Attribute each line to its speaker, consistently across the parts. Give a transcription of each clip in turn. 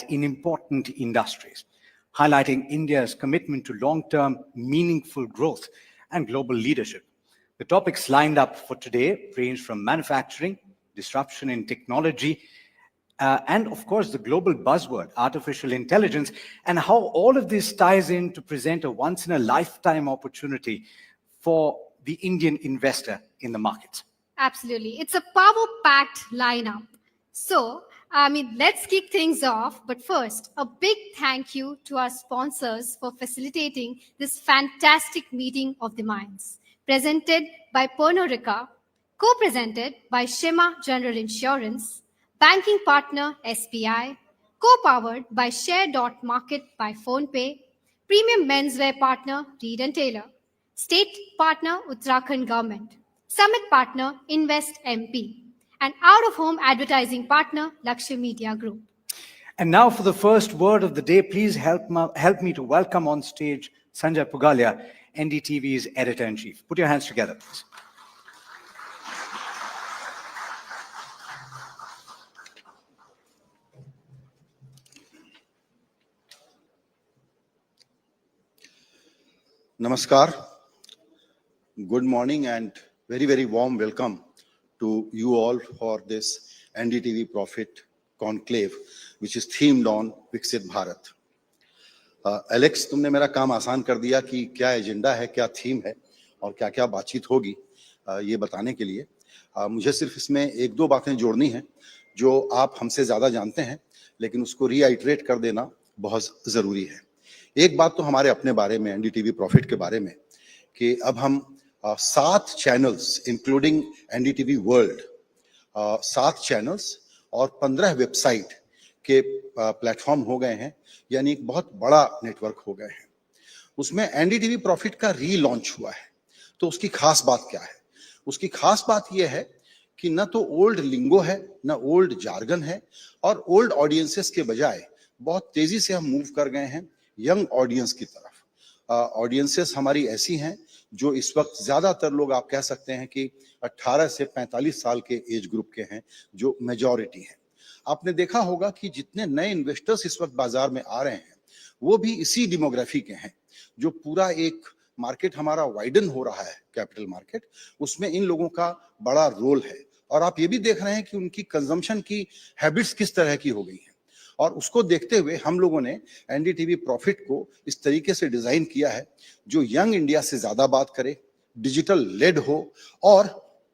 Speaker 1: in important industries, highlighting India's commitment to long-term, meaningful growth and global leadership. The topics lined up for today range from manufacturing, disruption in technology, and of course the global buzzword, artificial intelligence, and how all of this ties in to present a once-in-a-lifetime opportunity for the Indian investor in the markets.
Speaker 2: Absolutely. It's a power-packed lineup. So, let's kick things off. But first, a big thank you to our sponsors for facilitating this fantastic meeting of the minds. Presented by Pernod Ricard, co-presented by Shima General Insurance, banking partner SBI, co-powered by Share.Market by PhonePe, premium menswear partner Reed & Taylor, state partner Uttarakhand Government, summit partner Invest MP, and out-of-home advertising partner Lakshya Media Group.
Speaker 1: And now for the first word of the day, please help me to welcome on stage Sanjay Pugalia, NDTV's editor-in-chief. Put your hands together, please.
Speaker 3: Namaskar. Good morning and very, very warm welcome to you all for this NDTV Profit Conclave, which is themed on Viksit Bharat. Alex, तुमने मेरा काम आसान कर दिया कि क्या agenda है, क्या थीम है और क्या-क्या बातचीत होगी ये बताने के लिए। मुझे सिर्फ इसमें एक दो बातें जोड़नी हैं जो आप हमसे ज़्यादा जानते हैं, लेकिन उसको रीआइटरेट कर देना बहुत ज़रूरी है। एक बात तो हमारे अपने बारे में, एनडीटीवी प्रॉफिट के बारे में, कि अब हम 7 channels including NDTV world, 7 channels और 15 वेबसाइट के प्लेटफॉर्म हो गए हैं, यानी एक बहुत बड़ा नेटवर्क हो गए हैं। उसमें एनडीटीवी प्रॉफिट का रीलॉन्च हुआ है। तो उसकी खास बात क्या है? उसकी खास बात यह है कि न तो ओल्ड लिंगो है, न ओल्ड जार्गन है, और ओल्ड ऑडियंसेस के बजाय बहुत तेजी से हम मूव कर गए हैं यंग ऑडियंस की तरफ। ऑडियंसेस हमारी ऐसी हैं जो इस वक्त ज्यादातर लोग आप कह सकते हैं कि 18 से 45 साल के एज ग्रुप के हैं, जो मेजॉरिटी हैं। आपने देखा होगा कि जितने नए इन्वेस्टर्स इस वक्त बाजार में आ रहे हैं वो भी इसी डेमोग्राफी के हैं। जो पूरा एक मार्केट हमारा वाइडन हो रहा है, कैपिटल मार्केट, उसमें इन लोगों का बड़ा रोल है। और आप ये भी देख रहे हैं कि उनकी कंजम्पशन की हैबिट्स किस तरह की हो गई हैं, और उसको देखते हुए हम लोगों ने एनडीटीवी प्रॉफिट को इस तरीके से डिजाइन किया है जो यंग इंडिया से ज्यादा बात करे, डिजिटल लेड हो, और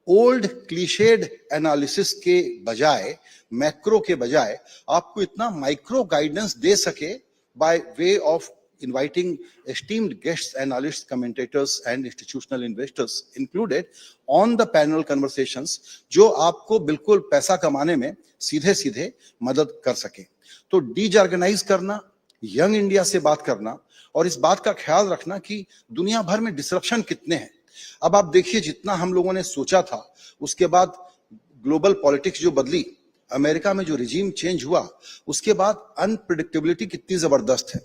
Speaker 3: ओल्ड क्लीशेड एनालिसिस के बजाय, मैक्रो के बजाय आपको इतना माइक्रो गाइडेंस दे सके by way of inviting esteemed guests, analysts, commentators and institutional investors included on the panel conversations, जो आपको बिल्कुल पैसा कमाने में सीधे सीधे मदद कर सके। तो डीजॉर्गेनाइज करना, यंग इंडिया से बात करना, और इस बात का ख्याल रखना कि दुनिया भर में डिसरप्शन कितने हैं। अब आप देखिए, जितना हम लोगों ने सोचा था, उसके बाद ग्लोबल पॉलिटिक्स जो बदली, अमेरिका में जो रिजीम चेंज हुआ, उसके बाद अनप्रेडिक्टेबिलिटी कितनी जबरदस्त है।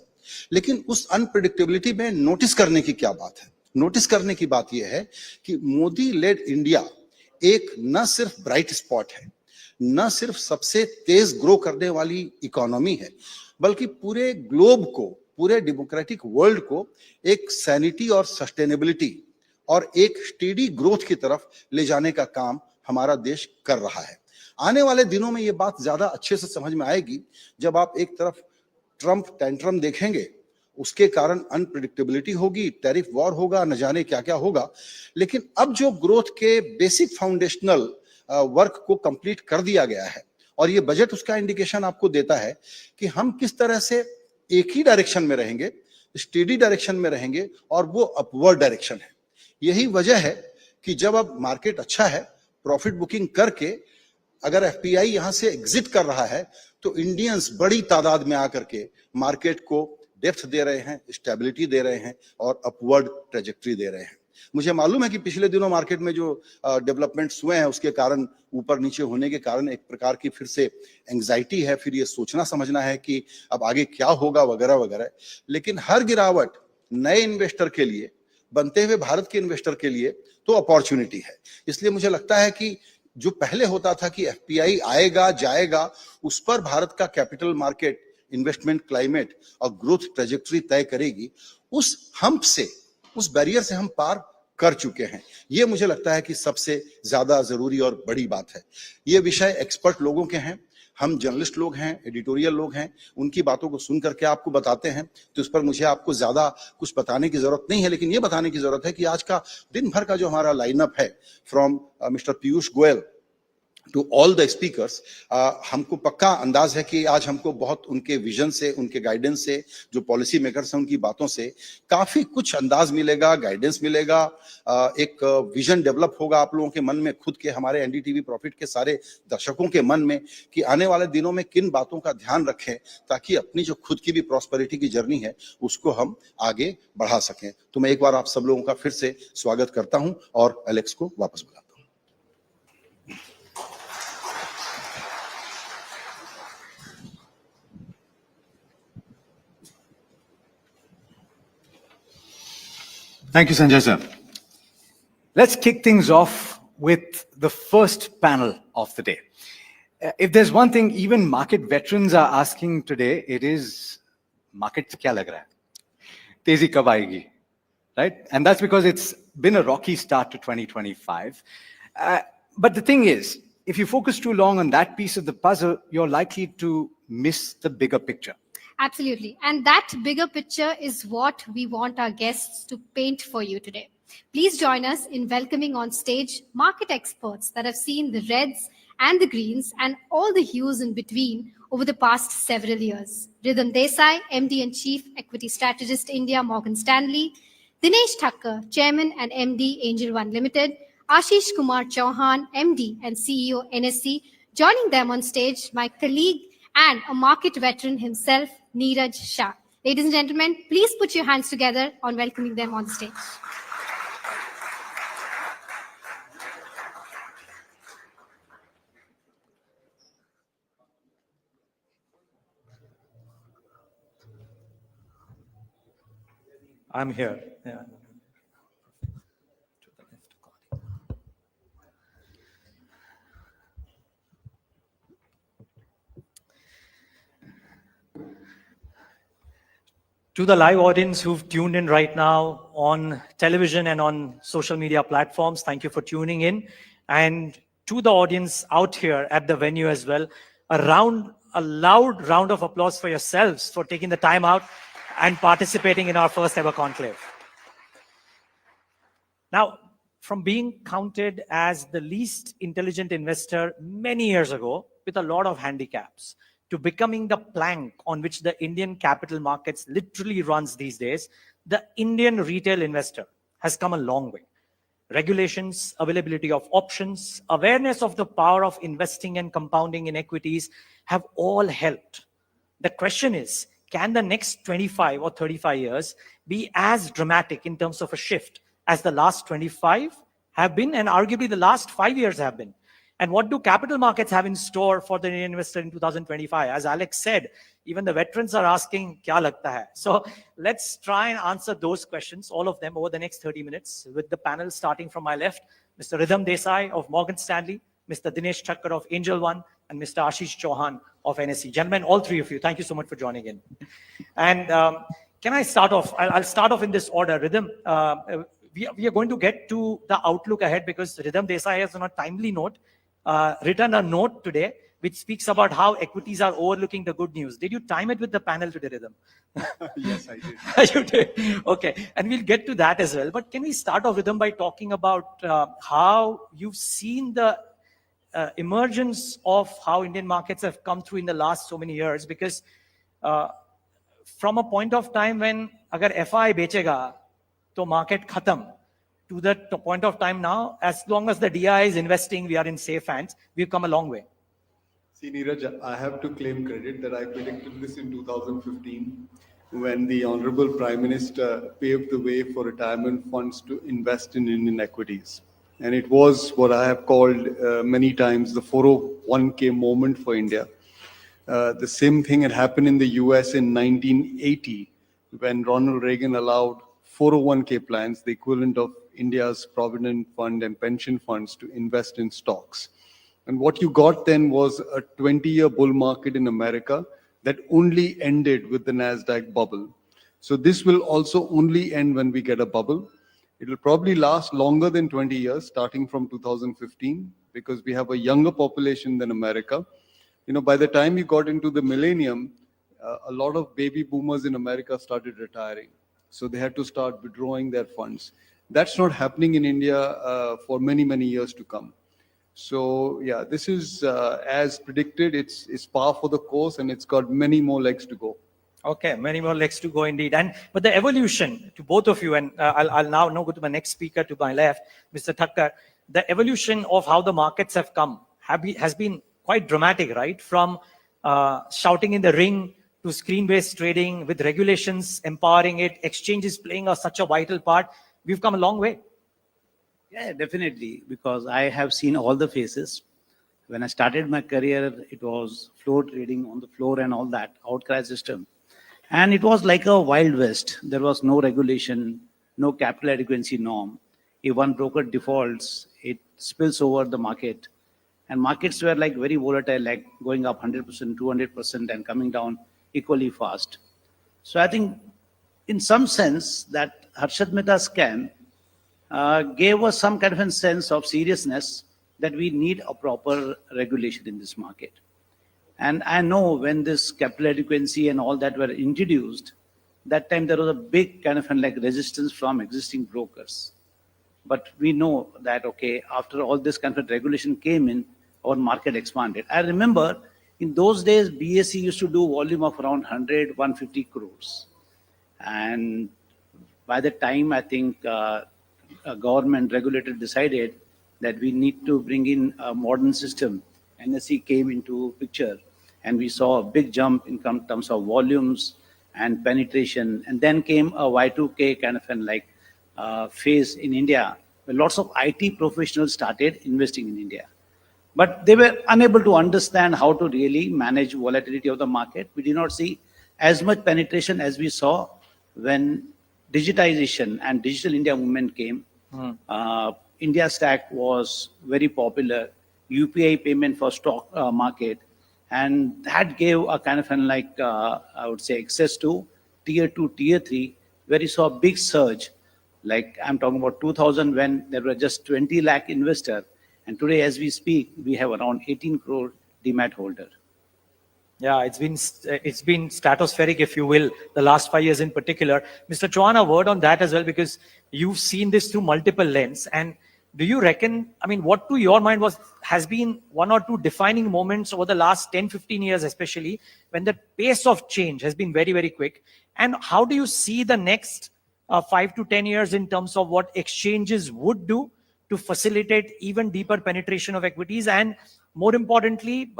Speaker 3: लेकिन उस अनप्रेडिक्टेबिलिटी में नोटिस करने की क्या बात है? नोटिस करने की बात यह है कि मोदी लेड इंडिया एक न सिर्फ ब्राइट स्पॉट है, न सिर्फ सबसे तेज ग्रो करने वाली इकोनॉमी है, बल्कि पूरे ग्लोब को, पूरे डेमोक्रेटिक वर्ल्ड को एक सैनिटी और सस्टेनेबिलिटी और एक स्टेडी ग्रोथ की तरफ ले जाने का काम हमारा देश कर रहा है। आने वाले दिनों में ये बात ज्यादा अच्छे से समझ में आएगी जब आप एक तरफ ट्रंप टेंट्रम देखेंगे, उसके कारण अनप्रेडिक्टेबिलिटी होगी, टैरिफ वॉर होगा, न जाने क्या क्या होगा। लेकिन अब जो ग्रोथ के बेसिक फाउंडेशनल वर्क को कंप्लीट कर दिया गया है, और ये बजट उसका इंडिकेशन आपको देता है कि हम किस तरह से एक ही डायरेक्शन में रहेंगे, स्टेडी डायरेक्शन में रहेंगे, और वो अपवर्ड डायरेक्शन है। यही वजह है कि जब अब मार्केट अच्छा है, प्रॉफिट बुकिंग करके अगर एफपीआई यहां से एग्जिट कर रहा है, तो इंडियंस बड़ी तादाद में आकर के मार्केट को डेप्थ दे रहे हैं, स्टेबिलिटी दे रहे हैं और अपवर्ड ट्रेजेक्टरी दे रहे हैं। मुझे मालूम है कि पिछले दिनों मार्केट में जो डेवलपमेंट्स हुए हैं, उसके कारण, ऊपर नीचे होने के कारण, एक प्रकार की फिर से एंग्जाइटी है, फिर ये सोचना समझना है कि अब आगे क्या होगा, वगैरह वगैरह। लेकिन हर गिरावट नए इन्वेस्टर के लिए, बनते हुए भारत के इन्वेस्टर के लिए तो अपॉर्चुनिटी है। इसलिए मुझे लगता है कि जो पहले होता था कि एफपीआई आएगा जाएगा, उस पर भारत का कैपिटल मार्केट इन्वेस्टमेंट क्लाइमेट और ग्रोथ ट्रेजेक्टरी तय करेगी, उस हम्प से, उस बैरियर से हम पार कर चुके हैं। ये मुझे लगता है कि सबसे ज्यादा जरूरी और बड़ी बात है। ये विषय एक्सपर्ट लोगों के हैं, हम जर्नलिस्ट लोग हैं, एडिटोरियल लोग हैं, उनकी बातों को सुन करके आपको बताते हैं, तो उस पर मुझे आपको ज्यादा कुछ बताने की जरूरत नहीं है। लेकिन ये बताने की जरूरत है कि आज का दिन भर का जो हमारा लाइनअप है, from mister Piyush Goyal to all the speakers, हमको पक्का अंदाज है कि आज हमको बहुत उनके विजन से, उनके गाइडेंस से, जो पॉलिसी मेकर्स हैं उनकी बातों से काफी कुछ अंदाज मिलेगा, गाइडेंस मिलेगा, एक विजन डेवलप होगा आप लोगों के मन में, खुद के, हमारे एनडीटीवी प्रॉफिट के सारे दर्शकों के मन में, कि आने वाले दिनों में किन बातों का ध्यान रखें ताकि अपनी जो खुद की भी प्रॉस्पेरिटी की जर्नी है उसको हम आगे बढ़ा सकें। तो मैं एक बार आप सब लोगों का फिर से स्वागत करता हूं और एलेक्स को वापस बुलाता हूं।
Speaker 1: Thank you, Sanjay sir. Let's kick things off with the first panel of the day. If there's one thing even market veterans are asking today, it is, market kya lag raha hai? Tezi kab aayegi? Right? And that's because it's been a rocky start to 2025. But the thing is, if you focus too long on that piece of the puzzle, you're likely to miss the bigger picture.
Speaker 2: Absolutely. And that bigger picture is what we want our guests to paint for you today. Please join us in welcoming on stage market experts that have seen the reds and the greens and all the hues in between over the past several years. Rhythm Desai, MD and Chief Equity Strategist India, Morgan Stanley; Dinesh Thakkar, Chairman and MD, Angel One Limited; Ashish Kumar Chauhan, MD and CEO, NSC. Joining them on stage, my colleague and a market veteran himself, Neeraj Shah. Ladies and gentlemen, please put your hands together on welcoming them on stage.
Speaker 4: I'm here. Yeah. To the live audience who've tuned in right now on television and on social media platforms, thank you for tuning in. And to the audience out here at the venue as well, a loud round of applause for yourselves for taking the time out and participating in our first ever conclave. Now, from being counted as the least intelligent investor many years ago with a lot of handicaps, to becoming the plank on which the Indian capital markets literally runs these days, the Indian retail investor has come a long way. Regulations, availability of options, awareness of the power of investing and compounding in equities have all helped. The question is, can the next 25 or 35 years be as dramatic in terms of a shift as the last 25 have been, and arguably the last 5 years have been? And what do capital markets have in store for the Indian investor in 2025? As Alex said, even the veterans are asking, kya lagta hai? So let's try and answer those questions, all of them, over the next 30 minutes, with the panel starting from my left, Mr. Rhythm Desai of Morgan Stanley, Mr. Dinesh Thakkar of Angel One, and Mr. Ashish Chauhan of NSC. Gentlemen, all three of you, thank you so much for joining in. And can I start off? I'll start off in this order. Rhythm, we are going to get to the outlook ahead because Rhythm Desai has on a timely note written a note today which speaks about how equities are overlooking the good news. Did you time it with the panel today, Rhythm?
Speaker 3: Yes, I did.
Speaker 4: You did? Okay. And we'll get to that as well. But can we start off, Rhythm, by talking about how you've seen the emergence of how Indian markets have come through in the last so many years? Because from a point of time when agar FI bechega, to market khatam, to the point of time now, as long as the DI is investing, we are in safe hands. We've come a long way.
Speaker 5: See, Neeraj, I have to claim credit that I predicted this in 2015 when the Honorable Prime Minister paved the way for retirement funds to invest in Indian equities. And it was what I have called many times the 401k moment for India. The same thing had happened in the US in 1980 when Ronald Reagan allowed 401k plans, the equivalent of India's provident fund and pension funds, to invest in stocks. And what you got then was a 20-year bull market in America that only ended with the NASDAQ bubble. So this will also only end when we get a bubble. It will probably last longer than 20 years, starting from 2015, because we have a younger population than America. You know, by the time we got into the millennium, a lot of baby boomers in America started retiring. So they had to start withdrawing their funds. That's not happening in India for many, many years to come. So yeah, this is as predicted. It's par for the course, and it's got many more legs to go.
Speaker 4: Okay, many more legs to go indeed. But the evolution to both of you, and I'll now go to my next speaker to my left, Mr. Thakkar. The evolution of how the markets have come has been quite dramatic, right? From shouting in the ring to screen-based trading with regulations empowering it, exchanges playing such a vital part. We've come a long way.
Speaker 6: Yeah, definitely, because I have seen all the phases. When I started my career, it was floor trading on the floor and all that, outcry system. And it was like a wild west. There was no regulation, no capital adequacy norm. If one broker defaults, it spills over the market. And markets were like very volatile, like going up 100%, 200%, and coming down equally fast. So I think in some sense that Harshad Mehta scam gave us some kind of a sense of seriousness that we need a proper regulation in this market. And I know when this capital adequacy and all that were introduced, that time there was a big kind of like resistance from existing brokers. But we know that, okay, after all this kind of regulation came in, our market expanded. I remember in those days, BSE used to do volume of around 100, 150 crores. And by the time I think a government regulator decided that we need to bring in a modern system, NSE came into picture, and we saw a big jump in terms of volumes and penetration. And then came a Y2K kind of like phase in India, where lots of IT professionals started investing in India. But they were unable to understand how to really manage volatility of the market. We did not see as much penetration as we saw when digitization and digital India movement came. India Stack was very popular, UPI payment for stock market, and that gave a kind of like, I would say, access to tier 2, tier 3, where you saw a big surge. Like I'm talking about 2000 when there were just 20 lakh investor. And today, as we speak, we have around 18 crore demat holder.
Speaker 4: Yeah, it's been stratospheric, if you will, the last 5 years in particular. Mr. Chauhan, a word on that as well, because you've seen this through multiple lenses. And do you reckon, I mean, what to your mind has been one or two defining moments over the last 10, 15 years, especially when the pace of change has been very, very quick? And how do you see the next 5 to 10 years in terms of what exchanges would do to facilitate even deeper penetration of equities? And more importantly,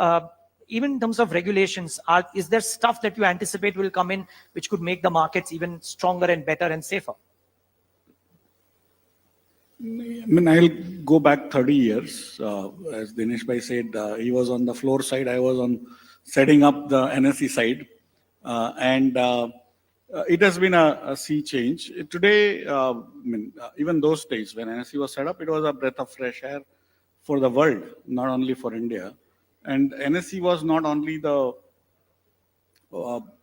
Speaker 4: even in terms of regulations, is there stuff that you anticipate will come in which could make the markets even stronger and better and safer?
Speaker 7: I mean, I'll go back 30 years. As Dinesh Bhai said, he was on the floor side, I was on setting up the NSE side. It has been a sea change. Today, I mean, even those days when NSE was set up, it was a breath of fresh air for the world, not only for India. And NSE was not only the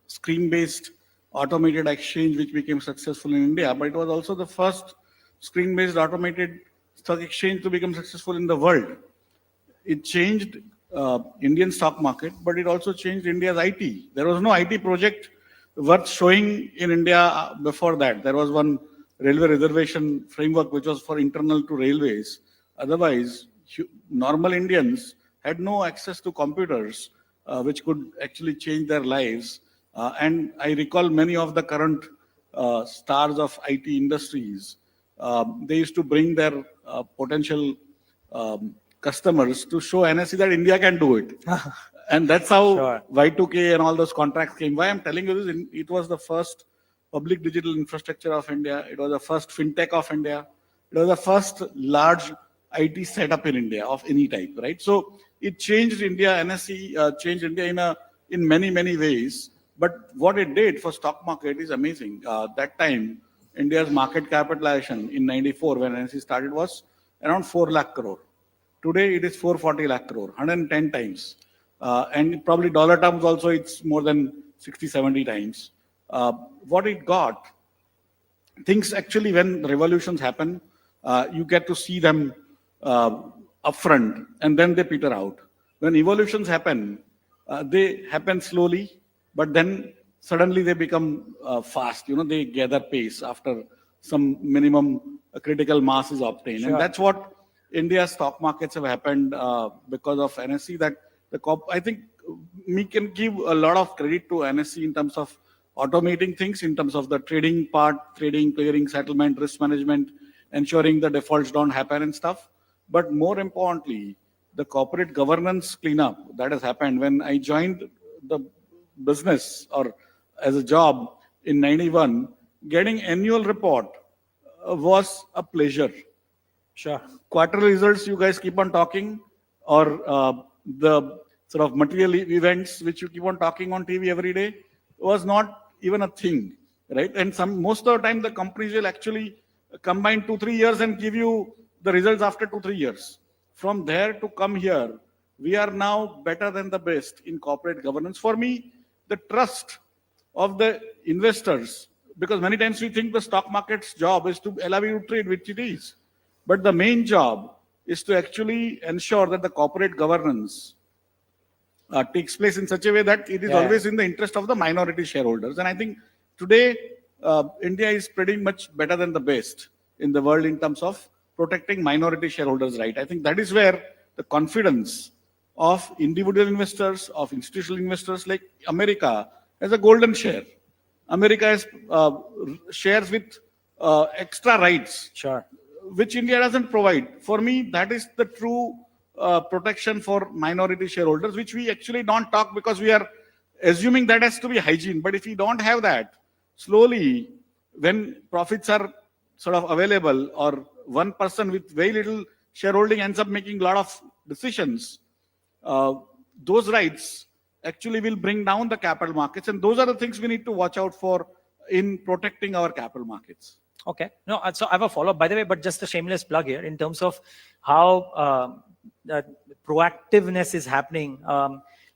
Speaker 7: screen-based automated exchange which became successful in India, but it was also the first screen-based automated stock exchange to become successful in the world. It changed Indian stock market, but it also changed India's IT. There was no IT project worth showing in India before that. There was one railway reservation framework which was for internal to railways. Otherwise, normal Indians had no access to computers which could actually change their lives. And I recall many of the current stars of IT industries. They used to bring their potential customers to show NSE that India can do it. And that's how
Speaker 4: Sure.
Speaker 7: Y2K and all those contracts came. Why I'm telling you this, it was the first public digital infrastructure of India. It was the first fintech of India. It was the first large IT setup in India of any type, right? So it changed India, NSE changed India in many, many ways. But what it did for stock market is amazing. That time, India's market capitalization in 94 when NSE started was around 4 lakh crore. Today it is 440 lakh crore, 110 times. And probably dollar terms also, it's more than 60, 70 times. What it got, things actually, when revolutions happen, you get to see them upfront, and then they peter out. When evolutions happen, they happen slowly, but then suddenly they become fast. They gather pace after some minimum critical mass is obtained.
Speaker 4: Sure.
Speaker 7: And that's what India's stock markets have happened because of NSE. That I think we can give a lot of credit to NSE in terms of automating things, in terms of the trading part, trading, clearing, settlement, risk management, ensuring the defaults don't happen and stuff. But more importantly, the corporate governance cleanup that has happened. When I joined the business or as a job in 91, getting annual report was a pleasure.
Speaker 4: Sure.
Speaker 7: Quarterly results, you guys keep on talking, or the sort of material events which you keep on talking on TV every day was not even a thing, right? And most of the time, the companies will actually combine 2-3 years and give you the results after 2-3 years. From there to come here, we are now better than the best in corporate governance. For me, the trust of the investors, because many times we think the stock market's job is to allow you to trade, which it is. But the main job is to actually ensure that the corporate governance takes place in such a way that it is always in the interest of the minority shareholders. And I think today, India is pretty much better than the best in the world in terms of protecting minority shareholders' right. I think that is where the confidence of individual investors, of institutional investors, like America has a golden share. America has shares with extra rights,
Speaker 4: Sure.
Speaker 7: which India doesn't provide. For me, that is the true protection for minority shareholders, which we actually don't talk because we are assuming that has to be hygiene. But if we don't have that, slowly, when profits are sort of available, or one person with very little shareholding ends up making a lot of decisions, those rights actually will bring down the capital markets. And those are the things we need to watch out for in protecting our capital markets.
Speaker 4: Okay. No, so I have a follow-up, by the way, but just a shameless plug here in terms of how proactiveness is happening.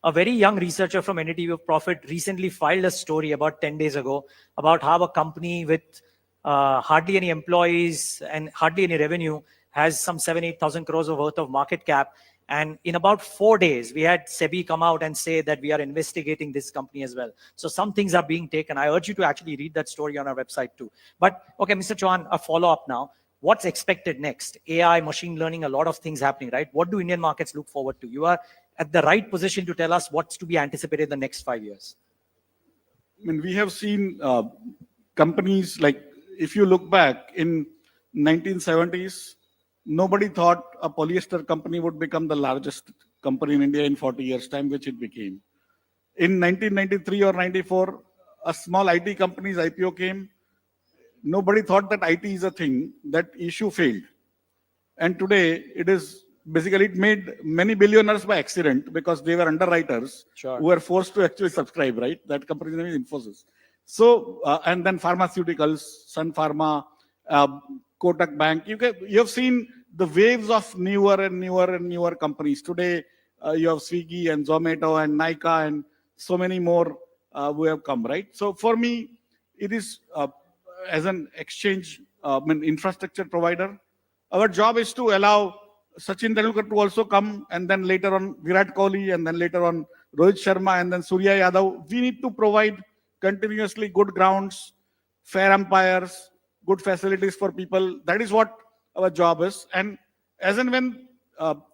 Speaker 4: A very young researcher from NDTV Profit recently filed a story about 10 days ago about how a company with hardly any employees and hardly any revenue has some 7,000-8,000 crores worth of market cap. And in about 4 days, we had SEBI come out and say that we are investigating this company as well. So some things are being taken. I urge you to actually read that story on our website too. But okay, Mr. Chauhan, a follow-up now. What's expected next? AI, machine learning, a lot of things happening, right? What do Indian markets look forward to? You are at the right position to tell us what's to be anticipated in the next 5 years.
Speaker 7: I mean, we have seen companies like, if you look back in 1970s, nobody thought a polyester company would become the largest company in India in 40 years' time, which it became. In 1993 or 94, a small IT company's IPO came. Nobody thought that IT is a thing. That issue failed. And today, it made many billionaires by accident because they were underwriters who were forced to actually subscribe, right? That company's name is Infosys. So, and then pharmaceuticals, Sun Pharma, Kotak Bank. You have seen the waves of newer and newer companies. Today, you have Swiggy and Zomato and Nykaa and so many more who have come, right? So for me, it is as an exchange, infrastructure provider, our job is to allow Sachin Tendulkar to also come, and then later on Virat Kohli, and then later on Rohit Sharma, and then Surya Yadav. We need to provide continuously good grounds, fair umpires, good facilities for people. That is what our job is. And as and when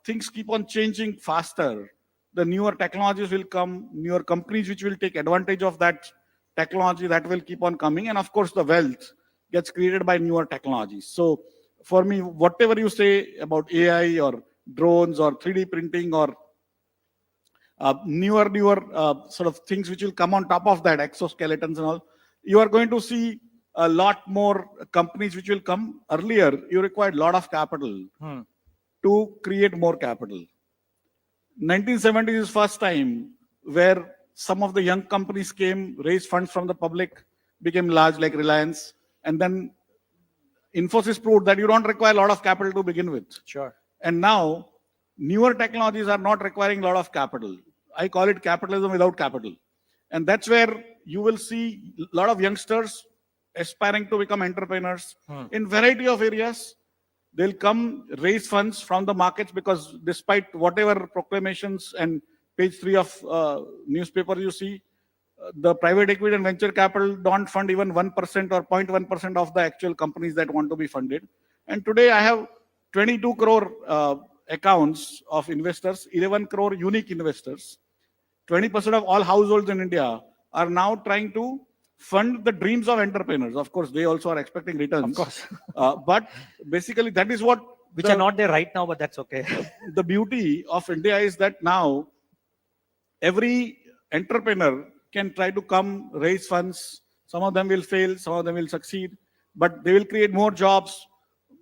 Speaker 7: things keep on changing faster, the newer technologies will come, newer companies which will take advantage of that technology, that will keep on coming. And of course, the wealth gets created by newer technologies. So for me, whatever you say about AI or drones or 3D printing or newer sort of things which will come on top of that, exoskeletons and all, you are going to see a lot more companies which will come. Earlier, you required a lot of capital to create more capital. 1970s is first time where some of the young companies came, raised funds from the public, became large like Reliance, and then Infosys proved that you don't require a lot of capital to begin with.
Speaker 4: Sure.
Speaker 7: And now, newer technologies are not requiring a lot of capital. I call it capitalism without capital. And that's where you will see a lot of youngsters aspiring to become entrepreneurs in variety of areas. They'll come raise funds from the markets, because despite whatever proclamations and page 3 of newspaper you see, the private equity and venture capital don't fund even 1% or 0.1% of the actual companies that want to be funded. And today I have 22 crore accounts of investors, 11 crore unique investors. 20% of all households in India are now trying to fund the dreams of entrepreneurs. Of course, they also are expecting returns.
Speaker 4: Of course.
Speaker 7: But basically, that is what
Speaker 4: Which are not there right now, but that's okay.
Speaker 7: the beauty of India is that now every entrepreneur can try to come raise funds. Some of them will fail, some of them will succeed, but they will create more jobs,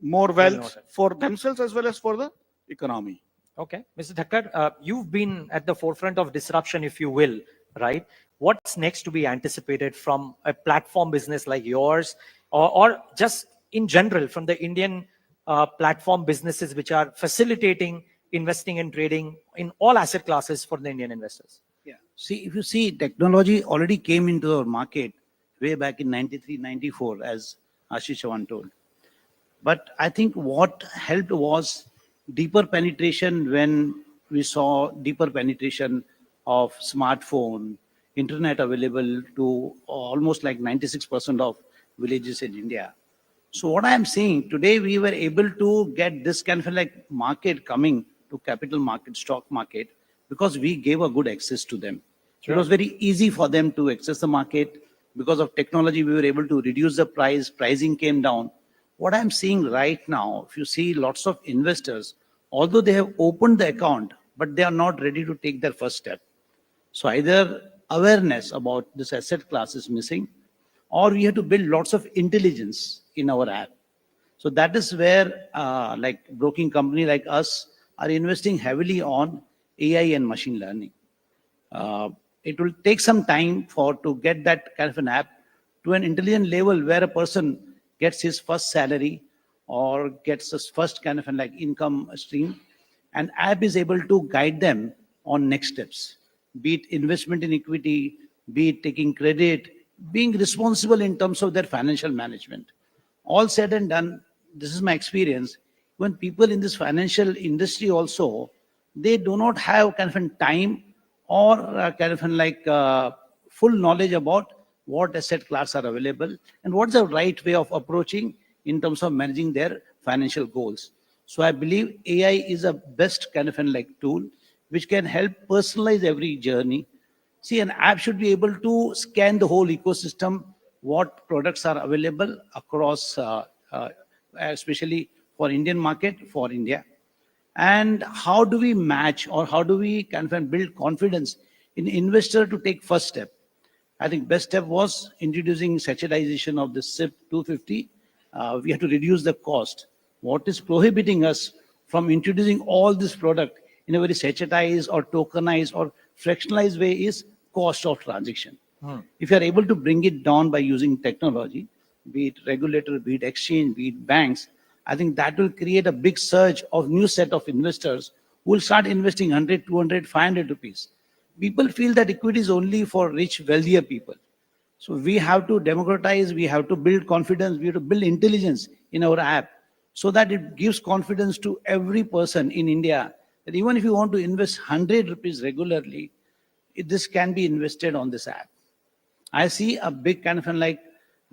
Speaker 7: more wealth for themselves as well as for the economy.
Speaker 4: Okay. Mr. Thakkar, you've been at the forefront of disruption, if you will, right? What's next to be anticipated from a platform business like yours, or just in general from the Indian platform businesses which are facilitating investing and trading in all asset classes for the Indian investors?
Speaker 6: Yeah. See, if you see, technology already came into our market way back in 93, 94, as Ashish Chavan told. But I think what helped was deeper penetration, when we saw deeper penetration of smartphone, internet available to almost like 96% of villages in India. So what I am saying, today we were able to get this kind of like market coming to capital market, stock market, because we gave a good access to them. Sure. It was very easy for them to access the market. Because of technology, we were able to reduce the price, pricing came down. What I'm seeing right now, if you see lots of investors, although they have opened the account, but they are not ready to take their first step. So either awareness about this asset class is missing, or we have to build lots of intelligence in our app. So that is where like broking company like us are investing heavily on AI and machine learning. It will take some time to get that kind of an app to an intelligent level where a person gets his first salary or gets his first kind of an like income stream, and app is able to guide them on next steps, be it investment in equity, be it taking credit, being responsible in terms of their financial management. All said and done, this is my experience, when people in this financial industry also, they do not have kind of a time or kind of like full knowledge about what asset class are available and what's the right way of approaching in terms of managing their financial goals. So I believe AI is a best kind of like tool which can help personalize every journey. See, an app should be able to scan the whole ecosystem, what products are available across, especially for Indian market, for India. And how do we match, or how do we kind of build confidence in investor to take first step? I think best step was introducing sachetization of the SIP 250. We have to reduce the cost. What is prohibiting us from introducing all this product in a very sachetized or tokenized or fractionalized way is cost of transaction. If you are able to bring it down by using technology, be it regulator, be it exchange, be it banks, I think that will create a big surge of new set of investors who will start investing 100, 200, 500 rupees. People feel that equity is only for rich, wealthier people. So we have to democratize, we have to build confidence, we have to build intelligence in our app so that it gives confidence to every person in India that even if you want to invest 100 rupees regularly, this can be invested on this app. I see a big kind of like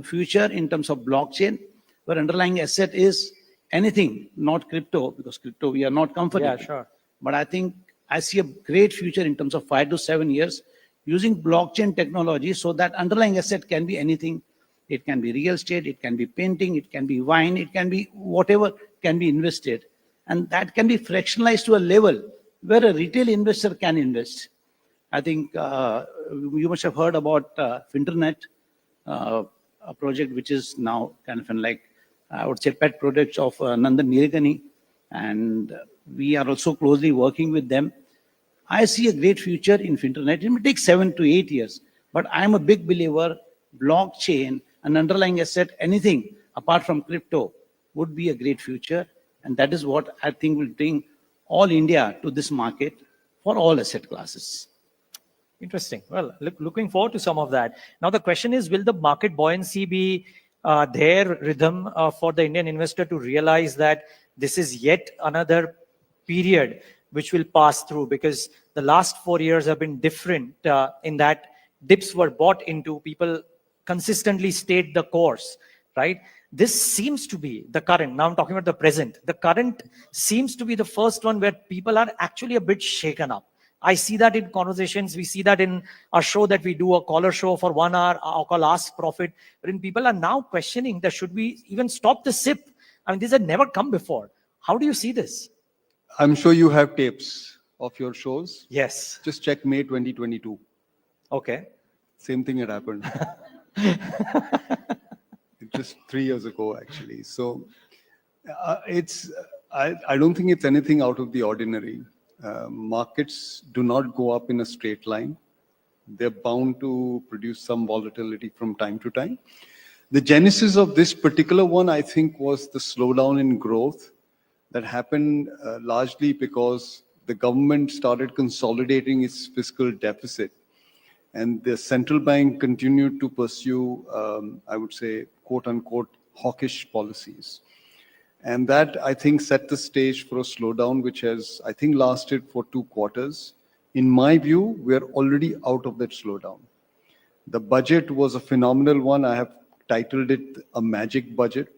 Speaker 6: future in terms of blockchain, where underlying asset is anything, not crypto, because crypto we are not comfortable.
Speaker 4: Yeah, sure.
Speaker 6: But I think I see a great future in terms of 5 to 7 years using blockchain technology so that underlying asset can be anything. It can be real estate, it can be painting, it can be wine, it can be whatever can be invested. And that can be fractionalized to a level where a retail investor can invest. I think you must have heard about Finternet, a project which is now kind of like, I would say, pet projects of Nandan Nilekani, and we are also closely working with them. I see a great future in Finternet. It may take 7 to 8 years, but I am a big believer blockchain, an underlying asset, anything apart from crypto would be a great future. And that is what I think will bring all India to this market for all asset classes.
Speaker 4: Interesting. Well, looking forward to some of that. Now, the question is, will the market buoyancy be their rhythm for the Indian investor to realize that this is yet another period which will pass through? Because the last 4 years have been different in that dips were bought into, people consistently stayed the course, right? This seems to be the current. Now I'm talking about the present. The current seems to be the first one where people are actually a bit shaken up. I see that in conversations. We see that in our show that we do, a caller show for 1 hour, our call Ask Profit, wherein people are now questioning that should we even stop the SIP? I mean, this had never come before. How do you see this?
Speaker 5: I'm sure you have tapes of your shows.
Speaker 4: Yes.
Speaker 5: Just check May 2022.
Speaker 4: Okay.
Speaker 5: Same thing had happened. Just 3 years ago, actually. So I don't think it's anything out of the ordinary. Markets do not go up in a straight line. They're bound to produce some volatility from time to time. The genesis of this particular one, I think, was the slowdown in growth that happened largely because the government started consolidating its fiscal deficit. And the central bank continued to pursue, I would say, quote unquote, hawkish policies. And that, I think, set the stage for a slowdown, which has, I think, lasted for 2 quarters. In my view, we're already out of that slowdown. The budget was a phenomenal one. I have titled it a magic budget.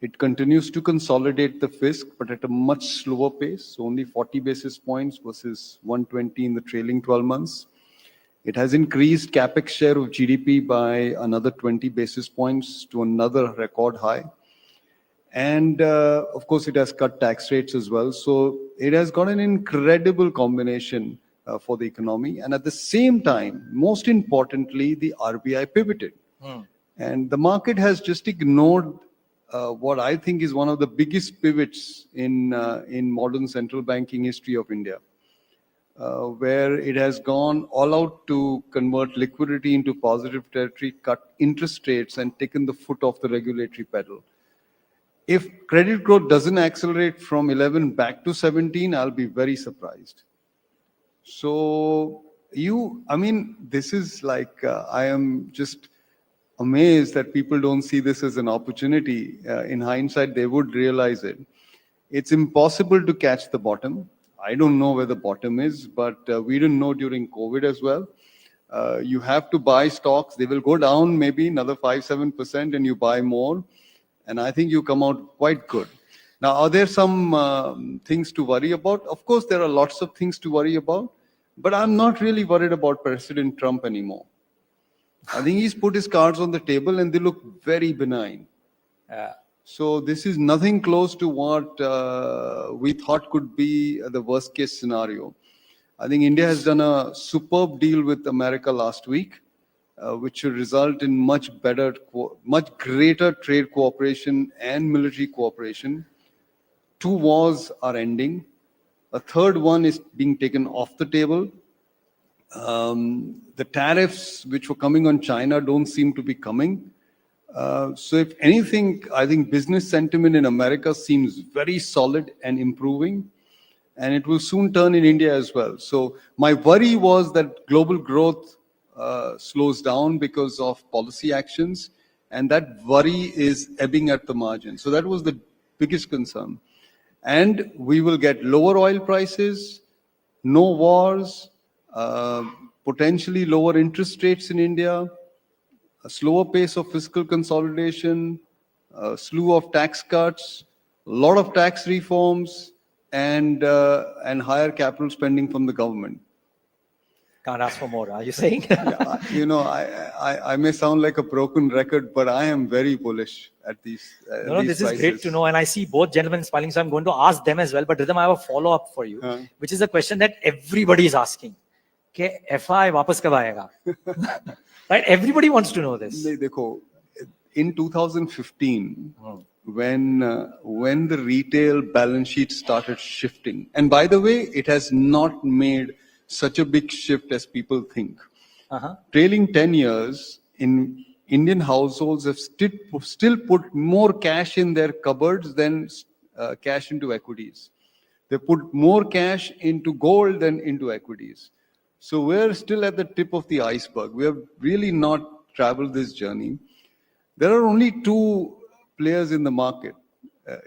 Speaker 5: It continues to consolidate the fisc, but at a much slower pace, only 40 basis points versus 120 in the trailing 12 months. It has increased capex share of GDP by another 20 basis points to another record high. And of course, it has cut tax rates as well. So it has got an incredible combination for the economy. And at the same time, most importantly, the RBI pivoted. And the market has just ignored what I think is one of the biggest pivots in modern central banking history of India, where it has gone all out to convert liquidity into positive territory, cut interest rates, and taken the foot off the regulatory pedal. If credit growth doesn't accelerate from 11 back to 17, I'll be very surprised. So this is like, I am just amazed that people don't see this as an opportunity. In hindsight, they would realize it. It's impossible to catch the bottom. I don't know where the bottom is, but we didn't know during COVID as well. You have to buy stocks. They will go down maybe another 5-7% and you buy more. And I think you come out quite good. Now, are there some things to worry about? Of course, there are lots of things to worry about, but I'm not really worried about President Trump anymore. I think he's put his cards on the table and they look very benign. So this is nothing close to what we thought could be the worst case scenario. I think India has done a superb deal with America last week, which should result in much greater trade cooperation and military cooperation. 2 wars are ending. A third one is being taken off the table. The tariffs which were coming on China don't seem to be coming. So if anything, I think business sentiment in America seems very solid and improving, and it will soon turn in India as well. So my worry was that global growth slows down because of policy actions, and that worry is ebbing at the margin. So that was the biggest concern. And we will get lower oil prices, no wars, potentially lower interest rates in India, a slower pace of fiscal consolidation, a slew of tax cuts, a lot of tax reforms, and higher capital spending from the government.
Speaker 4: Can't ask for more, are you saying?
Speaker 5: I may sound like a broken record, but I am very bullish at these
Speaker 4: This
Speaker 5: prices.
Speaker 4: is great to know. And I see both gentlemen smiling, so I'm going to ask them as well. But Rhythm, I have a follow-up for you, which is a question that everybody is asking. Okay, FI wapas kab aayega? Right? Everybody wants to know this.
Speaker 5: In 2015, when the retail balance sheet started shifting, and by the way, it has not made such a big shift as people think. Trailing 10 years, in Indian households have still put more cash in their cupboards than cash into equities. They put more cash into gold than into equities. So we're still at the tip of the iceberg. We have really not traveled this journey. There are only two players in the market.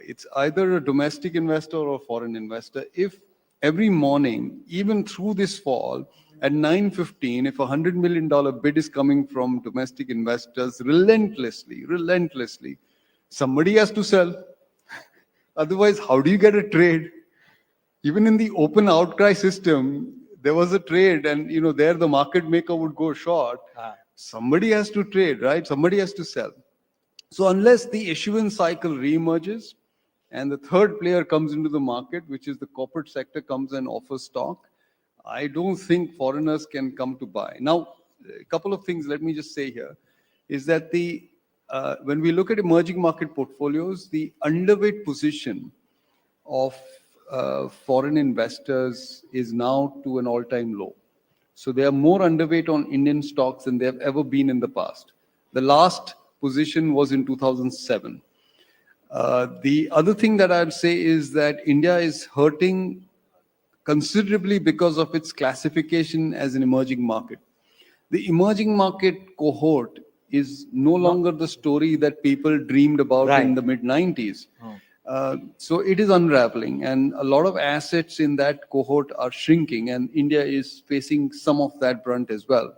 Speaker 5: It's either a domestic investor or a foreign investor. If every morning, even through this fall, at 9:15, if $100 million bid is coming from domestic investors relentlessly, somebody has to sell. Otherwise, how do you get a trade? Even in the open outcry system, there was a trade, and there the market maker would go short. Somebody has to trade, right? Somebody has to sell. So unless the issuance cycle reemerges and the third player comes into the market, which is the corporate sector, comes and offers stock, I don't think foreigners can come to buy. Now, a couple of things let me just say here is that when we look at emerging market portfolios, the underweight position of foreign investors is now to an all-time low. So they are more underweight on Indian stocks than they have ever been in the past. The last position was in 2007. The other thing that I'd say is that India is hurting considerably because of its classification as an emerging market. The emerging market cohort is no longer the story that people dreamed about in the mid-90s. So it is unraveling, and a lot of assets in that cohort are shrinking, and India is facing some of that brunt as well.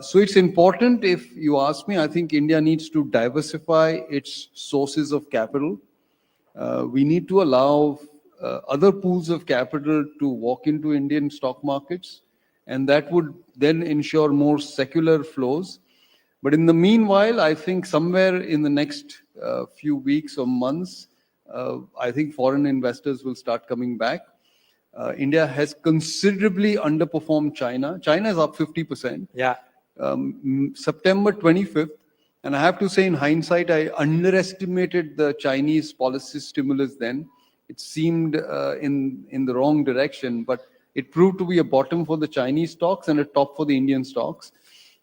Speaker 5: So it's important, if you ask me, I think India needs to diversify its sources of capital. We need to allow other pools of capital to walk into Indian stock markets, and that would then ensure more secular flows. But in the meanwhile, I think somewhere in the next few weeks or months, I think foreign investors will start coming back. India has considerably underperformed China. China is up 50%. September 25th, and I have to say in hindsight, I underestimated the Chinese policy stimulus then. It seemed in the wrong direction, but it proved to be a bottom for the Chinese stocks and a top for the Indian stocks.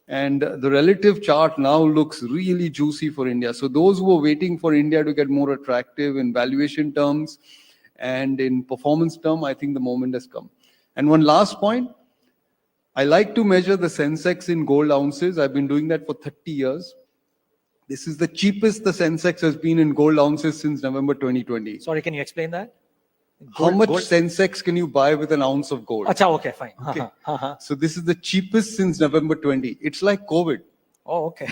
Speaker 5: And the relative chart now looks really juicy for India. So those who are waiting for India to get more attractive in valuation terms and in performance term, I think the moment has come. And one last point, I like to measure the Sensex in gold ounces. I've been doing that for 30 years. This is the cheapest the Sensex has been in gold ounces since November 2020.
Speaker 4: Sorry, can you explain that?
Speaker 5: How much Sensex can you buy with an ounce of gold?
Speaker 4: Acha, okay, fine.
Speaker 5: Okay. So this is the cheapest since November 20. It's like COVID.
Speaker 4: Oh, okay.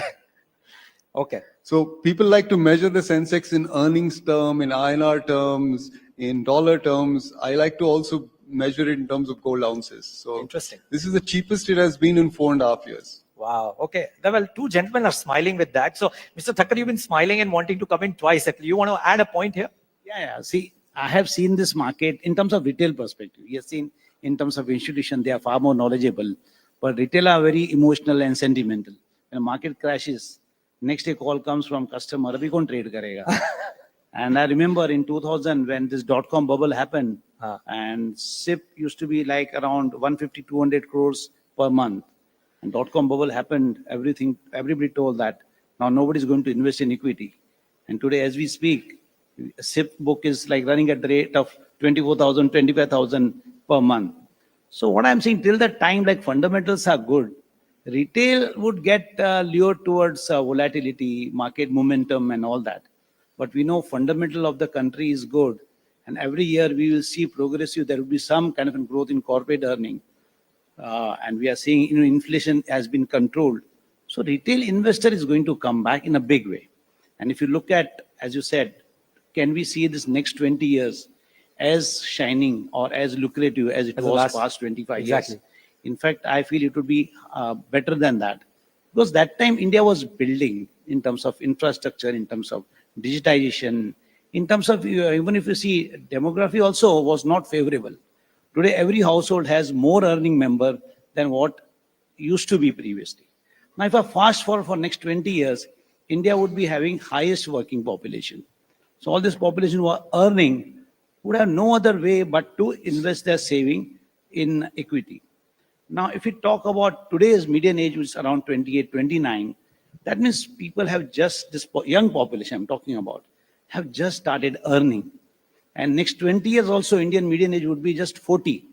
Speaker 4: Okay.
Speaker 5: So people like to measure the Sensex in earnings term, in INR terms, in dollar terms. I like to also measure it in terms of gold ounces. So
Speaker 4: interesting.
Speaker 5: This is the cheapest it has been in 4.5 years.
Speaker 4: Wow. Okay. Well, two gentlemen are smiling with that. So, Mr. Thakkar, you've been smiling and wanting to come in twice. You want to add a point here?
Speaker 6: Yeah. See, I have seen this market in terms of retail perspective. We have seen in terms of institution, they are far more knowledgeable. But retail are very emotional and sentimental. When a market crashes, next day call comes from customer, "Abhi kaun trade karega?" And I remember in 2000 when this .com bubble happened, and SIP used to be like around 150, 200 crores per month. And .com bubble happened, everybody told that now nobody's going to invest in equity. And today, as we speak, SIP book is like running at the rate of 24,000, 25,000 per month. So what I'm saying, till that time, like fundamentals are good, retail would get lured towards volatility, market momentum and all that. But we know fundamental of the country is good. And every year we will see progressive, there will be some kind of a growth in corporate earning. And we are seeing, inflation has been controlled. So retail investor is going to come back in a big way. And if you look at, as you said, can we see this next 20 years as shining or as lucrative as it was past 25 years? In fact, I feel it would be better than that. Because that time India was building in terms of infrastructure, in terms of digitization, in terms of, even if you see, demography also was not favorable. Today, every household has more earning member than what used to be previously. Now, if I fast forward for next 20 years, India would be having highest working population. So all this population who are earning would have no other way but to invest their saving in equity. Now, if we talk about today's median age, which is around 28, 29, that means people have just, this young population I'm talking about, have just started earning. And next 20 years also, Indian median age would be just 40.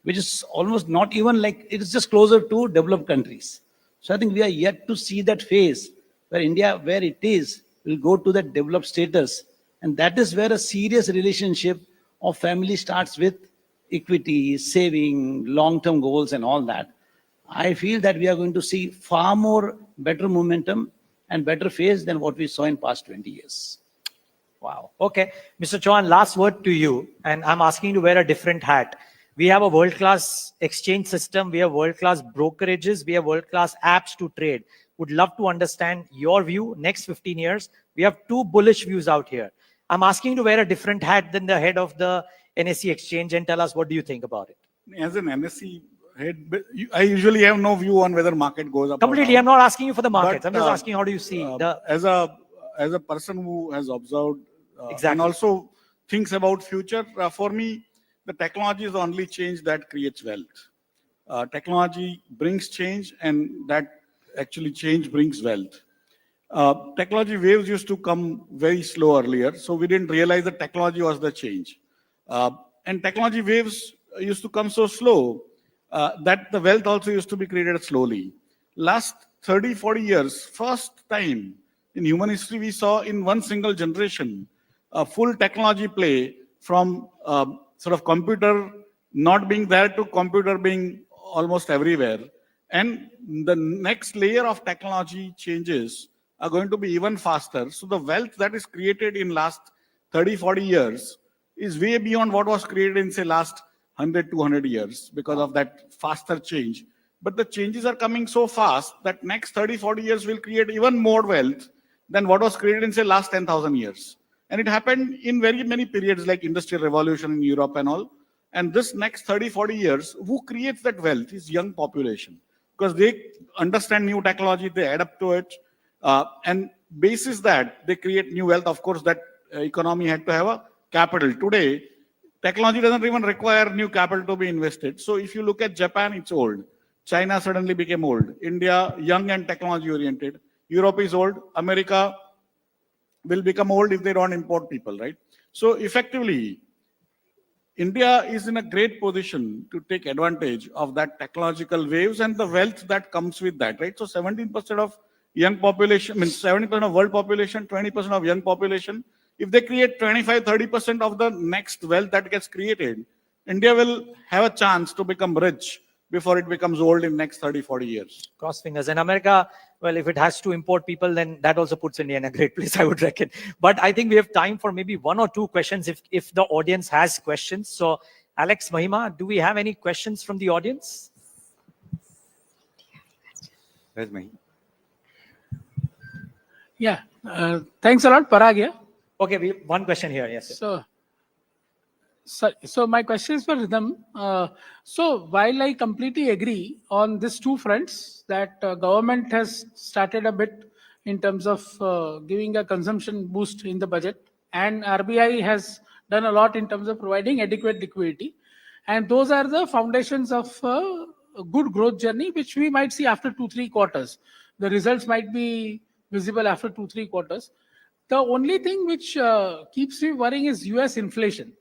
Speaker 6: which is almost not even like, it is just closer to developed countries. So I think we are yet to see that phase where India, where it is, will go to that developed status. And that is where a serious relationship of family starts with equity, saving, long-term goals and all that. I feel that we are going to see far more better momentum and better phase than what we saw in past 20 years.
Speaker 4: Wow. Okay. Mr. Chauhan, last word to you. And I'm asking you to wear a different hat. We have a world-class exchange system. We have world-class brokerages. We have world-class apps to trade. Would love to understand your view next 15 years. We have two bullish views out here. I'm asking you to wear a different hat than the head of the NSE exchange and tell us what do you think about it.
Speaker 7: As an NSE head, I usually have no view on whether market goes up.
Speaker 4: Completely.
Speaker 7: Or down.
Speaker 4: I'm not asking you for the markets.
Speaker 7: But,
Speaker 4: I'm just asking how do you see
Speaker 7: as a person who has observed
Speaker 4: exactly.
Speaker 7: and also thinks about future, for me, the technology is the only change that creates wealth. Technology brings change, and that actually change brings wealth. Technology waves used to come very slow earlier, so we didn't realize that technology was the change. And technology waves used to come so slow that the wealth also used to be created slowly. Last 30, 40 years, first time in human history, we saw in one single generation a full technology play from sort of computer not being there to computer being almost everywhere. And the next layer of technology changes are going to be even faster. So the wealth that is created in last 30, 40 years is way beyond what was created in, say, last 100, 200 years because of that faster change. But the changes are coming so fast that next 30, 40 years will create even more wealth than what was created in, say, last 10,000 years. And it happened in very many periods like Industrial Revolution in Europe and all. And this next 30, 40 years, who creates that wealth is young population because they understand new technology, they adapt to it. And basis that, they create new wealth. Of course, that economy had to have a capital. Today, technology doesn't even require new capital to be invested. So if you look at Japan, it's old. China suddenly became old. India, young and technology oriented. Europe is old. America will become old if they don't import people, right? So effectively, India is in a great position to take advantage of that technological waves and the wealth that comes with that, right? So 17% of young population, means 70% of world population, 20% of young population. If they create 25, 30% of the next wealth that gets created, India will have a chance to become rich before it becomes old in next 30, 40 years.
Speaker 4: Cross fingers. And America, well, if it has to import people, then that also puts India in a great place, I would reckon. But I think we have time for maybe one or two questions if the audience has questions. So Alex, Mahima, do we have any questions from the audience?
Speaker 1: Where's Mahima?
Speaker 8: Yeah, thanks a lot, Parag here.
Speaker 4: Okay, we have one question here, yes. Sir.
Speaker 8: So my question is for Rhythm. So while I completely agree on these two fronts, that government has started a bit in terms of giving a consumption boost in the budget, and RBI has done a lot in terms of providing adequate liquidity. And those are the foundations of a good growth journey, which we might see after 2-3 quarters. The results might be visible after 2-3 quarters. The only thing which keeps me worrying is US inflation.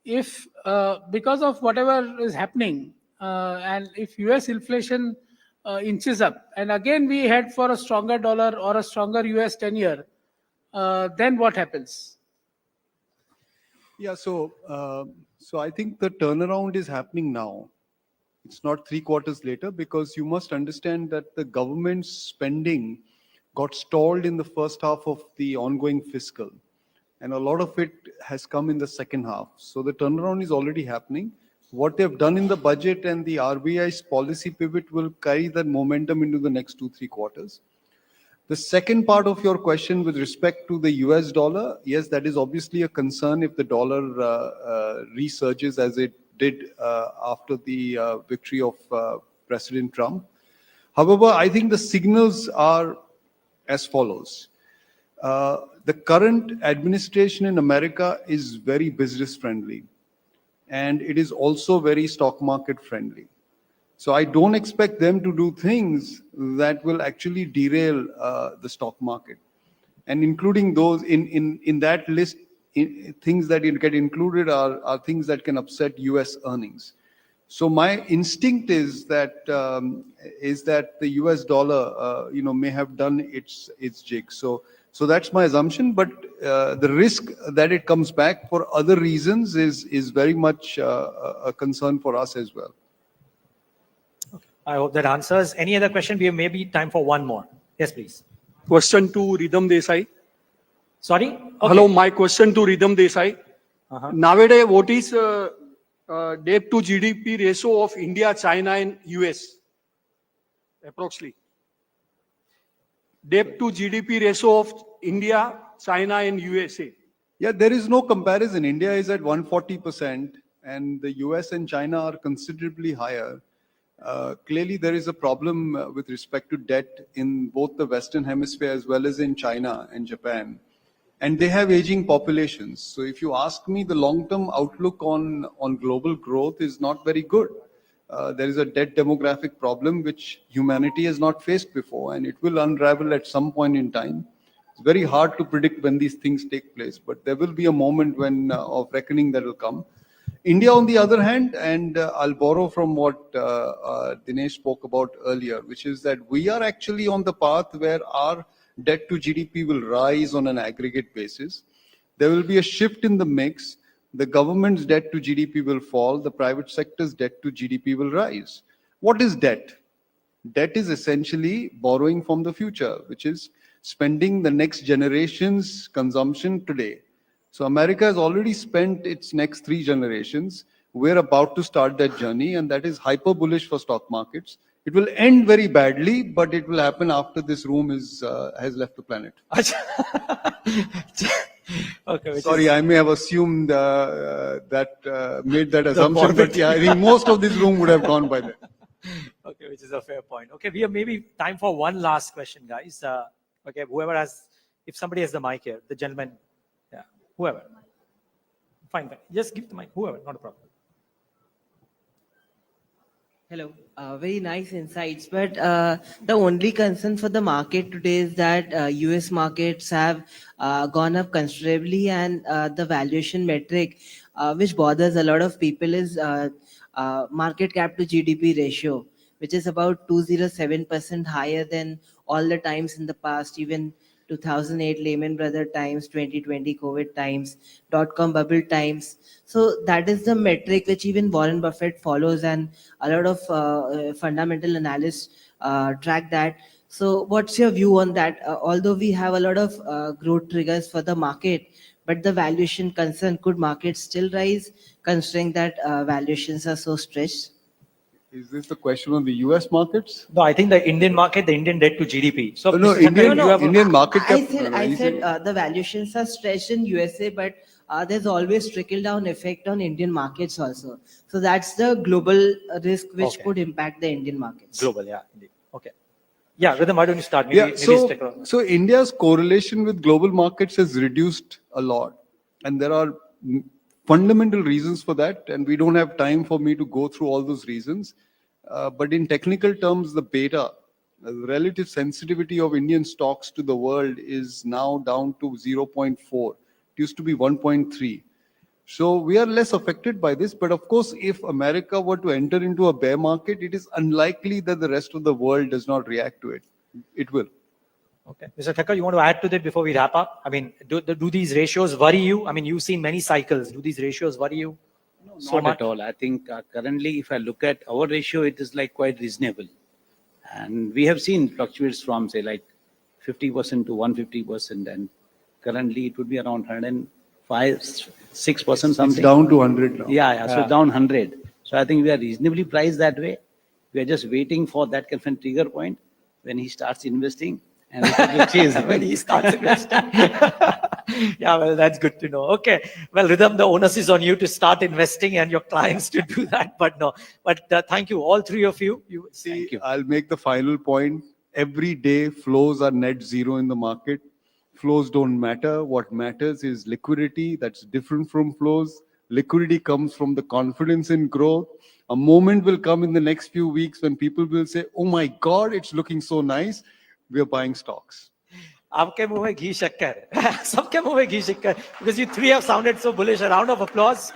Speaker 8: If because of whatever is happening, and if US inflation inches up, and again we head for a stronger dollar or a stronger US 10-year, then what happens?
Speaker 5: Yeah, so I think the turnaround is happening now. It's not 3 quarters later, because you must understand that the government's spending got stalled in the first half of the ongoing fiscal. And a lot of it has come in the second half. So the turnaround is already happening. What they've done in the budget and the RBI's policy pivot will carry that momentum into the next 2-3 quarters. The second part of your question with respect to the US dollar, yes, that is obviously a concern if the dollar resurges as it did after the victory of President Trump. However, I think the signals are as follows. The current administration in America is very business friendly, and it is also very stock market friendly. So I don't expect them to do things that will actually derail the stock market. And including those in that list, things that get included are things that can upset US earnings. So my instinct is that the US dollar, may have done its jig. So that's my assumption. But the risk that it comes back for other reasons is very much a concern for us as well.
Speaker 4: I hope that answers. Any other question? We have maybe time for one more. Yes, please.
Speaker 9: Question to Ridham Desai.
Speaker 4: Sorry? Okay.
Speaker 9: Hello, my question to Ridham Desai. Nowadays, what is debt to GDP ratio of India, China, and US? Approximately. Debt to GDP ratio of India, China, and USA.
Speaker 5: Yeah, there is no comparison. India is at 140%, and the US and China are considerably higher. Clearly, there is a problem with respect to debt in both the Western Hemisphere as well as in China and Japan. And they have aging populations. So if you ask me, the long-term outlook on global growth is not very good. There is a debt demographic problem which humanity has not faced before, and it will unravel at some point in time. It's very hard to predict when these things take place, but there will be a moment when of reckoning that will come. India, on the other hand, and I'll borrow from what Dinesh spoke about earlier, which is that we are actually on the path where our debt to GDP will rise on an aggregate basis. There will be a shift in the mix. The government's debt to GDP will fall. The private sector's debt to GDP will rise. What is debt? Debt is essentially borrowing from the future, which is spending the next generation's consumption today. So America has already spent its next 3 generations. We're about to start that journey, and that is hyper bullish for stock markets. It will end very badly, but it will happen after this room has left the planet.
Speaker 4: Okay.
Speaker 5: Sorry, I may have assumed made that assumption, but yeah, I think most of this room would have gone by then.
Speaker 4: Okay, which is a fair point. Okay, we have maybe time for one last question, guys. Okay, whoever has, if somebody has the mic here, the gentleman, yeah, whoever. Fine. Just give the mic, whoever, not a problem.
Speaker 10: Hello, very nice insights. But the only concern for the market today is that US markets have gone up considerably, and the valuation metric, which bothers a lot of people, is market cap to GDP ratio, which is about 207% higher than all the times in the past, even 2008 Lehman Brothers times, 2020 COVID times, dot-com bubble times. So that is the metric which even Warren Buffett follows, and a lot of fundamental analysts track that. So what's your view on that? Although we have a lot of growth triggers for the market, but the valuation concern, could markets still rise considering that valuations are so stretched?
Speaker 5: Is this the question on the US markets?
Speaker 4: No, I think the Indian market, the Indian debt to GDP. So
Speaker 5: no, Indian market cap.
Speaker 10: I said the valuations are stretched in USA, but there's always trickle-down effect on Indian markets also. So that's the global risk which could impact the Indian markets.
Speaker 4: Global, yeah, indeed. Okay. Yeah, Ridham, why don't you start? Maybe
Speaker 5: So India's correlation with global markets has reduced a lot. And there are fundamental reasons for that. And we don't have time for me to go through all those reasons. But in technical terms, the beta, the relative sensitivity of Indian stocks to the world is now down to 0.4. It used to be 1.3. So we are less affected by this. But of course, if America were to enter into a bear market, it is unlikely that the rest of the world does not react to it. It will.
Speaker 4: Okay. Mr. Thakkar, you want to add to that before we wrap up? I mean, do these ratios worry you? I mean, you've seen many cycles. Do these ratios worry you?
Speaker 6: No, not at all. I think currently, if I look at our ratio, it is like quite reasonable. And we have seen fluctuates from, say, like 50% to 150%. And currently, it would be around 105, 6% something.
Speaker 5: It's down to 100 now.
Speaker 6: Yeah, so down 100. So I think we are reasonably priced that way. We are just waiting for that kind of trigger point when he starts investing. And it will change
Speaker 4: when he starts investing. Yeah, well, that's good to know. Okay. Well, Ridham, the onus is on you to start investing and your clients to do that. But no, thank you, all three of you.
Speaker 5: I'll make the final point. Every day, flows are net zero in the market. Flows don't matter. What matters is liquidity. That's different from flows. Liquidity comes from the confidence in growth. A moment will come in the next few weeks when people will say, oh my God, it's looking so nice. We are buying stocks.
Speaker 4: आपके मुंह में घी शक्कर सबके मुंह में घी शक्कर because you three have sounded so bullish. A round of applause.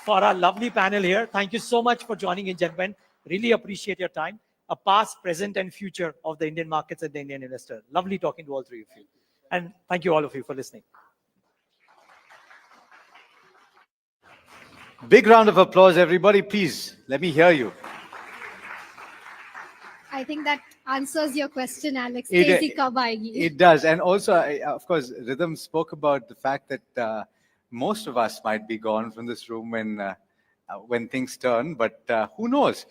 Speaker 4: for our lovely panel here. Thank you so much for joining in, gentlemen. Really appreciate your time. A past, present, and future of the Indian markets and the Indian investor. Lovely talking to all three of you. And thank you all of you for listening.
Speaker 1: Big round of applause, everybody. Please, let me hear you.
Speaker 2: I think that answers your question, Alex.
Speaker 1: It-
Speaker 2: Tezi kab aayegi?
Speaker 1: It does. And also, of course, Rhythm spoke about the fact that most of us might be gone from this room when things turn, but who knows?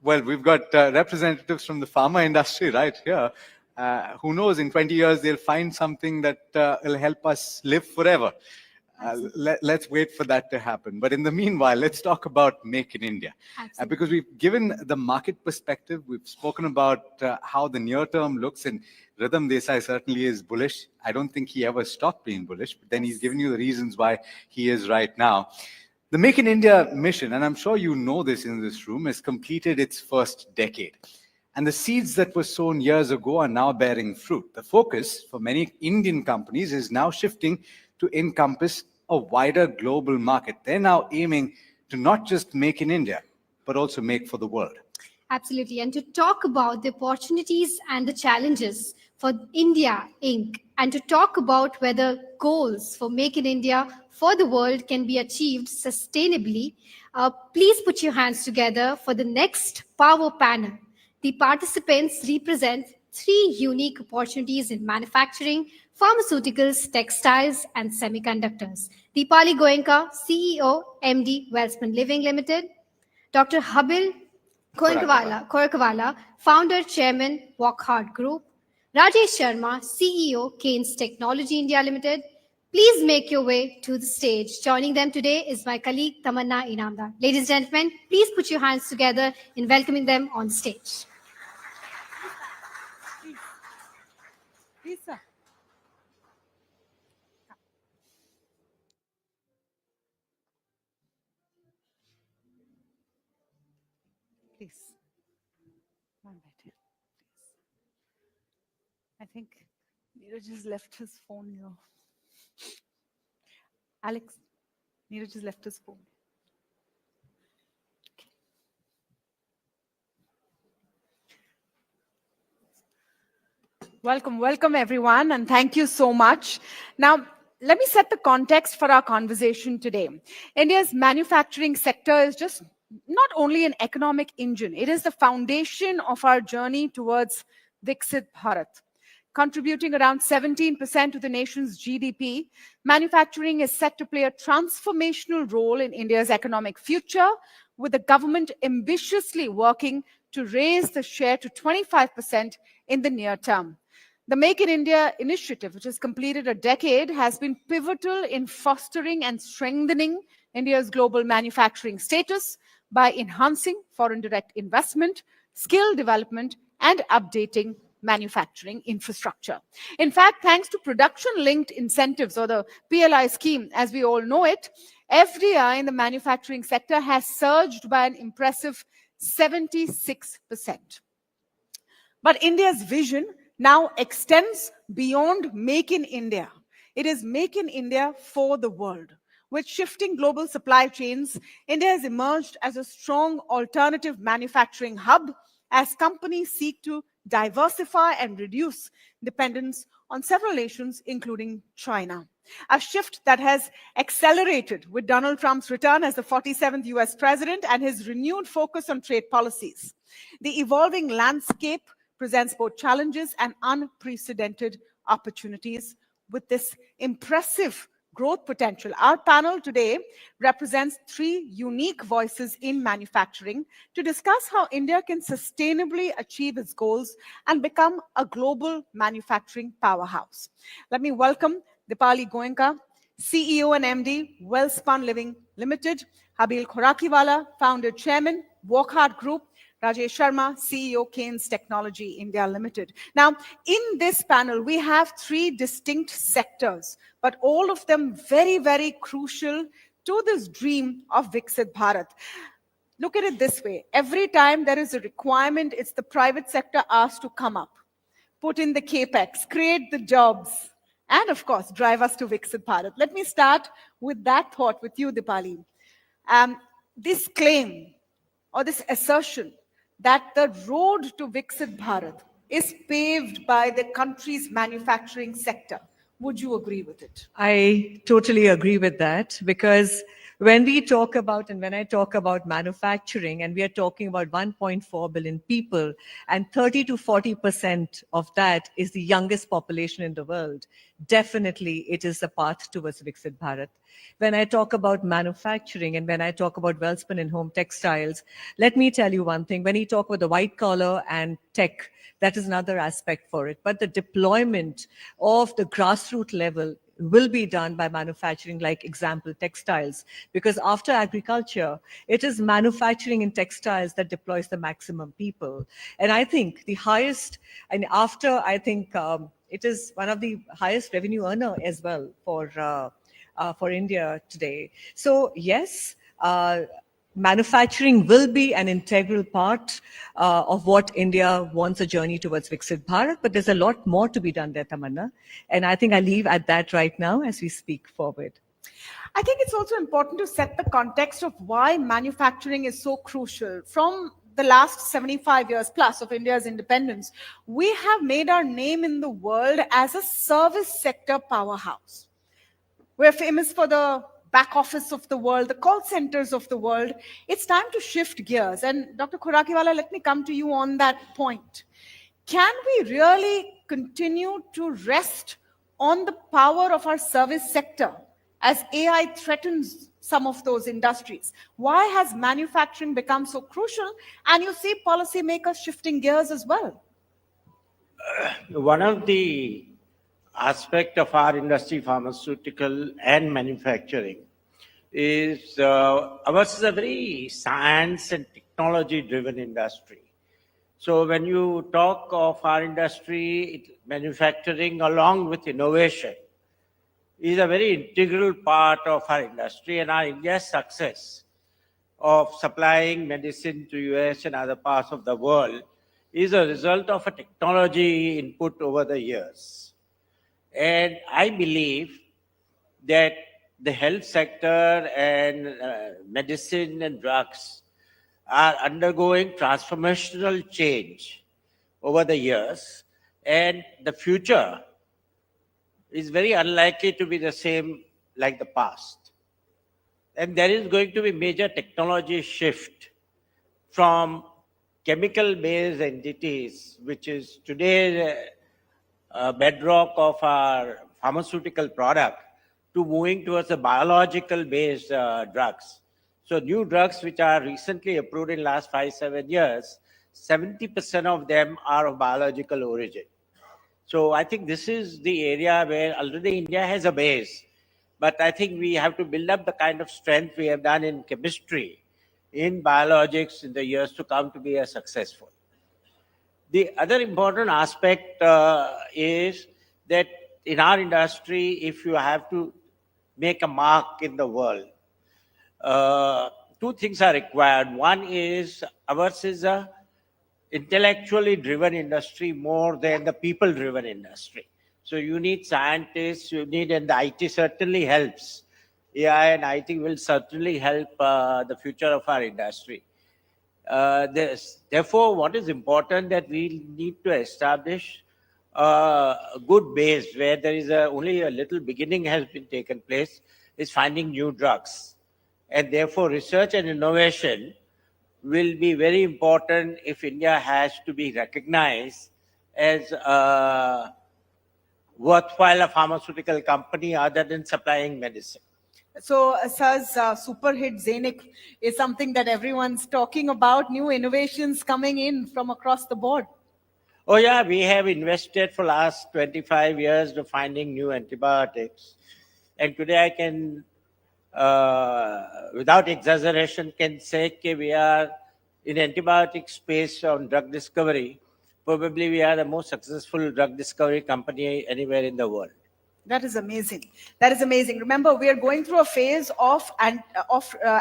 Speaker 1: Well, we've got representatives from the pharma industry right here. Who knows, in 20 years, they'll find something that will help us live forever. Let's wait for that to happen. But in the meanwhile, let's talk about Make in India. Because we've given the market perspective, we've spoken about how the near term looks, and Rhythm Desai certainly is bullish. I don't think he ever stopped being bullish, but then he's given you the reasons why he is right now. The Make in India mission, and I'm sure you know this in this room, has completed its first decade. And the seeds that were sown years ago are now bearing fruit. The focus for many Indian companies is now shifting to encompass a wider global market. They're now aiming to not just make in India, but also make for the world.
Speaker 2: Absolutely. And to talk about the opportunities and the challenges for India Inc., and to talk about whether goals for Make in India for the world can be achieved sustainably, please put your hands together for the next power panel. The participants represent three unique opportunities in manufacturing, pharmaceuticals, textiles, and semiconductors. Deepali Goenka, CEO, MD, Wellspun Living Limited. Dr. Habil Korakawala, Founder, Chairman, Walk Hard Group. Rajesh Sharma, CEO, Keynes Technology India Limited. Please make your way to the stage. Joining them today is my colleague, Tamanna Inamdar. Ladies and gentlemen, please put your hands together in welcoming them on stage.
Speaker 11: Please, sir. Please. One minute, please. I think Neeraj has left his phone here. Alex, Neeraj has left his phone. Welcome everyone, and thank you so much. Now, let me set the context for our conversation today. India's manufacturing sector is just not only an economic engine, it is the foundation of our journey towards Viksit Bharat. Contributing around 17% to the nation's GDP, manufacturing is set to play a transformational role in India's economic future, with the government ambitiously working to raise the share to 25% in the near term. The Make in India initiative, which has completed a decade, has been pivotal in fostering and strengthening India's global manufacturing status by enhancing foreign direct investment, skill development, and updating manufacturing infrastructure. In fact, thanks to production-linked incentives, or the PLI scheme, as we all know it, FDI in the manufacturing sector has surged by an impressive 76%. But India's vision now extends beyond Make in India. It is Make in India for the world. With shifting global supply chains, India has emerged as a strong alternative manufacturing hub as companies seek to diversify and reduce dependence on several nations, including China. A shift that has accelerated with Donald Trump's return as the 47th US president and his renewed focus on trade policies. The evolving landscape presents both challenges and unprecedented opportunities with this impressive growth potential. Our panel today represents three unique voices in manufacturing to discuss how India can sustainably achieve its goals and become a global manufacturing powerhouse. Let me welcome Deepali Goenka, CEO and MD, Wellspun Living Limited, Habil Korakawala, Founder Chairman, Walk Hard Group, Rajesh Sharma, CEO, Keynes Technology India Limited. Now, in this panel, we have three distinct sectors, but all of them very, very crucial to this dream of Viksit Bharat. Look at it this way. Every time there is a requirement, it's the private sector asked to come up, put in the capex, create the jobs, and of course, drive us to Viksit Bharat. Let me start with that thought with you, Deepali. This claim or this assertion that the road to Viksit Bharat is paved by the country's manufacturing sector. Would you agree with it?
Speaker 12: I totally agree with that, because when we talk about, and when I talk about manufacturing, and we are talking about 1.4 billion people, and 30 to 40% of that is the youngest population in the world, definitely it is the path towards Viksit Bharat. When I talk about manufacturing and when I talk about Wellspun and home textiles, let me tell you one thing. When you talk about the white collar and tech, that is another aspect for it. But the deployment of the grassroots level will be done by manufacturing, like example, textiles. Because after agriculture, it is manufacturing in textiles that deploys the maximum people. And I think the highest, and after, I think it is one of the highest revenue earner as well for India today. So yes, manufacturing will be an integral part of what India wants a journey towards Viksit Bharat, but there's a lot more to be done there, Tamanna. And I think I leave at that right now as we speak forward.
Speaker 11: I think it's also important to set the context of why manufacturing is so crucial. From the last 75 years plus of India's independence, we have made our name in the world as a service sector powerhouse. We're famous for the back office of the world, the call centers of the world. It's time to shift gears. And Dr. Khurakiwala, let me come to you on that point. Can we really continue to rest on the power of our service sector as AI threatens some of those industries? Why has manufacturing become so crucial? And you see policymakers shifting gears as well.
Speaker 13: One of the aspect of our industry, pharmaceutical and manufacturing, is ours is a very science and technology driven industry. So when you talk of our industry, manufacturing along with innovation is a very integral part of our industry, and our India's success of supplying medicine to US and other parts of the world is a result of a technology input over the years. And I believe that the health sector and medicine and drugs are undergoing transformational change over the years, and the future is very unlikely to be the same like the past. And there is going to be major technology shift from chemical-based entities, which is today bedrock of our pharmaceutical product, to moving towards the biological-based drugs. So new drugs which are recently approved in the last 5-7 years, 70% of them are of biological origin. So I think this is the area where already India has a base, but I think we have to build up the kind of strength we have done in chemistry, in biologics in the years to come to be as successful. The other important aspect is that in our industry, if you have to make a mark in the world, two things are required. One is ours is a intellectually driven industry more than the people driven industry. So you need scientists, you need, and the IT certainly helps. AI and IT will certainly help the future of our industry. Therefore, what is important that we need to establish a good base where there is only a little beginning has been taken place, is finding new drugs. And therefore, research and innovation will be very important if India has to be recognized as a worthwhile pharmaceutical company other than supplying medicine.
Speaker 11: So, Sir's super hit Zenic is something that everyone's talking about, new innovations coming in from across the board.
Speaker 13: Oh yeah, we have invested for last 25 years to finding new antibiotics. And today I can, without exaggeration, can say that we are in antibiotic space on drug discovery. Probably we are the most successful drug discovery company anywhere in the world.
Speaker 11: That is amazing. That is amazing. Remember, we are going through a phase of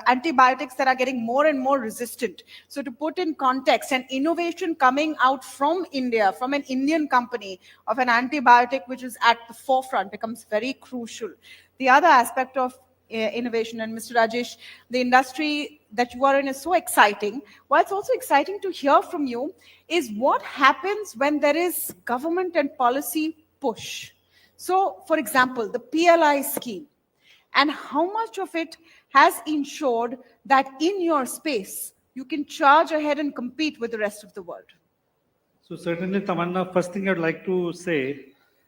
Speaker 11: antibiotics that are getting more and more resistant. So to put in context, an innovation coming out from India, from an Indian company of an antibiotic which is at the forefront becomes very crucial. The other aspect of innovation, and Mr. Rajesh, the industry that you are in is so exciting. What's also exciting to hear from you is what happens when there is government and policy push. So, for example, the PLI scheme, and how much of it has ensured that in your space, you can charge ahead and compete with the rest of the world?
Speaker 14: So certainly, Tamanna, first thing I'd like to say,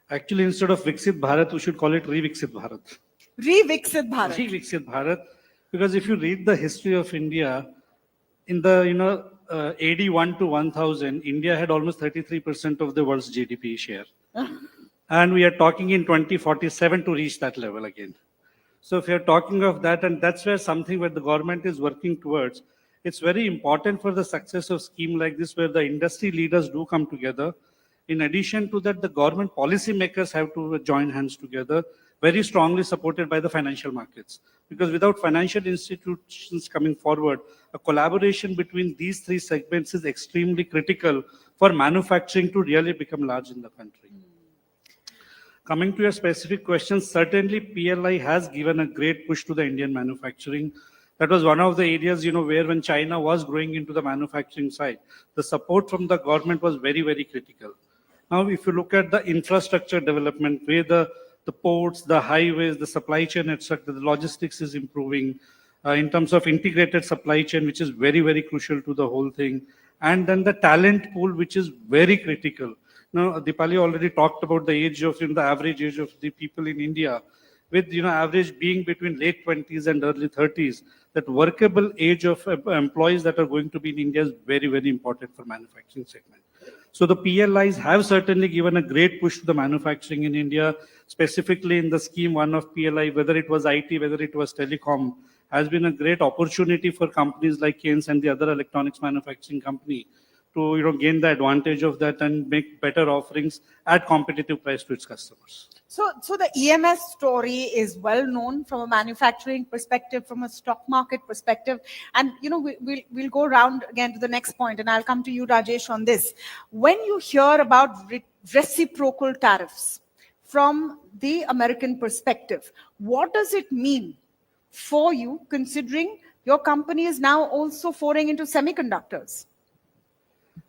Speaker 14: actually, instead of Viksit Bharat, we should call it Re-Viksit Bharat.
Speaker 11: Re-Viksit Bharat.
Speaker 14: Re-Viksit Bharat, because if you read the history of India, in the, AD 1 to 1000, India had almost 33% of the world's GDP share. And we are talking in 2047 to reach that level again. So if you're talking of that, and that's where something where the government is working towards, it's very important for the success of scheme like this, where the industry leaders do come together. In addition to that, the government policymakers have to join hands together, very strongly supported by the financial markets. Because without financial institutions coming forward, a collaboration between these three segments is extremely critical for manufacturing to really become large in the country. Coming to your specific questions, certainly PLI has given a great push to the Indian manufacturing. That was one of the areas, where when China was growing into the manufacturing side, the support from the government was very, very critical. Now, if you look at the infrastructure development, where the ports, the highways, the supply chain, etc., the logistics is improving in terms of integrated supply chain, which is very, very crucial to the whole thing. And then the talent pool, which is very critical. Now, Deepali already talked about the age of, the average age of the people in India, with, average being between late 20s and early 30s. That workable age of employees that are going to be in India is very, very important for manufacturing segment. So the PLIs have certainly given a great push to the manufacturing in India, specifically in the scheme one of PLI, whether it was IT, whether it was telecom, has been a great opportunity for companies like Keynes and the other electronics manufacturing company to gain the advantage of that and make better offerings at competitive price to its customers.
Speaker 11: So the EMS story is well known from a manufacturing perspective, from a stock market perspective, and we'll go around again to the next point, and I'll come to you, Rajesh, on this. When you hear about reciprocal tariffs from the American perspective, what does it mean for you, considering your company is now also foraying into semiconductors?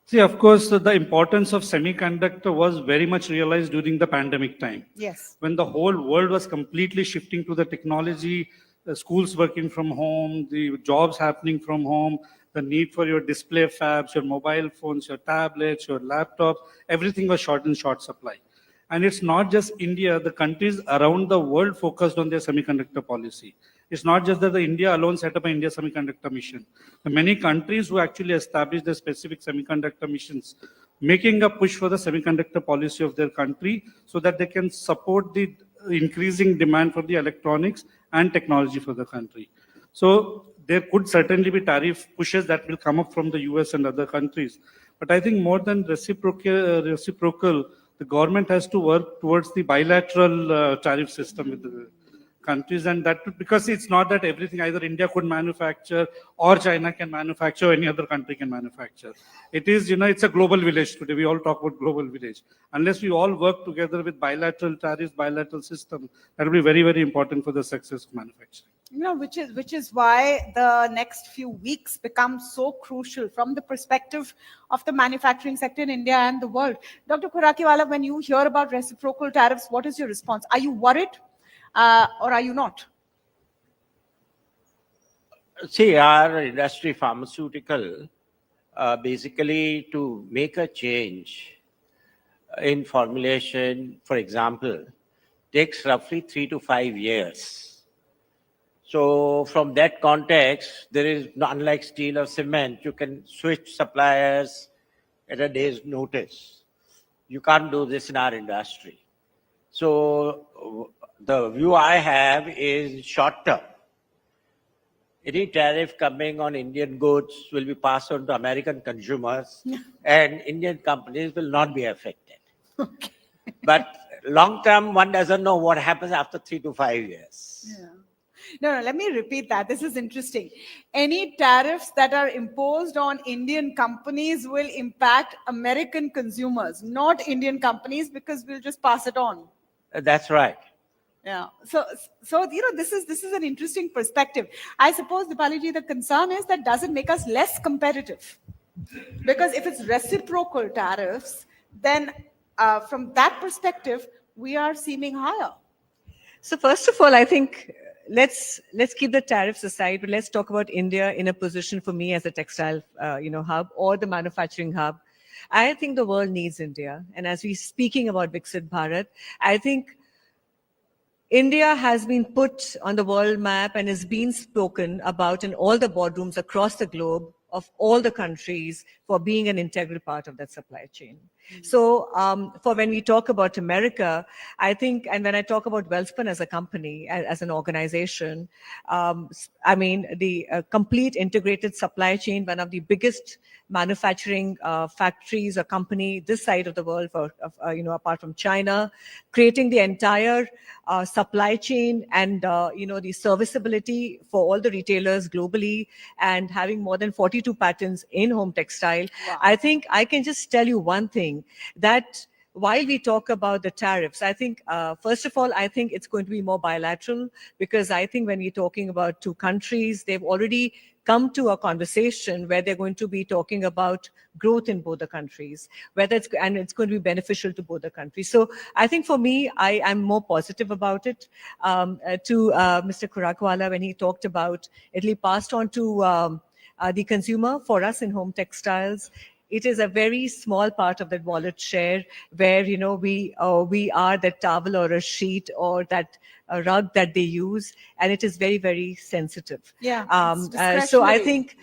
Speaker 14: See, of course, the importance of semiconductor was very much realized during the pandemic time.
Speaker 11: Yes.
Speaker 14: When the whole world was completely shifting to the technology, the schools working from home, the jobs happening from home, the need for your display fabs, your mobile phones, your tablets, your laptops, everything was in short supply. And it's not just India, the countries around the world focused on their semiconductor policy. It's not just that the India alone set up an India semiconductor mission. The many countries who actually established their specific semiconductor missions, making a push for the semiconductor policy of their country so that they can support the increasing demand for the electronics and technology for the country. So there could certainly be tariff pushes that will come up from the US and other countries. But I think more than reciprocal, the government has to work towards the bilateral tariff system with the countries, and that because it's not that everything either India could manufacture or China can manufacture or any other country can manufacture. It is, it's a global village today. We all talk about global village. Unless we all work together with bilateral tariffs, bilateral system, that will be very, very important for the success of manufacturing.
Speaker 11: Which is why the next few weeks become so crucial from the perspective of the manufacturing sector in India and the world. Dr. Khurakiwala, when you hear about reciprocal tariffs, what is your response? Are you worried? Or are you not?
Speaker 13: See, our industry, pharmaceutical, basically to make a change in formulation, for example, takes roughly 3 to 5 years. So from that context, there is, unlike steel or cement, you can switch suppliers at a day's notice. You can't do this in our industry. So the view I have is short term. Any tariff coming on Indian goods will be passed on to American consumers and Indian companies will not be affected.
Speaker 11: Okay.
Speaker 13: But long term, one doesn't know what happens after 3 to 5 years.
Speaker 11: Yeah. No, let me repeat that. This is interesting. Any tariffs that are imposed on Indian companies will impact American consumers, not Indian companies, because we'll just pass it on.
Speaker 13: That's right.
Speaker 11: Yeah. So this is an interesting perspective. I suppose, Deepali ji, the concern is that does it make us less competitive? Because if it's reciprocal tariffs, then from that perspective, we are seeming higher.
Speaker 12: So first of all, I think let's keep the tariffs aside, but let's talk about India in a position for me as a textile, hub or the manufacturing hub. I think the world needs India. And as we're speaking about Viksit Bharat, I think India has been put on the world map and is being spoken about in all the boardrooms across the globe of all the countries for being an integral part of that supply chain. So for when we talk about America, I think, and when I talk about Wellspun as a company, as an organization, the complete integrated supply chain, one of the biggest manufacturing factories or company this side of the world, apart from China, creating the entire supply chain and the serviceability for all the retailers globally, and having more than 42 patents in home textile. Wow. I think I can just tell you one thing, that while we talk about the tariffs, I think, first of all, I think it's going to be more bilateral, because I think when we're talking about two countries, they've already come to a conversation where they're going to be talking about growth in both the countries, and it's going to be beneficial to both the countries. So I think for me, I'm more positive about it. To Mr. Kurakwala, when he talked about Italy passed on to the consumer, for us in home textiles, it is a very small part of that wallet share where, we are that towel or a sheet or that rug that they use, and it is very, very sensitive.
Speaker 11: Yeah.
Speaker 12: So I think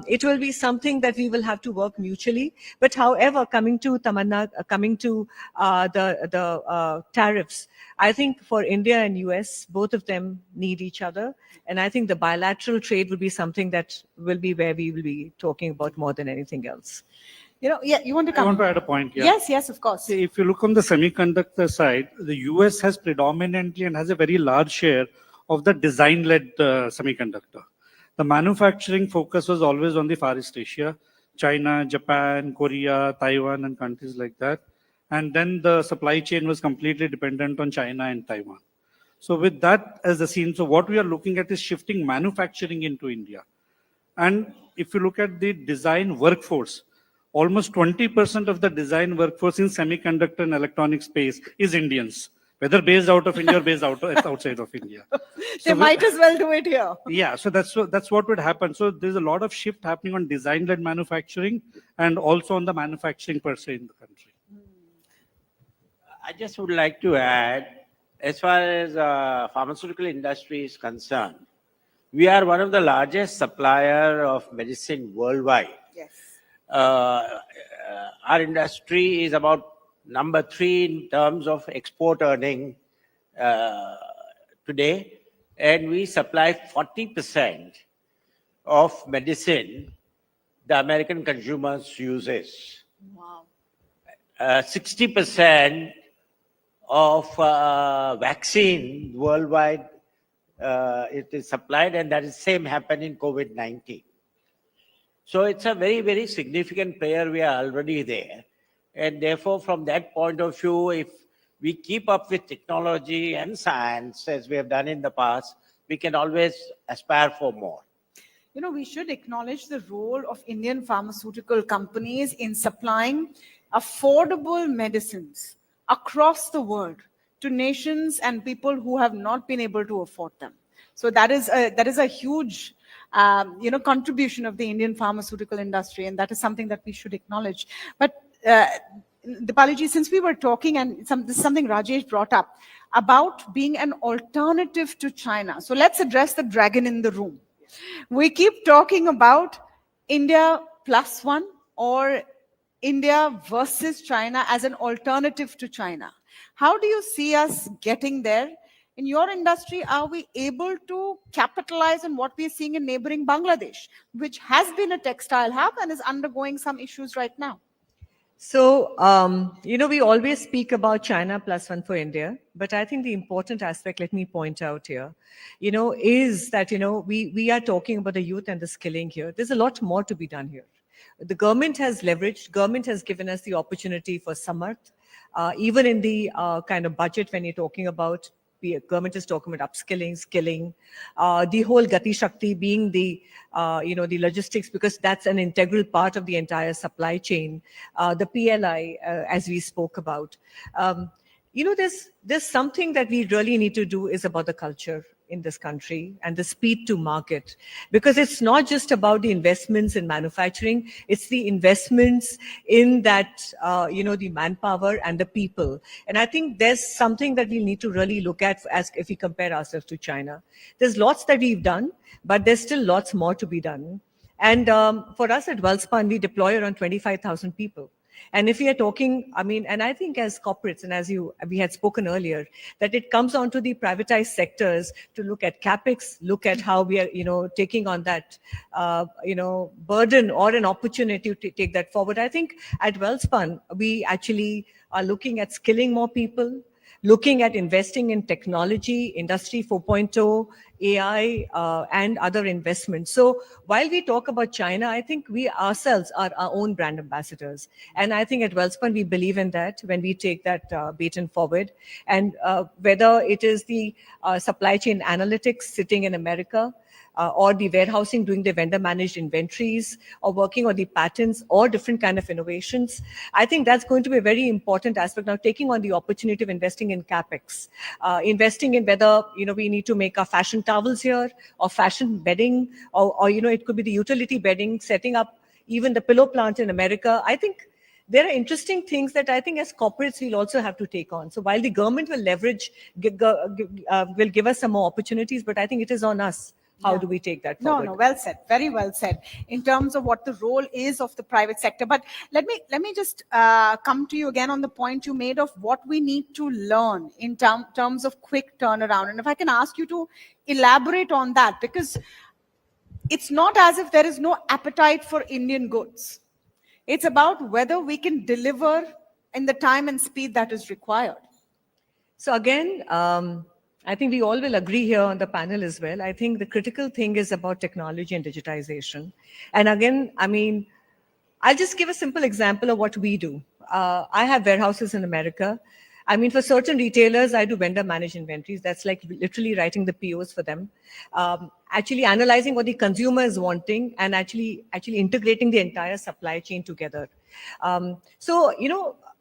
Speaker 12: it will be something that we will have to work mutually. But however, coming to Tamanna, coming to the tariffs, I think for India and US, both of them need each other. And I think the bilateral trade will be something that will be where we will be talking about more than anything else.
Speaker 11: You want to come?
Speaker 14: I want to add a point here.
Speaker 11: Yes, of course.
Speaker 14: If you look on the semiconductor side, the US has predominantly and has a very large share of the design-led semiconductor. The manufacturing focus was always on the Far East Asia, China, Japan, Korea, Taiwan, and countries like that. And then the supply chain was completely dependent on China and Taiwan. So with that as the scene, so what we are looking at is shifting manufacturing into India. And if you look at the design workforce, almost 20% of the design workforce in semiconductor and electronic space is Indians, whether based out of India or based outside of India.
Speaker 11: They might as well do it here.
Speaker 14: Yeah, so that's what would happen. So there's a lot of shift happening on design-led manufacturing and also on the manufacturing per se in the country.
Speaker 13: I just would like to add, as far as pharmaceutical industry is concerned, we are one of the largest supplier of medicine worldwide.
Speaker 11: Yes.
Speaker 13: Our industry is about number 3 in terms of export earning today, and we supply 40% of medicine the American consumers uses.
Speaker 11: Wow.
Speaker 13: 60% of vaccine worldwide it is supplied, and that is same happened in COVID-19. So it's a very, very significant player. We are already there. And therefore, from that point of view, if we keep up with technology and science, as we have done in the past, we can always aspire for more.
Speaker 11: We should acknowledge the role of Indian pharmaceutical companies in supplying affordable medicines across the world to nations and people who have not been able to afford them. So that is a huge contribution of the Indian pharmaceutical industry, and that is something that we should acknowledge. But Deepali ji, since we were talking, and this is something Rajesh brought up, about being an alternative to China. So let's address the dragon in the room. We keep talking about India +1 or India versus China as an alternative to China. How do you see us getting there? In your industry, are we able to capitalize on what we are seeing in neighboring Bangladesh, which has been a textile hub and is undergoing some issues right now?
Speaker 12: So, we always speak about China plus one for India, but I think the important aspect, let me point out here, is that, we are talking about the youth and the skilling here. There's a lot more to be done here. The government has leveraged, government has given us the opportunity for Samarth, even in the kind of budget when you're talking about the government is talking about upskilling, skilling, the whole Gati Shakti being the, the logistics, because that's an integral part of the entire supply chain, the PLI, as we spoke about. There's something that we really need to do is about the culture in this country and the speed to market, because it's not just about the investments in manufacturing, it's the investments in that, the manpower and the people. And I think there's something that we need to really look at as if we compare ourselves to China. There's lots that we've done, but there's still lots more to be done. And for us at Welspun, we deploy around 25,000 people. And if we are talking, and I think as corporates, and as we had spoken earlier, that it comes on to the privatized sectors to look at capex, look at how we are, taking on that, burden or an opportunity to take that forward. I think at Welspun, we actually are looking at skilling more people, looking at investing in technology, Industry 4.0, AI, and other investments. So while we talk about China, I think we ourselves are our own brand ambassadors. And I think at Welspun, we believe in that when we take that baton forward. And whether it is the supply chain analytics sitting in America, or the warehousing doing the vendor managed inventories, or working on the patents or different kind of innovations. I think that's going to be a very important aspect. Now, taking on the opportunity of investing in capex, investing in whether, we need to make our fashion towels here, or fashion bedding, or it could be the utility bedding, setting up even the pillow plant in America. I think there are interesting things that I think as corporates we'll also have to take on. So while the government will leverage, will give us some more opportunities, but I think it is on us. How do we take that forward?
Speaker 11: No, well said. Very well said in terms of what the role is of the private sector. But let me just come to you again on the point you made of what we need to learn in terms of quick turnaround. And if I can ask you to elaborate on that, because it's not as if there is no appetite for Indian goods. It's about whether we can deliver in the time and speed that is required.
Speaker 12: So again, I think we all will agree here on the panel as well. I think the critical thing is about technology and digitization. And again, I'll just give a simple example of what we do. I have warehouses in America. For certain retailers, I do vendor managed inventories. That's like literally writing the POs for them, actually analyzing what the consumer is wanting, and actually integrating the entire supply chain together. So,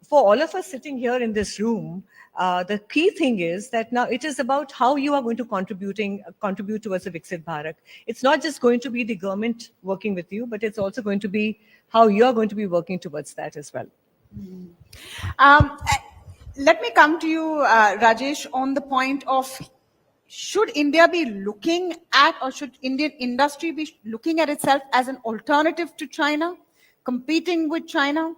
Speaker 12: for all of us sitting here in this room, the key thing is that now it is about how you are going to contribute towards the Viksit Bharat. It's not just going to be the government working with you, but it's also going to be how you are going to be working towards that as well.
Speaker 11: Let me come to you, Rajesh, on the point of should India be looking at, or should Indian industry be looking at itself as an alternative to China, competing with China?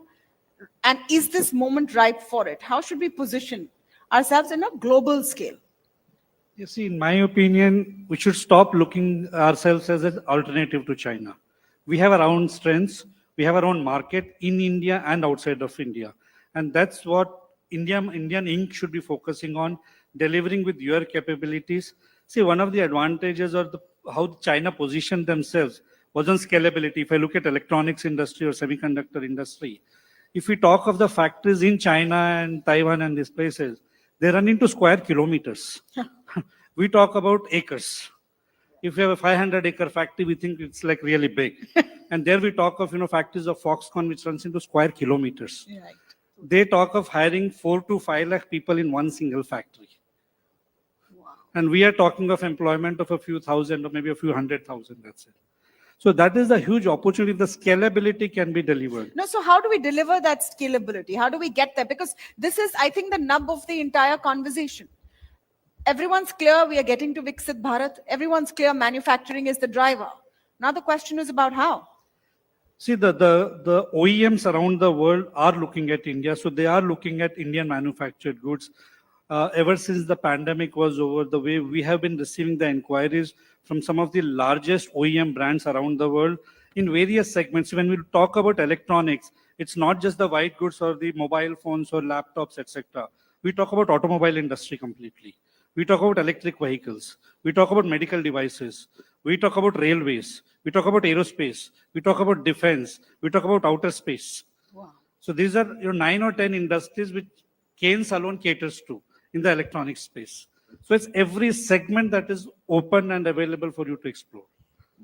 Speaker 11: And is this moment ripe for it? How should we position ourselves in a global scale?
Speaker 14: You see, in my opinion, we should stop looking ourselves as an alternative to China. We have our own strengths. We have our own market in India and outside of India. And that's what Indian Inc. should be focusing on, delivering with your capabilities. See, one of the advantages or how China positioned themselves was on scalability. If I look at electronics industry or semiconductor industry, if we talk of the factories in China and Taiwan and these places, they run into square kilometers. We talk about acres. If you have a 500-acre factory, we think it's like really big. And there we talk of, factories of Foxconn, which runs into square kilometers.
Speaker 11: Right.
Speaker 14: They talk of hiring 4 to 5 lakh people in one single factory. Wow. And we are talking of employment of a few thousand or maybe a few 100,000, that's it. So that is the huge opportunity. The scalability can be delivered.
Speaker 11: No, so how do we deliver that scalability? How do we get there? Because this is, I think, the nub of the entire conversation. Everyone's clear we are getting to Viksit Bharat. Everyone's clear manufacturing is the driver. Now the question is about how.
Speaker 14: See, the OEMs around the world are looking at India. So they are looking at Indian manufactured goods. Ever since the pandemic was over, the way we have been receiving the inquiries from some of the largest OEM brands around the world in various segments. When we talk about electronics, It's not just the white goods or the mobile phones or laptops, etc. We talk about automobile industry completely. We talk about electric vehicles. We talk about medical devices. We talk about railways. We talk about aerospace. We talk about defense. We talk about outer space.
Speaker 11: Wow.
Speaker 14: So these are 9 or 10 industries which Keynes alone caters to in the electronic space. So it's every segment that is open and available for you to explore.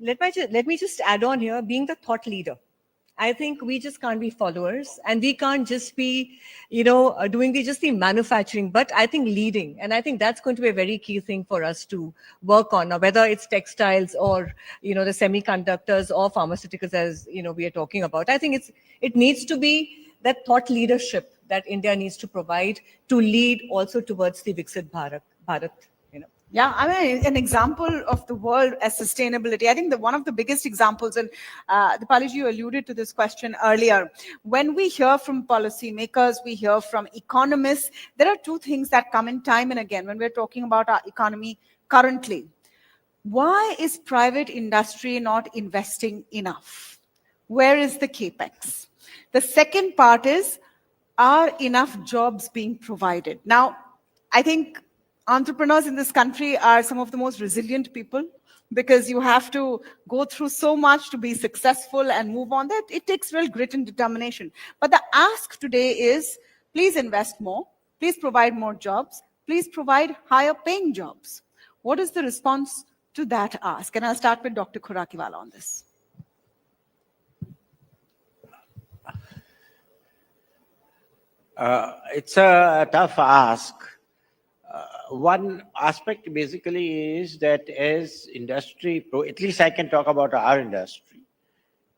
Speaker 12: Let me just add on here, being the thought leader. I think we just can't be followers, and we can't just be, doing just the manufacturing, but I think leading. And I think that's going to be a very key thing for us to work on, now, whether it's textiles or, the semiconductors or pharmaceuticals, as, we are talking about. I think it needs to be that thought leadership that India needs to provide to lead also towards the Viksit Bharat.
Speaker 11: Yeah, I mean, an example of the world as sustainability. I think one of the biggest examples, and Deepali, you alluded to this question earlier. When we hear from policymakers, we hear from economists, there are two things that come in time and again when we're talking about our economy currently. Why is private industry not investing enough? Where is the capex? The second part is, are enough jobs being provided? Now, I think entrepreneurs in this country are some of the most resilient people, because you have to go through so much to be successful and move on. That it takes real grit and determination. But the ask today is, please invest more, please provide more jobs, please provide higher paying jobs. What is the response to that ask? And I'll start with Dr. Khurakiwala on this.
Speaker 13: It's a tough ask. One aspect basically is that as industry, at least I can talk about our industry,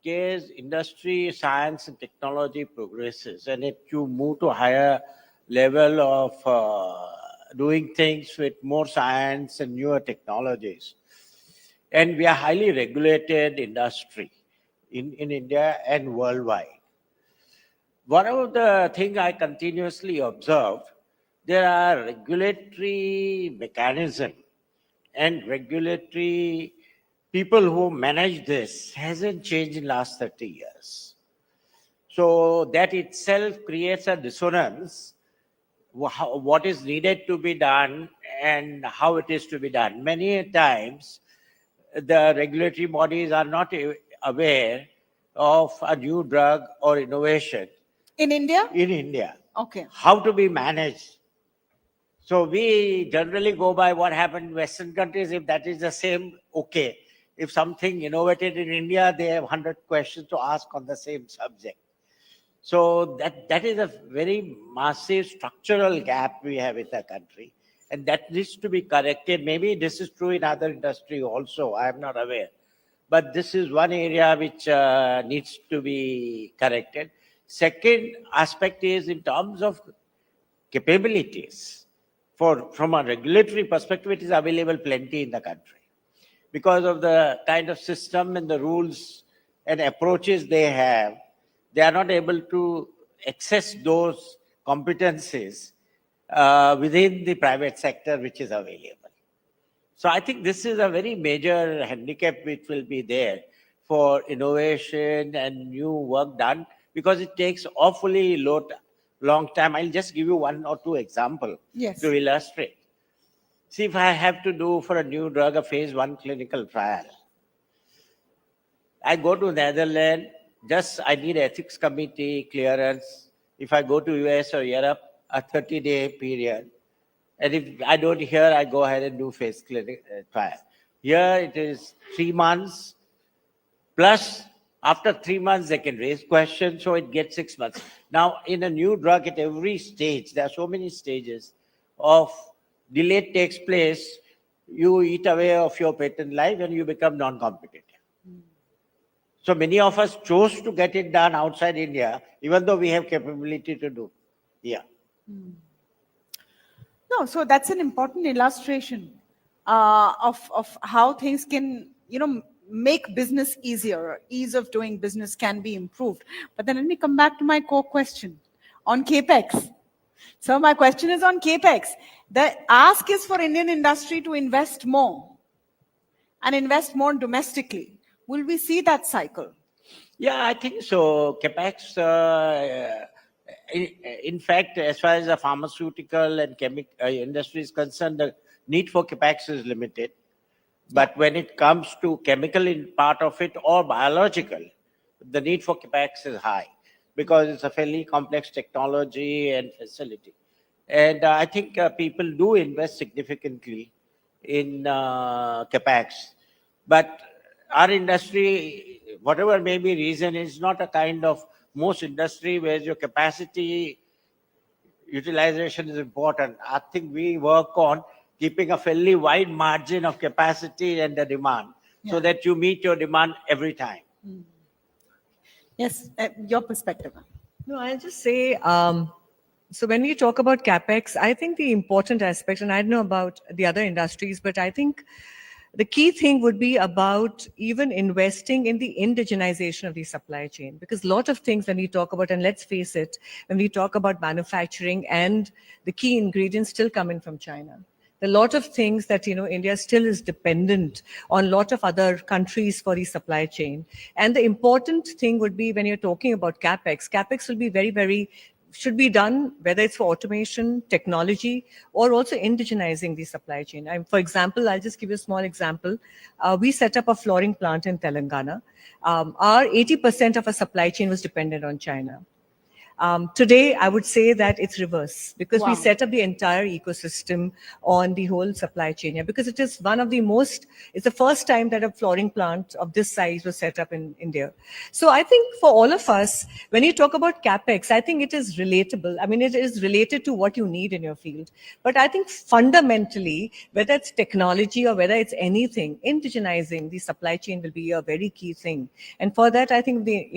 Speaker 13: as industry, science and technology progresses, and if you move to a higher level of doing things with more science and newer technologies, and we are highly regulated industry in India and worldwide. One of the things I continuously observe, there are regulatory mechanisms and regulatory people who manage this hasn't changed in the last 30 years. So that itself creates a dissonance, what is needed to be done and how it is to be done. Many times, the regulatory bodies are not aware of a new drug or innovation.
Speaker 11: In India?
Speaker 13: In India.
Speaker 11: Okay.
Speaker 13: How to be managed. So we generally go by what happened in Western countries. If that is the same, okay. If something innovated in India, they have 100 questions to ask on the same subject. So that is a very massive structural gap we have in the country. And that needs to be corrected. Maybe this is true in other industry also. I am not aware. But this is one area which needs to be corrected. Second aspect is in terms of capabilities. From a regulatory perspective, it is available plenty in the country. Because of the kind of system and the rules and approaches they have, they are not able to access those competencies within the private sector which is available. So I think this is a very major handicap which will be there for innovation and new work done, because it takes awfully long time. I'll just give you one or two examples to illustrate. See, if I have to do for a new drug a phase 1 clinical trial, I go to Netherlands, I need ethics committee clearance. If I go to US or Europe, a 30-day period. And if I don't hear, I go ahead and do phase clinical trial. Here it is 3 months, plus after 3 months, they can raise questions, so it gets 6 months. Now, in a new drug, at every stage, there are so many stages of delay takes place, you eat away of your patent life and you become non-competitive. So many of us chose to get it done outside India, even though we have capability to do. Yeah.
Speaker 11: No, so that's an important illustration of how things can, make business easier. Ease of doing business can be improved. But then let me come back to my core question on capex. So my question is on capex. The ask is for Indian industry to invest more and invest more domestically. Will we see that cycle?
Speaker 13: Yeah, I think so. Capex, in fact, as far as the pharmaceutical and chemical industry is concerned, the need for capex is limited. But when it comes to chemical in part of it or biological, the need for capex is high because it's a fairly complex technology and facility. And I think people do invest significantly in capex. But our industry, whatever may be reason, is not a kind of most industry where your capacity utilization is important. I think we work on keeping a fairly wide margin of capacity and the demand so that you meet your demand every time.
Speaker 11: Yes, your perspective.
Speaker 12: No, I'll just say, so when we talk about capex, I think the important aspect, and I don't know about the other industries, but I think the key thing would be about even investing in the indigenization of the supply chain, because a lot of things when we talk about, and let's face it, when we talk about manufacturing and the key ingredients still coming from China. There are a lot of things that, India still is dependent on a lot of other countries for the supply chain. And the important thing would be when you're talking about capex will be very should be done, whether it's for automation, technology, or also indigenizing the supply chain. For example, I'll just give you a small example. We set up a flooring plant in Telangana. Our 80% of our supply chain was dependent on China. Today, I would say that it's reverse because we set up the entire ecosystem on the whole supply chain here, because it is one of the it's the first time that a flooring plant of this size was set up in India. So I think for all of us, when you talk about capex, I think it is relatable. I mean, it is related to what you need in your field. But I think fundamentally, whether it's technology or whether it's anything, indigenizing the supply chain will be a very key thing. And for that, I think the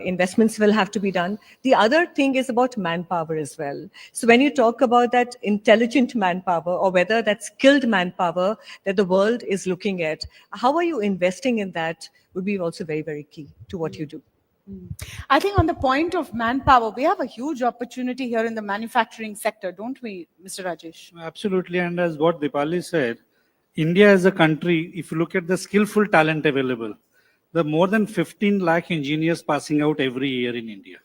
Speaker 12: investments will have to be done. The other thing is about manpower as well. So when you talk about that intelligent manpower, or whether that skilled manpower that the world is looking at, how are you investing in that would be also very key to what you do.
Speaker 11: I think on the point of manpower, we have a huge opportunity here in the manufacturing sector, don't we, Mr. Rajesh?
Speaker 14: Absolutely. And as what Deepali said, India as a country, if you look at the skillful talent available, there are more than 15 lakh engineers passing out every year in India.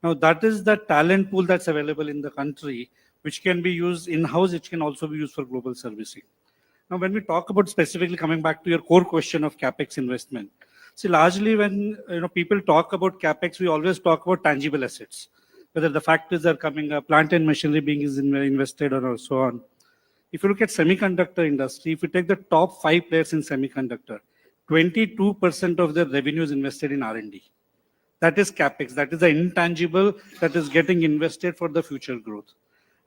Speaker 14: Now, that is the talent pool that's available in the country, which can be used in-house, it can also be used for global servicing. Now, when we talk about specifically coming back to your core question of capex investment, see, largely when people talk about capex, we always talk about tangible assets, whether the factories are coming up, plant and machinery being invested or so on. If you look at semiconductor industry, if you take the top 5 players in semiconductor, 22% of their revenue is invested in R&D. That is capex. That is the intangible that is getting invested for the future growth.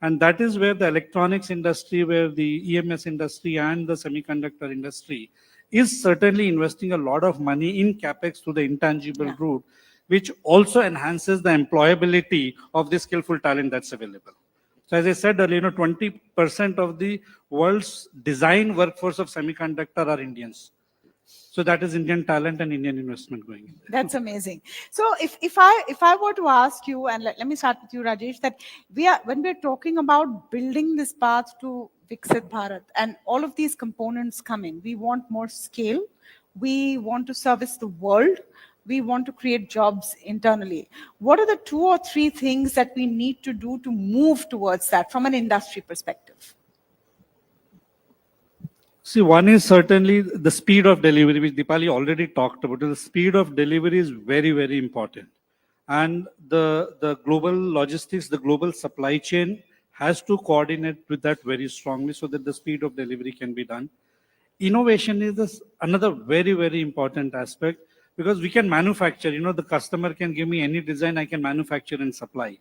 Speaker 14: And that is where the electronics industry, where the EMS industry and the semiconductor industry is certainly investing a lot of money in capex through the intangible route, which also enhances the employability of the skillful talent that's available. So as I said earlier, 20% of the world's design workforce of semiconductor are Indians. So that is Indian talent and Indian investment going in there.
Speaker 11: That's amazing. So if I were to ask you, and let me start with you, Rajesh, that when we're talking about building this path to Viksit Bharat and all of these components come in, we want more scale, we want to service the world, we want to create jobs internally. What are the 2 or 3 things that we need to do to move towards that from an industry perspective?
Speaker 14: See, one is certainly the speed of delivery, which Deepali already talked about. The speed of delivery is very important. And the global logistics, the global supply chain has to coordinate with that very strongly so that the speed of delivery can be done. Innovation is another very important aspect, because we can manufacture, the customer can give me any design, I can manufacture and supply.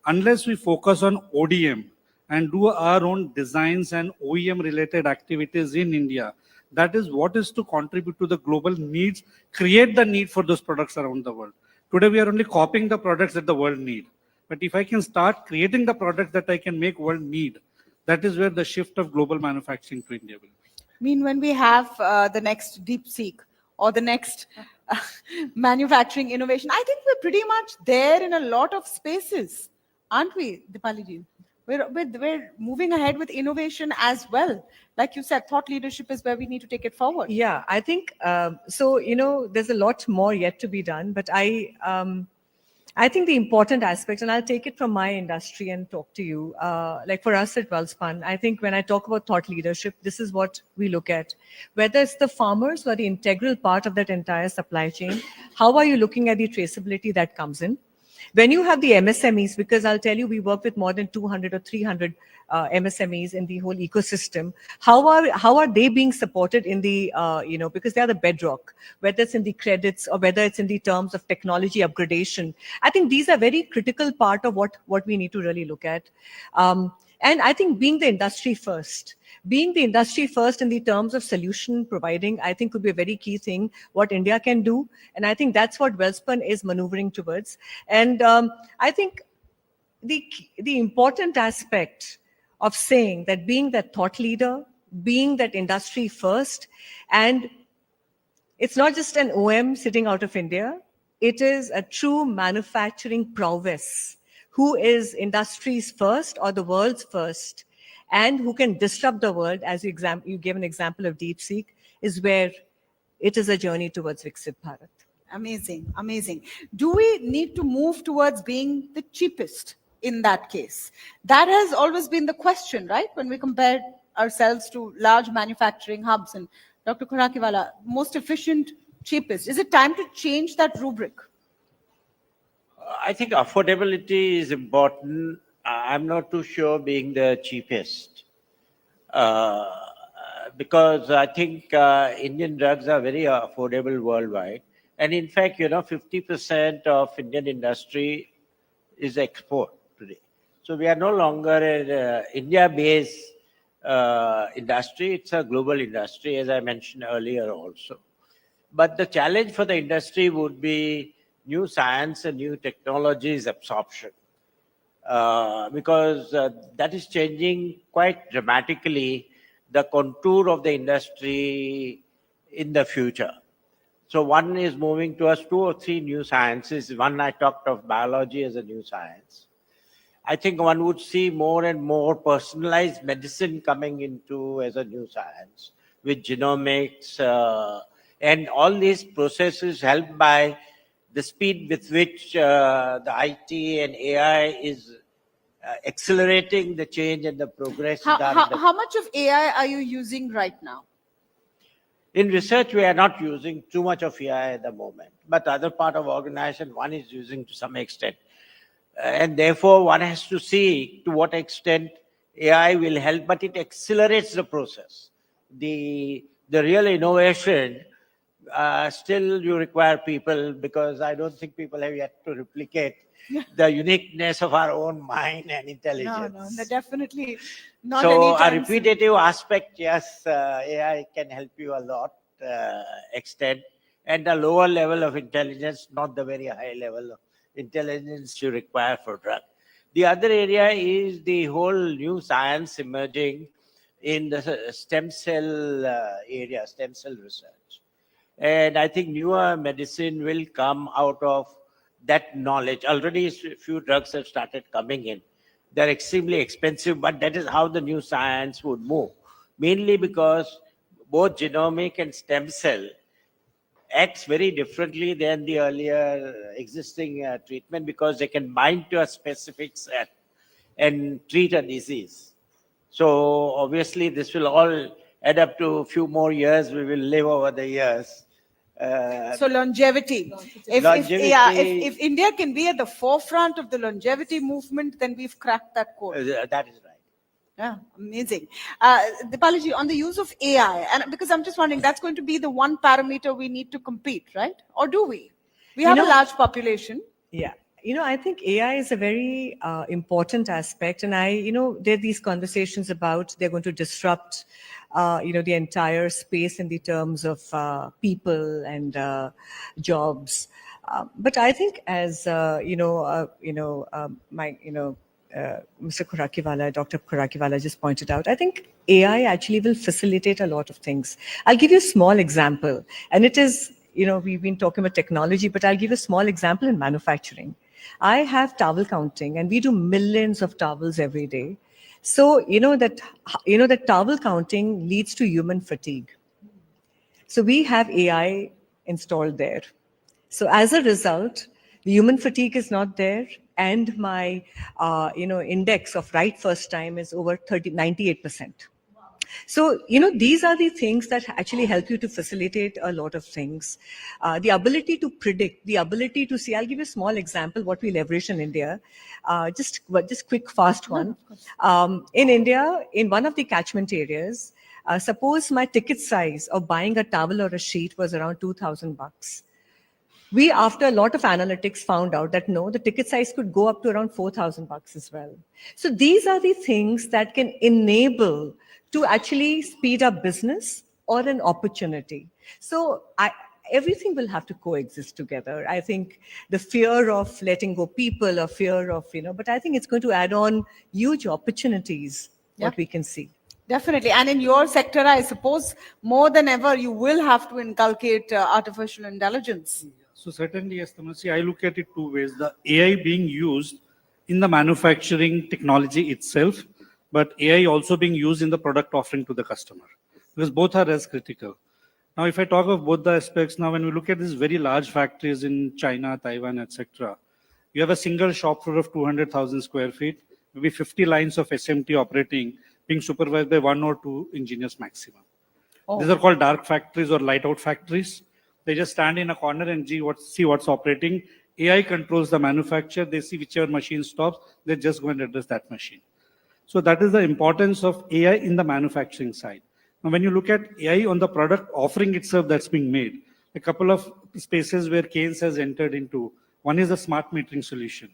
Speaker 14: Unless we focus on ODM, and do our own designs and OEM related activities in India, that is what is to contribute to the global needs, create the need for those products around the world. Today, we are only copying the products that the world need. But if I can start creating the products that I can make world need, that is where the shift of global manufacturing to India will be.
Speaker 11: I mean, when we have the next DeepSeek or the next manufacturing innovation, I think we're pretty much there in a lot of spaces, aren't we, Deepali ji? We're moving ahead with innovation as well. Like you said, thought leadership is where we need to take it forward.
Speaker 12: Yeah, I think so. There's a lot more yet to be done, but I think the important aspect, and I'll take it from my industry and talk to you. Like for us at Wellspun, I think when I talk about thought leadership, this is what we look at. Whether it's the farmers who are the integral part of that entire supply chain, how are you looking at the traceability that comes in? When you have the MSMEs, because I'll tell you, we work with more than 200 or 300 MSMEs in the whole ecosystem. How are they being supported in the, because they are the bedrock, whether it's in the credits or whether it's in the terms of technology upgradation. I think these are very critical part of what we need to really look at. And I think being the industry first in the terms of solution providing, I think could be a very key thing, what India can do. And I think that's what Wellspun is maneuvering towards. And I think the important aspect of saying that being that thought leader, being that industry first, and it's not just an OM sitting out of India, it is a true manufacturing prowess who is industry's first or the world's first, and who can disrupt the world, as you gave an example of DeepSeek, is where it is a journey towards Viksit Bharat.
Speaker 11: Amazing, amazing. Do we need to move towards being the cheapest in that case? That has always been the question, right? When we compare ourselves to large manufacturing hubs. And Dr. Khurakiwala, most efficient, cheapest. Is it time to change that rubric?
Speaker 13: I think affordability is important. I'm not too sure being the cheapest. Because I think Indian drugs are very affordable worldwide. And in fact, 50% of Indian industry is export today. So we are no longer an India-based industry. It's a global industry, as I mentioned earlier also. But the challenge for the industry would be new science and new technologies absorption. Because that is changing quite dramatically the contour of the industry in the future. So one is moving towards 2 or 3 new sciences. One, I talked of biology as a new science. I think one would see more and more personalized medicine coming into as a new science with genomics and all these processes helped by the speed with which the IT and AI is accelerating the change and the progress.
Speaker 11: How much of AI are you using right now?
Speaker 13: In research, we are not using too much of AI at the moment, but other part of organization, one is using to some extent. And therefore, one has to see to what extent AI will help, but it accelerates the process. The real innovation, still you require people, because I don't think people have yet to replicate the uniqueness of our own mind and intelligence.
Speaker 11: No, definitely not.
Speaker 13: So a repetitive aspect, yes, AI can help you a lot extent, and a lower level of intelligence, not the very high level of intelligence you require for drug. The other area is the whole new science emerging in the stem cell area, stem cell research. And I think newer medicine will come out of that knowledge. Already a few drugs have started coming in. They're extremely expensive, but that is how the new science would move. Mainly because both genomic and stem cell acts very differently than the earlier existing treatment, because they can bind to a specific cell and treat a disease. So obviously this will all add up to a few more years. We will live over the years.
Speaker 11: So longevity. If India can be at the forefront of the longevity movement, then we've cracked that code.
Speaker 13: That is right.
Speaker 11: Yeah, amazing. Deepali, on the use of AI, and because I'm just wondering, that's going to be the one parameter we need to compete, right? Or do we? We have a large population.
Speaker 12: Yeah. I think AI is a very important aspect. And there are these conversations about they're going to disrupt, the entire space in the terms of people and jobs. But I think as, Mr. Khurakiwala, Dr. Khurakiwala just pointed out, I think AI actually will facilitate a lot of things. I'll give you a small example. And it is, we've been talking about technology, but I'll give a small example in manufacturing. I have towel counting, and we do millions of towels every day. So that towel counting leads to human fatigue. So we have AI installed there. So as a result, the human fatigue is not there, and my index of right first time is over 98%. So, these are the things that actually help you to facilitate a lot of things. The ability to predict, the ability to see. I'll give you a small example what we leverage in India. Just quick, fast one. In India, in one of the catchment areas, suppose my ticket size of buying a towel or a sheet was around $2,000. We, after a lot of analytics, found out that no, the ticket size could go up to around $4,000 as well. So these are the things that can enable to actually speed up business or an opportunity. So everything will have to coexist together. I think the fear of letting go people or fear of, but I think it's going to add on huge opportunities, what we can see.
Speaker 11: Definitely. And in your sector, I suppose more than ever, you will have to inculcate artificial intelligence.
Speaker 14: So certainly, yes, Tamassi, I look at it two ways. The AI being used in the manufacturing technology itself, but AI also being used in the product offering to the customer, because both are as critical. Now, if I talk of both the aspects, now when we look at these very large factories in China, Taiwan, etc., you have a single shop floor of 200,000 square feet, maybe 50 lines of SMT operating, being supervised by 1 or 2 engineers maximum.
Speaker 11: Oh.
Speaker 14: These are called dark factories or light out factories. They just stand in a corner and see what's operating. AI controls the manufacturer. They see whichever machine stops, they just go and address that machine. So that is the importance of AI in the manufacturing side. Now, when you look at AI on the product offering itself that's being made, a couple of spaces where Keynes has entered into. One is the smart metering solution.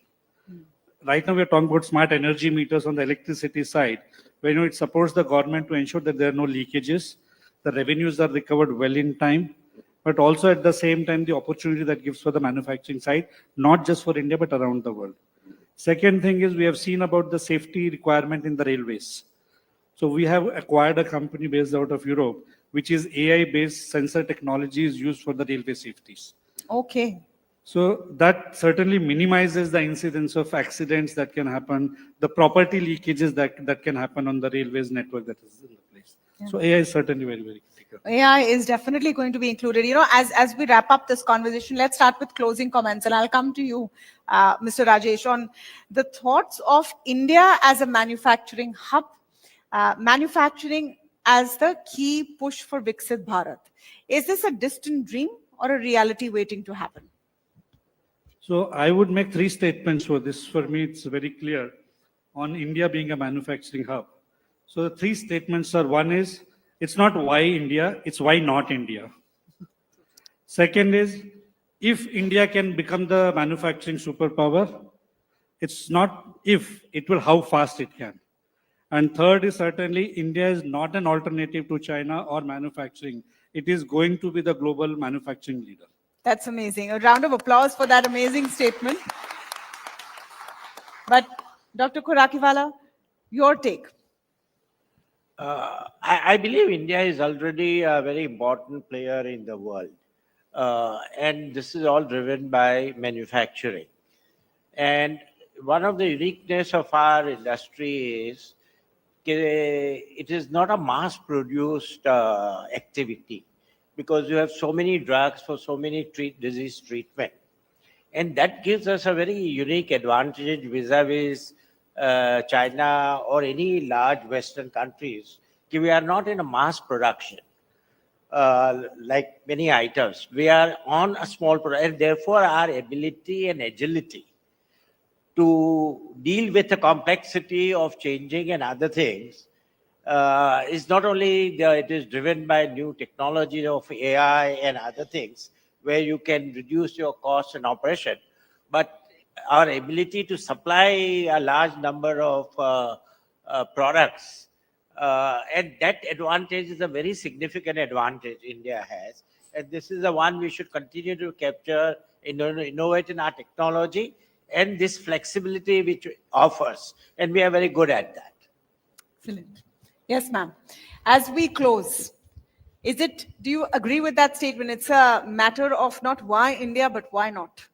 Speaker 14: Right now, we're talking about smart energy meters on the electricity side, where it supports the government to ensure that there are no leakages, the revenues are recovered well in time, but also at the same time, the opportunity that gives for the manufacturing side, not just for India, but around the world. Second thing is we have seen about the safety requirement in the railways. So we have acquired a company based out of Europe, which is AI-based sensor technologies used for the railway safeties.
Speaker 11: Okay.
Speaker 14: So that certainly minimizes the incidence of accidents that can happen, the property leakages that can happen on the railways network that is in the place. Yeah. So AI is certainly very, very critical.
Speaker 11: AI is definitely going to be included. As we wrap up this conversation, let's start with closing comments. And I'll come to you, Mr. Rajesh, on the thoughts of India as a manufacturing hub, manufacturing as the key push for Viksit Bharat. Is this a distant dream or a reality waiting to happen?
Speaker 14: So I would make 3 statements for this. For me, it's very clear on India being a manufacturing hub. So the 3 statements are, one is, it's not why India, it's why not India. Second is, if India can become the manufacturing superpower, it's not if, it will how fast it can. And third is certainly India is not an alternative to China or manufacturing. It is going to be the global manufacturing leader.
Speaker 11: That's amazing. A round of applause for that amazing statement. But Dr. Khurakiwala, your take.
Speaker 13: I believe India is already a very important player in the world. And this is all driven by manufacturing. And one of the uniqueness of our industry is it is not a mass-produced activity, because you have so many drugs for so many disease treatment. And that gives us a very unique advantage vis-a-vis China or any large Western countries. We are not in a mass production like many items. We are on a small product, and therefore our ability and agility to deal with the complexity of changing and other things is not only it is driven by new technology of AI and other things where you can reduce your cost and operation, but our ability to supply a large number of products, and that advantage is a very significant advantage India has. And this is the one we should continue to capture, innovate in our technology and this flexibility which offers. And we are very good at that.
Speaker 11: Excellent. Yes, ma'am. As we close, do you agree with that statement? It's a matter of not why India, but why not?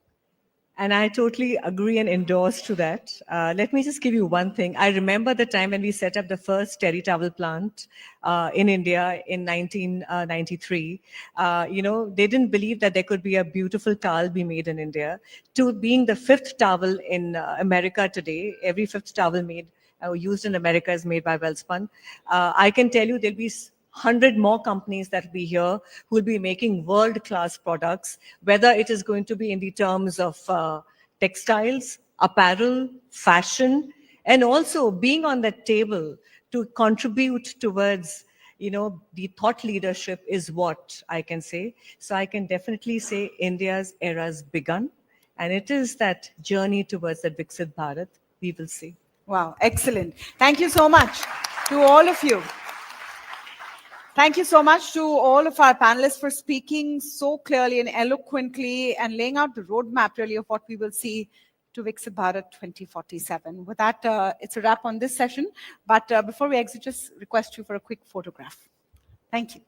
Speaker 12: And I totally agree and endorse to that. Let me just give you one thing. I remember the time when we set up the first terry towel plant in India in 1993. They didn't believe that there could be a beautiful towel be made in India. To being the fifth towel in America today, every fifth towel made used in America is made by Welspun. I can tell you there'll be 100 more companies that will be here who will be making world-class products, whether it is going to be in the terms of textiles, apparel, fashion, and also being on that table to contribute towards the thought leadership is what I can say. So I can definitely say India's era has begun, and it is that journey towards that Viksit Bharat we will see.
Speaker 11: Wow, excellent. Thank you so much to all of you. Thank you so much to all of our panelists for speaking so clearly and eloquently and laying out the roadmap really of what we will see to Viksit Bharat 2047. With that, it's a wrap on this session. But before we exit, just request you for a quick photograph. Thank you.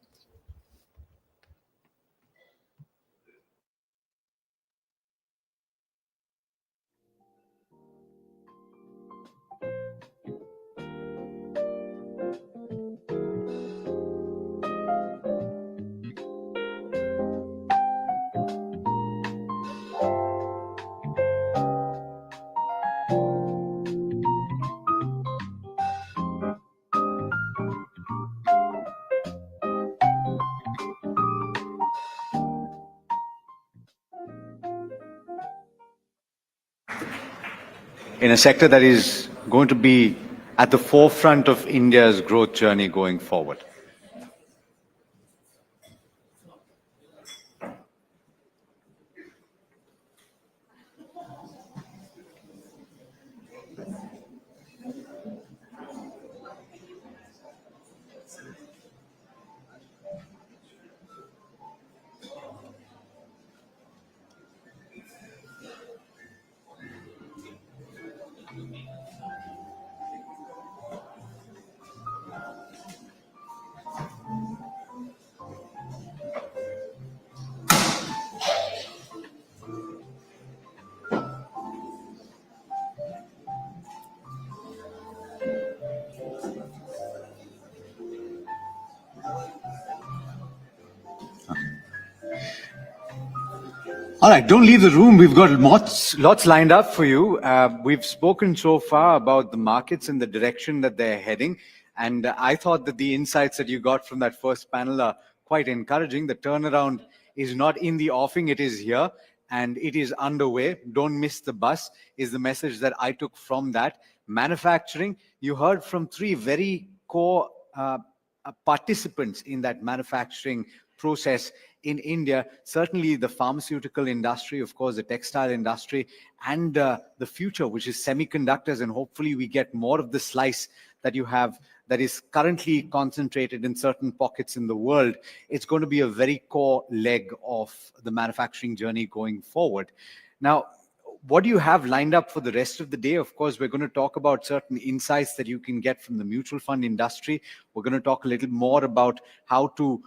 Speaker 1: In a sector that is going to be at the forefront of India's growth journey going forward. All right, don't leave the room. We've got lots lined up for you. We've spoken so far about the markets and the direction that they're heading. And I thought that the insights that you got from that first panel are quite encouraging. The turnaround is not in the offing, it is here and it is underway. Don't miss the bus is the message that I took from that. Manufacturing, you heard from three very core participants in that manufacturing process in India. Certainly the pharmaceutical industry, of course, the textile industry, and the future, which is semiconductors. And hopefully we get more of the slice that you have that is currently concentrated in certain pockets in the world. It's going to be a very core leg of the manufacturing journey going forward. Now, what do you have lined up for the rest of the day? Of course, we're going to talk about certain insights that you can get from the mutual fund industry. We're going to talk a little more about how to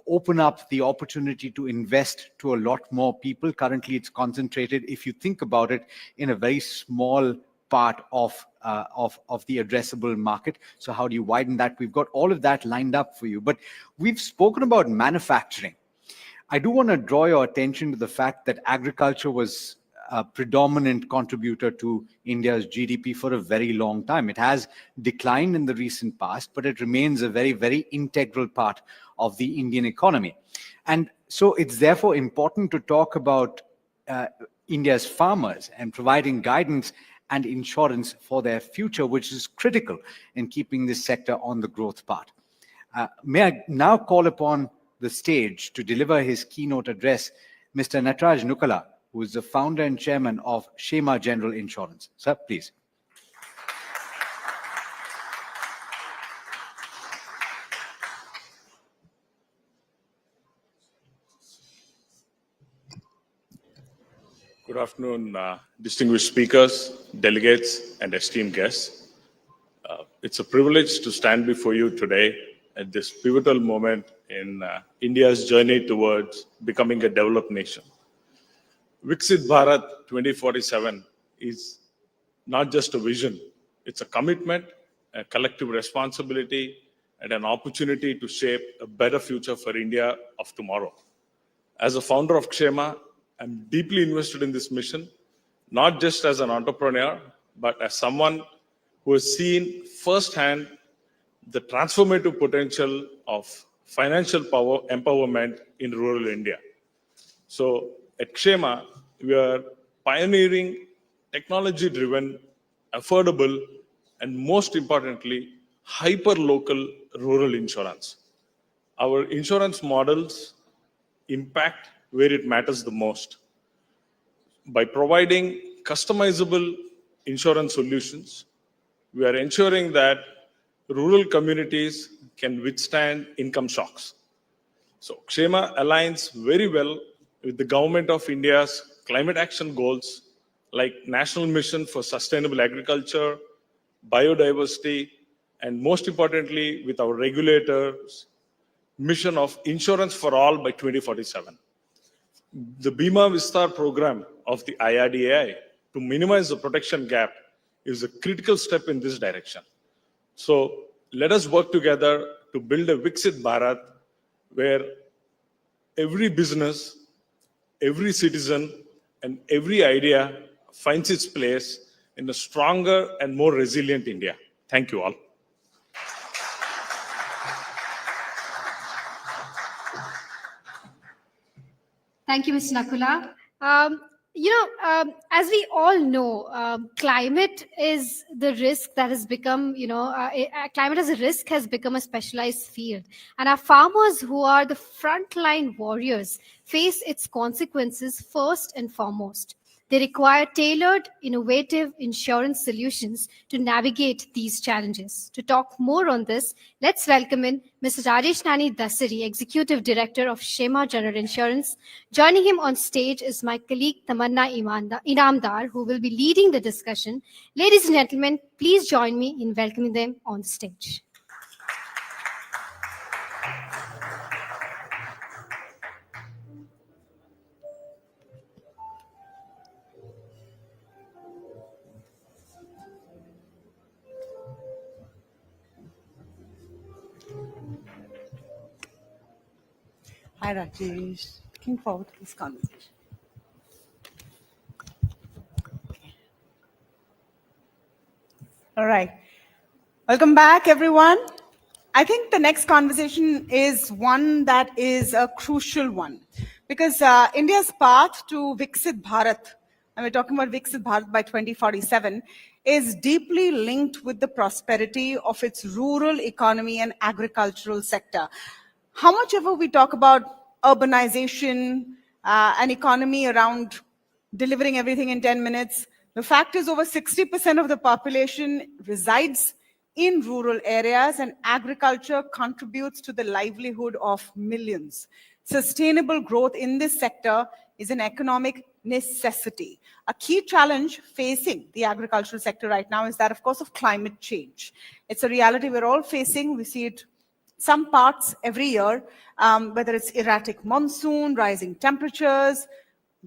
Speaker 1: open up the opportunity to invest to a lot more people. Currently, it's concentrated, if you think about it, in a very small part of the addressable market. So how do you widen that? We've got all of that lined up for you. But we've spoken about manufacturing. I do want to draw your attention to the fact that agriculture was a predominant contributor to India's GDP for a very long time. It has declined in the recent past, but it remains a very, very integral part of the Indian economy. And so it's therefore important to talk about India's farmers and providing guidance and insurance for their future, which is critical in keeping this sector on the growth path. May I now call upon the stage to deliver his keynote address, Mr. Nataraj Nukkala, who is the founder and chairman of Shema General Insurance. Sir, please.
Speaker 15: Good afternoon, distinguished speakers, delegates, and esteemed guests. It's a privilege to stand before you today at this pivotal moment in India's journey towards becoming a developed nation. Viksit Bharat 2047 is not just a vision, it's a commitment, a collective responsibility, and an opportunity to shape a better future for India of tomorrow. As a founder of Kshema, I'm deeply invested in this mission, not just as an entrepreneur, but as someone who has seen firsthand the transformative potential of financial power empowerment in rural India. So at Kshema, we are pioneering technology-driven, affordable, and most importantly, hyper-local rural insurance. Our insurance models impact where it matters the most. By providing customizable insurance solutions, we are ensuring that rural communities can withstand income shocks. So Kshema aligns very well with the Government of India's climate action goals like National Mission for Sustainable Agriculture, Biodiversity, and most importantly, with our regulators' mission of insurance for all by 2047. The Bima Vistar program of the IRDAI to minimize the protection gap is a critical step in this direction. So let us work together to build a Viksit Bharat where every business, every citizen, and every idea finds its place in a stronger and more resilient India. Thank you all.
Speaker 2: Thank you, Mr. Nakula. As we all know, climate is the risk that has become, climate as a risk has become a specialized field. And our farmers, who are the frontline warriors, face its consequences first and foremost. They require tailored, innovative insurance solutions to navigate these challenges. To talk more on this, let's welcome in Mr. Rajesh Nani Dasari, Executive Director of Kshema General Insurance. Joining him on stage is my colleague Tamanna Inamdar, who will be leading the discussion. Ladies and gentlemen, please join me in welcoming them on the stage.
Speaker 16: Hi, Rajesh. Looking forward to this conversation. All right. Welcome back, everyone. I think the next conversation is one that is a crucial one because India's path to Viksit Bharat, and we're talking about Viksit Bharat by 2047, is deeply linked with the prosperity of its rural economy and agricultural sector. How much ever we talk about urbanization, an economy around delivering everything in 10 minutes, the fact is over 60% of the population resides in rural areas, and agriculture contributes to the livelihood of millions. Sustainable growth in this sector is an economic necessity. A key challenge facing the agricultural sector right now is that, of course, of climate change. It's a reality we're all facing. We see it some parts every year, whether it's erratic monsoon, rising temperatures,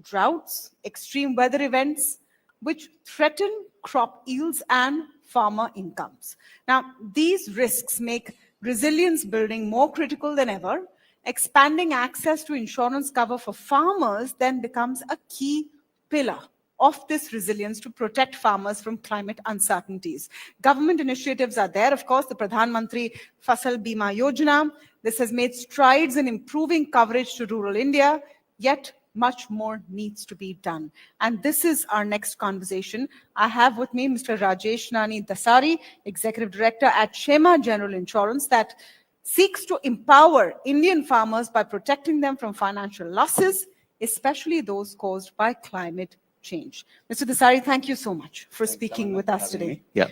Speaker 16: droughts, extreme weather events, which threaten crop yields and farmer incomes. Now, these risks make resilience building more critical than ever. Expanding access to insurance cover for farmers then becomes a key pillar of this resilience to protect farmers from climate uncertainties. Government initiatives are there, of course, the Pradhan Mantri Fasal Bima Yojana. This has made strides in improving coverage to rural India, yet much more needs to be done. And this is our next conversation. I have with me Mr. Rajesh Nani Dasari, Executive Director at Kshema General Insurance, that seeks to empower Indian farmers by protecting them from financial losses, especially those caused by climate change. Mr. Dasari, thank you so much for speaking with us today.
Speaker 17: Yeah.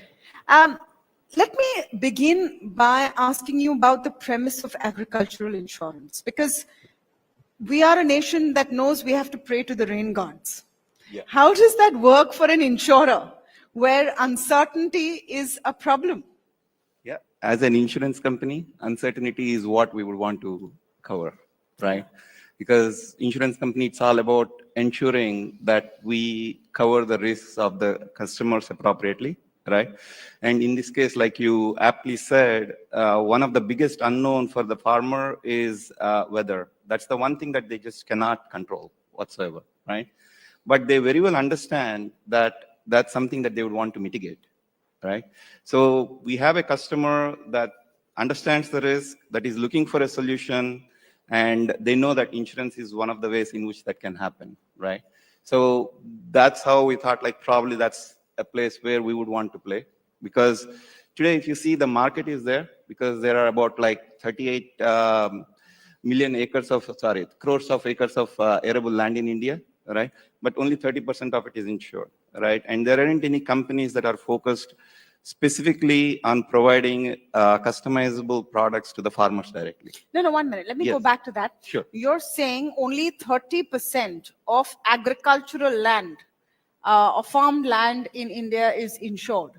Speaker 16: Let me begin by asking you about the premise of agricultural insurance, because we are a nation that knows we have to pray to the rain gods.
Speaker 17: Yeah.
Speaker 16: How does that work for an insurer where uncertainty is a problem?
Speaker 17: Yeah. As an insurance company, uncertainty is what we would want to cover, right? because insurance company, it's all about ensuring that we cover the risks of the customers appropriately, right? And in this case, like you aptly said, one of the biggest unknown for the farmer is weather. That's the one thing that they just cannot control whatsoever, right? But they very well understand that that's something that they would want to mitigate, right? So we have a customer that understands the risk, that is looking for a solution, and they know that insurance is one of the ways in which that can happen, right? So that's how we thought, like, probably that's a place where we would want to play. Because today, if you see, the market is there, because there are about like 38 million acres of, crores of acres of arable land in India, right? But only 30% of it is insured, right? And there aren't any companies that are focused specifically on providing customizable products to the farmers directly.
Speaker 11: No, 1 minute. Let me go back to that.
Speaker 17: Sure.
Speaker 11: You're saying only 30% of agricultural land or farmed land in India is insured.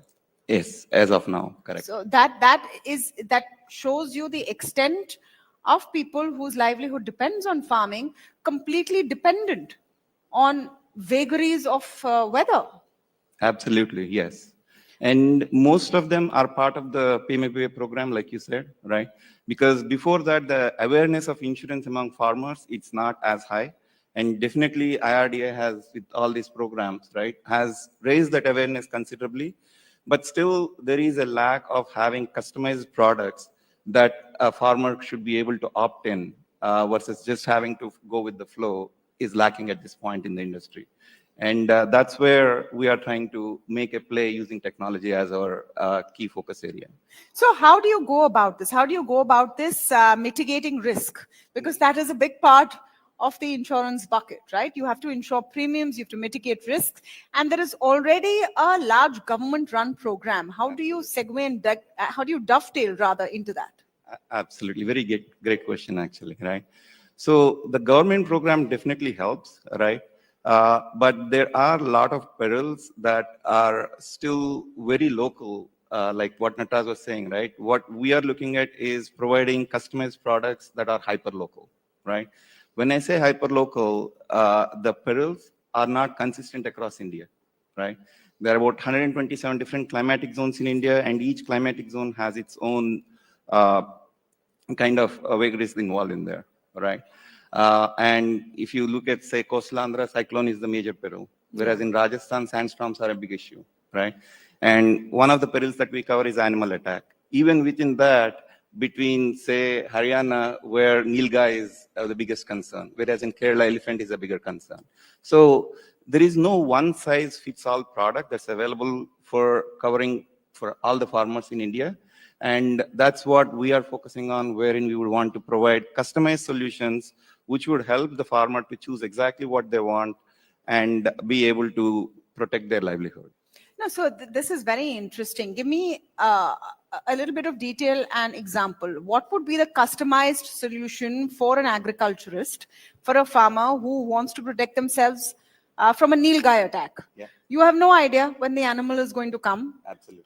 Speaker 17: Yes, as of now, correct.
Speaker 11: So that shows you the extent of people whose livelihood depends on farming, completely dependent on vagaries of weather.
Speaker 17: Absolutely, yes. And most of them are part of the PMFBA program, like you said, right? Because before that, the awareness of insurance among farmers, it's not as high. And definitely IRDA has, with all these programs, right, has raised that awareness considerably. But still, there is a lack of having customized products that a farmer should be able to opt in versus just having to go with the flow is lacking at this point in the industry. And that's where we are trying to make a play using technology as our key focus area.
Speaker 11: So how do you go about this? How do you go about this mitigating risk? Because that is a big part of the insurance bucket, right? You have to insure premiums, you have to mitigate risks, and there is already a large government-run program. How do you segue and how do you dovetail rather into that?
Speaker 17: Absolutely, very great question actually, right? So the government program definitely helps, right? But there are a lot of perils that are still very local, like what Nataj was saying, right? What we are looking at is providing customized products that are hyper-local, right? When I say hyper-local, the perils are not consistent across India, right? There are about 127 different climatic zones in India, and each climatic zone has its own kind of vagaries involved in there, right? And if you look at, say, coastal Andhra, cyclone is the major peril, whereas in Rajasthan, sandstorms are a big issue, right? And one of the perils that we cover is animal attack. Even within that, between, say, Haryana, where Nilgai is the biggest concern, whereas in Kerala, elephant is a bigger concern. So there is no one-size-fits-all product that's available for covering for all the farmers in India. And that's what we are focusing on, wherein we would want to provide customized solutions which would help the farmer to choose exactly what they want and be able to protect their livelihood.
Speaker 11: No, so this is very interesting. Give me a little bit of detail and example. What would be the customized solution for an agriculturist, for a farmer who wants to protect themselves from a Nilgai attack?
Speaker 17: Yeah.
Speaker 11: You have no idea when the animal is going to come.
Speaker 17: Absolutely.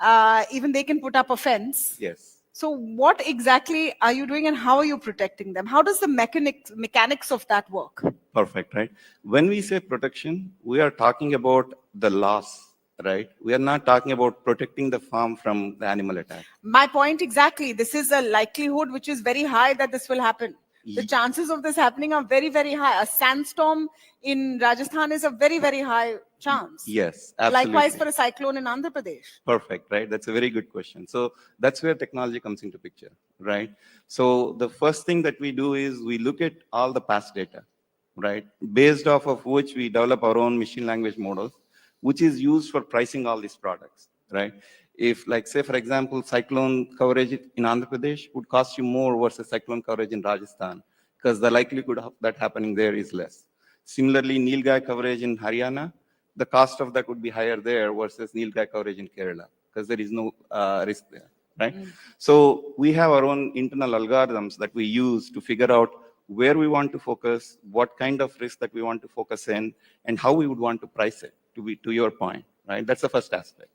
Speaker 11: Even they can put up a fence.
Speaker 17: Yes.
Speaker 11: So what exactly are you doing and how are you protecting them? How does the mechanics of that work?
Speaker 17: Perfect, right? When we say protection, we are talking about the loss, right? We are not talking about protecting the farm from the animal attack.
Speaker 11: My point exactly. This is a likelihood which is very high that this will happen. The chances of this happening are very, very high. A sandstorm in Rajasthan is a very, very high chance.
Speaker 17: Yes, absolutely.
Speaker 11: Likewise for a cyclone in Andhra Pradesh.
Speaker 17: Perfect, right? That's a very good question. So that's where technology comes into picture, right? So the first thing that we do is we look at all the past data, right? Based off of which we develop our own machine language models, which is used for pricing all these products, right? If, like, say, for example, cyclone coverage in Andhra Pradesh would cost you more versus cyclone coverage in Rajasthan, because the likelihood of that happening there is less. Similarly, Nilgai coverage in Haryana, the cost of that would be higher there versus Nilgai coverage in Kerala, because there is no risk there, right? So we have our own internal algorithms that we use to figure out where we want to focus, what kind of risk that we want to focus in, and how we would want to price it, to your point, right? That's the first aspect.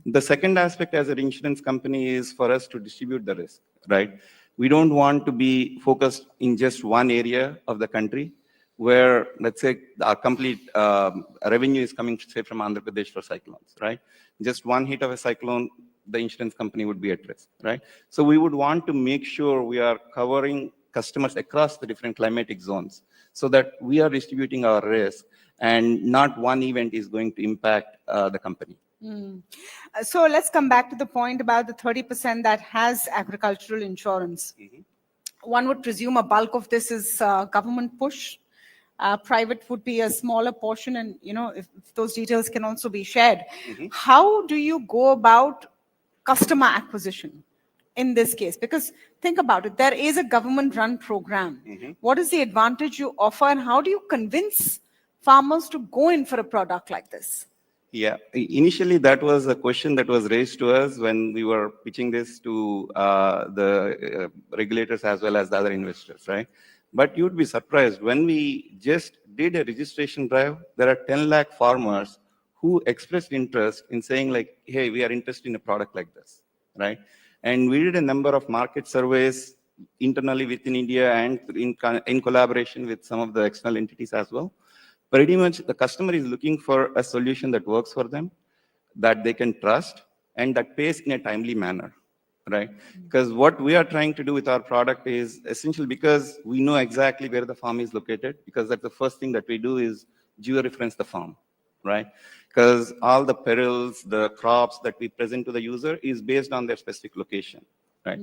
Speaker 17: The second aspect as an insurance company is for us to distribute the risk, right? We don't want to be focused in just one area of the country. where, let's say, our complete revenue is coming, say, from Andhra Pradesh for cyclones, right? Just one hit of a cyclone, the insurance company would be at risk, right? So we would want to make sure we are covering customers across the different climatic zones so that we are distributing our risk and not one event is going to impact the company.
Speaker 16: So let's come back to the point about the 30% that has agricultural insurance. One would presume a bulk of this is government push. Private would be a smaller portion, and if those details can also be shared. How do you go about customer acquisition in this case? Because think about it, there is a government-run program. What is the advantage you offer, and how do you convince farmers to go in for a product like this?
Speaker 17: Yeah, initially that was a question that was raised to us when we were pitching this to the regulators as well as the other investors, right? But you'd be surprised, when we just did a registration drive, there are 10 lakh farmers who expressed interest in saying like, hey, we are interested in a product like this, right? And we did a number of market surveys internally within India and in collaboration with some of the external entities as well. Pretty much the customer is looking for a solution that works for them, that they can trust, and that pays in a timely manner, right? Because what we are trying to do with our product is essential, because we know exactly where the farm is located, because that's the first thing that we do is georeference the farm, right? Because all the perils, the crops that we present to the user is based on their specific location, right?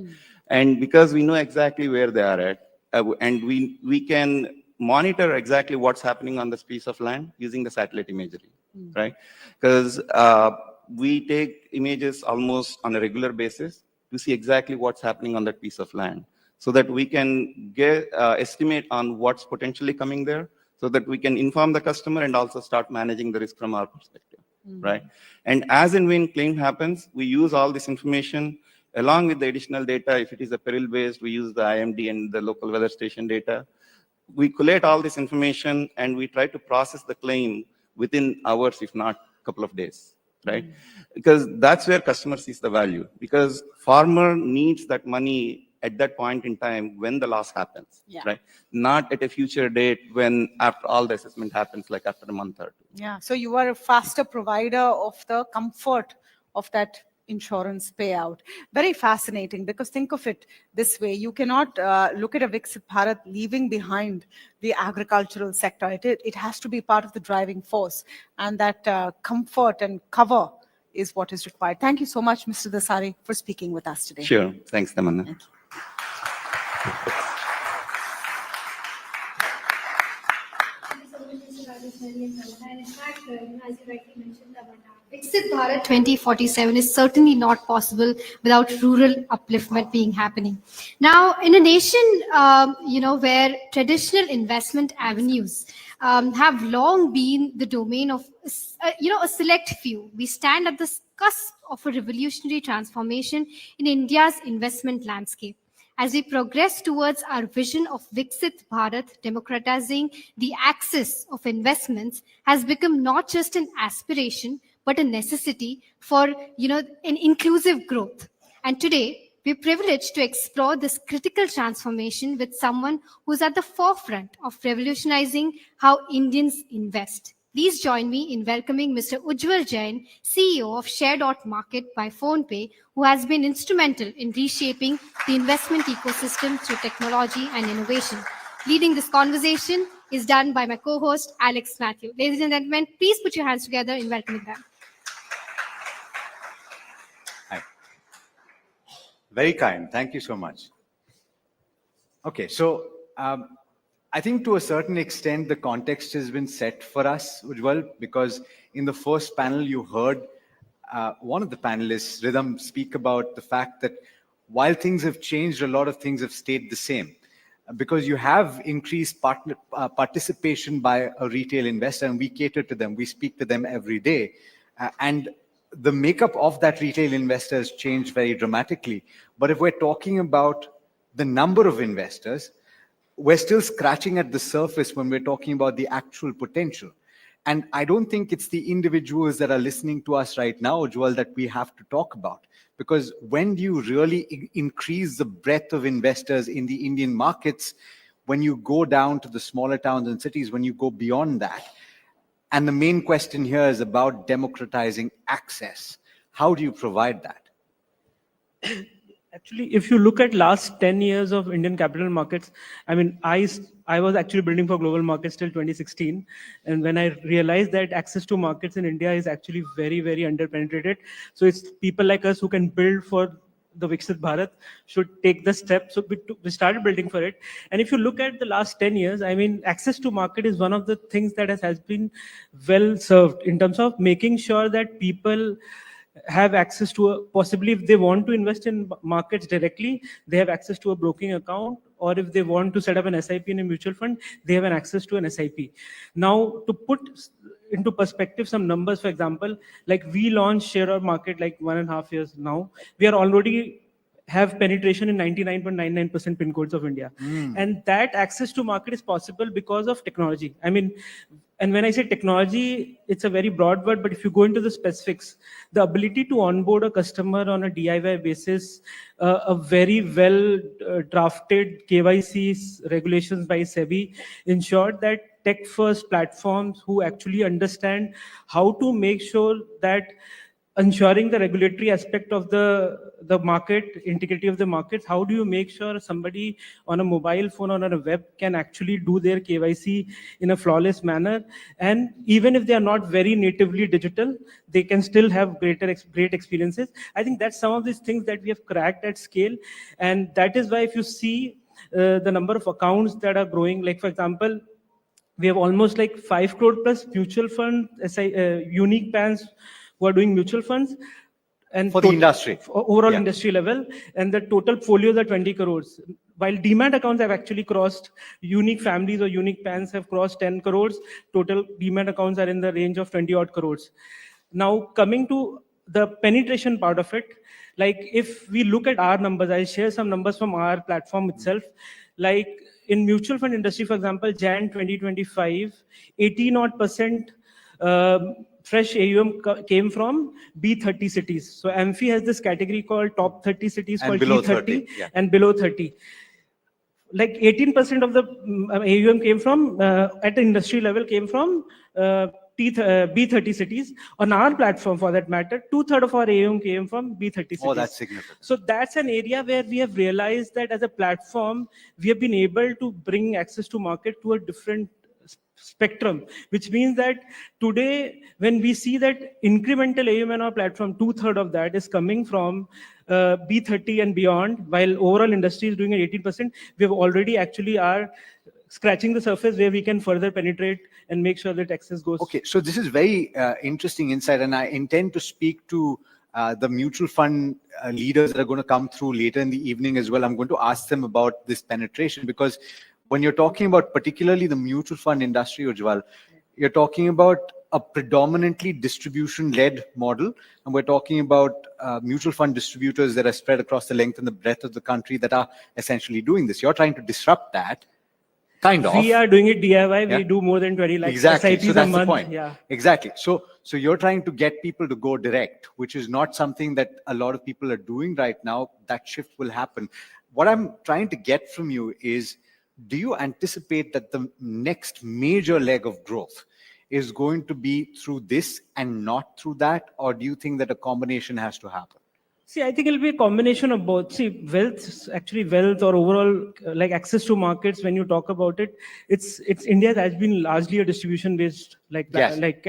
Speaker 17: And because we know exactly where they are at, and we can monitor exactly what's happening on this piece of land using the satellite imagery, right? Because we take images almost on a regular basis to see exactly what's happening on that piece of land, so that we can get estimate on what's potentially coming there, so that we can inform the customer and also start managing the risk from our perspective, right? And as and when claim happens, we use all this information along with the additional data. If it is a peril-based, we use the IMD and the local weather station data. We collate all this information and we try to process the claim within hours, if not a couple of days, right? Because that's where customer sees the value, because farmer needs that money at that point in time when the loss happens, right? Not at a future date when after all the assessment happens, like after a month or two.
Speaker 16: Yeah, so you are a faster provider of the comfort of that insurance payout. Very fascinating, because think of it this way, you cannot look at a Viksit Bharat leaving behind the agricultural sector. It has to be part of the driving force, and that comfort and cover is what is required. Thank you so much, Mr. Desai, for speaking with us today.
Speaker 17: Sure, thanks, Tamanna.
Speaker 16: Thank you.
Speaker 2: And in fact, as you rightly mentioned, Viksit Bharat 2047 is certainly not possible without rural upliftment being happening. Now, in a nation, where traditional investment avenues have long been the domain of, a select few, we stand at the cusp of a revolutionary transformation in India's investment landscape. As we progress towards our vision of Viksit Bharat, democratizing the access of investments has become not just an aspiration, but a necessity for, an inclusive growth. And today, we're privileged to explore this critical transformation with someone who's at the forefront of revolutionizing how Indians invest. Please join me in welcoming Mr. Ujjwal Jain, CEO of Share.Market by PhonePe, who has been instrumental in reshaping the investment ecosystem through technology and innovation. Leading this conversation is done by my co-host, Alex Matthew. Ladies and gentlemen, please put your hands together in welcoming them.
Speaker 1: Hi. Very kind. Thank you so much. Okay, so I think to a certain extent, the context has been set for us, Ujjwal, because in the first panel, you heard one of the panelists, Rhythm, speak about the fact that while things have changed, a lot of things have stayed the same. Because you have increased participation by a retail investor, and we cater to them. We speak to them every day. And the makeup of that retail investor has changed very dramatically. But if we're talking about the number of investors, we're still scratching at the surface when we're talking about the actual potential. And I don't think it's the individuals that are listening to us right now, Ujjwal, that we have to talk about. Because when do you really increase the breadth of investors in the Indian markets, when you go down to the smaller towns and cities, when you go beyond that, and the main question here is about democratizing access. How do you provide that?
Speaker 18: Actually, if you look at last 10 years of Indian capital markets, I mean, I was actually building for global markets till 2016. And when I realized that access to markets in India is actually very, very underpenetrated. So it's people like us who can build for the Viksit Bharat should take the step. So we started building for it. And if you look at the last 10 years, I mean, access to market is one of the things that has been well served in terms of making sure that people have access to possibly if they want to invest in markets directly, they have access to a broking account, or if they want to set up an SIP in a mutual fund, they have an access to an SIP. Now, to put into perspective some numbers, for example, like we launched share of market like 1.5 years now, we are already have penetration in 99.99% pin codes of India. And that access to market is possible because of technology. I mean, and when I say technology, it's a very broad word, but if you go into the specifics, the ability to onboard a customer on a DIY basis, a very well drafted KYC regulations by SEBI ensured that tech-first platforms who actually understand how to make sure that ensuring the regulatory aspect of the market, integrity of the markets, how do you make sure somebody on a mobile phone or on a web can actually do their KYC in a flawless manner? And even if they are not very natively digital, they can still have great experiences. I think that's some of these things that we have cracked at scale. And that is why if you see the number of accounts that are growing, like for example, we have almost like 5 crore plus mutual fund, unique PANs who are doing mutual funds. And
Speaker 1: for the industry.
Speaker 18: Overall industry level. And the total folios are 20 crores. While demat accounts have actually crossed, unique families or unique PANs have crossed 10 crores. Total demat accounts are in the range of 20 odd crores. Now, coming to the penetration part of it, like if we look at our numbers, I'll share some numbers from our platform itself. Like in mutual fund industry, for example, Jan 2025, 18 odd percent fresh AUM came from B30 cities. So AMFI has this category called top 30 cities
Speaker 1: And
Speaker 18: called
Speaker 1: below
Speaker 18: T30
Speaker 1: 30, yeah.
Speaker 18: and below 30. Like 18% of the AUM came from, at the industry level, came from B30 cities. On our platform, for that matter, 2/3 of our AUM came from B30 cities.
Speaker 1: Oh, that's significant.
Speaker 18: So that's an area where we have realized that as a platform, we have been able to bring access to market to a different spectrum, which means that today, when we see that incremental AUM on our platform, 2/3 of that is coming from B30 and beyond, while overall industry is doing at 18%, we have already actually are scratching the surface where we can further penetrate and make sure that access goes.
Speaker 1: Okay, so this is very interesting insight, and I intend to speak to the mutual fund leaders that are going to come through later in the evening as well. I'm going to ask them about this penetration, because when you're talking about particularly the mutual fund industry, Ujjwal, you're talking about a predominantly distribution-led model, and we're talking about mutual fund distributors that are spread across the length and the breadth of the country that are essentially doing this. You're trying to disrupt that, kind of.
Speaker 18: We are doing it DIY. We do more than 20 lakhs
Speaker 1: exactly.
Speaker 18: SIPs
Speaker 1: So that's
Speaker 18: a month.
Speaker 1: the point.
Speaker 18: Yeah.
Speaker 1: Exactly. So you're trying to get people to go direct, which is not something that a lot of people are doing right now. That shift will happen. What I'm trying to get from you is, do you anticipate that the next major leg of growth is going to be through this and not through that? Or do you think that a combination has to happen?
Speaker 18: See, I think it'll be a combination of both. See, wealth or overall like access to markets, when you talk about it, it's India has been largely a distribution based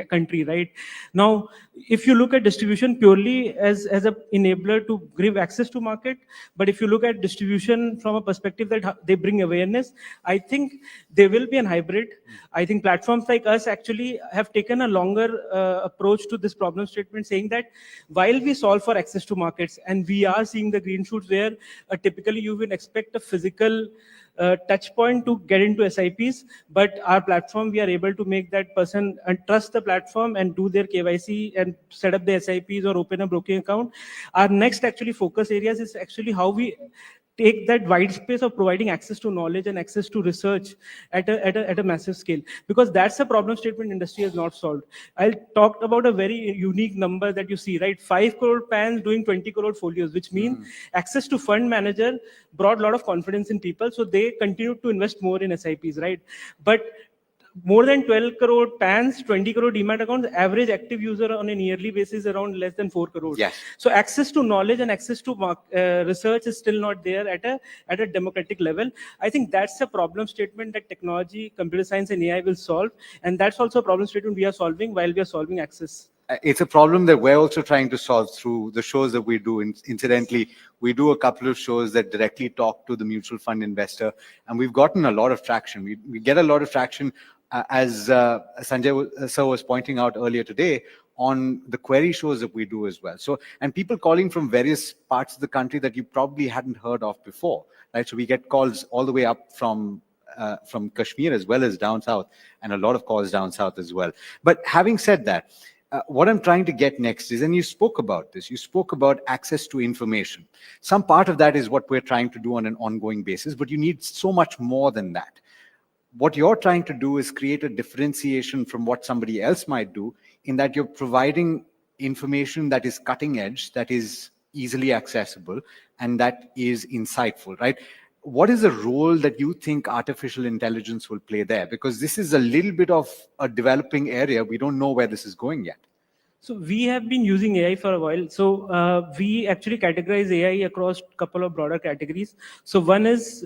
Speaker 18: country, right? Now, if you look at distribution purely as a enabler to give access to market, but if you look at distribution from a perspective that they bring awareness, I think there will be an hybrid. I think platforms like us actually have taken a longer approach to this problem statement, saying that while we solve for access to markets, and we are seeing the green shoots where typically you will expect a physical touch point to get into SIPs, but our platform, we are able to make that person trust the platform and do their KYC and set up the SIPs or open a broking account. Our next actually focus areas is actually how we take that wide space of providing access to knowledge and access to research at a massive scale, because that's a problem statement industry has not solved. I'll talk about a very unique number that you see, right? 5 crore pans doing 20 crore folios, which means access to fund manager brought a lot of confidence in people, so they continued to invest more in SIPs, right? But more than 12 crore PANs, 20 crore demat accounts, average active user on a yearly basis around less than 4 crores.
Speaker 1: Yes.
Speaker 18: So access to knowledge and access to research is still not there at a democratic level. I think that's a problem statement that technology, computer science and AI will solve. And that's also a problem statement we are solving while we are solving access.
Speaker 1: It's a problem that we're also trying to solve through the shows that we do. Incidentally, we do a couple of shows that directly talk to the mutual fund investor, and we've gotten a lot of traction. We get a lot of traction, as Sanjay sir was pointing out earlier today, on the query shows that we do as well. So, and people calling from various parts of the country that you probably hadn't heard of before, right? So we get calls all the way up from Kashmir as well as down south, and a lot of calls down south as well. But having said that, what I'm trying to get next is, and you spoke about this, you spoke about access to information. Some part of that is what we're trying to do on an ongoing basis, but you need so much more than that. What you're trying to do is create a differentiation from what somebody else might do, in that you're providing information that is cutting edge, that is easily accessible, and that is insightful, right? What is the role that you think artificial intelligence will play there? Because this is a little bit of a developing area. We don't know where this is going yet.
Speaker 18: So we have been using AI for a while. So we actually categorize AI across a couple of broader categories. So one is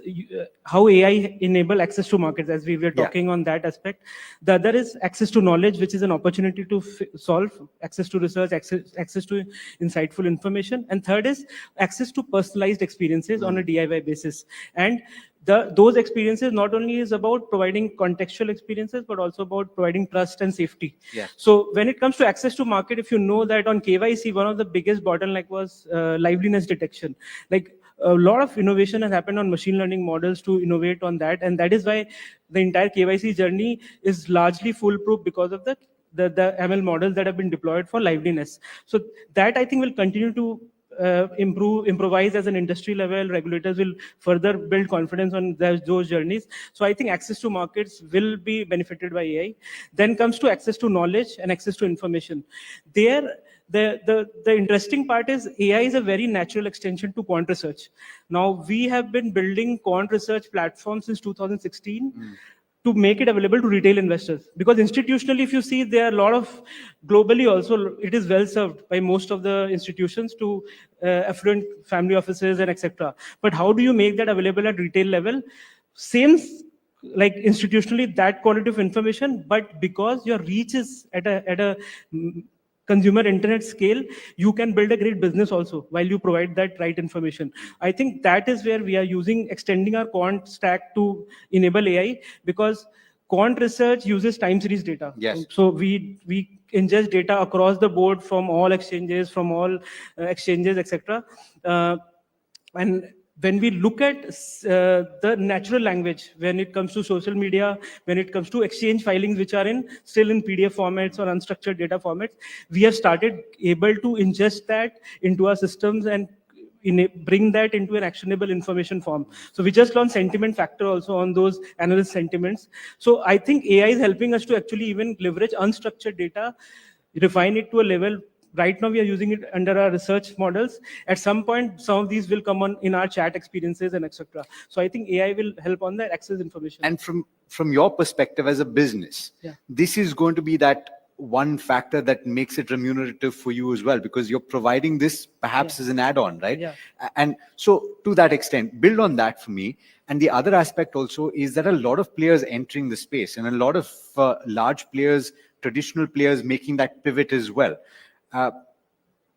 Speaker 18: how AI enable access to markets, as we were talking on that aspect. The other is access to knowledge, which is an opportunity to solve, access to research, access to insightful information. And third is access to personalized experiences on a DIY basis. And those experiences not only is about providing contextual experiences, but also about providing trust and safety.
Speaker 1: Yeah.
Speaker 18: So when it comes to access to market, if you know that on KYC, one of the biggest bottleneck was liveliness detection. Like a lot of innovation has happened on machine learning models to innovate on that. And that is why the entire KYC journey is largely foolproof because of the ML models that have been deployed for liveliness. So that I think will continue to improvise as an industry level. Regulators will further build confidence on those journeys. So I think access to markets will be benefited by AI. Then comes to access to knowledge and access to information. There, the interesting part is AI is a very natural extension to quant research. Now we have been building quant research platforms since 2016. To make it available to retail investors. Because institutionally, if you see, there are a lot of, globally also, it is well served by most of the institutions to affluent family offices and etc. But how do you make that available at retail level? Same, like institutionally, that quality of information, but because your reach is at a consumer internet scale, you can build a great business also while you provide that right information. I think that is where we are extending our quant stack to enable AI, because quant research uses time series data.
Speaker 1: Yes.
Speaker 18: So we ingest data across the board from all exchanges, etc. And when we look at the natural language, when it comes to social media, when it comes to exchange filings, which are still in PDF formats or unstructured data formats, we have started able to ingest that into our systems and bring that into an actionable information form. So we just launched sentiment factor also on those analyst sentiments. So I think AI is helping us to actually even leverage unstructured data, refine it to a level. Right now, we are using it under our research models. At some point, some of these will come on in our chat experiences and etc. So I think AI will help on that access information.
Speaker 1: And from your perspective as a business, this is going to be that one factor that makes it remunerative for you as well, because you're providing this perhaps as an add-on, right?
Speaker 18: Yeah.
Speaker 1: And so to that extent, build on that for me. And the other aspect also is that a lot of players entering the space, and a lot of large players, traditional players making that pivot as well.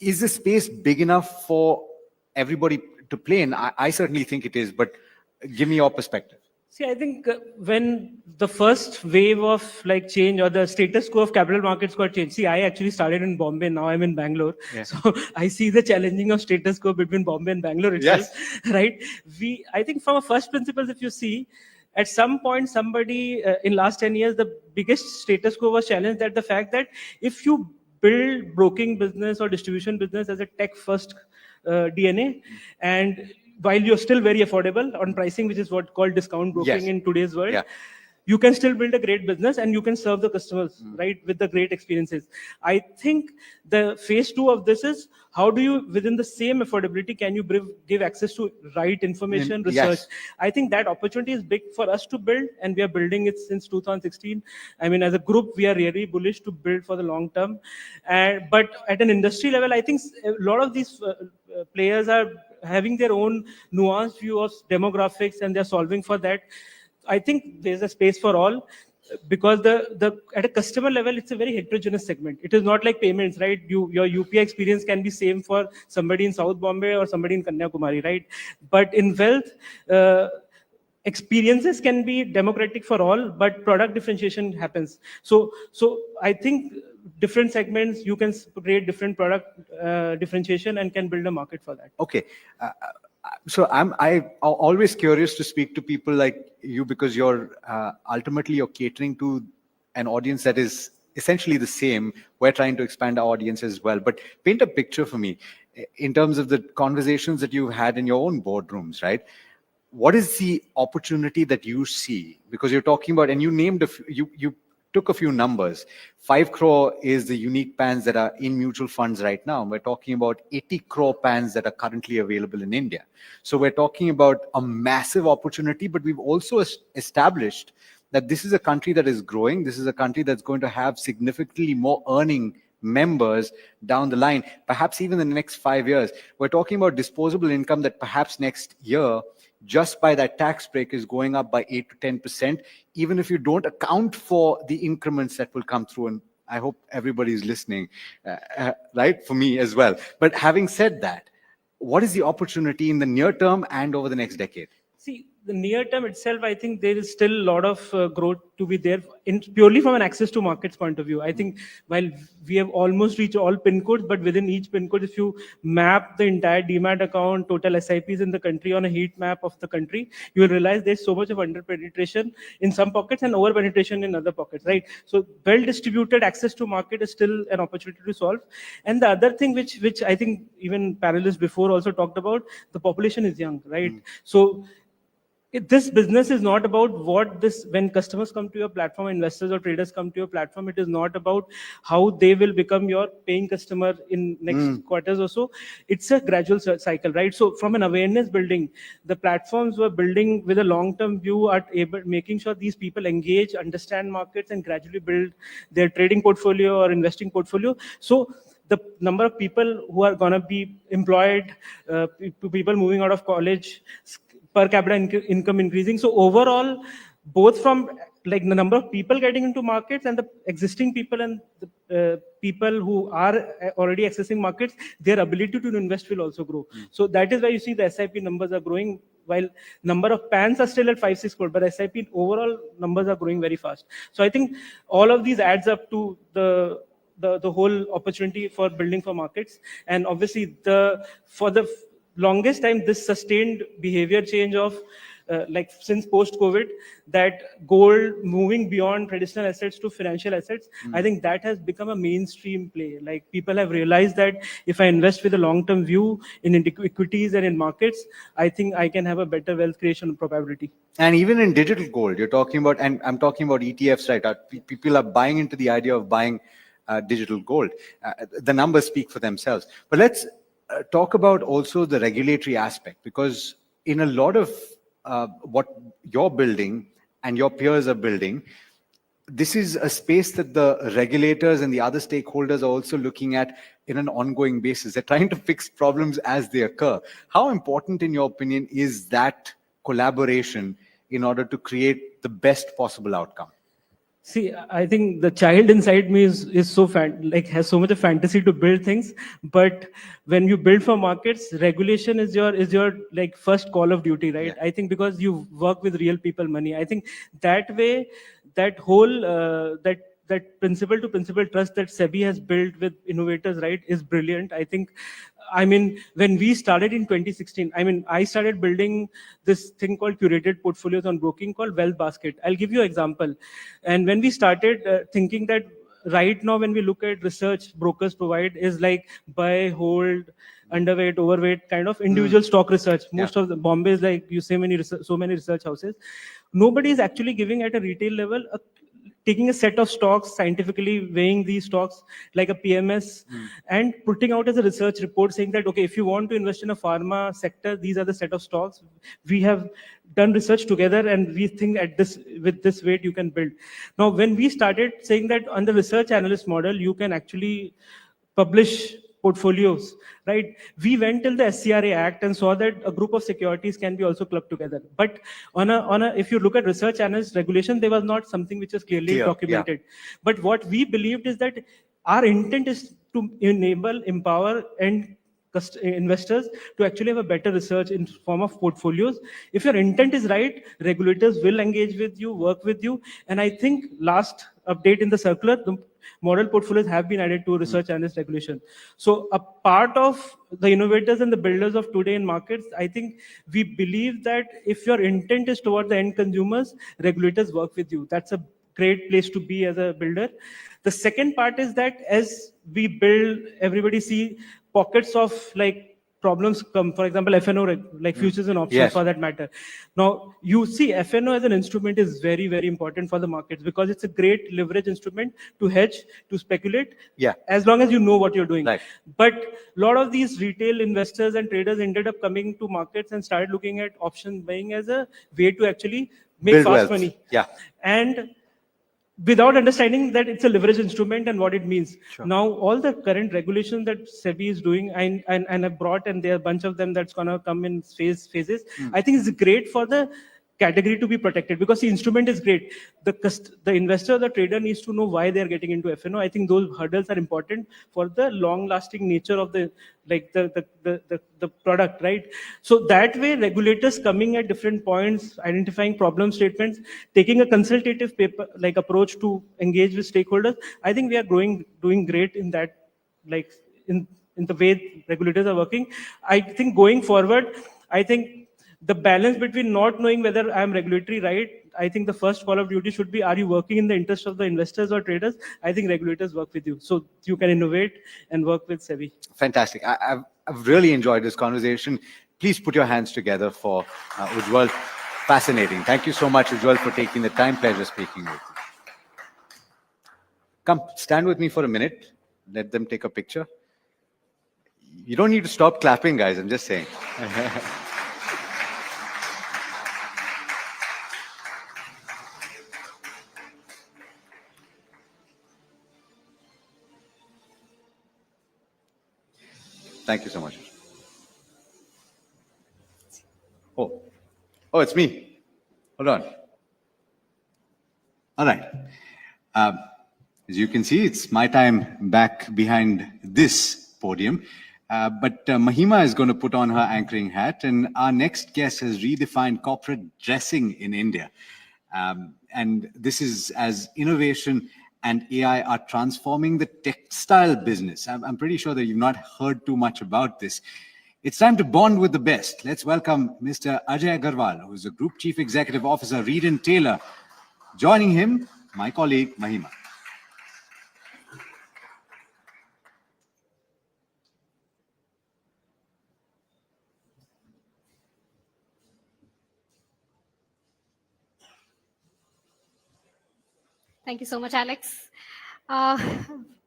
Speaker 1: Is the space big enough for everybody to play in? I certainly think it is, but give me your perspective.
Speaker 18: See, I think when the first wave of change or the status quo of capital markets got changed. See, I actually started in Bombay, now I'm in Bangalore. Yeah. So I see the challenging of status quo between Bombay and Bangalore itself, right? I think from a first principles, if you see, at some point, somebody in last 10 years, the biggest status quo was challenged, that the fact that if you build broking business or distribution business as a tech first DNA, and while you're still very affordable on pricing, which is what called discount broking
Speaker 1: Yes.
Speaker 18: in today's world,
Speaker 1: Yeah.
Speaker 18: you can still build a great business and you can serve the customers, right, with the great experiences. I think the phase 2 of this is how do you, within the same affordability, can you give access to right information, research?
Speaker 1: Yes.
Speaker 18: I think that opportunity is big for us to build, and we are building it since 2016. I mean, as a group, we are really bullish to build for the long term. But at an industry level, I think a lot of these players are having their own nuanced view of demographics, and they're solving for that. I think there's a space for all, because the at a customer level, it's a very heterogeneous segment. It is not like payments, right? Your UPI experience can be same for somebody in South Bombay or somebody in Kanyakumari, right? But in wealth, experiences can be democratic for all, but product differentiation happens. So I think different segments, you can create different product differentiation and can build a market for that.
Speaker 1: Okay. So I'm always curious to speak to people like you, because you're ultimately you're catering to an audience that is essentially the same. We're trying to expand our audience as well. But paint a picture for me in terms of the conversations that you've had in your own boardrooms, right? What is the opportunity that you see? Because you're talking about, and you named you took a few numbers. 5 crore is the unique PANs that are in mutual funds right now. We're talking about 80 crore PANs that are currently available in India. So we're talking about a massive opportunity, but we've also established that this is a country that is growing. This is a country that's going to have significantly more earning members down the line, perhaps even in the next 5 years. We're talking about disposable income that perhaps next year, just by that tax break, is going up by 8 to 10%, even if you don't account for the increments that will come through. And I hope everybody's listening, right? For me as well. But having said that, what is the opportunity in the near term and over the next decade?
Speaker 18: See, the near term itself, I think there is still a lot of growth to be there, purely from an access to markets point of view. I think while we have almost reached all PIN codes, but within each PIN code, if you map the entire demat account, total SIPs in the country on a heat map of the country, you will realize there's so much of under-penetration in some pockets and over-penetration in other pockets, right? So well-distributed access to market is still an opportunity to solve. And the other thing which I think even panelists before also talked about, the population is young, right? So this business is not about when customers come to your platform, investors or traders come to your platform, it is not about how they will become your paying customer in next quarters or so. It's a gradual cycle, right? So from an awareness building, the platforms were building with a long-term view at making sure these people engage, understand markets, and gradually build their trading portfolio or investing portfolio. So the number of people who are going to be employed, people moving out of college, per capita income increasing. So overall, both from like the number of people getting into markets and the existing people and the people who are already accessing markets, their ability to invest will also grow. So that is why you see the SIP numbers are growing, while number of PANs are still at 5-6 crore, but SIP overall numbers are growing very fast. So I think all of these adds up to the whole opportunity for building for markets. And obviously for the longest time, this sustained behavior change of like since post-COVID, that gold moving beyond traditional assets to financial assets, I think that has become a mainstream play. Like people have realized that if I invest with a long-term view in equities and in markets, I think I can have a better wealth creation probability.
Speaker 1: And even in digital gold, you're talking about, and I'm talking about ETFs, right? People are buying into the idea of buying digital gold. The numbers speak for themselves. But let's talk about also the regulatory aspect, because in a lot of what you're building and your peers are building, this is a space that the regulators and the other stakeholders are also looking at in an ongoing basis. They're trying to fix problems as they occur. How important, in your opinion, is that collaboration in order to create the best possible outcome?
Speaker 18: See, I think the child inside me is so has so much of fantasy to build things. But when you build for markets, regulation is your like first call of duty, right? Yeah. I think because you work with real people money. I think that way, that whole that principle to principle trust that SEBI has built with innovators, right, is brilliant. I mean, when we started in 2016, I started building this thing called curated portfolios on broking called Wealth Basket. I'll give you an example. And when we started thinking that right now when we look at research brokers provide is like buy, hold, underweight, overweight kind of individual stock research. Most of the Bombay is like you say so many research houses. Nobody is actually giving at a retail level taking a set of stocks, scientifically weighing these stocks like a PMS and putting out as a research report saying that, okay, if you want to invest in a pharma sector, these are the set of stocks. We have done research together and we think with this weight you can build. Now, when we started saying that on the research analyst model, you can actually publish portfolios, right? We went till the SCRA Act and saw that a group of securities can be also clubbed together. But if you look at research analyst regulation, there was not something which is clearly documented. But what we believed is that our intent is to enable, empower, and investors to actually have a better research in form of portfolios. If your intent is right, regulators will engage with you, work with you. And I think last update in the circular, the model portfolios have been added to research analyst regulation. So a part of the innovators and the builders of today in markets, I think we believe that if your intent is toward the end consumers, regulators work with you. That's a great place to be as a builder. The second part is that as we build, everybody see pockets of like problems come, for example, FNO, like futures and options for that matter. Now, you see FNO as an instrument is very, very important for the markets because it's a great leverage instrument to hedge, to speculate, as long as you know what you're doing. But a lot of these retail investors and traders ended up coming to markets and started looking at option buying as a way to actually make
Speaker 1: Build
Speaker 18: fast
Speaker 1: wealth.
Speaker 18: money. And without understanding that it's a leverage instrument and what it means. Now, all the current regulations that SEBI is doing and have brought, and there are a bunch of them that's going to come in phases, I think it's great for the category to be protected because the instrument is great. The investor, the trader needs to know why they are getting into FNO. I think those hurdles are important for the long-lasting nature of the product, right? So that way, regulators coming at different points, identifying problem statements, taking a consultative paper like approach to engage with stakeholders. I think we are doing great in that, like in the way regulators are working. I think going forward, I think the balance between not knowing whether I'm regulatory right, I think the first call of duty should be, are you working in the interest of the investors or traders? I think regulators work with you. So you can innovate and work with SEBI.
Speaker 1: Fantastic. I've really enjoyed this conversation. Please put your hands together for Ujjwal. Fascinating. Thank you so much, Ujjwal, for taking the time. Pleasure speaking with you. Come, stand with me for a minute. Let them take a picture. You don't need to stop clapping, guys. I'm just saying. Thank you so much. Oh, it's me. Hold on. All right. As you can see, it's my time back behind this podium. But Mahima is going to put on her anchoring hat, and our next guest has redefined corporate dressing in India. And this is as innovation and AI are transforming the textile business. I'm pretty sure that you've not heard too much about this. It's time to bond with the best. Let's welcome Mr. Ajay Agrawal, who is the Group Chief Executive Officer, Reed & Taylor. Joining him, my colleague, Mahima.
Speaker 2: Thank you so much, Alex.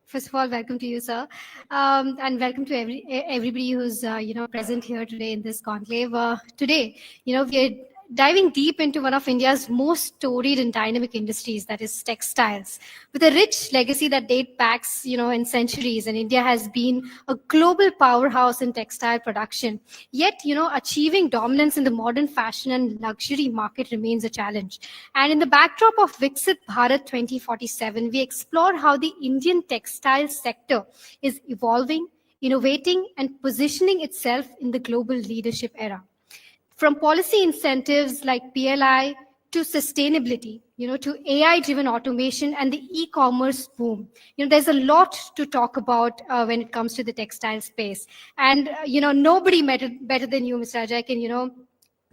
Speaker 2: First of all, welcome to you, sir, and welcome to everybody who's present here today in this conclave. Today, we're diving deep into one of India's most storied and dynamic industries, that is textiles, with a rich legacy that dates back, in centuries. And India has been a global powerhouse in textile production. Yet, achieving dominance in the modern fashion and luxury market remains a challenge. And in the backdrop of Viksit Bharat 2047, we explore how the Indian textile sector is evolving, innovating, and positioning itself in the global leadership era. From policy incentives like PLI to sustainability, to AI-driven automation and the e-commerce boom, there's a lot to talk about when it comes to the textile space. And, nobody better than you, Mr. Ajay, can,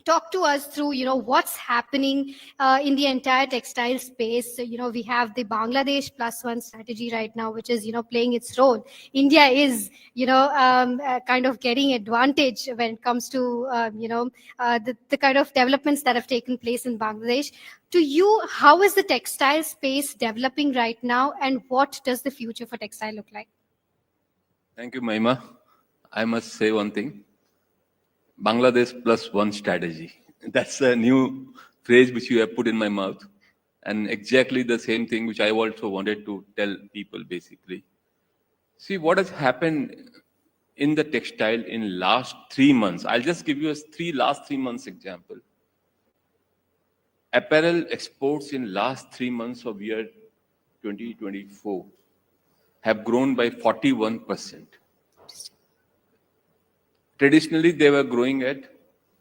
Speaker 2: talk to us through, what's happening in the entire textile space. So, we have the Bangladesh +1 strategy right now, which is, playing its role. India is, kind of getting advantage when it comes to, the kind of developments that have taken place in Bangladesh. To you, how is the textile space developing right now, and what does the future for textile look like?
Speaker 19: Thank you, Mahima. I must say one thing. Bangladesh +1 strategy. That's a new phrase which you have put in my mouth. And exactly the same thing which I also wanted to tell people basically. See what has happened in the textile in last 3 months. I'll just give you a last 3 months example. Apparel exports in last 3 months of year 2024 have grown by 41%. Traditionally, they were growing at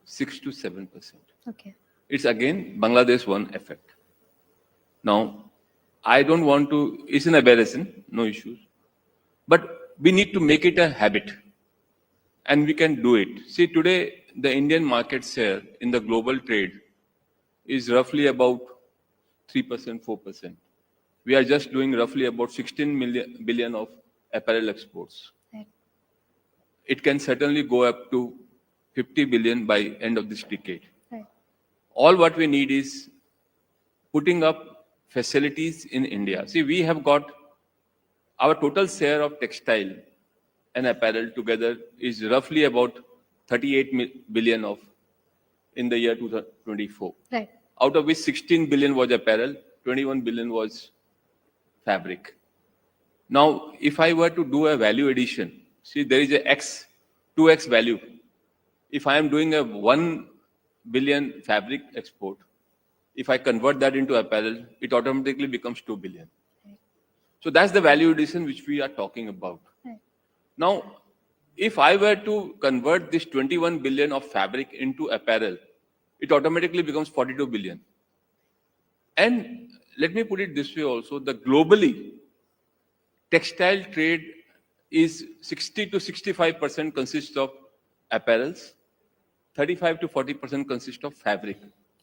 Speaker 19: 6 to 7%.
Speaker 2: Okay.
Speaker 19: It's again Bangladesh one effect. Now, I don't want to, it's an aberration, no issues. But we need to make it a habit. And we can do it. See, today, the Indian market share in the global trade is roughly about 3%, 4%. We are just doing roughly about 16 billion of apparel exports.
Speaker 2: Right.
Speaker 19: It can certainly go up to 50 billion by end of this decade.
Speaker 2: Right.
Speaker 19: All what we need is putting up facilities in India. See, we have got our total share of textile and apparel together is roughly about 38 billion of in the year 2024.
Speaker 2: Right.
Speaker 19: Out of which 16 billion was apparel, 21 billion was fabric. Now, if I were to do a value addition, see there is a 2x value. If I am doing a 1 billion fabric export, if I convert that into apparel, it automatically becomes 2 billion.
Speaker 2: Right.
Speaker 19: So that's the value addition which we are talking about.
Speaker 2: Right.
Speaker 19: Now, if I were to convert this 21 billion of fabric into apparel, it automatically becomes 42 billion. And let me put it this way also, the globally, textile trade is 60 to 65% consists of apparels, 35 to 40% consists of fabric,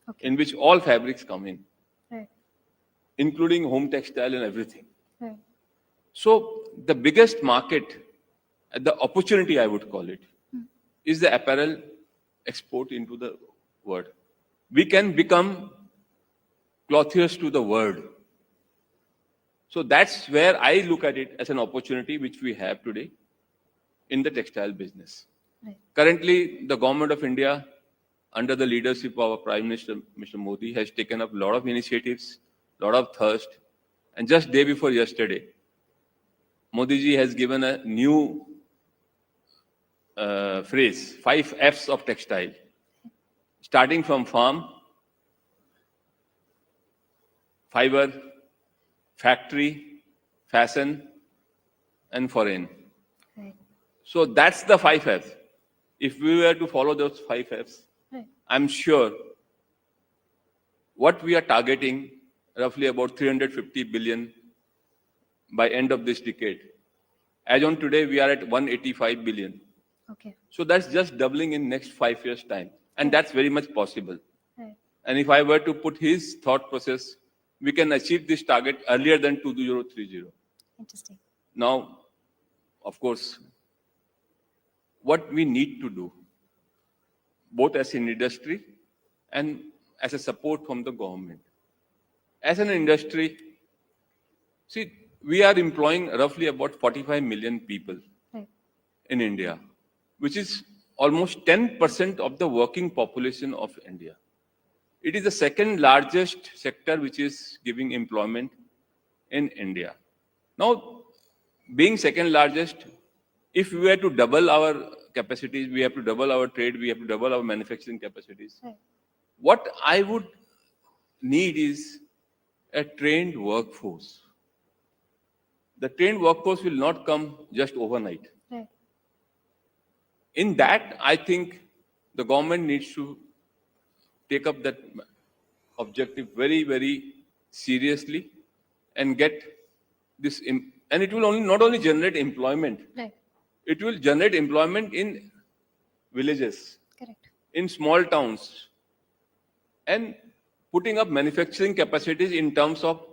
Speaker 2: Okay.
Speaker 19: in which all fabrics come in,
Speaker 2: Right.
Speaker 19: including home textile and everything.
Speaker 2: Right.
Speaker 19: So the biggest market, the opportunity I would call it, is the apparel export into the world. We can become clothiers to the world. So that's where I look at it as an opportunity which we have today in the textile business.
Speaker 2: Right.
Speaker 19: Currently, the government of India, under the leadership of our Prime Minister, Mr. Modi, has taken up a lot of initiatives, a lot of thrust. And just day before yesterday, Modi ji has given a new phrase, 5 Fs of textile, starting from farm, fiber, factory, fashion, and foreign.
Speaker 2: Right.
Speaker 19: So that's the 5 Fs. If we were to follow those 5 Fs,
Speaker 2: Right.
Speaker 19: I'm sure what we are targeting, roughly about 350 billion by end of this decade. As on today, we are at 185 billion.
Speaker 2: Okay.
Speaker 19: So that's just doubling in next 5 years' time. And that's very much possible.
Speaker 2: Right.
Speaker 19: And if I were to put his thought process, we can achieve this target earlier than 2030.
Speaker 2: Interesting.
Speaker 19: Now, of course, what we need to do, both as an industry and as a support from the government. As an industry, see, we are employing roughly about 45 million people
Speaker 2: Right.
Speaker 19: in India, which is almost 10% of the working population of India. It is the second largest sector which is giving employment in India. Now, being second largest, if we were to double our capacities, we have to double our trade, we have to double our manufacturing capacities.
Speaker 2: Right.
Speaker 19: What I would need is a trained workforce. The trained workforce will not come just overnight.
Speaker 2: Right.
Speaker 19: In that, I think the government needs to take up that objective very, very seriously and get this, and it will not only generate employment,
Speaker 2: Right.
Speaker 19: it will generate employment in villages,
Speaker 2: Correct.
Speaker 19: in small towns, and putting up manufacturing capacities in terms of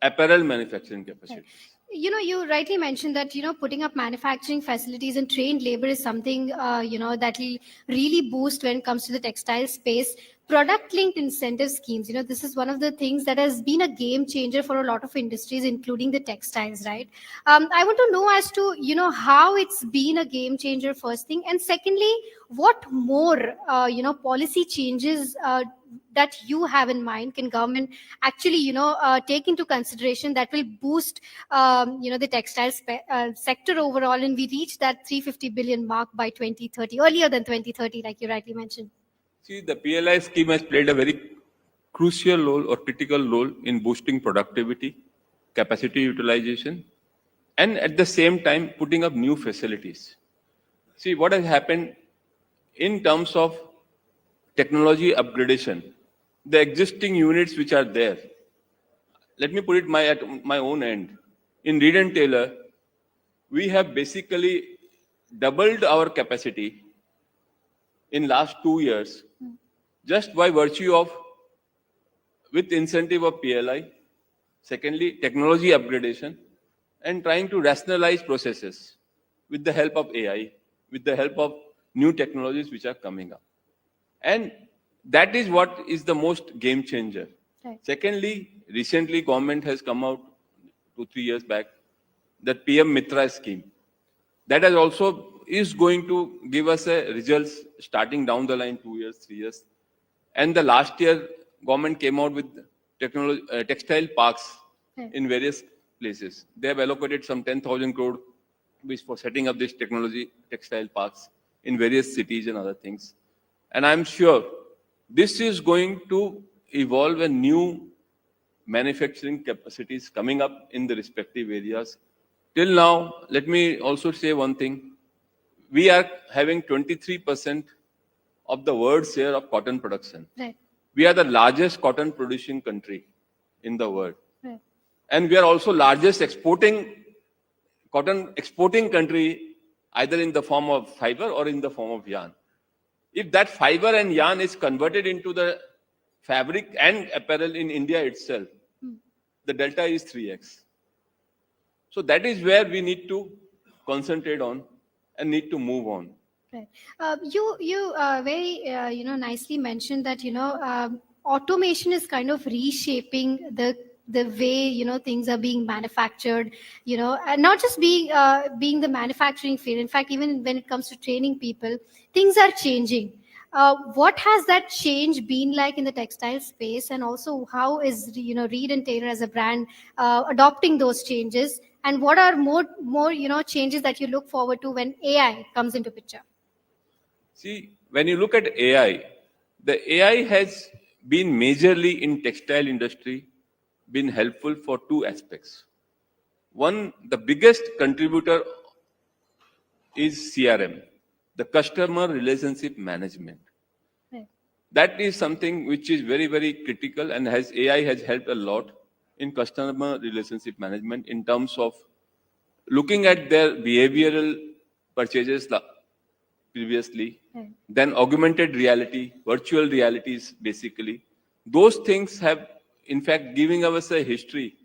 Speaker 19: apparel manufacturing capacities.
Speaker 2: You rightly mentioned that, putting up manufacturing facilities and trained labor is something, that will really boost when it comes to the textile space. Product-linked incentive schemes, this is one of the things that has been a game changer for a lot of industries, including the textiles, right? I want to know as to, how it's been a game changer, first thing. And secondly, what more, policy changes that you have in mind can government actually, take into consideration that will boost, the textile sector overall, and we reach that 350 billion mark by 2030, earlier than 2030, like you rightly mentioned.
Speaker 19: See, the PLI scheme has played a very crucial role or critical role in boosting productivity, capacity utilization, and at the same time putting up new facilities. See, what has happened in terms of technology upgradation, the existing units which are there, let me put it at my own end. In Reed and Taylor, we have basically doubled our capacity in last 2 years, just by virtue of, with incentive of PLI, secondly, technology upgradation, and trying to rationalize processes with the help of AI, with the help of new technologies which are coming up. And that is what is the most game changer.
Speaker 2: Right.
Speaker 19: Secondly, recently government has come out 2-3 years back, that PM Mitra scheme. That has also is going to give us a results starting down the line 2 years, 3 years. And the last year, government came out with technology, textile parks in various places. They have allocated some 10,000 crore which for setting up this technology textile parks in various cities and other things. And I'm sure this is going to evolve a new manufacturing capacities coming up in the respective areas. Till now, let me also say one thing. We are having 23% of the world's share of cotton production.
Speaker 2: Right.
Speaker 19: We are the largest cotton producing country in the world.
Speaker 2: Right.
Speaker 19: And we are also largest cotton exporting country, either in the form of fiber or in the form of yarn. If that fiber and yarn is converted into the fabric and apparel in India itself, the delta is 3x. So that is where we need to concentrate on and need to move on.
Speaker 2: Right. You very nicely mentioned that automation is kind of reshaping the way things are being manufactured, and not just being the manufacturing field. In fact, even when it comes to training people, things are changing. What has that change been like in the textile space, and also how is Reed and Taylor as a brand adopting those changes, and what are more changes that you look forward to when AI comes into picture?
Speaker 19: See, when you look at AI, the AI has been majorly in textile industry, been helpful for two aspects. One, the biggest contributor is CRM, the customer relationship management.
Speaker 2: Right.
Speaker 19: That is something which is very, very critical, and AI has helped a lot in customer relationship management in terms of looking at their behavioral purchases previously,
Speaker 2: Right.
Speaker 19: then augmented reality, virtual realities, basically. Those things have, in fact, giving us a history.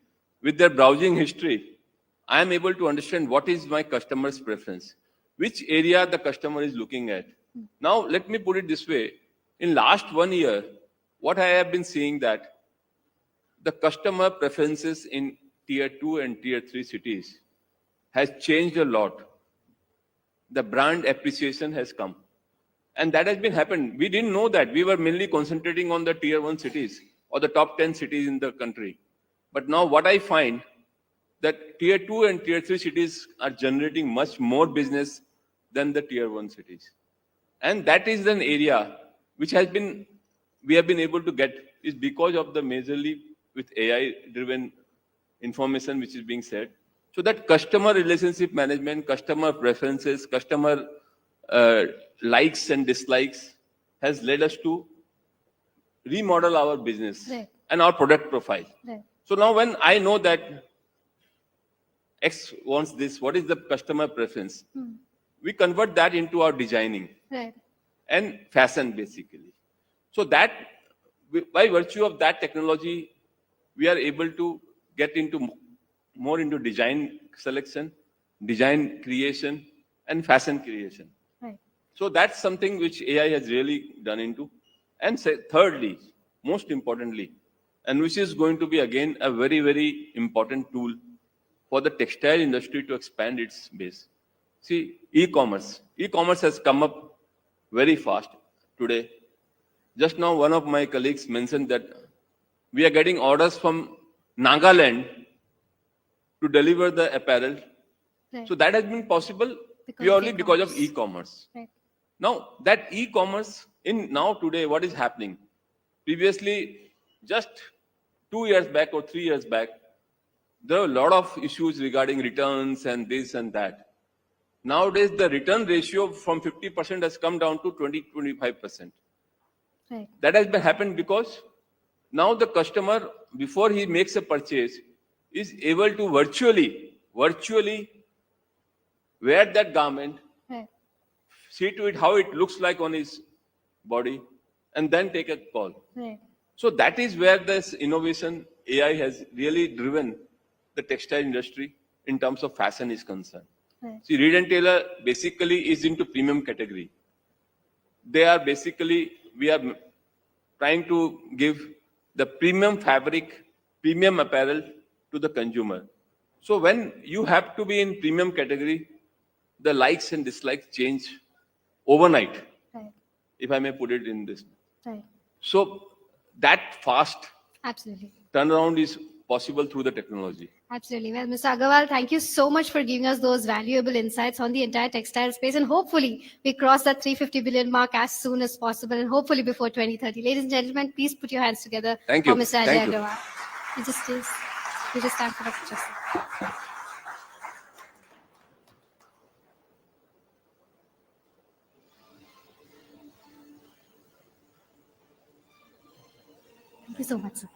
Speaker 19: With their browsing history, I am able to understand what is my customer's preference, which area the customer is looking at. Now, let me put it this way. In last 1 year, what I have been seeing that the customer preferences in tier 2 and tier 3 cities has changed a lot. The brand appreciation has come. And that has been happened. We didn't know that. We were mainly concentrating on the tier 1 cities or the top 10 cities in the country. But now what I find that tier 2 and tier 3 cities are generating much more business than the tier 1 cities. And that is an area which we have been able to get is because of the majorly with AI driven information which is being said. So that customer relationship management, customer preferences, customer likes and dislikes has led us to remodel our business
Speaker 2: Right.
Speaker 19: and our product profile.
Speaker 2: Right.
Speaker 19: So now when I know that X wants this, what is the customer preference? We convert that into our designing
Speaker 2: Right.
Speaker 19: and fashion basically. So that by virtue of that technology, we are able to get into more into design selection, design creation, and fashion creation.
Speaker 2: Right.
Speaker 19: So that's something which AI has really done into. And thirdly, most importantly, and which is going to be again a very, very important tool for the textile industry to expand its base. See, e-commerce. E-commerce has come up very fast today. Just now, one of my colleagues mentioned that we are getting orders from Nagaland to deliver the apparel.
Speaker 2: Right.
Speaker 19: So that has been possible purely because of e-commerce.
Speaker 2: Right.
Speaker 19: Now, that e-commerce now today, what is happening? Previously, just 2 years back or 3 years back, there are a lot of issues regarding returns and this and that. Nowadays, the return ratio from 50% has come down to 20-25%.
Speaker 2: Right.
Speaker 19: That has happened because now the customer, before he makes a purchase, is able to virtually wear that garment,
Speaker 2: Right.
Speaker 19: see to it how it looks like on his body, and then take a call.
Speaker 2: Right.
Speaker 19: So that is where this innovation, AI has really driven the textile industry in terms of fashion is concerned.
Speaker 2: Right.
Speaker 19: See, Reed and Taylor basically is into premium category. They are basically, we are trying to give the premium fabric, premium apparel to the consumer. So when you have to be in premium category, the likes and dislikes change overnight,
Speaker 2: Right.
Speaker 19: if I may put it in this.
Speaker 2: Right.
Speaker 19: So that fast
Speaker 2: Absolutely.
Speaker 19: turnaround is possible through the technology.
Speaker 2: Absolutely. Well, Mr. Agrawal, thank you so much for giving us those valuable insights on the entire textile space. And hopefully we cross that 350 billion mark as soon as possible and hopefully before 2030. Ladies and gentlemen, please put your hands together
Speaker 19: Thank
Speaker 2: for
Speaker 19: you.
Speaker 2: Mr. Ajay
Speaker 19: Thank you.
Speaker 2: Agrawal. You just stand for a picture. Thank you so much, sir.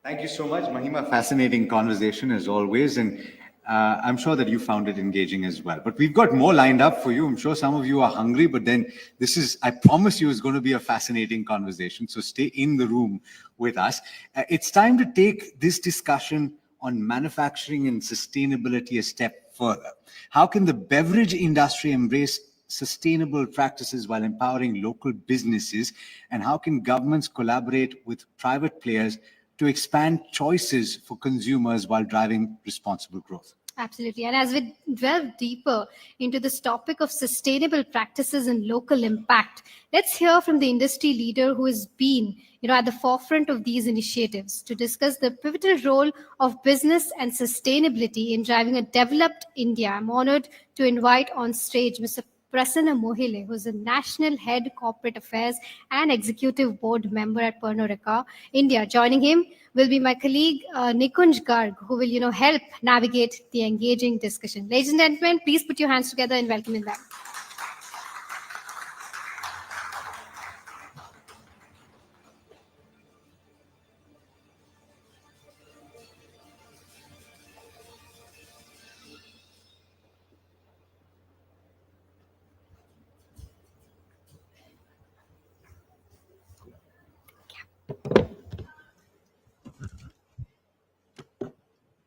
Speaker 1: Thank you so much, Mahima. Fascinating conversation as always. And I'm sure that you found it engaging as well. But we've got more lined up for you. I'm sure some of you are hungry, but then this is, I promise you, is going to be a fascinating conversation. So stay in the room with us. It's time to take this discussion on manufacturing and sustainability a step further. How can the beverage industry embrace sustainable practices while empowering local businesses? And how can governments collaborate with private players to expand choices for consumers while driving responsible growth?
Speaker 2: Absolutely. And as we delve deeper into this topic of sustainable practices and local impact, let's hear from the industry leader who has been, at the forefront of these initiatives to discuss the pivotal role of business and sustainability in driving a developed India. I'm honored to invite on stage Mr. Prasanna Mohile, who's a National Head Corporate Affairs and Executive Board Member at Pernod Ricard, India. Joining him will be my colleague Nikunj Garg, who will, help navigate the engaging discussion. Ladies and gentlemen, please put your hands together in welcoming them.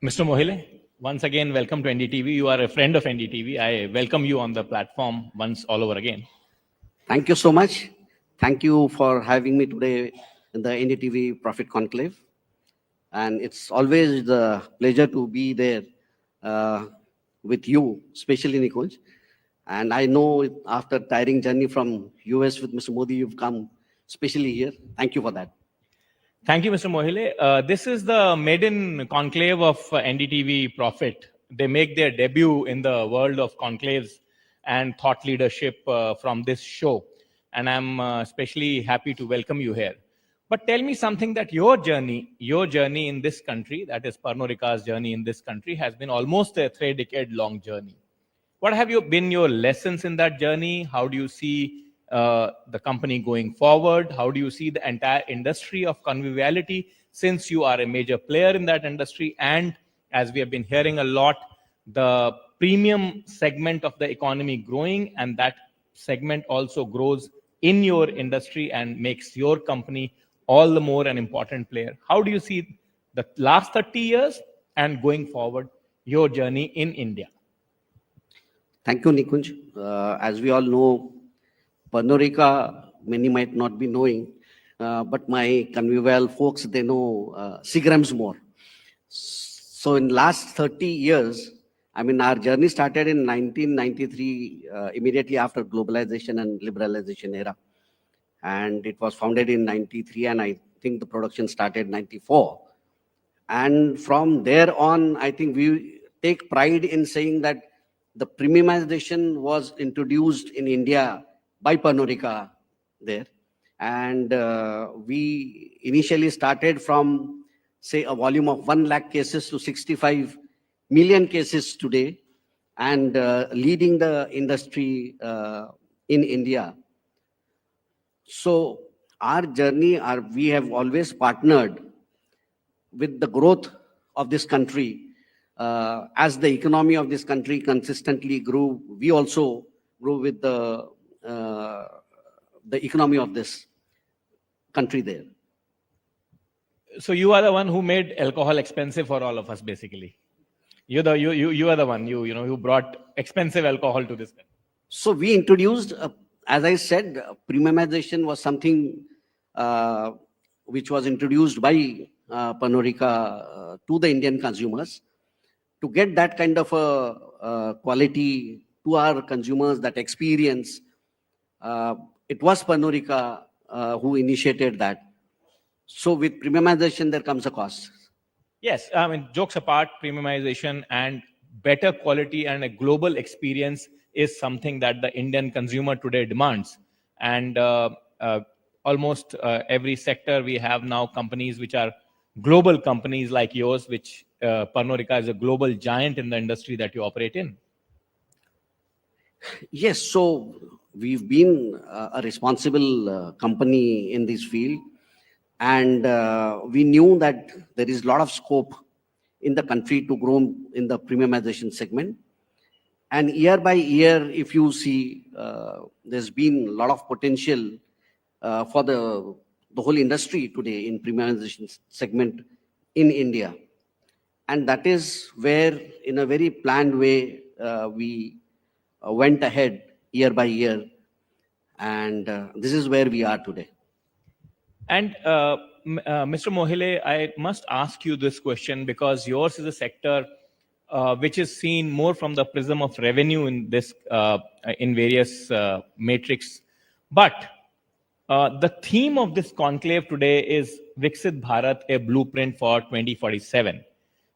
Speaker 20: Mr. Mohile, once again, welcome to NDTV. You are a friend of NDTV. I welcome you on the platform once all over again.
Speaker 21: Thank you so much. Thank you for having me today in the NDTV Profit Conclave. And it's always the pleasure to be there with you, especially Nikunj. And I know after tiring journey from US with Mr. Modi, you've come especially here. Thank you for that.
Speaker 20: Thank you, Mr. Mohile. This is the maiden conclave of NDTV Profit. They make their debut in the world of conclaves and thought leadership from this show. And I'm especially happy to welcome you here. But tell me something that your journey in this country, that is Pernod Ricard's journey in this country, has been almost a 3-decade-long journey. What have been your lessons in that journey? How do you see the company going forward? How do you see the entire industry of conviviality, since you are a major player in that industry? And as we have been hearing a lot, the premium segment of the economy growing, and that segment also grows in your industry and makes your company all the more an important player. How do you see the last 30 years and going forward, your journey in India?
Speaker 21: Thank you, Nikunj. As we all know, Pernod Ricard, many might not be knowing, but my convivial folks, they know Seagram's more. So in last 30 years, I mean, our journey started in 1993, immediately after globalization and liberalization era. And it was founded in 93, and I think the production started 94. And from there on, I think we take pride in saying that the premiumization was introduced in India by Pernod Ricard there. And we initially started from, say, a volume of 1 lakh cases to 65 million cases today, and leading the industry in India. So our journey, we have always partnered with the growth of this country. As the economy of this country consistently grew, we also grew with the economy of this country there.
Speaker 20: So you are the one who made alcohol expensive for all of us, basically. You are the one, who brought expensive alcohol to this country.
Speaker 21: So we introduced, as I said, premiumization was something which was introduced by Pernod Ricard to the Indian consumers to get that kind of a quality to our consumers, that experience. It was Pernod Ricard who initiated that. So with premiumization, there comes a cost.
Speaker 20: Yes, I mean, jokes apart, premiumization and better quality and a global experience is something that the Indian consumer today demands. And almost every sector, we have now companies which are global companies like yours, which Pernod Ricard is a global giant in the industry that you operate in.
Speaker 21: Yes, so we've been a responsible company in this field. And we knew that there is a lot of scope in the country to grow in the premiumization segment. And year by year, if you see, there's been a lot of potential for the whole industry today in premiumization segment in India. And that is where, in a very planned way, we went ahead year by year. And this is where we are today.
Speaker 20: And Mr. Mohile, I must ask you this question because yours is a sector which is seen more from the prism of revenue in this in various matrix. But the theme of this conclave today is Viksit Bharat, a blueprint for 2047.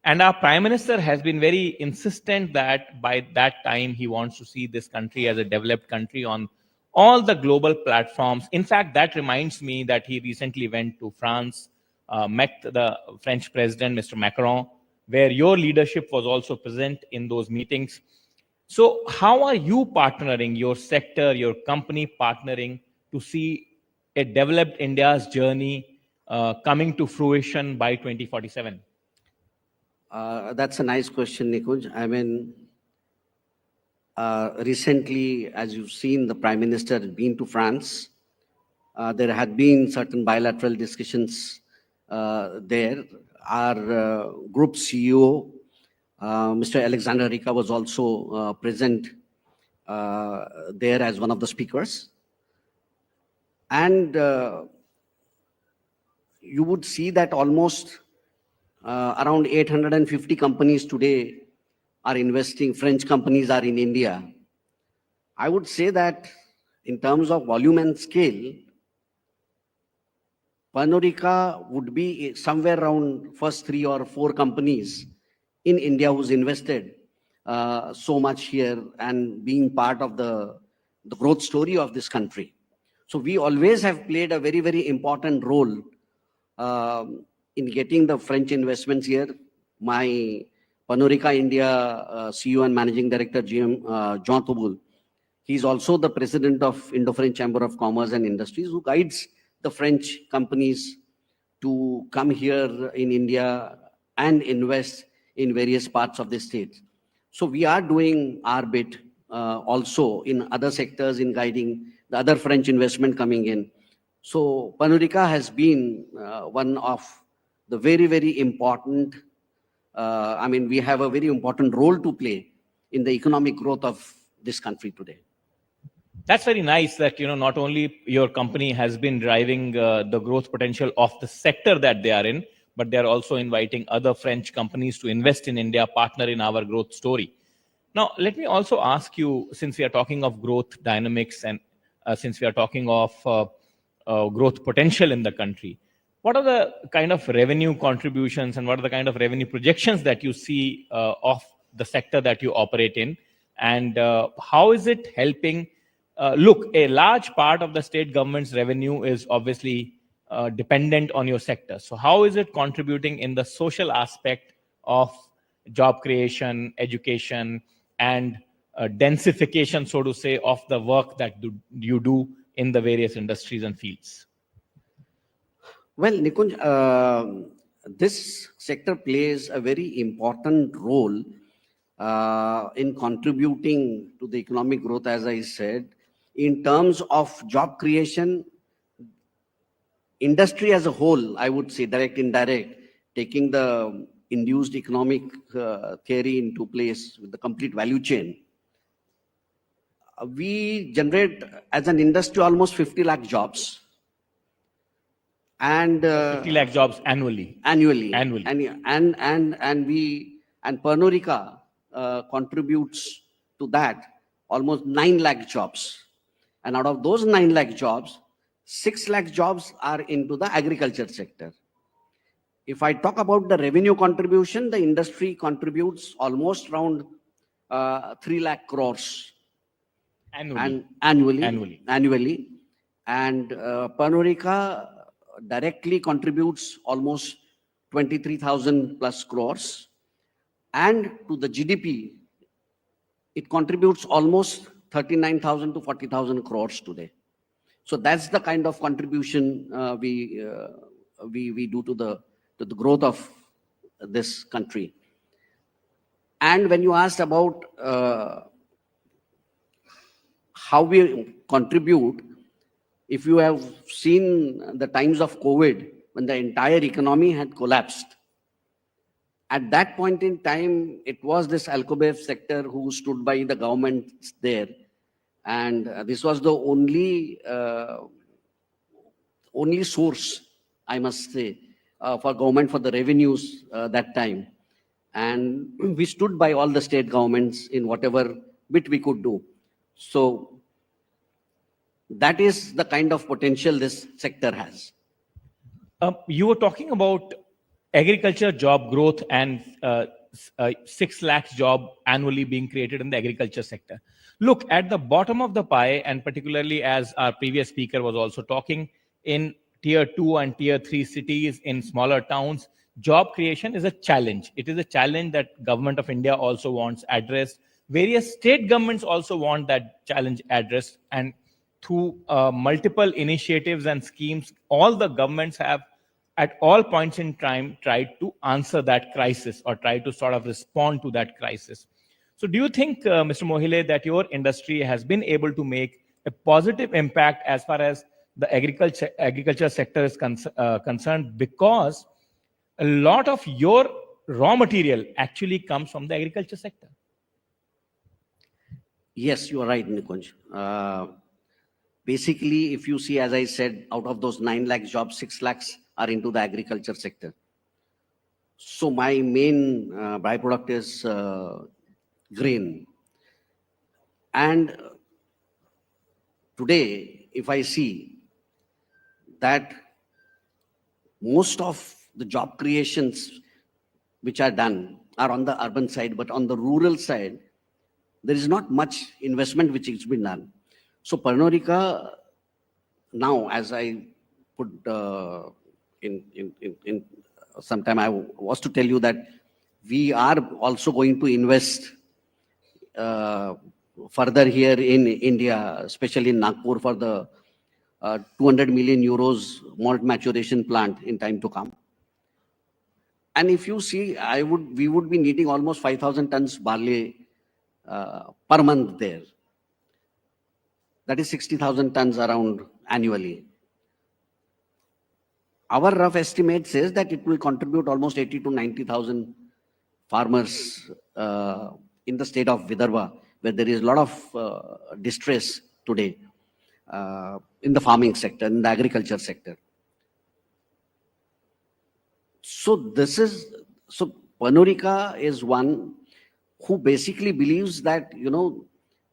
Speaker 20: And our Prime Minister has been very insistent that by that time he wants to see this country as a developed country on all the global platforms. In fact, that reminds me that he recently went to France, met the French president, Mr. Macron, where your leadership was also present in those meetings. So how are you partnering, your sector, your company partnering to see a developed India's journey coming to fruition by 2047?
Speaker 21: That's a nice question, Nikunj. I mean, recently, as you've seen, the Prime Minister has been to France. There had been certain bilateral discussions there. Our group CEO, Mr. Alexander Rika, was also present there as one of the speakers. And you would see that almost around 850 companies today are investing, French companies are in India. I would say that in terms of volume and scale, Pernod Ricard would be somewhere around first 3 or 4 companies in India who's invested so much here and being part of the growth story of this country. So we always have played a very, very important role in getting the French investments here. My Pernod Ricard India CEO and Managing Director, Jean Touboul, he's also the president of Indo-French Chamber of Commerce and Industries, who guides the French companies to come here in India and invest in various parts of the state. So we are doing our bit also in other sectors in guiding the other French investment coming in. So Panurica has been one of the very, very important, we have a very important role to play in the economic growth of this country today.
Speaker 20: That's very nice that, not only your company has been driving the growth potential of the sector that they are in, but they are also inviting other French companies to invest in India, partner in our growth story. Now, let me also ask you, since we are talking of growth dynamics and since we are talking of growth potential in the country, what are the kind of revenue contributions and what are the kind of revenue projections that you see of the sector that you operate in? And how is it helping? Look, a large part of the state government's revenue is obviously dependent on your sector. So how is it contributing in the social aspect of job creation, education, and densification, so to say, of the work that you do in the various industries and fields?
Speaker 21: Well, Nikunj, this sector plays a very important role in contributing to the economic growth, as I said. In terms of job creation, industry as a whole, I would say, direct, indirect, taking the induced economic theory into place with the complete value chain, we generate as an industry almost 50 lakh jobs. And
Speaker 20: 50 lakh jobs annually.
Speaker 21: Annually. And Pernurica contributes to that almost 9 lakh jobs. And out of those 9 lakh jobs, 6 lakh jobs are into the agriculture sector. If I talk about the revenue contribution, the industry contributes almost around 3 lakh crores.
Speaker 20: Annually.
Speaker 21: Annually. And Pernurica directly contributes almost 23,000 plus crores. And to the GDP, it contributes almost 39,000 to 40,000 crores today. So that's the kind of contribution we do to the growth of this country. And when you asked about how we contribute, if you have seen the times of COVID, when the entire economy had collapsed, at that point in time, it was this Alcobev sector who stood by the government there. And this was the only source, I must say, for government for the revenues that time. And we stood by all the state governments in whatever bit we could do. So that is the kind of potential this sector has.
Speaker 20: You were talking about agriculture job growth and 6 lakhs job annually being created in the agriculture sector. Look, at the bottom of the pie, and particularly as our previous speaker was also talking, in tier 2 and tier 3 cities, in smaller towns, job creation is a challenge. It is a challenge that government of India also wants addressed. Various state governments also want that challenge addressed. And through multiple initiatives and schemes, all the governments have at all points in time tried to answer that crisis or try to sort of respond to that crisis. So do you think, Mr. Mohile, that your industry has been able to make a positive impact as far as the agriculture sector is concerned, because a lot of your raw material actually comes from the agriculture sector?
Speaker 21: Yes, you are right, Nikunj. Basically, if you see, as I said, out of those 9 lakh jobs, 6 lakhs are into the agriculture sector. So my main byproduct is grain. And today, if I see that most of the job creations which are done are on the urban side, but on the rural side, there is not much investment which has been done. So Pernurica now, as I put in some time, I was to tell you that we are also going to invest further here in India, especially in Nagpur, for the 200 million euros malt maturation plant in time to come. And if you see, we would be needing almost 5,000 tons barley per month there. That is 60,000 tons around annually. Our rough estimate says that it will contribute almost 80 to 90,000 farmers in the state of Vidarbha, where there is a lot of distress today in the farming sector, in the agriculture sector. So Pernodika is one who basically believes that,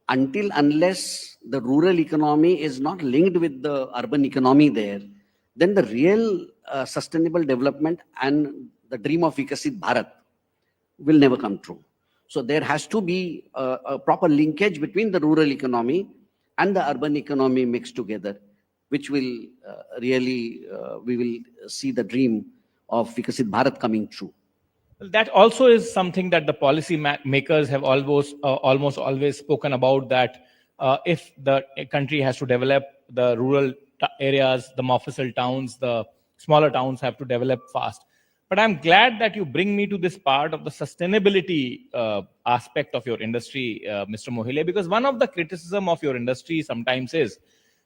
Speaker 21: unless the rural economy is not linked with the urban economy there, then the real sustainable development and the dream of Viksit Bharat will never come true. So there has to be a proper linkage between the rural economy and the urban economy mixed together, which will we will see the dream of Viksit Bharat coming true.
Speaker 20: That also is something that the policy makers have almost always spoken about, that if the country has to develop, the rural areas, the mofussil towns, the smaller towns have to develop fast. But I'm glad that you bring me to this part of the sustainability aspect of your industry, Mr. Mohile, because one of the criticism of your industry sometimes is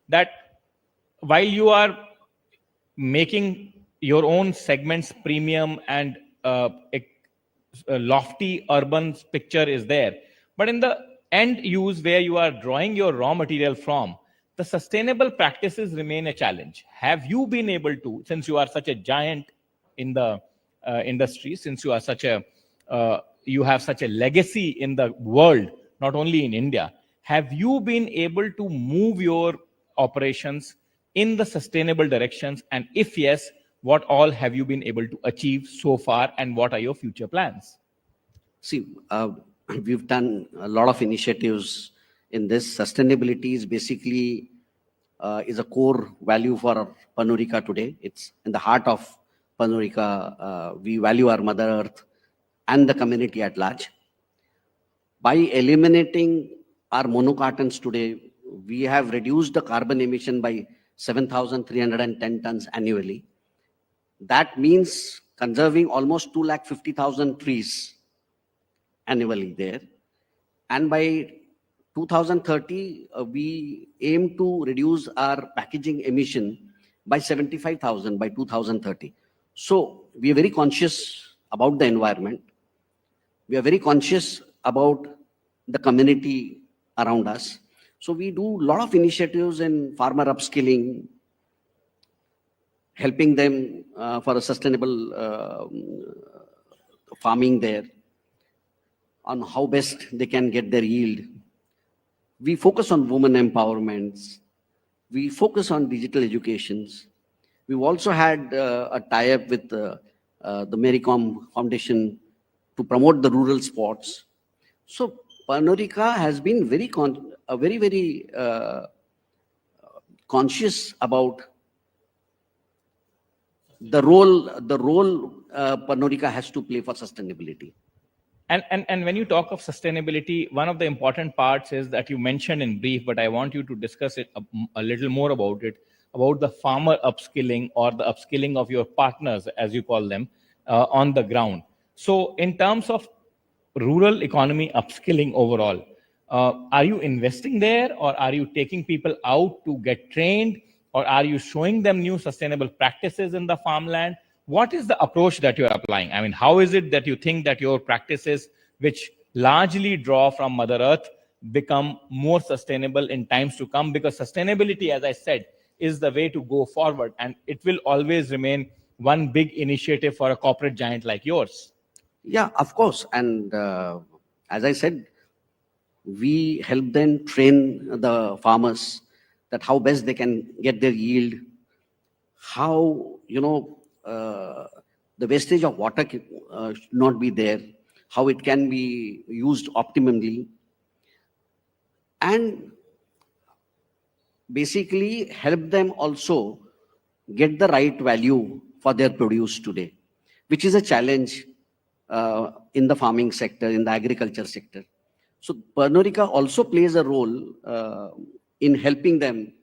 Speaker 20: that while you are making your own segments premium and a lofty urban picture is there, but in the end use where you are drawing your raw material from, the sustainable practices remain a challenge. Have you been able to, since you are such a giant in the industry, since you are you have such a legacy in the world, not only in India, have you been able to move your operations in the sustainable directions? And if yes, what all have you been able to achieve so far, and what are your future plans?
Speaker 21: See, we've done a lot of initiatives in this. Sustainability is basically is a core value for Pernodika today. It's in the heart of Pernodika. We value our Mother Earth and the community at large. By eliminating our monocartons today, we have reduced the carbon emission by 7,310 tons annually. That means conserving almost 250,000 trees annually there. And by 2030, we aim to reduce our packaging emission by 75,000 by 2030. So we are very conscious about the environment. We are very conscious about the community around us. So we do a lot of initiatives in farmer upskilling, helping them for a sustainable farming there, on how best they can get their yield. We focus on women empowerments. We focus on digital educations. We've also had a tie-up with the Maricom Foundation to promote the rural sports. So Pernodika has been very conscious about the role Pernodika has to play for sustainability.
Speaker 20: And when you talk of sustainability, one of the important parts is that you mentioned in brief, but I want you to discuss it a little more about it, about the farmer upskilling or the upskilling of your partners, as you call them, on the ground. So in terms of rural economy upskilling overall, are you investing there, or are you taking people out to get trained, or are you showing them new sustainable practices in the farmland? What is the approach that you're applying? I mean, how is it that you think that your practices, which largely draw from Mother Earth, become more sustainable in times to come? Because sustainability, as I said, is the way to go forward, and it will always remain one big initiative for a corporate giant like yours.
Speaker 21: Yeah, of course. And as I said, we help them train the farmers that how best they can get their yield, how, the wastage of water should not be there, how it can be used optimally, and basically help them also get the right value for their produce today, which is a challenge in the farming sector, in the agriculture sector. So Pernodika also plays a role in helping them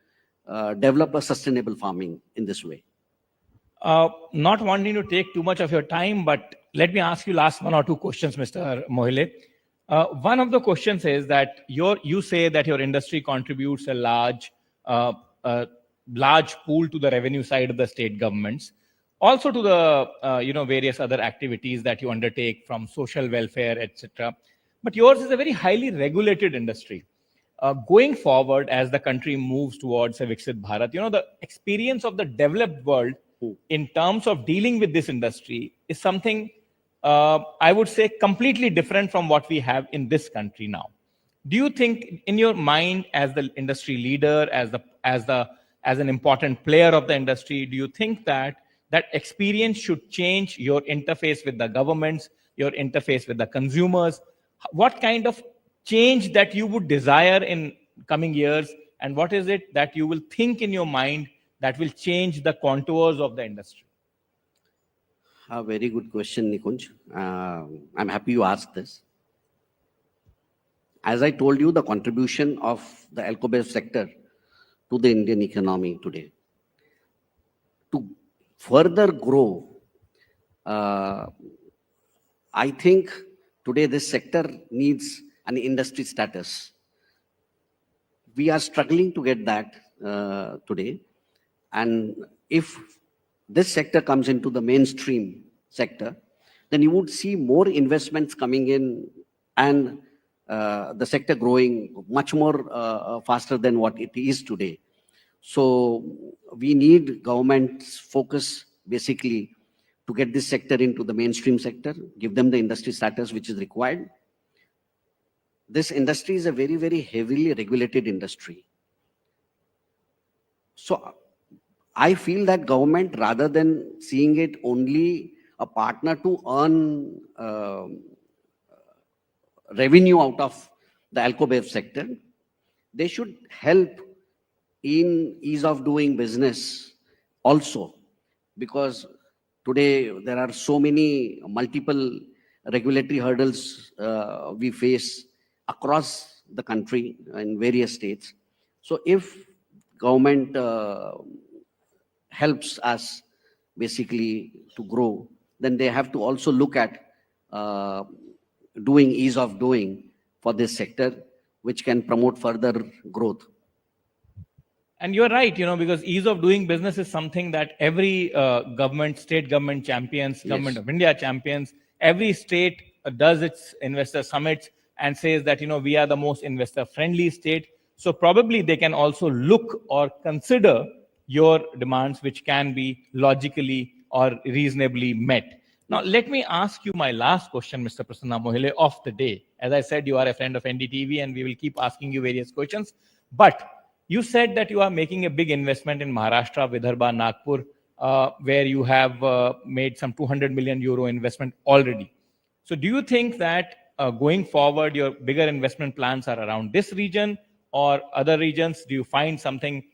Speaker 21: develop a sustainable farming in this way.
Speaker 20: Not wanting to take too much of your time, but let me ask you last one or two questions, Mr. Mohile. One of the questions is that you say that your industry contributes a large pool to the revenue side of the state governments, also to the various other activities that you undertake from social welfare, etc. But yours is a very highly regulated industry. Going forward, as the country moves towards a Viksit Bharat, the experience of the developed world in terms of dealing with this industry is something I would say completely different from what we have in this country now. Do you think, in your mind, as the industry leader, as an important player of the industry, do you think that experience should change your interface with the governments, your interface with the consumers? What kind of change that you would desire in coming years, and what is it that you will think in your mind that will change the contours of the industry?
Speaker 21: A very good question, Nikunj. I'm happy you asked this. As I told you, the contribution of the alcobev sector to the Indian economy today. To further grow, I think today this sector needs an industry status. We are struggling to get that today. And if this sector comes into the mainstream sector, then you would see more investments coming in and the sector growing much more faster than what it is today. So we need government's focus basically to get this sector into the mainstream sector, give them the industry status which is required. This industry is a very, very heavily regulated industry. So I feel that government, rather than seeing it only a partner to earn revenue out of the alcobev sector, they should help in ease of doing business also, because today there are so many multiple regulatory hurdles we face across the country in various states. So if government helps us basically to grow, then they have to also look at doing ease of doing for this sector, which can promote further growth.
Speaker 20: And you're right, because ease of doing business is something that every government, state government champions, Government of India champions, every state does its investor summits and says that, we are the most investor friendly state. So probably they can also look or consider your demands, which can be logically or reasonably met. Now, let me ask you my last question, Mr. Prasanna Mohile, of the day. As I said, you are a friend of NDTV and we will keep asking you various questions. But you said that you are making a big investment in Maharashtra, Vidarbha, Nagpur, where you have made some 200 million euro investment already. So do you think that going forward, your bigger investment plans are around this region or other regions? Do you find something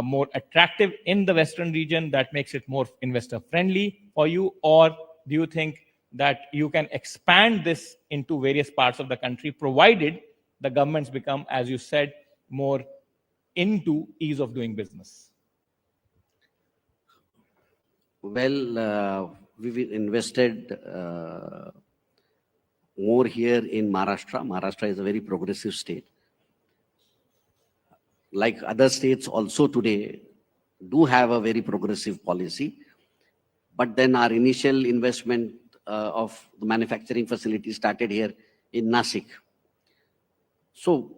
Speaker 20: more attractive in the Western region that makes it more investor friendly for you? Or do you think that you can expand this into various parts of the country, provided the governments become, as you said, more into ease of doing business?
Speaker 21: Well, we've invested more here in Maharashtra. Maharashtra is a very progressive state. Like other states also today do have a very progressive policy. But then our initial investment of the manufacturing facility started here in Nashik. So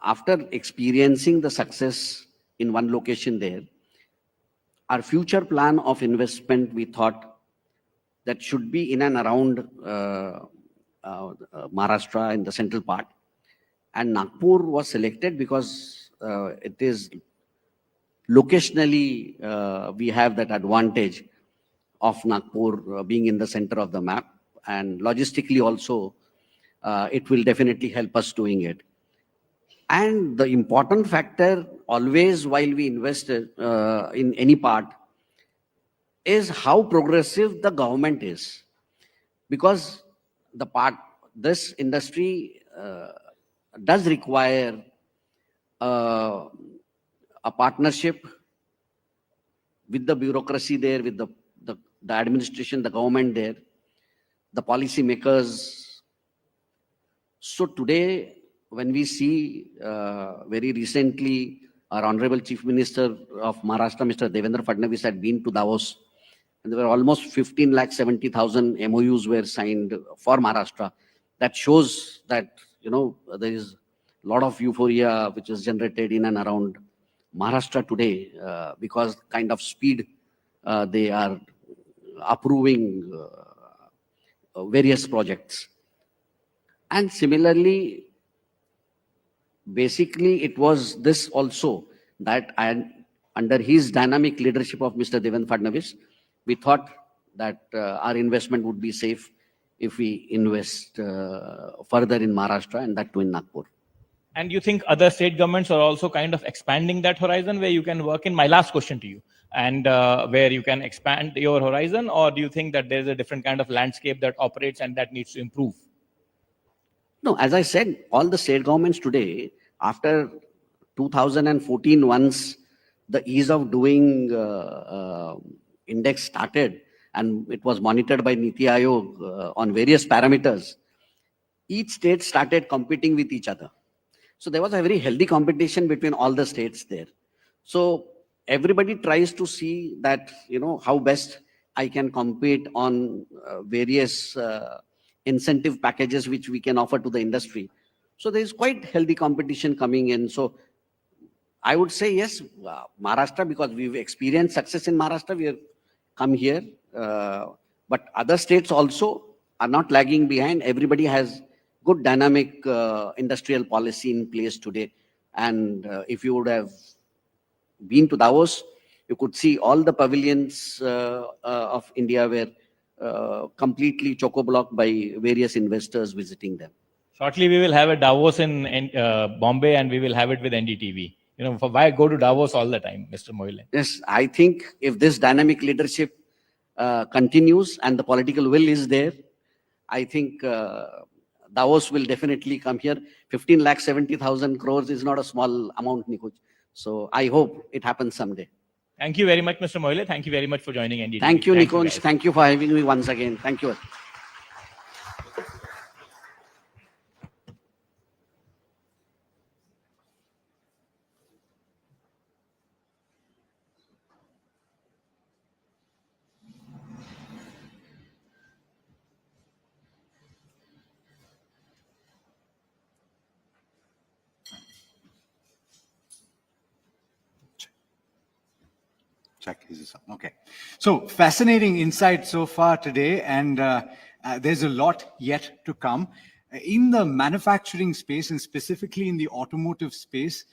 Speaker 21: after experiencing the success in one location there, our future plan of investment, we thought that should be in and around Maharashtra in the central part. And Nagpur was selected because it is locationally, we have that advantage of Nagpur being in the center of the map, and logistically also, it will definitely help us doing it. And the important factor always while we invest in any part is how progressive the government is. Because this industry does require a partnership with the bureaucracy there, with the administration, the government there, the policy makers, So today, when we see very recently, our Honorable Chief Minister of Maharashtra, Mr. Devendra Fadnavis, had been to Davos, and there were almost 15,70,000 MOUs were signed for Maharashtra. That shows that, there is a lot of euphoria which is generated in and around Maharashtra today because kind of speed they are approving various projects. And similarly, basically, it was this also that under his dynamic leadership of Mr. Devendra Fadnavis, we thought that our investment would be safe if we invest further in Maharashtra, and that too in Nagpur.
Speaker 20: And you think other state governments are also kind of expanding that horizon where you can work in? My last question to you, and where you can expand your horizon, or do you think that there's a different kind of landscape that operates and that needs to improve?
Speaker 21: No, as I said, all the state governments today, after 2014, once the ease of doing index started and it was monitored by Niti Aayog on various parameters, each state started competing with each other. So there was a very healthy competition between all the states there. So everybody tries to see that, how best I can compete on various incentive packages which we can offer to the industry. So there is quite healthy competition coming in. So I would say yes, Maharashtra, because we've experienced success in Maharashtra, we have come here. But other states also are not lagging behind. Everybody has good dynamic industrial policy in place today. And if you would have been to Davos, you could see all the pavilions of India were completely choco-blocked by various investors visiting them.
Speaker 20: Shortly, we will have a Davos in Bombay, and we will have it with NDTV. Why go to Davos all the time, Mr. Mohile?
Speaker 21: Yes, I think if this dynamic leadership continues and the political will is there, I think Davos will definitely come here. 15,70,000 crores is not a small amount, Nikuj. So I hope it happens someday.
Speaker 20: Thank you very much, Mr. Mohile. Thank you very much for joining NDTV.
Speaker 21: Thank you, Nikunj. Thank you for having me once again. Thank you.
Speaker 1: Check, is this on? Okay. So fascinating insight so far today, and there's a lot yet to come. In the manufacturing space, and specifically in the automotive space,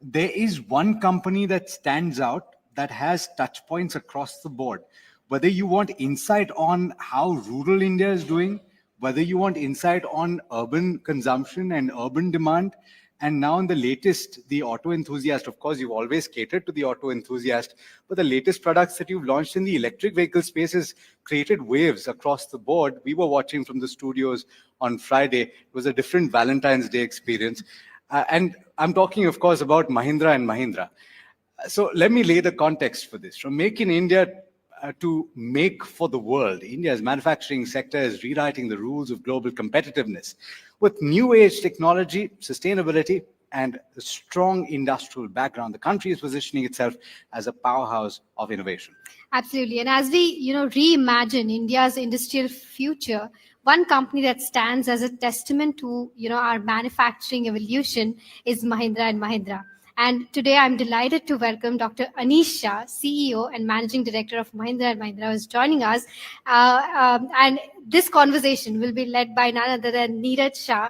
Speaker 1: there is one company that stands out that has touch points across the board. Whether you want insight on how rural India is doing, whether you want insight on urban consumption and urban demand, and now in the latest, the auto enthusiast, of course, you've always catered to the auto enthusiast, but the latest products that you've launched in the electric vehicle space has created waves across the board. We were watching from the studios on Friday. It was a different Valentine's Day experience. And I'm talking, of course, about Mahindra and Mahindra. So let me lay the context for this. From Make in India to Make for the World, India's manufacturing sector is rewriting the rules of global competitiveness. With new age technology, sustainability, and a strong industrial background, the country is positioning itself as a powerhouse of innovation.
Speaker 2: Absolutely. And as we, reimagine India's industrial future, one company that stands as a testament to, our manufacturing evolution is Mahindra and Mahindra. And today I'm delighted to welcome Dr. Anish Shah, CEO and Managing Director of Mahindra & Mahindra, who is joining us. And this conversation will be led by none other than Neeraj Shah.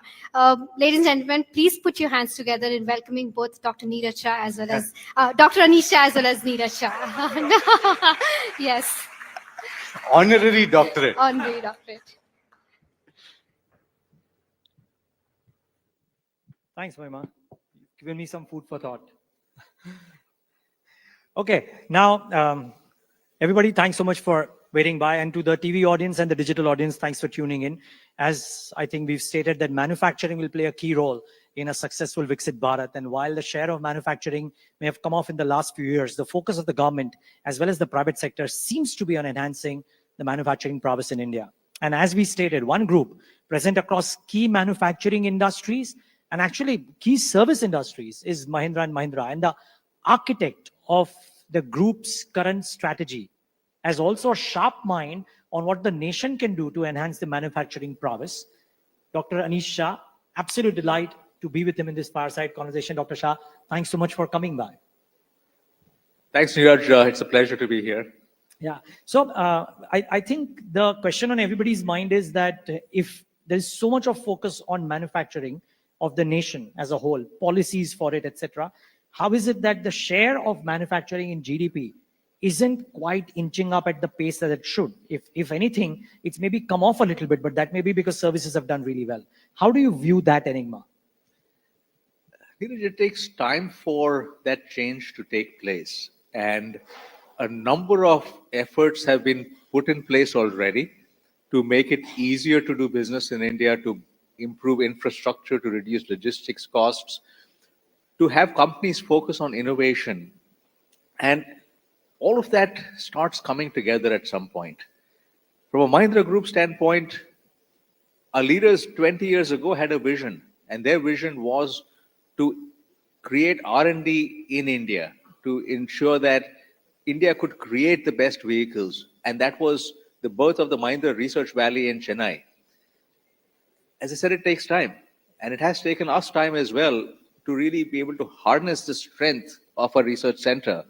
Speaker 2: Ladies and gentlemen, please put your hands together in welcoming both Dr. Neeraj Shah as well as Dr. Anish Shah as well as Neeraj Shah. Yes.
Speaker 1: Honorary doctorate.
Speaker 2: Honorary doctorate.
Speaker 4: Thanks, Mahima. Given me some food for thought. Okay, now, everybody, thanks so much for waiting by, and to the TV audience and the digital audience, thanks for tuning in. As I think we've stated that manufacturing will play a key role in a successful Viksit Bharat, and while the share of manufacturing may have come off in the last few years, the focus of the government as well as the private sector seems to be on enhancing the manufacturing prowess in India. And as we stated, one group present across key manufacturing industries and actually key service industries is Mahindra and Mahindra. And the architect of the group's current strategy has also a sharp mind on what the nation can do to enhance the manufacturing prowess. Dr. Anish Shah, absolute delight to be with him in this fireside conversation. Dr. Shah, thanks so much for coming by.
Speaker 3: Thanks, Neeraj. It's a pleasure to be here.
Speaker 4: Yeah. So I think the question on everybody's mind is that if there's so much of focus on manufacturing of the nation as a whole, policies for it, etc., how is it that the share of manufacturing in GDP isn't quite inching up at the pace that it should? If anything, it's maybe come off a little bit, but that may be because services have done really well. How do you view that enigma?
Speaker 3: It takes time for that change to take place. And a number of efforts have been put in place already to make it easier to do business in India, to improve infrastructure, to reduce logistics costs, to have companies focus on innovation. And all of that starts coming together at some point. From a Mahindra Group standpoint, our leaders 20 years ago had a vision, and their vision was to create R&D in India, to ensure that India could create the best vehicles. And that was the birth of the Mahindra Research Valley in Chennai. As I said, it takes time. And it has taken us time as well to really be able to harness the strength of a research center.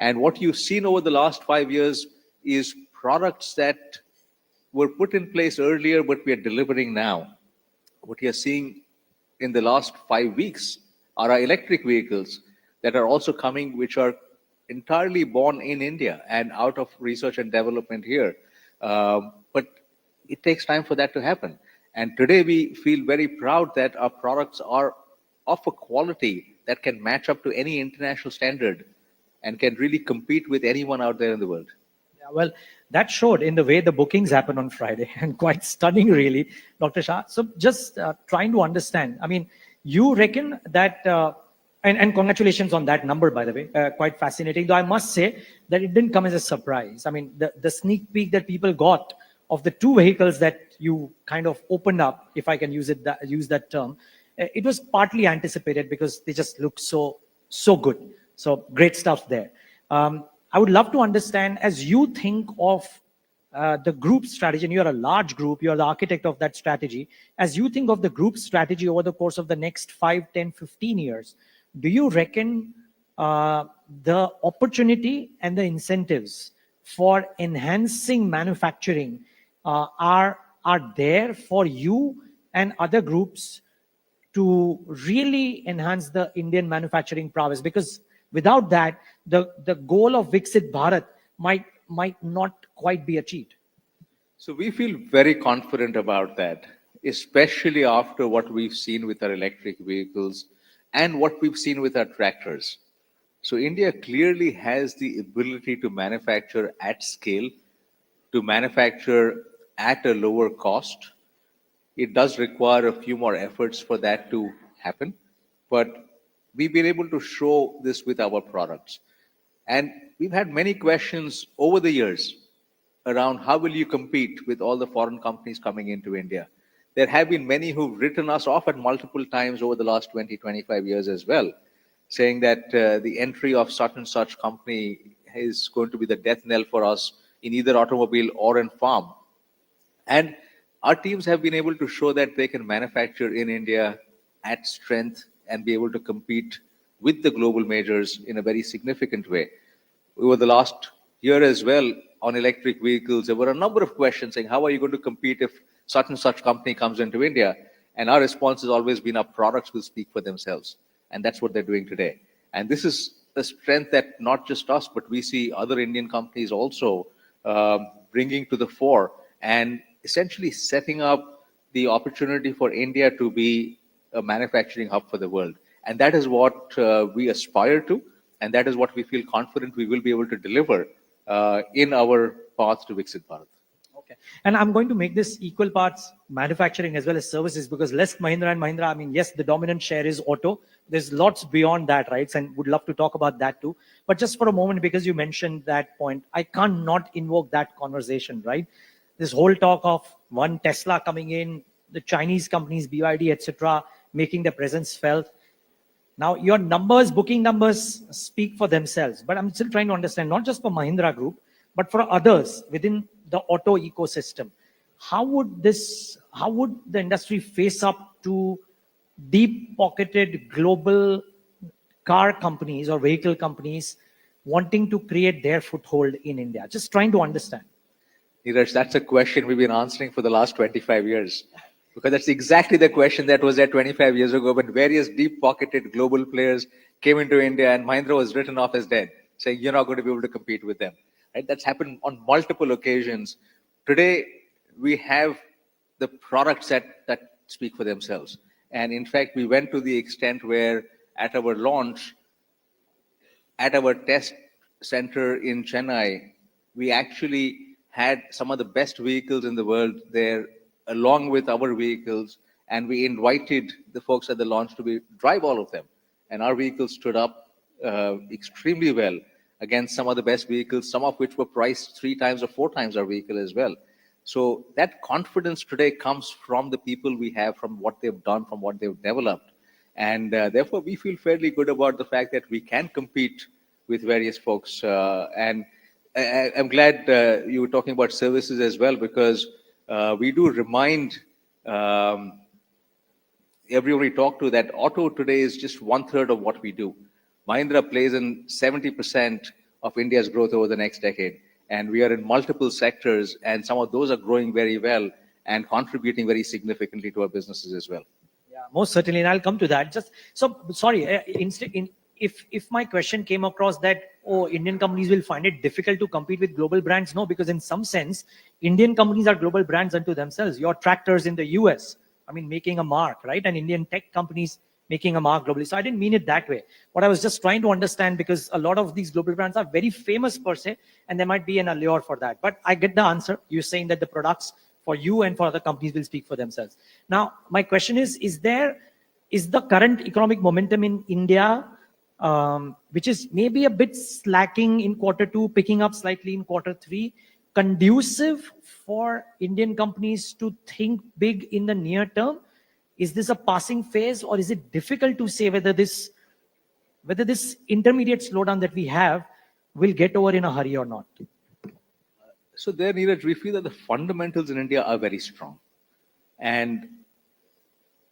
Speaker 3: And what you've seen over the last 5 years is products that were put in place earlier, but we are delivering now. What you're seeing in the last 5 weeks are our electric vehicles that are also coming, which are entirely born in India and out of research and development here. But it takes time for that to happen. And today we feel very proud that our products are of a quality that can match up to any international standard and can really compete with anyone out there in the world.
Speaker 4: Yeah, well, that showed in the way the bookings happened on Friday, and quite stunning, really, Dr. Shah. So just trying to understand, I mean, you reckon that, and congratulations on that number, by the way, quite fascinating. Though I must say that it didn't come as a surprise. I mean, the sneak peek that people got of the two vehicles that you kind of opened up, if I can use that term, it was partly anticipated because they just look so good. So great stuff there. I would love to understand, as you think of the group strategy, and you're a large group, you're the architect of that strategy. As you think of the group strategy over the course of the next 5, 10, 15 years, do you reckon the opportunity and the incentives for enhancing manufacturing are there for you and other groups to really enhance the Indian manufacturing prowess? Because without that, the goal of Viksit Bharat might not quite be achieved.
Speaker 3: So we feel very confident about that, especially after what we've seen with our electric vehicles and what we've seen with our tractors. So India clearly has the ability to manufacture at scale, to manufacture at a lower cost. It does require a few more efforts for that to happen, but we've been able to show this with our products. And we've had many questions over the years around how will you compete with all the foreign companies coming into India. There have been many who've written us off at multiple times over the last 20, 25 years as well, saying that the entry of such and such company is going to be the death knell for us in either automobile or in farm. And our teams have been able to show that they can manufacture in India at strength and be able to compete with the global majors in a very significant way. Over the last year as well, on electric vehicles, there were a number of questions saying, how are you going to compete if such and such company comes into India? And our response has always been our products will speak for themselves. And that's what they're doing today. And this is the strength that not just us, but we see other Indian companies also bringing to the fore and essentially setting up the opportunity for India to be a manufacturing hub for the world. And that is what we aspire to. And that is what we feel confident we will be able to deliver in our path to Viksit Bharat.
Speaker 4: Okay. And I'm going to make this equal parts manufacturing as well as services, because less Mahindra and Mahindra, I mean, yes, the dominant share is auto. There's lots beyond that, right? And would love to talk about that too. But just for a moment, because you mentioned that point, I can't not invoke that conversation, right? This whole talk of One Tesla coming in, the Chinese companies, BYD, etc., making their presence felt. Now, your numbers, booking numbers speak for themselves, but I'm still trying to understand, not just for Mahindra Group, but for others within the auto ecosystem. How would the industry face up to deep-pocketed global car companies or vehicle companies wanting to create their foothold in India? Just trying to understand.
Speaker 3: Neeraj, that's a question we've been answering for the last 25 years. Because that's exactly the question that was there 25 years ago when various deep-pocketed global players came into India and Mahindra was written off as dead, saying you're not going to be able to compete with them. Right? That's happened on multiple occasions. Today, we have the products that speak for themselves. And in fact, we went to the extent where at our launch, at our test center in Chennai, we actually had some of the best vehicles in the world there along with our vehicles, and we invited the folks at the launch to drive all of them. And our vehicles stood up extremely well against some of the best vehicles, some of which were priced 3 times or 4 times our vehicle as well. So that confidence today comes from the people we have, from what they've done, from what they've developed. And therefore, we feel fairly good about the fact that we can compete with various folks. And I'm glad you were talking about services as well, because we do remind everyone we talk to that auto today is just 1/3 of what we do. Mahindra plays in 70% of India's growth over the next decade. And we are in multiple sectors, and some of those are growing very well and contributing very significantly to our businesses as well.
Speaker 4: Yeah, most certainly, and I'll come to that. Just so sorry, if my question came across that, oh, Indian companies will find it difficult to compete with global brands, no, because in some sense, Indian companies are global brands unto themselves. Your tractors in the US, I mean, making a mark, right? And Indian tech companies making a mark globally. So I didn't mean it that way. What I was just trying to understand, because a lot of these global brands are very famous per se, and there might be an allure for that. But I get the answer. You're saying that the products for you and for other companies will speak for themselves. Now, my question is the current economic momentum in India, which is maybe a bit slacking in Q2, picking up slightly in Q3, conducive for Indian companies to think big in the near term? Is this a passing phase, or is it difficult to say whether this intermediate slowdown that we have will get over in a hurry or not?
Speaker 3: So there, Neeraj, we feel that the fundamentals in India are very strong. And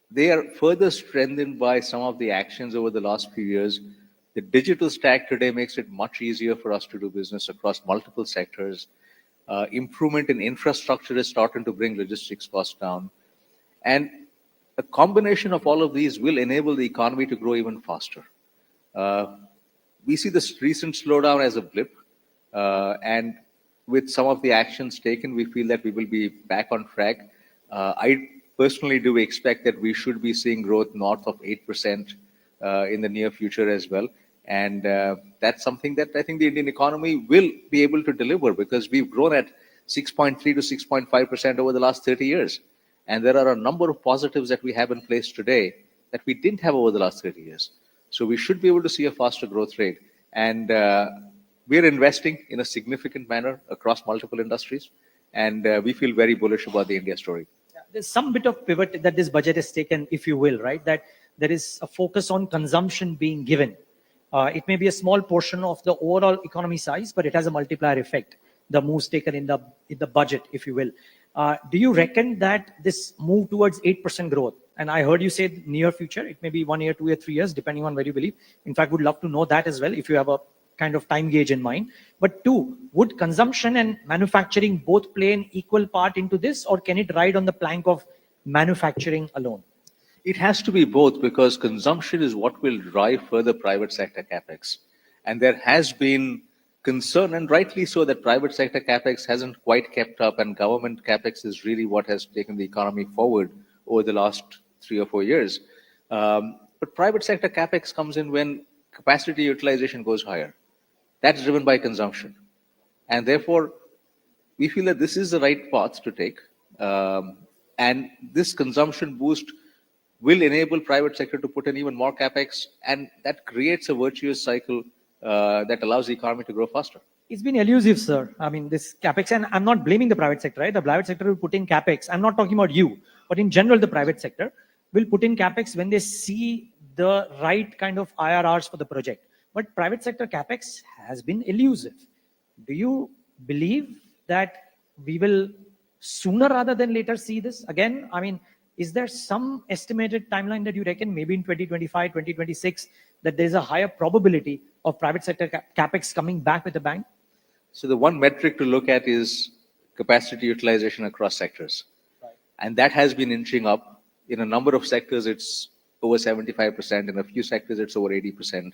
Speaker 3: they are further strengthened by some of the actions over the last few years. The digital stack today makes it much easier for us to do business across multiple sectors. Improvement in infrastructure is starting to bring logistics costs down. And a combination of all of these will enable the economy to grow even faster. We see this recent slowdown as a blip. And with some of the actions taken, we feel that we will be back on track. I personally do expect that we should be seeing growth north of 8% in the near future as well. And that's something that I think the Indian economy will be able to deliver, because we've grown at 6.3 to 6.5% over the last 30 years. And there are a number of positives that we have in place today that we didn't have over the last 30 years. So we should be able to see a faster growth rate. And we're investing in a significant manner across multiple industries. And we feel very bullish about the India story.
Speaker 4: Yeah, there's some bit of pivot that this budget has taken, if you will, right? That there is a focus on consumption being given. It may be a small portion of the overall economy size, but it has a multiplier effect, the moves taken in the budget, if you will. Do you reckon that this move towards 8% growth, and I heard you say near future, it may be 1 year, 2 years, 3 years, depending on where you believe. In fact, would love to know that as well, if you have a kind of time gauge in mind. But 2, would consumption and manufacturing both play an equal part into this, or can it ride on the plank of manufacturing alone?
Speaker 3: It has to be both, because consumption is what will drive further private sector capex. And there has been concern, and rightly so, that private sector capex hasn't quite kept up, and government capex is really what has taken the economy forward over the last 3 or 4 years. But private sector capex comes in when capacity utilization goes higher. That's driven by consumption. And therefore, we feel that this is the right path to take. And this consumption boost will enable private sector to put in even more capex, and that creates a virtuous cycle that allows the economy to grow faster.
Speaker 4: It's been elusive, sir. I mean, this capex, and I'm not blaming the private sector, right? The private sector will put in capex. I'm not talking about you, but in general, the private sector will put in capex when they see the right kind of IRRs for the project. But private sector capex has been elusive. Do you believe that we will sooner rather than later see this again? I mean, is there some estimated timeline that you reckon maybe in 2025, 2026, that there's a higher probability of private sector capex coming back with a bang?
Speaker 3: So the one metric to look at is capacity utilization across sectors. Right. And that has been inching up. In a number of sectors, it's over 75%. In a few sectors, it's over 80%.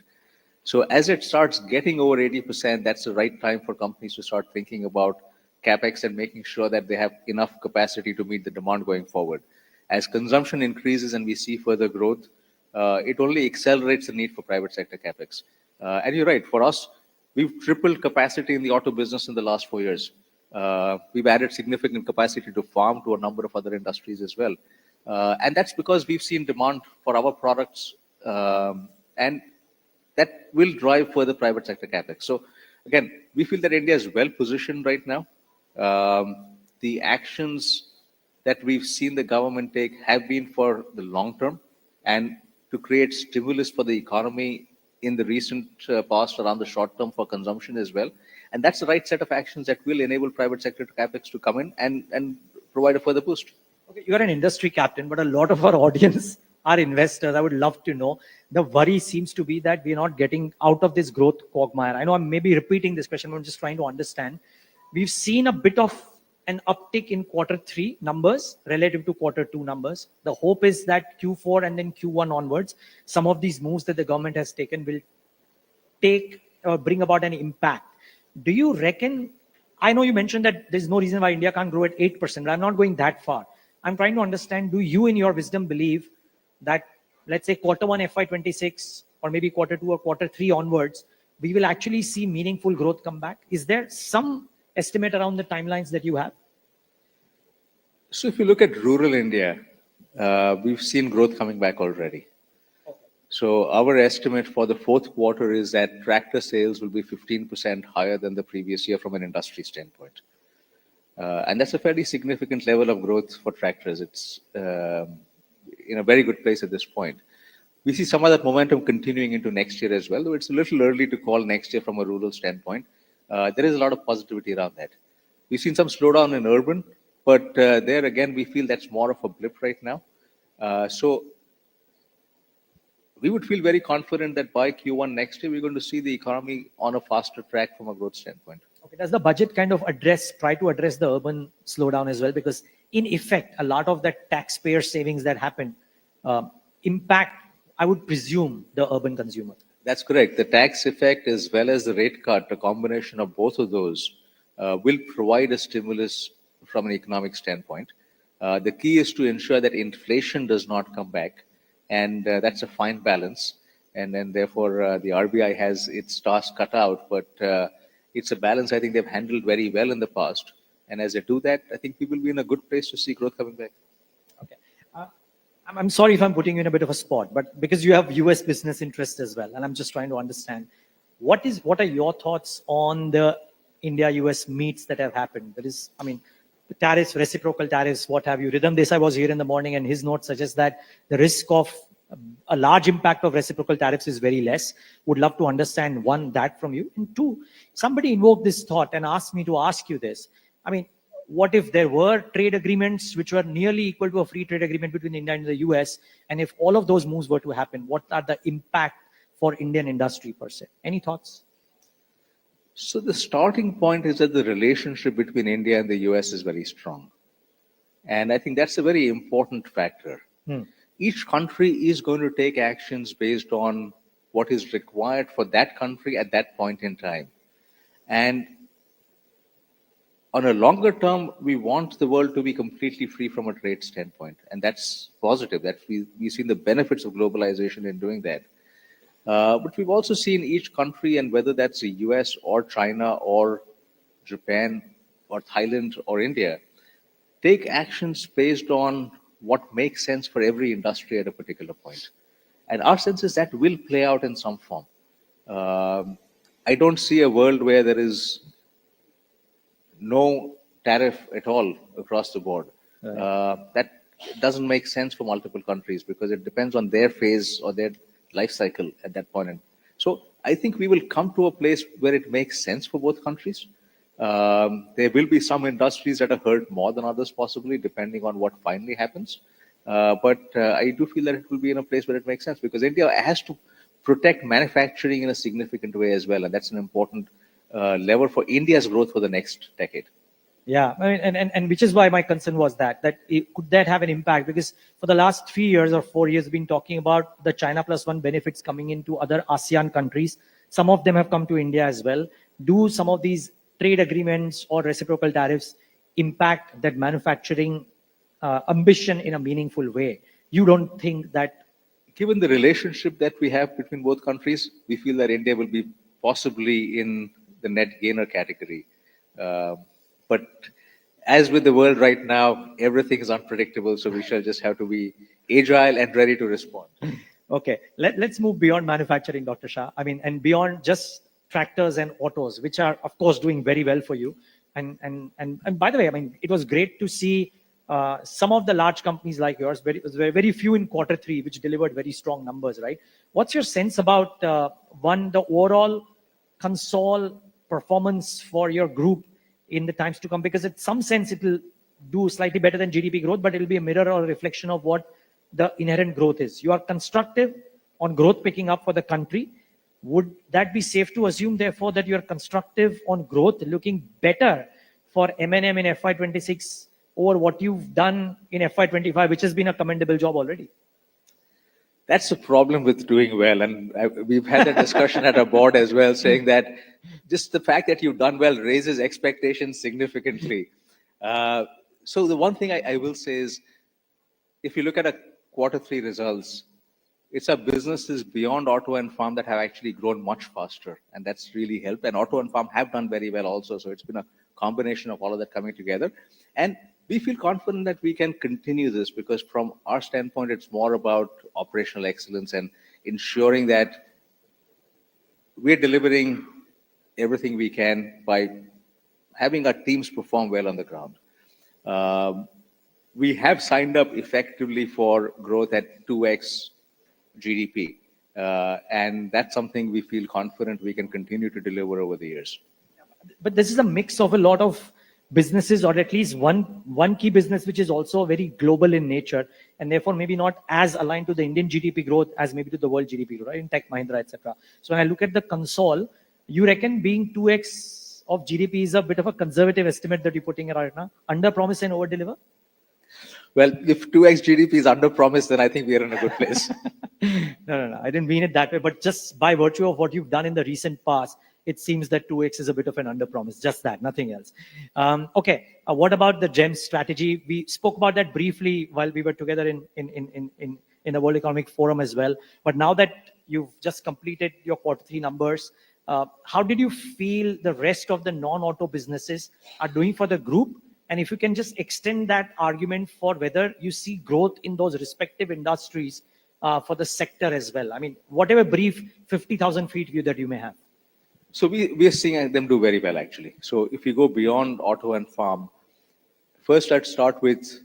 Speaker 3: So as it starts getting over 80%, that's the right time for companies to start thinking about capex and making sure that they have enough capacity to meet the demand going forward. As consumption increases and we see further growth, it only accelerates the need for private sector capex. And you're right, for us, we've tripled capacity in the auto business in the last 4 years. We've added significant capacity to farm, to a number of other industries as well. And that's because we've seen demand for our products, and that will drive further private sector capex. So again, we feel that India is well positioned right now. The actions that we've seen the government take have been for the long term and to create stimulus for the economy in the recent past around the short term for consumption as well. And that's the right set of actions that will enable private sector capex to come in and provide a further boost.
Speaker 4: Okay, you're an industry captain, but a lot of our audience are investors. I would love to know. The worry seems to be that we're not getting out of this growth quagmire. I know I'm maybe repeating this question, but I'm just trying to understand. We've seen a bit of an uptick in Q3 numbers relative to Q2 numbers. The hope is that Q4 and then Q1 onwards, some of these moves that the government has taken will take or bring about an impact. Do you reckon, I know you mentioned that there's no reason why India can't grow at 8%, but I'm not going that far. I'm trying to understand, do you in your wisdom believe that, let's say Q1 FY26 or maybe Q2 or Q3 onwards, we will actually see meaningful growth come back? Is there some estimate around the timelines that you have?
Speaker 3: So if you look at rural India, we've seen growth coming back already. So our estimate for the fourth quarter is that tractor sales will be 15% higher than the previous year from an industry standpoint. And that's a fairly significant level of growth for tractors. It's in a very good place at this point. We see some of that momentum continuing into next year as well, though it's a little early to call next year from a rural standpoint. There is a lot of positivity around that. We've seen some slowdown in urban, but there again, we feel that's more of a blip right now. So we would feel very confident that by Q1 next year, we're going to see the economy on a faster track from a growth standpoint.
Speaker 4: Okay, does the budget kind of try to address the urban slowdown as well? Because in effect, a lot of that taxpayer savings that happened impact, I would presume, the urban consumer.
Speaker 3: That's correct. The tax effect as well as the rate cut, a combination of both of those, will provide a stimulus from an economic standpoint. The key is to ensure that inflation does not come back, and that's a fine balance. And then therefore, the RBI has its task cut out, but it's a balance I think they've handled very well in the past. And as they do that, I think we will be in a good place to see growth coming back.
Speaker 4: Okay. I'm sorry if I'm putting you in a bit of a spot, but because you have US business interests as well, and I'm just trying to understand, what are your thoughts on the India-US meets that have happened? That is, I mean, the tariffs, reciprocal tariffs, what have you. Rhythm Desai was here in the morning, and his note suggests that the risk of a large impact of reciprocal tariffs is very less. Would love to understand, one, that from you. And two, somebody invoked this thought and asked me to ask you this. I mean, what if there were trade agreements which were nearly equal to a free trade agreement between India and the US? And if all of those moves were to happen, what are the impact for Indian industry per se? Any thoughts?
Speaker 3: So the starting point is that the relationship between India and the US is very strong. And I think that's a very important factor. Each country is going to take actions based on what is required for that country at that point in time. And on a longer term, we want the world to be completely free from a trade standpoint. And that's positive. That we've seen the benefits of globalization in doing that. But we've also seen each country, and whether that's the US or China or Japan or Thailand or India, take actions based on what makes sense for every industry at a particular point. And our sense is that will play out in some form. I don't see a world where there is no tariff at all across the board. That doesn't make sense for multiple countries because it depends on their phase or their life cycle at that point. So I think we will come to a place where it makes sense for both countries. There will be some industries that are hurt more than others, possibly, depending on what finally happens. But I do feel that it will be in a place where it makes sense because India has to protect manufacturing in a significant way as well. And that's an important lever for India's growth for the next decade.
Speaker 4: Yeah, I mean, and which is why my concern was could that have an impact? Because for the last 3 years or 4 years, we've been talking about the China Plus One benefits coming into other ASEAN countries. Some of them have come to India as well. Do some of these trade agreements or reciprocal tariffs impact that manufacturing ambition in a meaningful way? You don't think that?
Speaker 3: Given the relationship that we have between both countries, we feel that India will be possibly in the net gainer category. But as with the world right now, everything is unpredictable, so we shall just have to be agile and ready to respond.
Speaker 4: Okay, let's move beyond manufacturing, Dr. Shah. I mean, and beyond just tractors and autos, which are, of course, doing very well for you. And by the way, I mean, it was great to see some of the large companies like yours, very few in Q3, which delivered very strong numbers, right? What's your sense about, the overall console performance for your group in the times to come? Because in some sense, it will do slightly better than GDP growth, but it will be a mirror or a reflection of what the inherent growth is. You are constructive on growth picking up for the country. Would that be safe to assume, therefore, that you are constructive on growth looking better for M&M in FY26 over what you've done in FY25, which has been a commendable job already?
Speaker 3: That's the problem with doing well. And we've had a discussion at our board as well, saying that just the fact that you've done well raises expectations significantly. So the one thing I will say is, if you look at a Q3 results, it's our businesses beyond auto and farm that have actually grown much faster. And that's really helped. And auto and farm have done very well also. So it's been a combination of all of that coming together. And we feel confident that we can continue this because from our standpoint, it's more about operational excellence and ensuring that we're delivering everything we can by having our teams perform well on the ground. We have signed up effectively for growth at 2x GDP. And that's something we feel confident we can continue to deliver over the years.
Speaker 4: But this is a mix of a lot of businesses, or at least one key business, which is also very global in nature, and therefore maybe not as aligned to the Indian GDP growth as maybe to the world GDP growth, right? In Tech Mahindra, etc. So when I look at the console, you reckon being 2x of GDP is a bit of a conservative estimate that you're putting right now? Under promise and over deliver?
Speaker 3: Well, if 2x GDP is under promise, then I think we are in a good place.
Speaker 4: No. I didn't mean it that way, but just by virtue of what you've done in the recent past, it seems that 2x is a bit of an under promise, just that, nothing else. Okay, what about the GEMS strategy? We spoke about that briefly while we were together in the World Economic Forum as well. But now that you've just completed your Q3 numbers, how did you feel the rest of the non-auto businesses are doing for the group? And if you can just extend that argument for whether you see growth in those respective industries for the sector as well. I mean, whatever brief 50,000 feet view that you may have.
Speaker 3: So we are seeing them do very well, actually. So if you go beyond auto and farm, first let's start with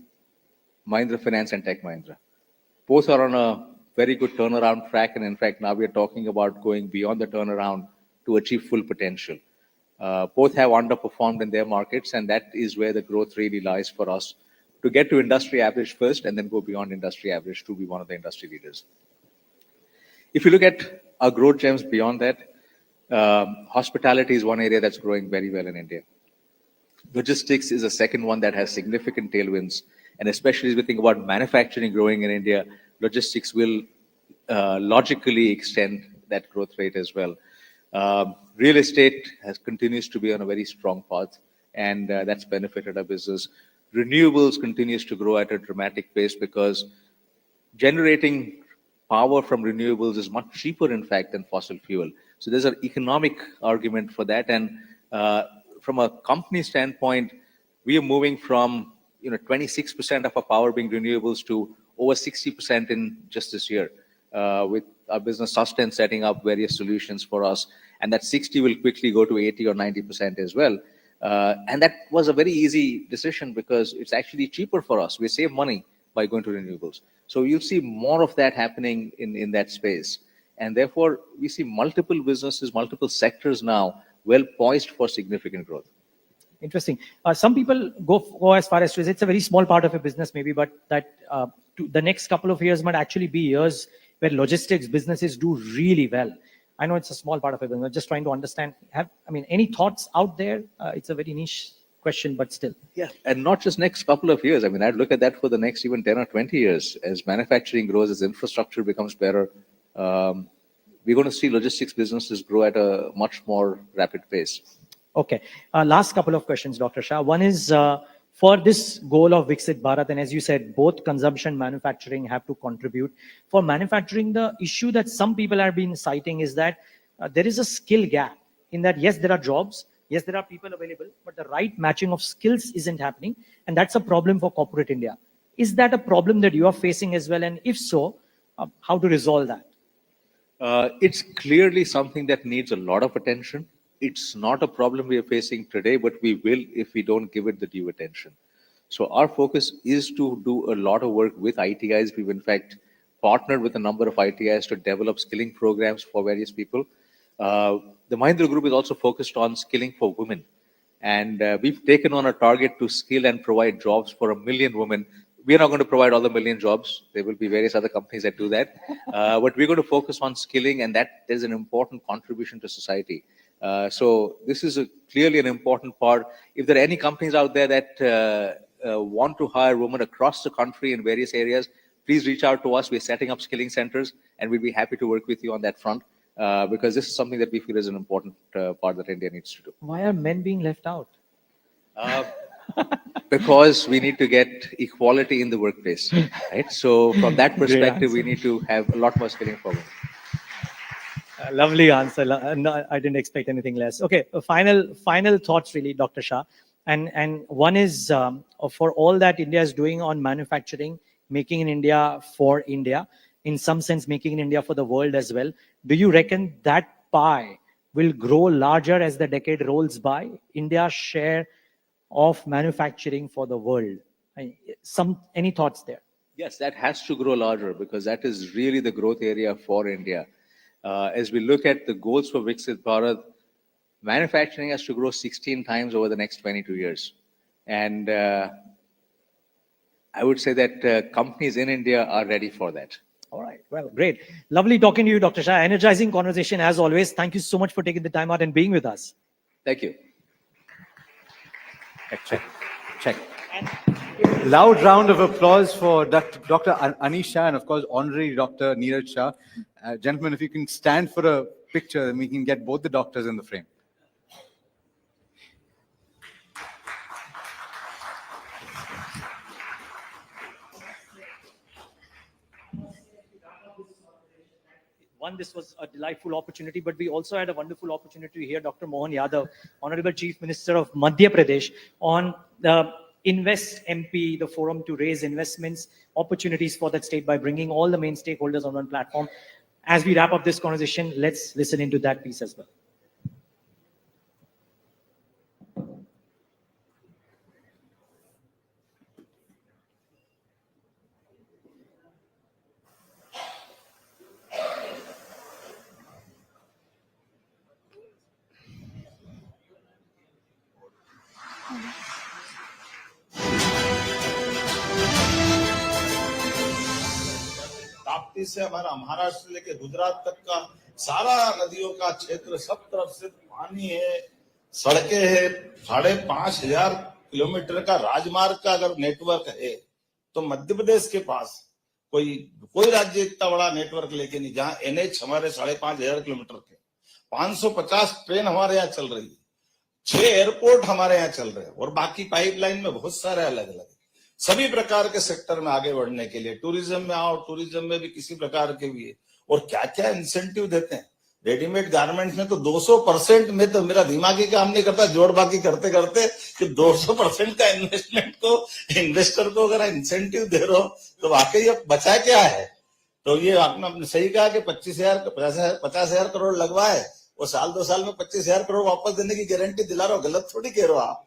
Speaker 3: Mahindra Finance and Tech Mahindra. Both are on a very good turnaround track. And in fact, now we are talking about going beyond the turnaround to achieve full potential. Both have underperformed in their markets, and that is where the growth really lies for us, to get to industry average first and then go beyond industry average to be one of the industry leaders. If you look at our growth gems beyond that, hospitality is one area that's growing very well in India. Logistics is a second one that has significant tailwinds, and especially as we think about manufacturing growing in India, logistics will logically extend that growth rate as well. Real estate continues to be on a very strong path, and that's benefited our business. Renewables continues to grow at a dramatic pace because generating power from renewables is much cheaper, in fact, than fossil fuel. So there's an economic argument for that. And from a company standpoint, we are moving from 26% of our power being renewables to over 60% in just this year, with our business Sustain setting up various solutions for us. And that 60 will quickly go to 80 or 90% as well. And that was a very easy decision because it's actually cheaper for us. We save money by going to renewables. So you'll see more of that happening in that space. And therefore, we see multiple businesses, multiple sectors now well poised for significant growth.
Speaker 4: Interesting. Some people go as far as to say it's a very small part of a business maybe, but that the next couple of years might actually be years where logistics businesses do really well. I know it's a small part of a business, just trying to understand. Any thoughts out there? It's a very niche question, but still.
Speaker 3: Yeah, and not just next couple of years. I'd look at that for the next even 10 or 20 years. As manufacturing grows, as infrastructure becomes better, we're going to see logistics businesses grow at a much more rapid pace.
Speaker 4: Okay. Last couple of questions, Dr. Shah. One is for this goal of Viksit Bharat, and as you said, both consumption and manufacturing have to contribute. For manufacturing, the issue that some people have been citing is that there is a skill gap in that, yes, there are jobs, yes, there are people available, but the right matching of skills isn't happening. And that's a problem for corporate India. Is that a problem that you are facing as well? And if so, how to resolve that?
Speaker 3: It's clearly something that needs a lot of attention. It's not a problem we are facing today, but we will if we don't give it the due attention. So our focus is to do a lot of work with ITIs. We've in fact partnered with a number of ITIs to develop skilling programs for various people. The Mahindra Group is also focused on skilling for women. And we've taken on a target to skill and provide jobs for 1 million women. We're not going to provide all the 1 million jobs. There will be various other companies that do that. But we're going to focus on skilling, and that is an important contribution to society. So this is clearly an important part. If there are any companies out there that want to hire women across the country in various areas, please reach out to us. We're setting up skilling centers, and we'll be happy to work with you on that front because this is something that we feel is an important part that India needs to do.
Speaker 4: Why are men being left out?
Speaker 3: Because we need to get equality in the workplace, right? So from that perspective, we need to have a lot more skilling for women.
Speaker 4: Lovely answer. No, I didn't expect anything less. Okay, final thoughts really, Dr. Shah. And one is for all that India is doing on manufacturing, making in India for India, in some sense making in India for the world as well. Do you reckon that pie will grow larger as the decade rolls by? India's share of manufacturing for the world. Any thoughts there?
Speaker 3: Yes, that has to grow larger because that is really the growth area for India. As we look at the goals for Viksit Bharat, manufacturing has to grow 16 times over the next 22 years. And I would say that companies in India are ready for that.
Speaker 4: All right. Well, great. Lovely talking to you, Dr. Shah. Energizing conversation as always. Thank you so much for taking the time out and being with us.
Speaker 3: Thank you.
Speaker 1: Check. Loud round of applause for Dr. Anish Shah and, of course, Honorary Dr. Neeraj Shah. Gentlemen, if you can stand for a picture, then we can get both the doctors in the frame.
Speaker 4: One, this was a delightful opportunity, but we also had a wonderful opportunity to hear Dr. Mohan Yadav, Honorable Chief Minister of Madhya Pradesh, on the Invest MP, the forum to raise investments, opportunities for that state by bringing all the main stakeholders on one platform. As we wrap up this conversation, let's listen into that piece as well.
Speaker 7: Tapti से हमारा महाराष्ट्र से लेके गुजरात तक का सारा नदियों का क्षेत्र सब तरफ से पानी है, सड़कें है, 5,500 किलोमीटर का राजमार्ग का अगर नेटवर्क है तो मध्य प्रदेश के पास कोई राज्य इतना बड़ा नेटवर्क लेके नहीं, जहां NH हमारे 5,500 किलोमीटर के 550 ट्रेन हमारे यहाँ चल रही है, 6 एयरपोर्ट हमारे यहाँ चल रहे हैं और बाकी पाइपलाइन में बहुत सारे अलग अलग सभी प्रकार के सेक्टर में आगे बढ़ने के लिए। टूरिज्म में आओ, टूरिज्म में भी किसी प्रकार के भी है और क्या क्या इंसेंटिव देते हैं। रेडीमेड गारमेंट्स में तो 200% में तो मेरा दिमाग ही काम नहीं करता, जोड़ बाकी करते करते कि 200% का इन्वेस्टमेंट को इन्वेस्टर को अगर इंसेंटिव दे रहे हो तो वाकई अब बचा क्या है। तो ये आपने सही कहा कि 50,000 करोड़ लगवाए वो साल 2 साल में 25,000 करोड़ वापस देने की गारंटी दिला रहा हो, गलत थोड़ी कह रहे हो आप।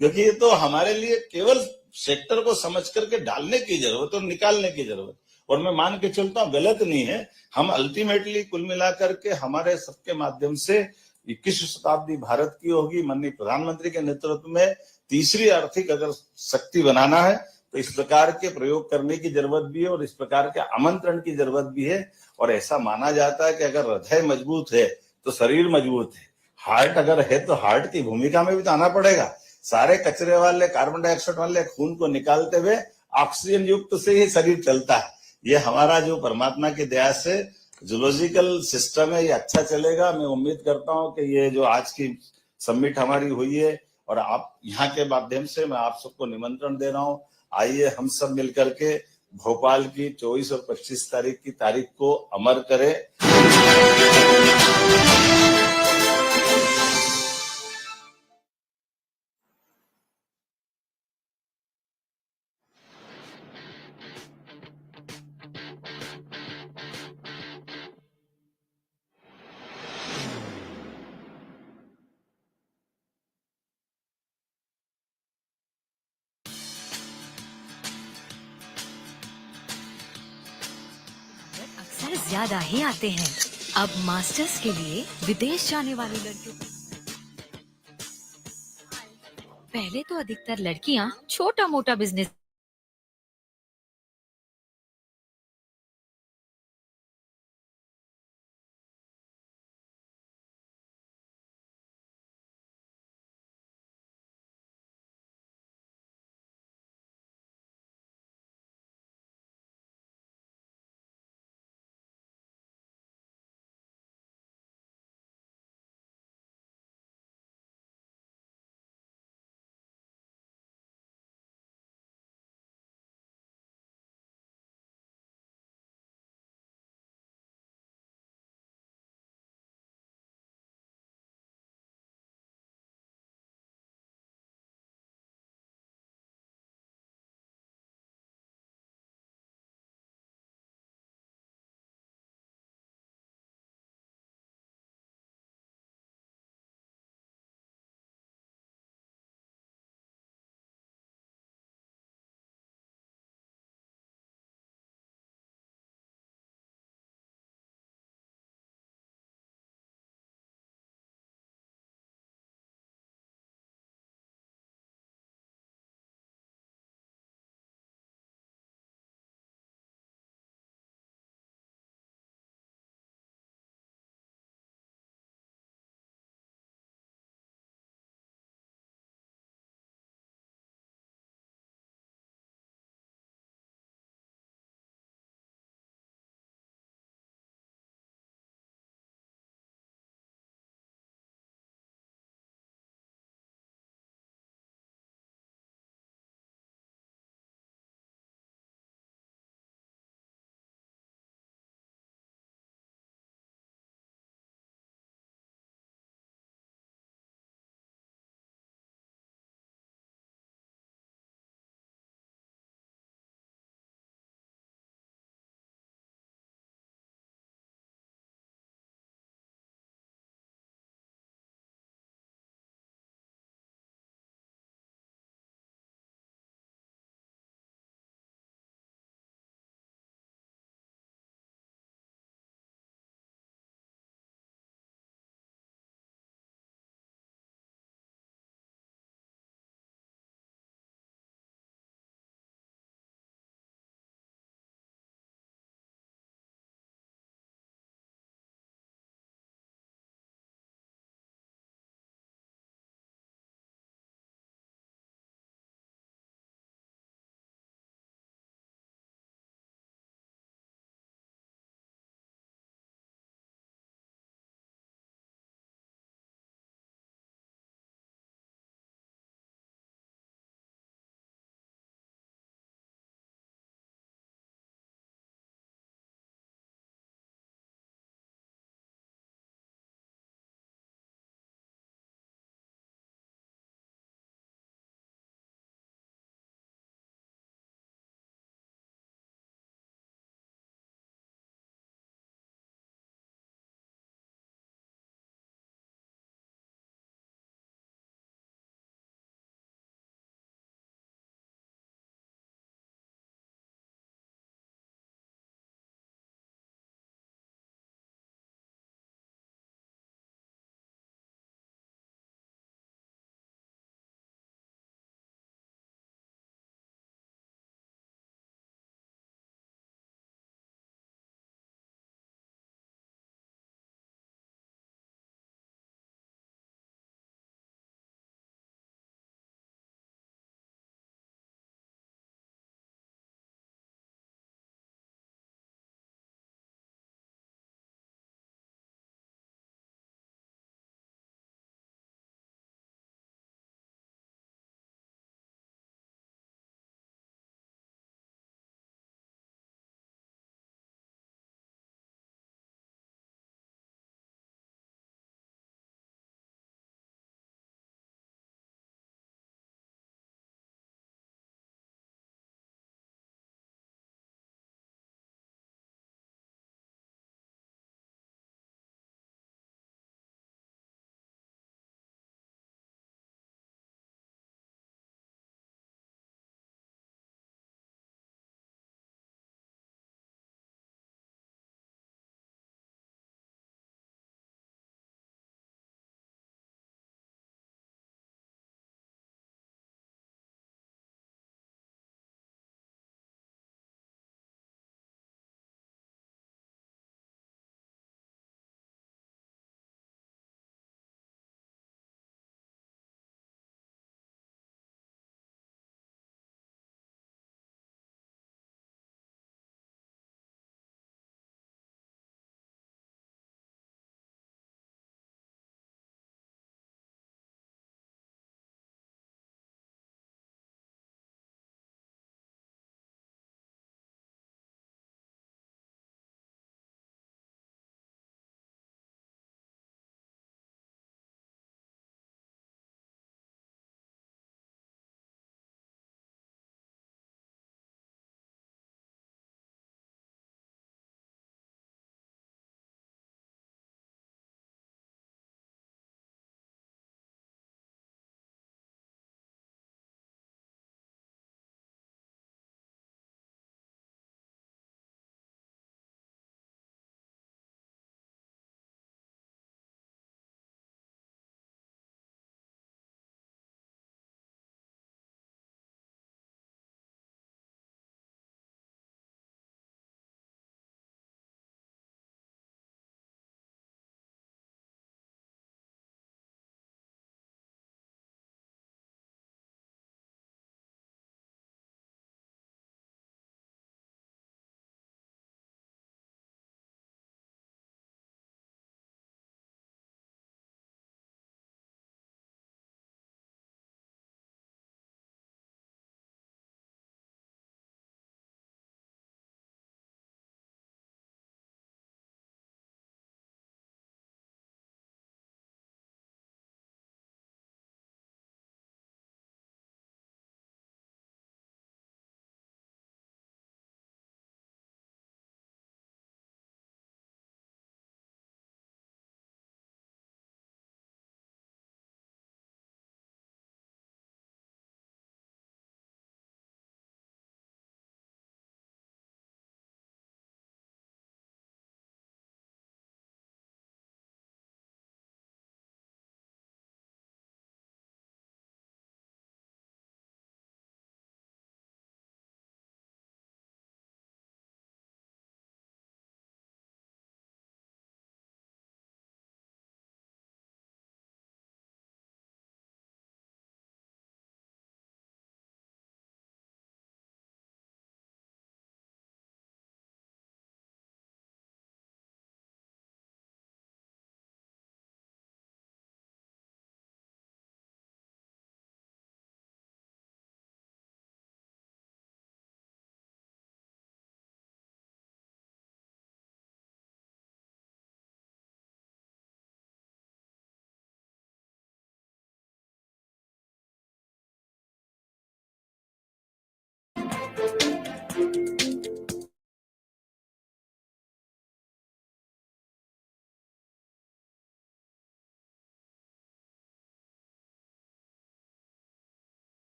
Speaker 7: क्योंकि ये तो हमारे लिए केवल सेक्टर को समझ करके डालने की जरूरत और निकालने की जरूरत, और मैं मान के चलता हूँ गलत नहीं है। हम अल्टीमेटली कुल मिलाकर के हमारे सबके माध्यम से 21वीं शताब्दी भारत की होगी। माननीय प्रधानमंत्री के नेतृत्व में तीसरी आर्थिक अगर शक्ति बनाना है तो इस प्रकार के प्रयोग करने की जरूरत भी है और इस प्रकार के आमंत्रण की जरूरत भी है। और ऐसा माना जाता है कि अगर हृदय मजबूत है तो शरीर मजबूत है, हार्ट अगर है तो हार्ट की भूमिका में भी तो आना पड़ेगा। सारे कचरे वाले, कार्बन डाइऑक्साइड वाले खून को निकालते हुए ऑक्सीजन युक्त से ही शरीर चलता है। ये हमारा जो परमात्मा की दया से जूलॉजिकल सिस्टम है, ये अच्छा चलेगा। मैं उम्मीद करता हूं कि ये जो आज की समिट हमारी हुई है और आप यहाँ के माध्यम से मैं आप सबको निमंत्रण दे रहा हूँ, आइए हम सब मिलकर के भोपाल की 24 और 25 तारीख की तारीख को अमर करें।
Speaker 8: अक्सर ज्यादा ही आते हैं। अब मास्टर्स के लिए विदेश जाने वाली लड़कियों, पहले तो अधिकतर लड़कियां छोटा मोटा business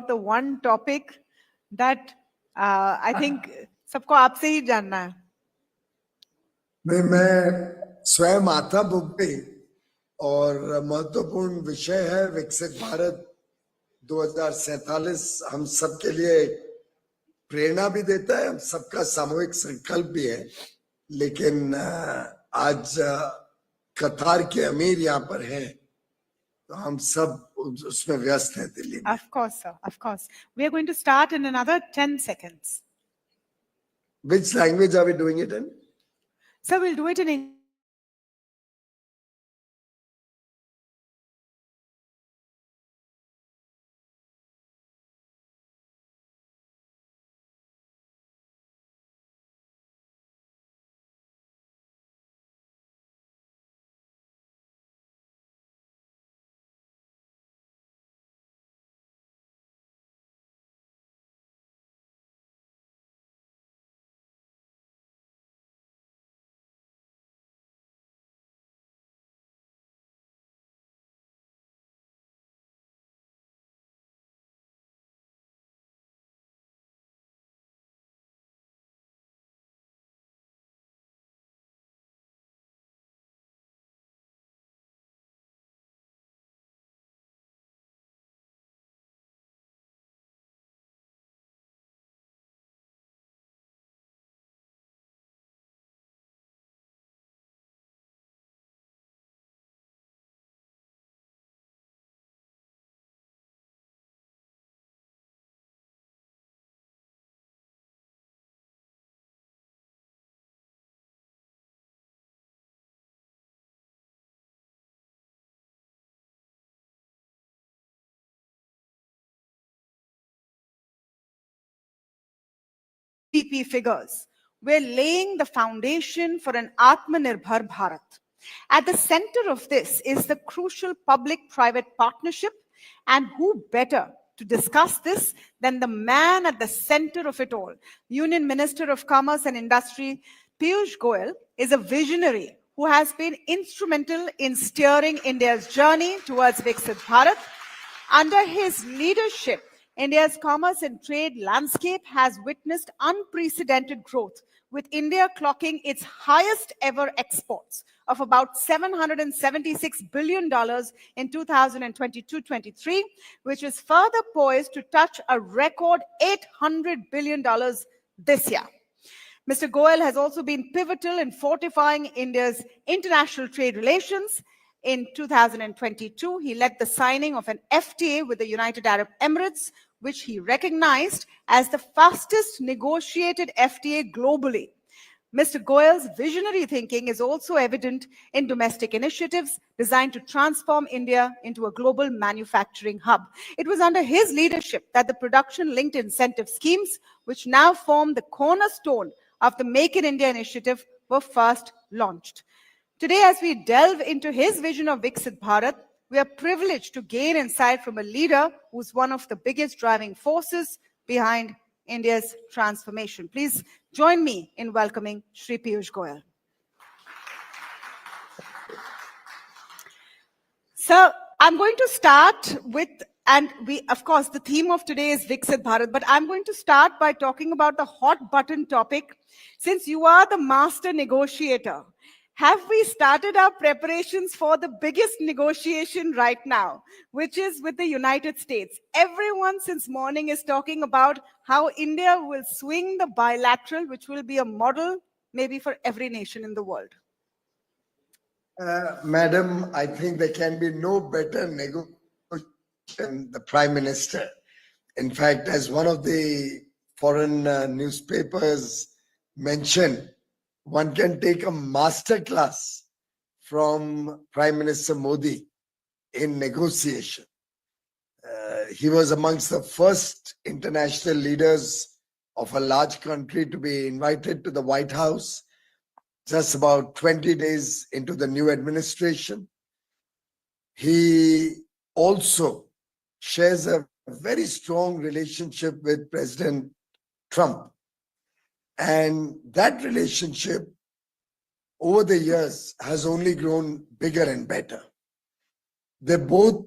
Speaker 16: the one topic that I think सबको आपसे ही जानना है.
Speaker 9: मैं स्वयं आता बुक पे और महत्वपूर्ण विषय है विकसित भारत 2047 हम सबके लिए प्रेरणा भी देता है, हम सबका सामूहिक संकल्प भी है. लेकिन आज कतार के अमीर यहाँ पर हैं, तो हम सब उसमें व्यस्त हैं दिल्ली में.
Speaker 16: Of course, sir. Of course. We are going to start in another 10 seconds.
Speaker 9: Which language are we doing it in?
Speaker 16: So we'll do it in English. GDP figures. We're laying the foundation for an Atmanirbhar Bharat. At the center of this is the crucial public-private partnership, and who better to discuss this than the man at the center of it all. Union Minister of Commerce and Industry, Piyush Goyal, is a visionary who has been instrumental in steering India's journey towards Viksit Bharat. Under his leadership, India's commerce and trade landscape has witnessed unprecedented growth, with India clocking its highest ever exports of about $776 billion in 2022-23, which is further poised to touch a record $800 billion this year. Mr. Goyal has also been pivotal in fortifying India's international trade relations. In 2022, he led the signing of an FTA with the United Arab Emirates, which he recognized as the fastest negotiated FTA globally. Mr. Goyal's visionary thinking is also evident in domestic initiatives designed to transform India into a global manufacturing hub. It was under his leadership that the production-linked incentive schemes, which now form the cornerstone of the Make in India initiative, were first launched. Today, as we delve into his vision of Viksit Bharat, we are privileged to gain insight from a leader who's one of the biggest driving forces behind India's transformation. Please join me in welcoming Shri Piyush Goyal. So I'm going to start with, and of course, the theme of today is Viksit Bharat, but I'm going to start by talking about the hot button topic. Since you are the master negotiator, have we started our preparations for the biggest negotiation right now, which is with the United States? Everyone since morning is talking about how India will swing the bilateral, which will be a model maybe for every nation in the world.
Speaker 9: Madam, I think there can be no better negotiation than the Prime Minister. In fact, as one of the foreign newspapers mentioned, one can take a master class from Prime Minister Modi in negotiation. He was amongst the first international leaders of a large country to be invited to the White House just about 20 days into the new administration. He also shares a very strong relationship with President Trump. And that relationship over the years has only grown bigger and better. They both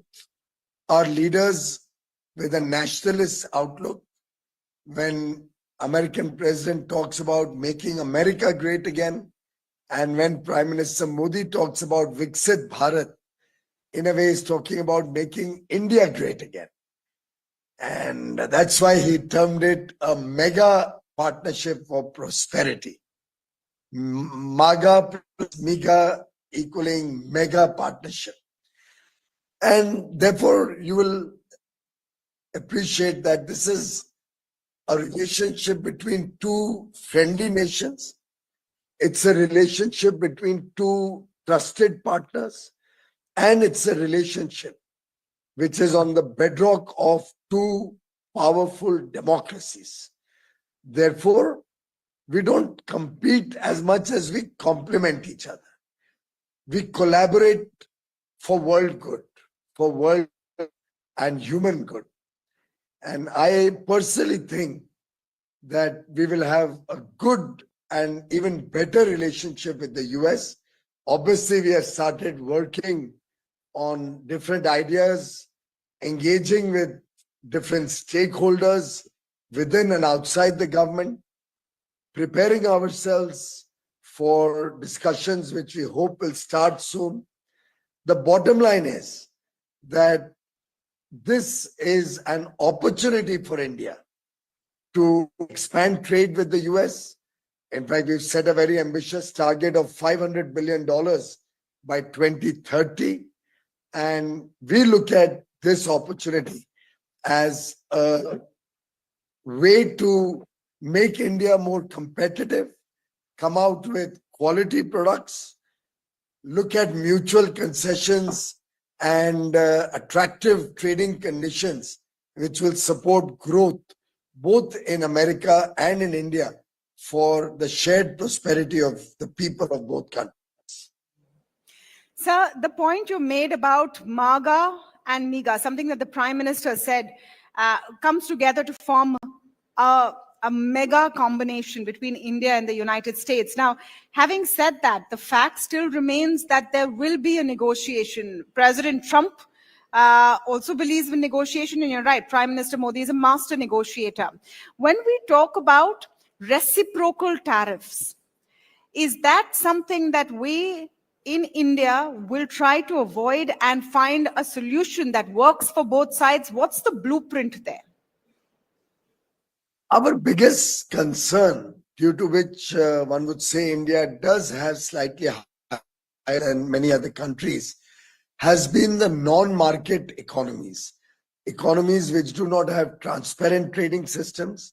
Speaker 9: are leaders with a nationalist outlook. When American president talks about making America great again, and when Prime Minister Modi talks about Viksit Bharat, in a way is talking about making India great again. And that's why he termed it a mega partnership for prosperity. MAGA plus MEGA equaling mega partnership. And therefore, you will appreciate that this is a relationship between two friendly nations. It's a relationship between two trusted partners. And it's a relationship which is on the bedrock of two powerful democracies. Therefore, we don't compete as much as we complement each other. We collaborate for world good, for world and human good. And I personally think that we will have a good and even better relationship with the US. Obviously, we have started working on different ideas, engaging with different stakeholders within and outside the government, preparing ourselves for discussions which we hope will start soon. The bottom line is that this is an opportunity for India to expand trade with the US. In fact, we've set a very ambitious target of $500 billion by 2030. And we look at this opportunity as a way to make India more competitive, come out with quality products, look at mutual concessions and attractive trading conditions, which will support growth both in America and in India for the shared prosperity of the people of both countries.
Speaker 16: Sir, the point you made about MAGA and MEGA, something that the Prime Minister said, comes together to form a mega combination between India and the United States. Now, having said that, the fact still remains that there will be a negotiation. President Trump also believes in negotiation, and you're right, Prime Minister Modi is a master negotiator. When we talk about reciprocal tariffs, is that something that we in India will try to avoid and find a solution that works for both sides? What's the blueprint there?
Speaker 9: Our biggest concern, due to which one would say India does have slightly higher than many other countries, has been the non-market economies. Economies which do not have transparent trading systems,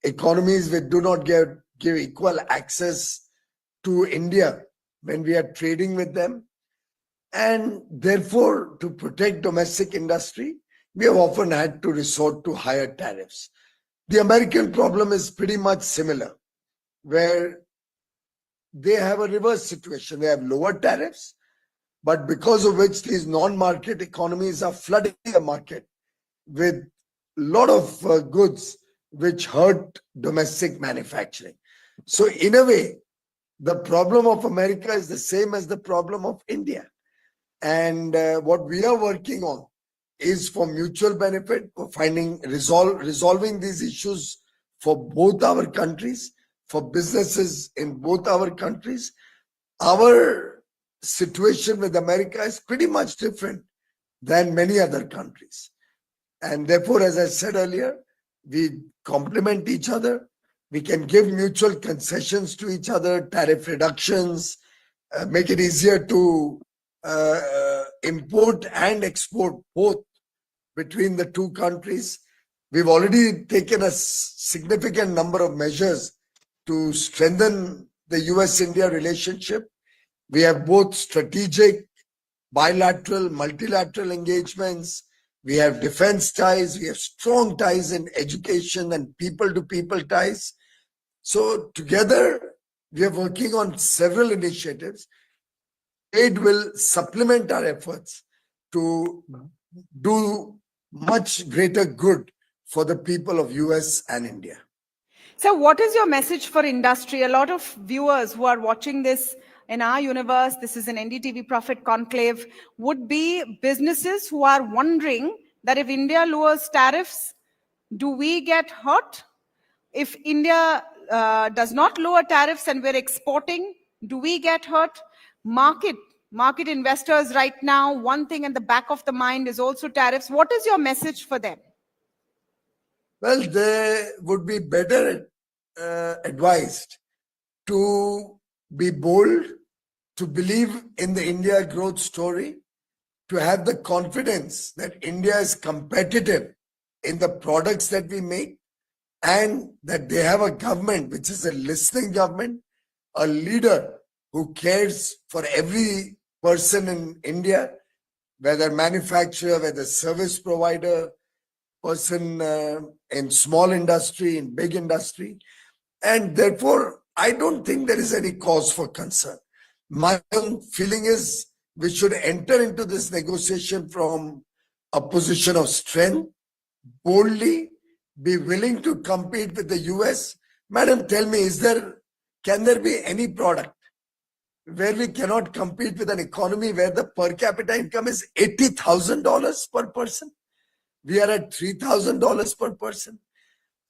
Speaker 9: economies which do not give equal access to India when we are trading with them. And therefore, to protect domestic industry, we have often had to resort to higher tariffs. The American problem is pretty much similar, where they have a reverse situation. They have lower tariffs, but because of which these non-market economies are flooding the market with a lot of goods which hurt domestic manufacturing. So in a way, the problem of America is the same as the problem of India. And what we are working on is for mutual benefit, for resolving these issues for both our countries, for businesses in both our countries. Our situation with America is pretty much different than many other countries. And therefore, as I said earlier, we complement each other. We can give mutual concessions to each other, tariff reductions, make it easier to import and export both between the two countries. We've already taken a significant number of measures to strengthen the US-India relationship. We have both strategic, bilateral, multilateral engagements. We have defense ties. We have strong ties in education and people-to-people ties. So together, we are working on several initiatives. Trade will supplement our efforts to do much greater good for the people of US and India.
Speaker 16: So what is your message for industry? A lot of viewers who are watching this in our universe, this is an NDTV Profit Conclave, would be businesses who are wondering that if India lowers tariffs, do we get hurt? If India does not lower tariffs and we're exporting, do we get hurt? Market investors right now, one thing in the back of the mind is also tariffs. What is your message for them?
Speaker 9: Well, they would be better advised to be bold, to believe in the India growth story, to have the confidence that India is competitive in the products that we make, and that they have a government which is a listening government, a leader who cares for every person in India, whether manufacturer, whether service provider, person in small industry, in big industry. And therefore, I don't think there is any cause for concern. My own feeling is we should enter into this negotiation from a position of strength, boldly, be willing to compete with the US. Madam, tell me, can there be any product where we cannot compete with an economy where the per capita income is $80,000 per person? We are at $3,000 per person.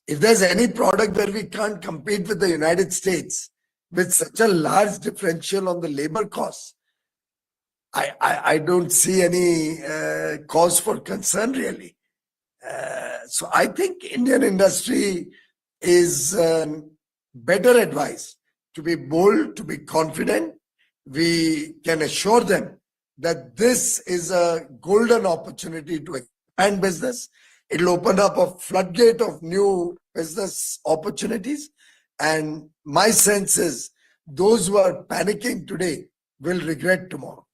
Speaker 9: If there's any product where we can't compete with the United States with such a large differential on the labor costs, I don't see any cause for concern really. So I think Indian industry is better advised to be bold, to be confident. We can assure them that this is a golden opportunity to expand business. It'll open up a floodgate of new business opportunities. And my sense is those who are panicking today will regret tomorrow.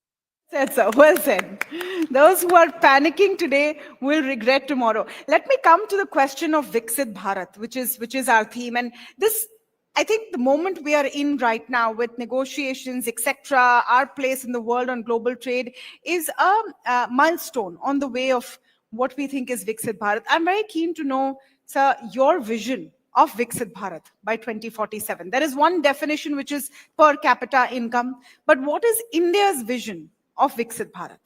Speaker 16: Said so. Well said. Those who are panicking today will regret tomorrow. Let me come to the question of Viksit Bharat, which is our theme. And this, I think the moment we are in right now with negotiations, etc., our place in the world on global trade is a milestone on the way of what we think is Viksit Bharat. I'm very keen to know, sir, your vision of Viksit Bharat by 2047. There is one definition which is per capita income, but what is India's vision of Viksit Bharat?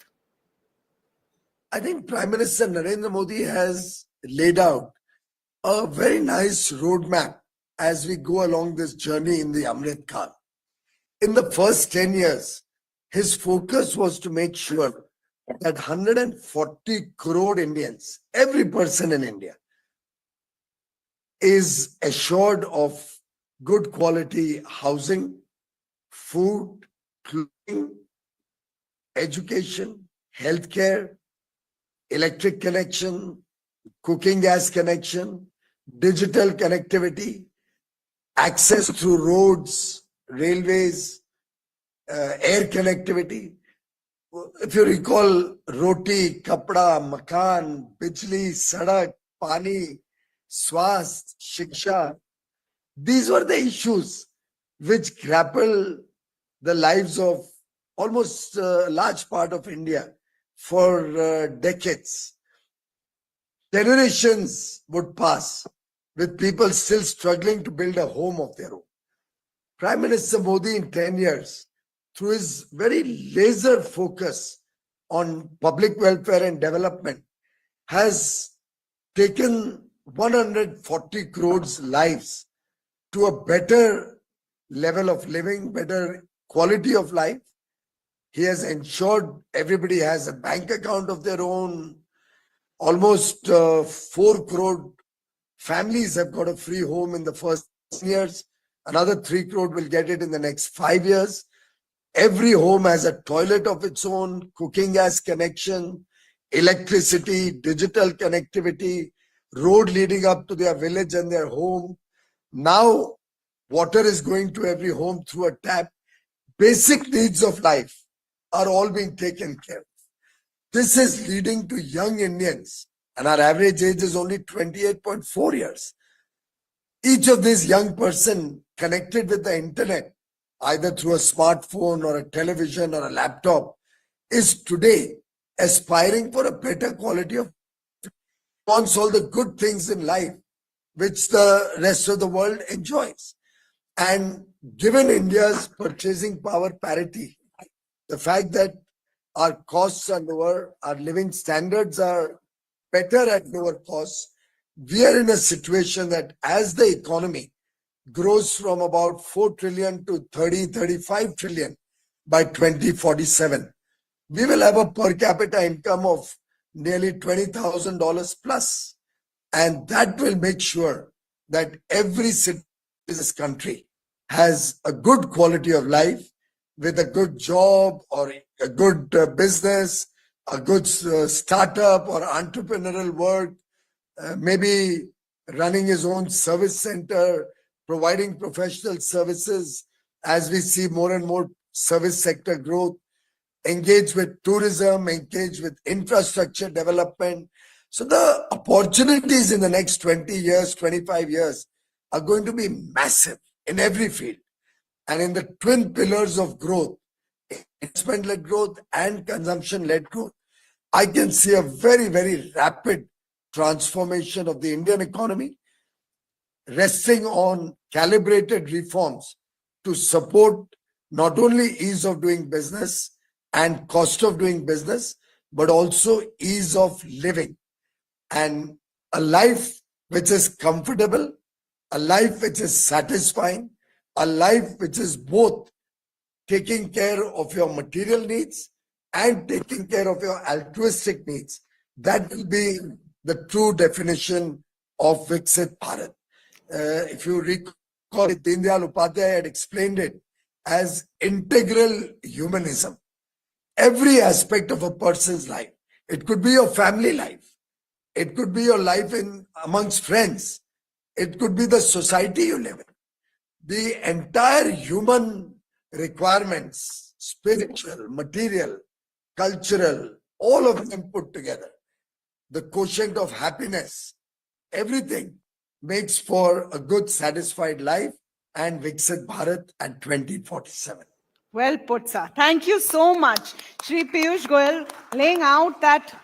Speaker 9: I think Prime Minister Narendra Modi has laid out a very nice roadmap as we go along this journey in the Amrit Kaal. In the first 10 years, his focus was to make sure that 140 crore Indians, every person in India, is assured of good quality housing, food, clothing, education, healthcare, electric connection, cooking gas connection, digital connectivity, access through roads, railways, air connectivity. If you recall, roti, kapda, makan, bijli, sadak, pani, swasth, shiksha, these were the issues which grapple the lives of almost a large part of India for decades. Generations would pass with people still struggling to build a home of their own. Prime Minister Modi in 10 years, through his very laser focus on public welfare and development, has taken 140 crores lives to a better level of living, better quality of life. He has ensured everybody has a bank account of their own. Almost 4 crore families have got a free home in the first years. Another 3 crore will get it in the next 5 years. Every home has a toilet of its own, cooking gas connection, electricity, digital connectivity, road leading up to their village and their home. Now, water is going to every home through a tap. Basic needs of life are all being taken care of. This is leading to young Indians, and our average age is only 28.4 years. Each of these young person connected with the internet, either through a smartphone or a television or a laptop, is today aspiring for a better quality of life, wants all the good things in life which the rest of the world enjoys. And given India's purchasing power parity, the fact that our costs are lower, our living standards are better at lower costs. We are in a situation that as the economy grows from about 4 trillion to 35 trillion by 2047, we will have a per capita income of nearly $20,000 plus. And that will make sure that every citizen in this country has a good quality of life with a good job or a good business, a good startup or entrepreneurial work, maybe running his own service center, providing professional services as we see more and more service sector growth, engage with tourism, engage with infrastructure development. So the opportunities in the next 20 years, 25 years are going to be massive in every field. And in the twin pillars of growth, investment-led growth and consumption-led growth, I can see a very, very rapid transformation of the Indian economy, resting on calibrated reforms to support not only ease of doing business and cost of doing business, but also ease of living. And a life which is comfortable, a life which is satisfying, a life which is both taking care of your material needs and taking care of your altruistic needs. That will be the true definition of Viksit Bharat. If you recall, Deen Dayal Upadhyay had explained it as integral humanism. Every aspect of a person's life. It could be your family life. It could be your life amongst friends. It could be the society you live in. The entire human requirements, spiritual, material, cultural, all of them put together. The quotient of happiness, everything makes for a good, satisfied life and Viksit Bharat at 2047.
Speaker 16: Well put, sir. Thank you so much, Shri Piyush Goyal, laying out that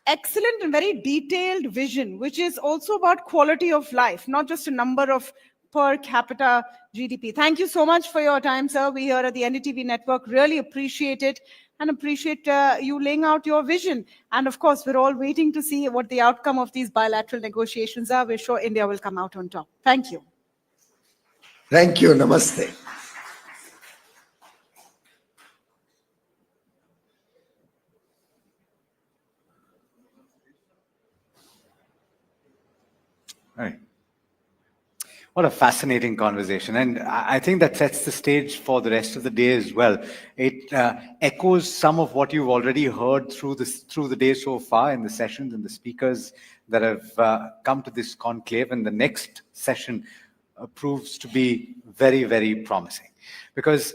Speaker 16: excellent and very detailed vision, which is also about quality of life, not just a number of per capita GDP. Thank you so much for your time, sir. We here at the NDTV network really appreciate it and appreciate you laying out your vision. And of course, we're all waiting to see what the outcome of these bilateral negotiations are. We're sure India will come out on top. Thank you.
Speaker 9: Thank you. Namaste.
Speaker 1: Right. What a fascinating conversation. And I think that sets the stage for the rest of the day as well. It echoes some of what you've already heard through the day so far in the sessions and the speakers that have come to this conclave. And the next session proves to be very, very promising. Because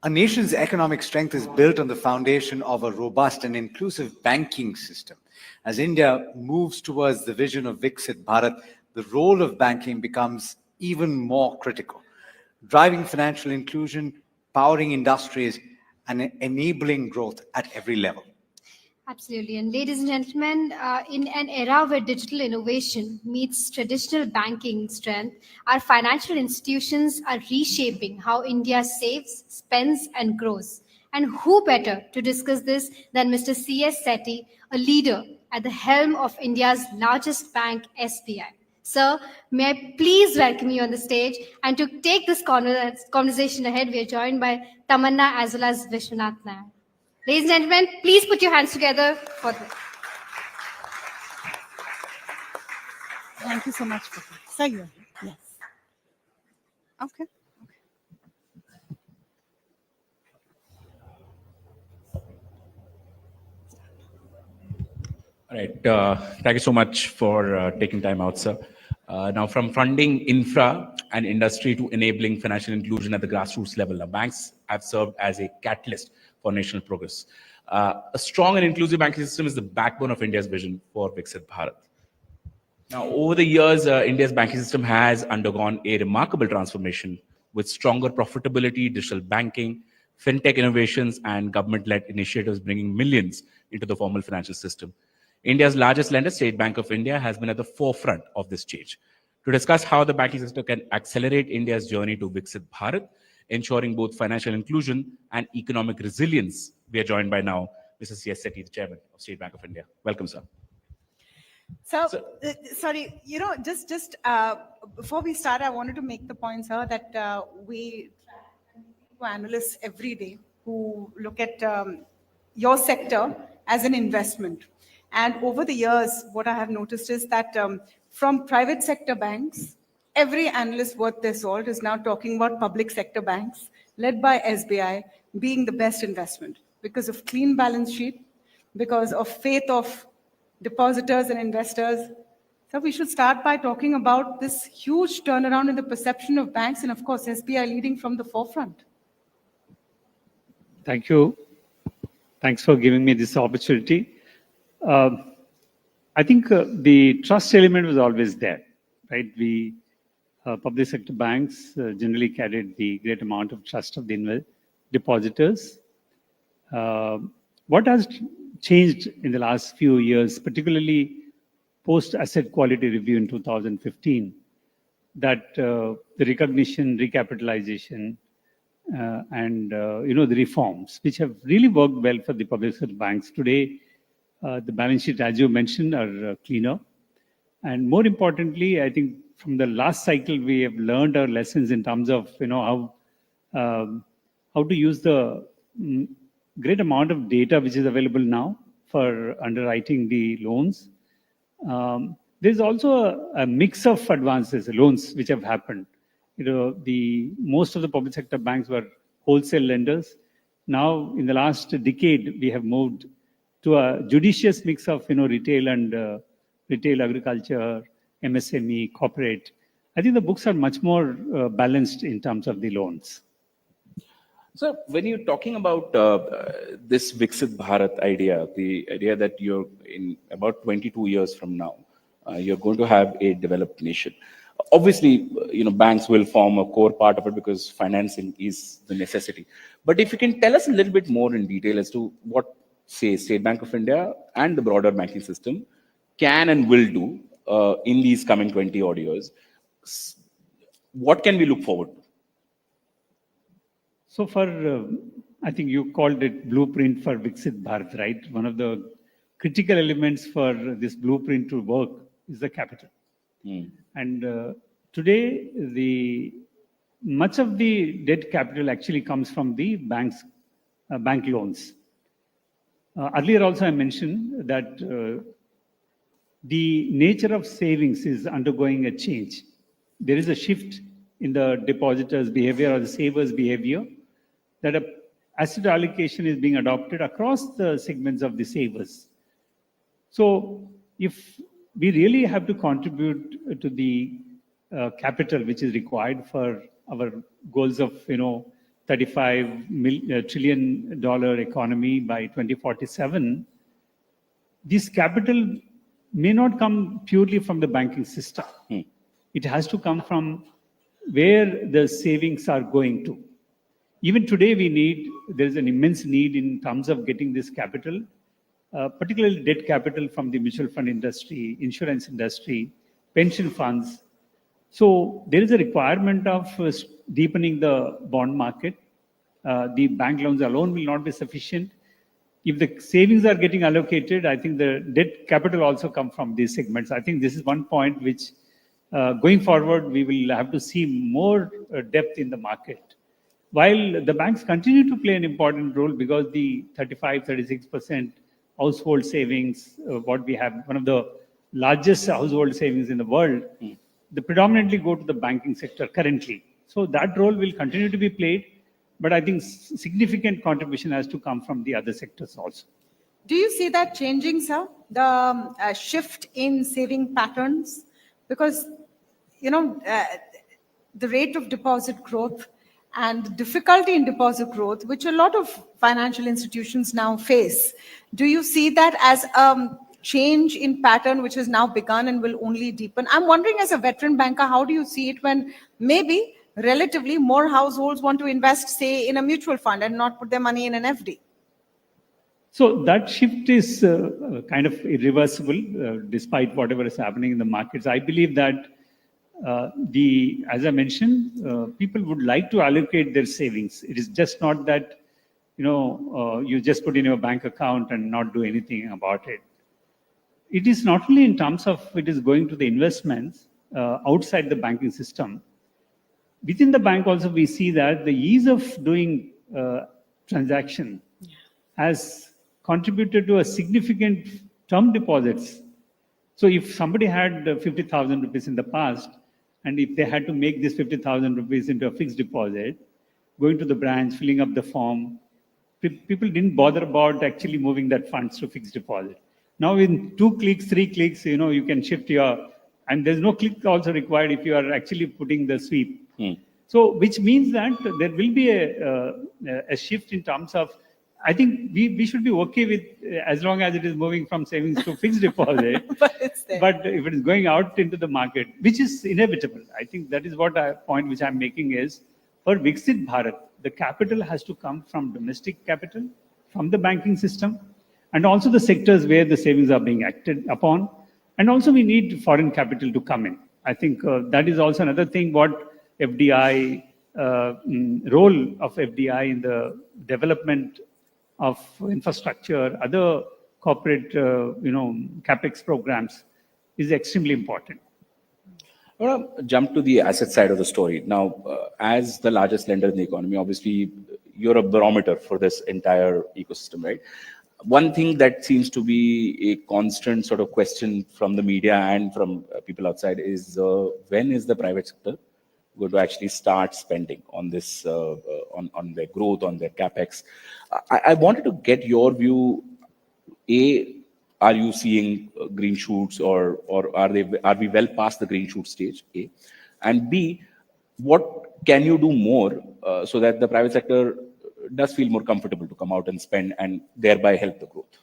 Speaker 1: a nation's economic strength is built on the foundation of a robust and inclusive banking system. As India moves towards the vision of Viksit Bharat, the role of banking becomes even more critical, driving financial inclusion, powering industries, and enabling growth at every level.
Speaker 2: Absolutely. And ladies and gentlemen, in an era where digital innovation meets traditional banking strength, our financial institutions are reshaping how India saves, spends, and grows. And who better to discuss this than Mr. C.S. Shetty, a leader at the helm of India's largest bank, SBI. Sir, may I please welcome you on the stage, and to take this conversation ahead, we are joined by Tamanna as well as Vishwanath Nair. Ladies and gentlemen, please put your hands together for this.
Speaker 16: Thank you so much for that. Sir, you are here. Yes. Okay.
Speaker 10: All right. Thank you so much for taking time out, sir. Now, from funding infra and industry to enabling financial inclusion at the grassroots level, the banks have served as a catalyst for national progress. A strong and inclusive banking system is the backbone of India's vision for Viksit Bharat. Now, over the years, India's banking system has undergone a remarkable transformation with stronger profitability, digital banking, fintech innovations, and government-led initiatives bringing millions into the formal financial system. India's largest lender, State Bank of India, has been at the forefront of this change. To discuss how the banking system can accelerate India's journey to Viksit Bharat, ensuring both financial inclusion and economic resilience, we are joined by now Mr. C.S. Shetty, the Chairman of State Bank of India. Welcome, sir.
Speaker 16: So, sorry, just before we start, I wanted to make the point, sir, that we analysts every day who look at your sector as an investment. And over the years, what I have noticed is that from private sector banks, every analyst worth their salt is now talking about public sector banks, led by SBI, being the best investment because of clean balance sheet, because of faith of depositors and investors. So we should start by talking about this huge turnaround in the perception of banks, and of course, SBI leading from the forefront.
Speaker 14: Thank you. Thanks for giving me this opportunity. I think the trust element was always there, right? We public sector banks generally carried the great amount of trust of the depositors. What has changed in the last few years, particularly post-asset quality review in 2015, that the recognition, recapitalization, and the reforms, which have really worked well for the public sector banks. Today, the balance sheet, as you mentioned, are cleaner. And more importantly, I think from the last cycle, we have learned our lessons in terms of how to use the great amount of data which is available now for underwriting the loans. There's also a mix of advances, loans which have happened. Most of the public sector banks were wholesale lenders. Now, in the last decade, we have moved to a judicious mix of retail and retail agriculture, MSME, corporate. I think the books are much more balanced in terms of the loans.
Speaker 10: So when you're talking about this Viksit Bharat idea, the idea that you're in about 22 years from now, you're going to have a developed nation. Obviously, banks will form a core part of it because financing is the necessity. But if you can tell us a little bit more in detail as to what, say, State Bank of India and the broader banking system can and will do in these coming 20 odd years, what can we look forward to?
Speaker 14: So I think you called it blueprint for Viksit Bharat, right? One of the critical elements for this blueprint to work is the capital. And today, much of the debt capital actually comes from the bank loans. Earlier also I mentioned that the nature of savings is undergoing a change. There is a shift in the depositors' behavior or the savers' behavior, that a asset allocation is being adopted across the segments of the savers. So if we really have to contribute to the capital which is required for our goals of $35 trillion economy by 2047, this capital may not come purely from the banking system. It has to come from where the savings are going to. Even today, there is an immense need in terms of getting this capital, particularly debt capital from the mutual fund industry, insurance industry, pension funds. So there is a requirement of deepening the bond market. The bank loans alone will not be sufficient. If the savings are getting allocated, I think the debt capital also come from these segments. I think this is one point which, going forward, we will have to see more depth in the market. While the banks continue to play an important role because the 36% household savings, what we have, one of the largest household savings in the world, they predominantly go to the banking sector currently. So that role will continue to be played, but I think significant contribution has to come from the other sectors also.
Speaker 16: Do you see that changing, sir? The shift in saving patterns? Because, the rate of deposit growth and difficulty in deposit growth, which a lot of financial institutions now face. Do you see that as a change in pattern which has now begun and will only deepen? I'm wondering, as a veteran banker, how do you see it when maybe relatively more households want to invest, say, in a mutual fund and not put their money in an FD?
Speaker 14: So that shift is kind of irreversible, despite whatever is happening in the markets. I believe that as I mentioned, people would like to allocate their savings. It is just not that, you just put in your bank account and not do anything about it. it is not only in terms of it is going to the investments outside the banking system. Within the bank also, we see that the ease of doing transaction has contributed to a significant term deposits. So if somebody had 50,000 rupees in the past, and if they had to make this 50,000 rupees into a fixed deposit, going to the branch, filling up the form, people didn't bother about actually moving that funds to fixed deposit. Now in 2 clicks, 3 clicks, you can shift and there's no click also required if you are actually putting the sweep. So which means that there will be a shift in terms of, I think we should be okay with as long as it is moving from savings to fixed deposit. But if it is going out into the market, which is inevitable, I think that is what point which I'm making is, for Viksit Bharat, the capital has to come from domestic capital, from the banking system, and also the sectors where the savings are being acted upon. And also we need foreign capital to come in. I think that is also another thing what FDI, role of FDI in the development of infrastructure, other corporate, capex programs is extremely important.
Speaker 10: I want to jump to the asset side of the story. Now, as the largest lender in the economy, obviously, you're a barometer for this entire ecosystem, right? One thing that seems to be a constant sort of question from the media and from people outside is when is the private sector going to actually start spending on this, on their growth, on their capex? I wanted to get your view. Are you seeing green shoots, or are we well past the green shoot stage? A, and B, what can you do more so that the private sector does feel more comfortable to come out and spend and thereby help the growth?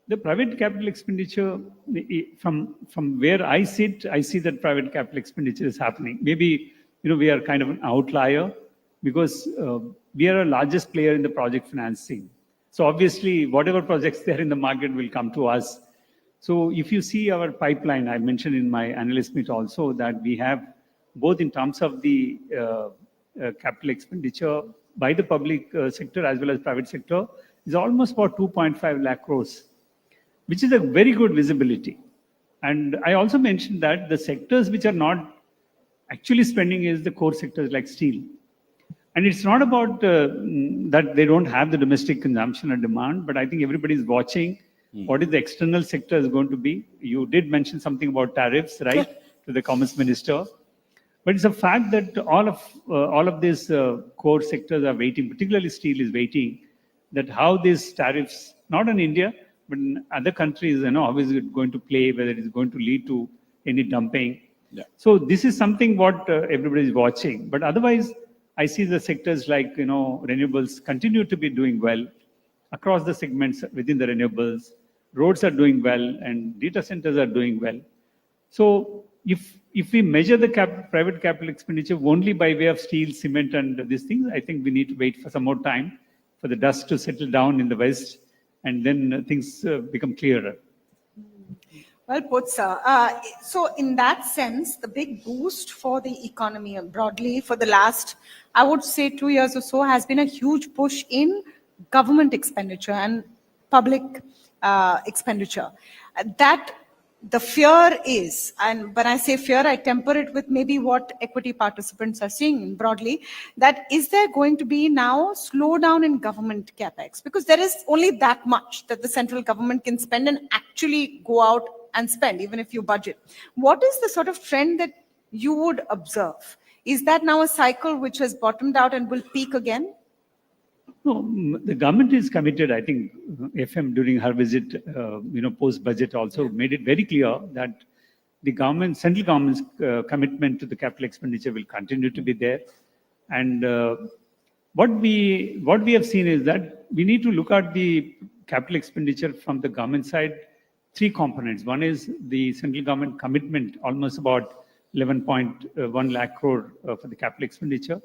Speaker 14: The private capital expenditure, from where I sit, I see that private capital expenditure is happening. Maybe we are kind of an outlier because we are a largest player in the project financing. So obviously, whatever projects there in the market will come to us. So if you see our pipeline, I mentioned in my analyst meet also that we have both in terms of the capital expenditure by the public sector as well as private sector is almost about 2.5 lakh crores, which is a very good visibility. And I also mentioned that the sectors which are not actually spending is the core sectors like steel. And it's not about that they don't have the domestic consumption or demand, but I think everybody is watching what is the external sector is going to be. You did mention something about tariffs, right, to the Commerce Minister. But it's a fact that all of these core sectors are waiting, particularly steel is waiting, that how these tariffs, not in India, but in other countries, how is it going to play, whether it is going to lead to any dumping. Yeah. So this is something what everybody is watching. But otherwise, I see the sectors like, renewables continue to be doing well across the segments within the renewables. Roads are doing well and data centers are doing well. So if we measure the private capital expenditure only by way of steel, cement and these things, I think we need to wait for some more time for the dust to settle down in the West and then things become clearer.
Speaker 16: Well put, sir. So in that sense, the big boost for the economy broadly for the last, I would say 2 years or so, has been a huge push in government expenditure and public expenditure. That the fear is, and when I say fear, I temper it with maybe what equity participants are seeing broadly, that is there going to be now slowdown in government capex? Because there is only that much that the central government can spend and actually go out and spend, even if you budget. What is the sort of trend that you would observe? Is that now a cycle which has bottomed out and will peak again?
Speaker 14: No, the government is committed. I think FM during her visit, post-budget also made it very clear that the government, central government's commitment to the capital expenditure will continue to be there. And what we have seen is that we need to look at the capital expenditure from the government side. 3 components. One is the central government commitment, almost about 11.1 lakh crore for the capital expenditure.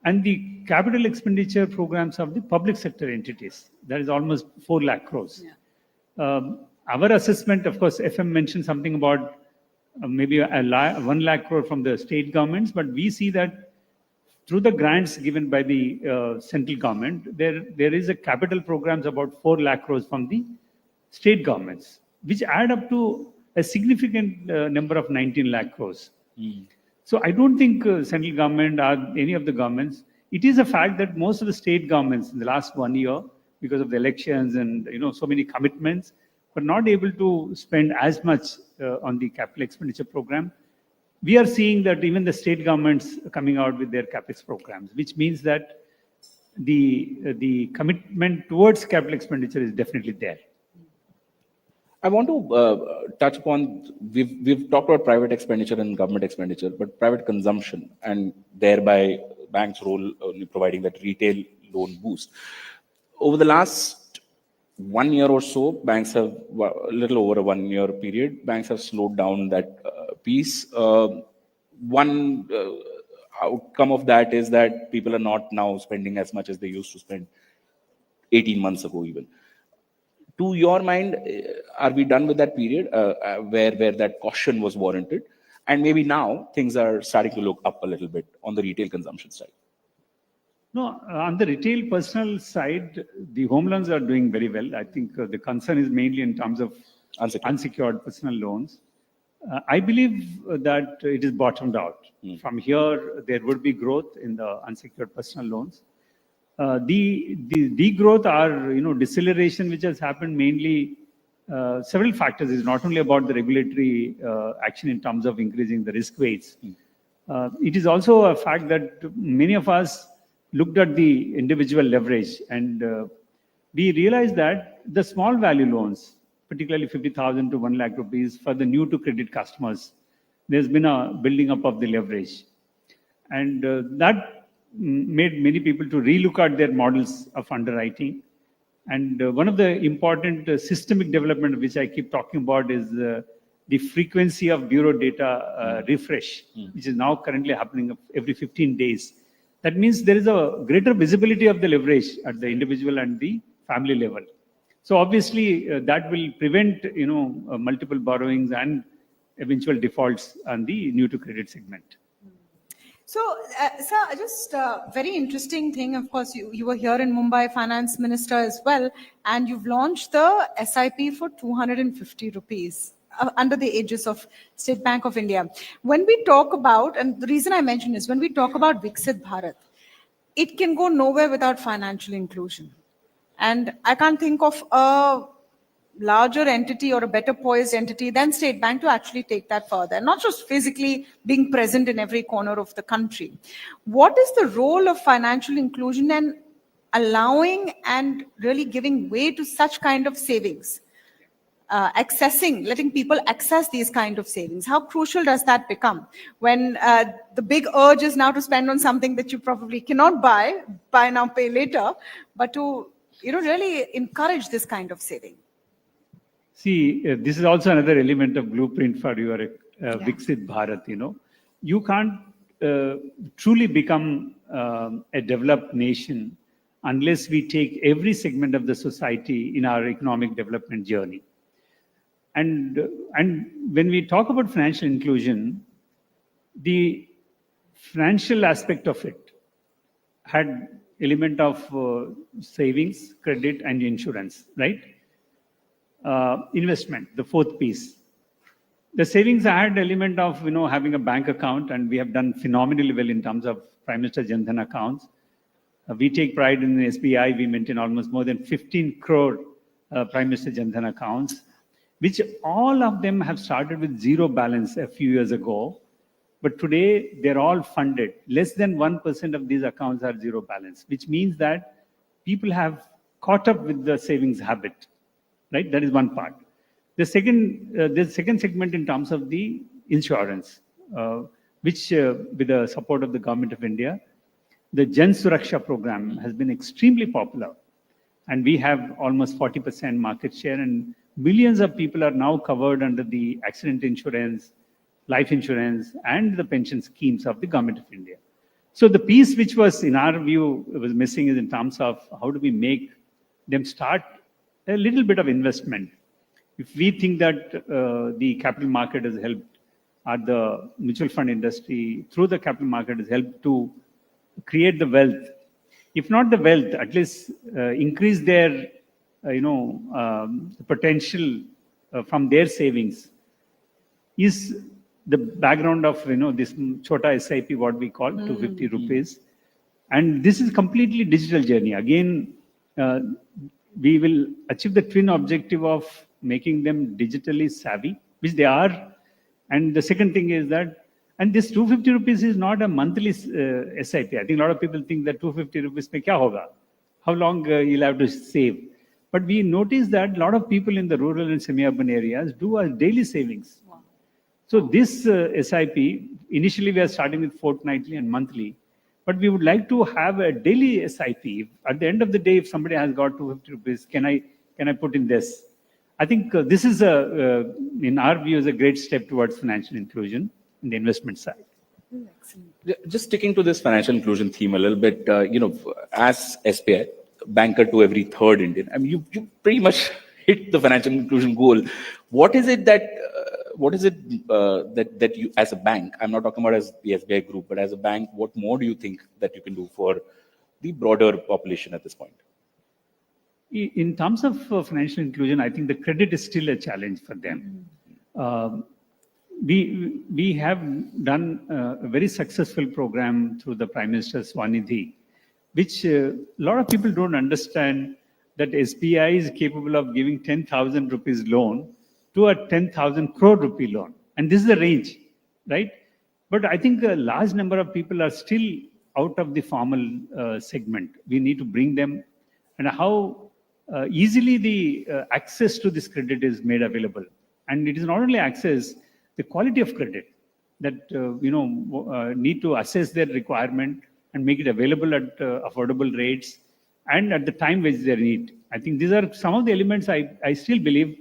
Speaker 14: And the capital expenditure programs of the public sector entities, that is almost 4 lakh crores. Yeah. Our assessment, of course, FM mentioned something about maybe 1 lakh crore from the state governments, but we see that through the grants given by the central government, there is a capital programs about 4 lakh crores from the state governments. which add up to a significant number of 19 lakh crores. So I don't think central government or any of the governments, it is a fact that most of the state governments in the last 1 year, because of the elections and so many commitments, were not able to spend as much on the capital expenditure program. We are seeing that even the state governments are coming out with their capex programs, which means that the commitment towards capital expenditure is definitely there.
Speaker 10: I want to touch upon, we've talked about private expenditure and government expenditure, but private consumption and thereby banks' role in providing that retail loan boost. Over the last 1 year or so, banks have, a little over a 1 year period, banks have slowed down that piece. One outcome of that is that people are not now spending as much as they used to spend 18 months ago even. To your mind, are we done with that period where that caution was warranted? And maybe now things are starting to look up a little bit on the retail consumption side.
Speaker 14: No, on the retail personal side, the home loans are doing very well. I think the concern is mainly in terms of unsecured personal loans. I believe that it is bottomed out. From here, there would be growth in the unsecured personal loans. The degrowth or deceleration which has happened mainly several factors. Is not only about the regulatory action in terms of increasing the risk weights. It is also a fact that many of us looked at the individual leverage and we realized that the small value loans, particularly 50,000 to 1 lakh rupees for the new to credit customers, there's been a building up of the leverage. And that made many people to relook at their models of underwriting. And one of the important systemic development which I keep talking about is the frequency of bureau data refresh, which is now currently happening every 15 days. That means there is a greater visibility of the leverage at the individual and the family level. So obviously that will prevent multiple borrowings and eventual defaults on the new to credit segment.
Speaker 16: So, sir, just a very interesting thing. Of course, you were here in Mumbai, finance minister as well, and you've launched the SIP for 250 rupees under the aegis of State Bank of India. When we talk about, and the reason I mention is when we talk about Viksit Bharat, it can go nowhere without financial inclusion. And I can't think of a larger entity or a better poised entity than State Bank to actually take that further, not just physically being present in every corner of the country. What is the role of financial inclusion and allowing and really giving way to such kind of savings? Letting people access these kind of savings. How crucial does that become when the big urge is now to spend on something that you probably cannot buy now, pay later, but to really encourage this kind of saving?
Speaker 14: See, this is also another element of blueprint for your Viksit Bharat. You can't truly become a developed nation unless we take every segment of the society in our economic development journey. And when we talk about financial inclusion, the financial aspect of it had element of savings, credit, and insurance, right? Investment, the fourth piece. The savings had element of having a bank account, and we have done phenomenally well in terms of Prime Minister Jan Dhan accounts. We take pride in the SBI. We maintain almost more than 15 crore Prime Minister Jan Dhan accounts, which all of them have started with zero balance a few years ago. But today, they're all funded. Less than 1% of these accounts are zero balance, which means that people have caught up with the savings habit, right? That is one part. The second segment in terms of the insurance, which with the support of the Government of India, the Jan Suraksha program has been extremely popular. And we have almost 40% market share, and millions of people are now covered under the accident insurance, life insurance, and the pension schemes of the Government of India. So the piece which was, in our view, was missing is in terms of how do we make them start a little bit of investment. If we think that the capital market has helped, or the mutual fund industry through the capital market has helped to create the wealth, if not the wealth, at least increase their potential
Speaker 6: from their savings is the background of this Chota SIP, what we call 250 rupees. And this is completely digital journey. Again, we will achieve the twin objective of making them digitally savvy, which they are. And the second thing is that, and this 250 rupees is not a monthly SIP. I think a lot of people think that 250 rupees mein kya hoga? How long you'll have to save? But we notice that a lot of people in the rural and semi-urban areas do a daily savings. Wow. So this SIP, initially we are starting with fortnightly and monthly, but we would like to have a daily SIP. At the end of the day, if somebody has got 250 rupees, can I put in this? I think this is, in our view, is a great step towards financial inclusion in the investment side.
Speaker 10: Just sticking to this financial inclusion theme a little bit, as SBI, banker to every third Indian, I mean, you pretty much hit the financial inclusion goal. What is it that that you, as a bank, I'm not talking about as the SBI group, but as a bank, what more do you think that you can do for the broader population at this point?
Speaker 6: In terms of financial inclusion, I think the credit is still a challenge for them. We have done a very successful program through the Prime Minister's Swanidhi, which a lot of people don't understand that SBI is capable of giving 10,000 rupees loan to a 10,000 crore rupee loan. And this is the range, right? But I think a large number of people are still out of the formal segment. We need to bring them, and how easily the access to this credit is made available. And it is not only access, the quality of credit that need to assess their requirement and make it available at affordable rates and at the time which they need. I think these are some of the elements I still believe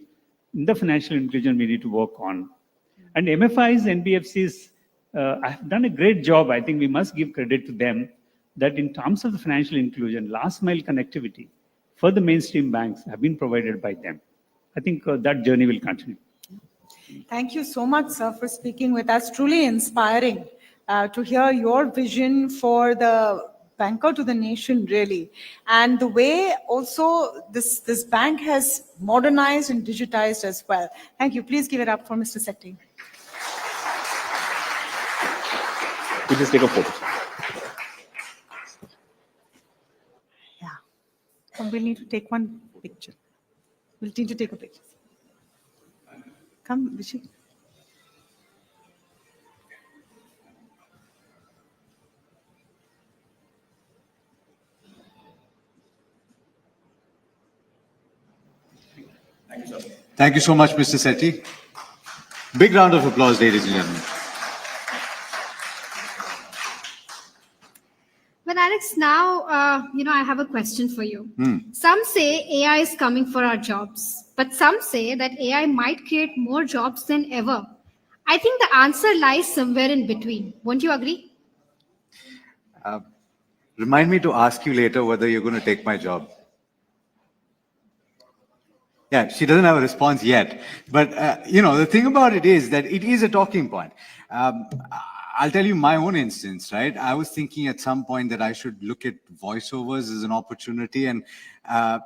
Speaker 6: in the financial inclusion we need to work on. And MFIs, NBFCs have done a great job. I think we must give credit to them that in terms of the financial inclusion, last mile connectivity for the mainstream banks have been provided by them. I think that journey will continue.
Speaker 16: Thank you so much, sir, for speaking with us. Truly inspiring to hear your vision for the banker to the nation, really. And the way also this bank has modernized and digitized as well. Thank you. Please give it up for Mr. Shetty.
Speaker 10: We just take a photo.
Speaker 16: Yeah. We'll need to take one picture. We'll need to take a picture. Come, Vishik.
Speaker 1: Thank you so much, Mr. Shetty. Big round of applause, ladies and gentlemen.
Speaker 2: Well, Alex, now, I have a question for you. Some say AI is coming for our jobs, but some say that AI might create more jobs than ever. I think the answer lies somewhere in between. Won't you agree?
Speaker 1: Remind me to ask you later whether you're going to take my job. Yeah, she doesn't have a response yet. But, the thing about it is that it is a talking point. I'll tell you my own instance, right? I was thinking at some point that I should look at voiceovers as an opportunity. And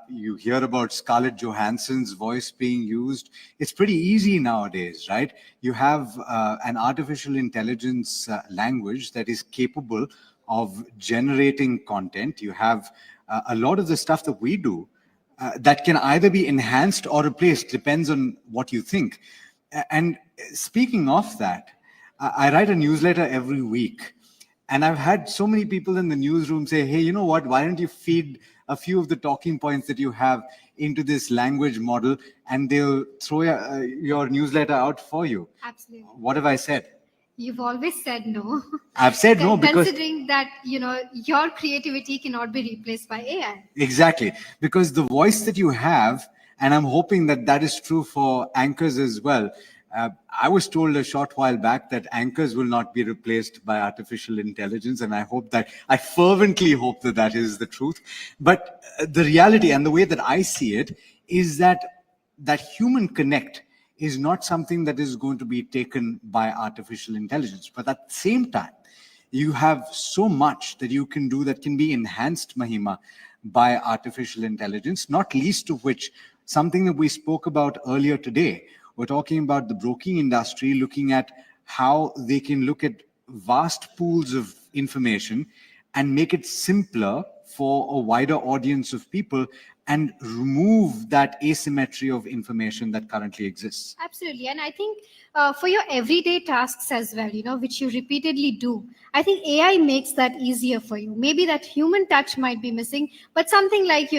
Speaker 1: you hear about Scarlett Johansson's voice being used. It's pretty easy nowadays, right? You have an artificial intelligence language that is capable of generating content. You have a lot of the stuff that we do that can either be enhanced or replaced, depends on what you think. And speaking of that, I write a newsletter every week. And I've had so many people in the newsroom say, hey, you know what, why don't you feed a few of the talking points that you have into this language model and they'll throw your newsletter out for you.
Speaker 2: Absolutely.
Speaker 1: What have I said?
Speaker 2: You've always said no.
Speaker 1: I've said no because...
Speaker 2: Considering that, your creativity cannot be replaced by AI.
Speaker 1: Exactly. Because the voice that you have, and I'm hoping that that is true for anchors as well. I was told a short while back that anchors will not be replaced by artificial intelligence. And I fervently hope that that is the truth. But the reality and the way that I see it is that human connect is not something that is going to be taken by artificial intelligence. But at the same time, you have so much that you can do that can be enhanced, Mahima, by artificial intelligence, not least of which something that we spoke about earlier today. We're talking about the broking industry, looking at how they can look at vast pools of information and make it simpler for a wider audience of people and remove that asymmetry of information that currently exists.
Speaker 2: Absolutely. And I think for your everyday tasks as well, which you repeatedly do, I think AI makes that easier for you. Maybe that human touch might be missing, but something like,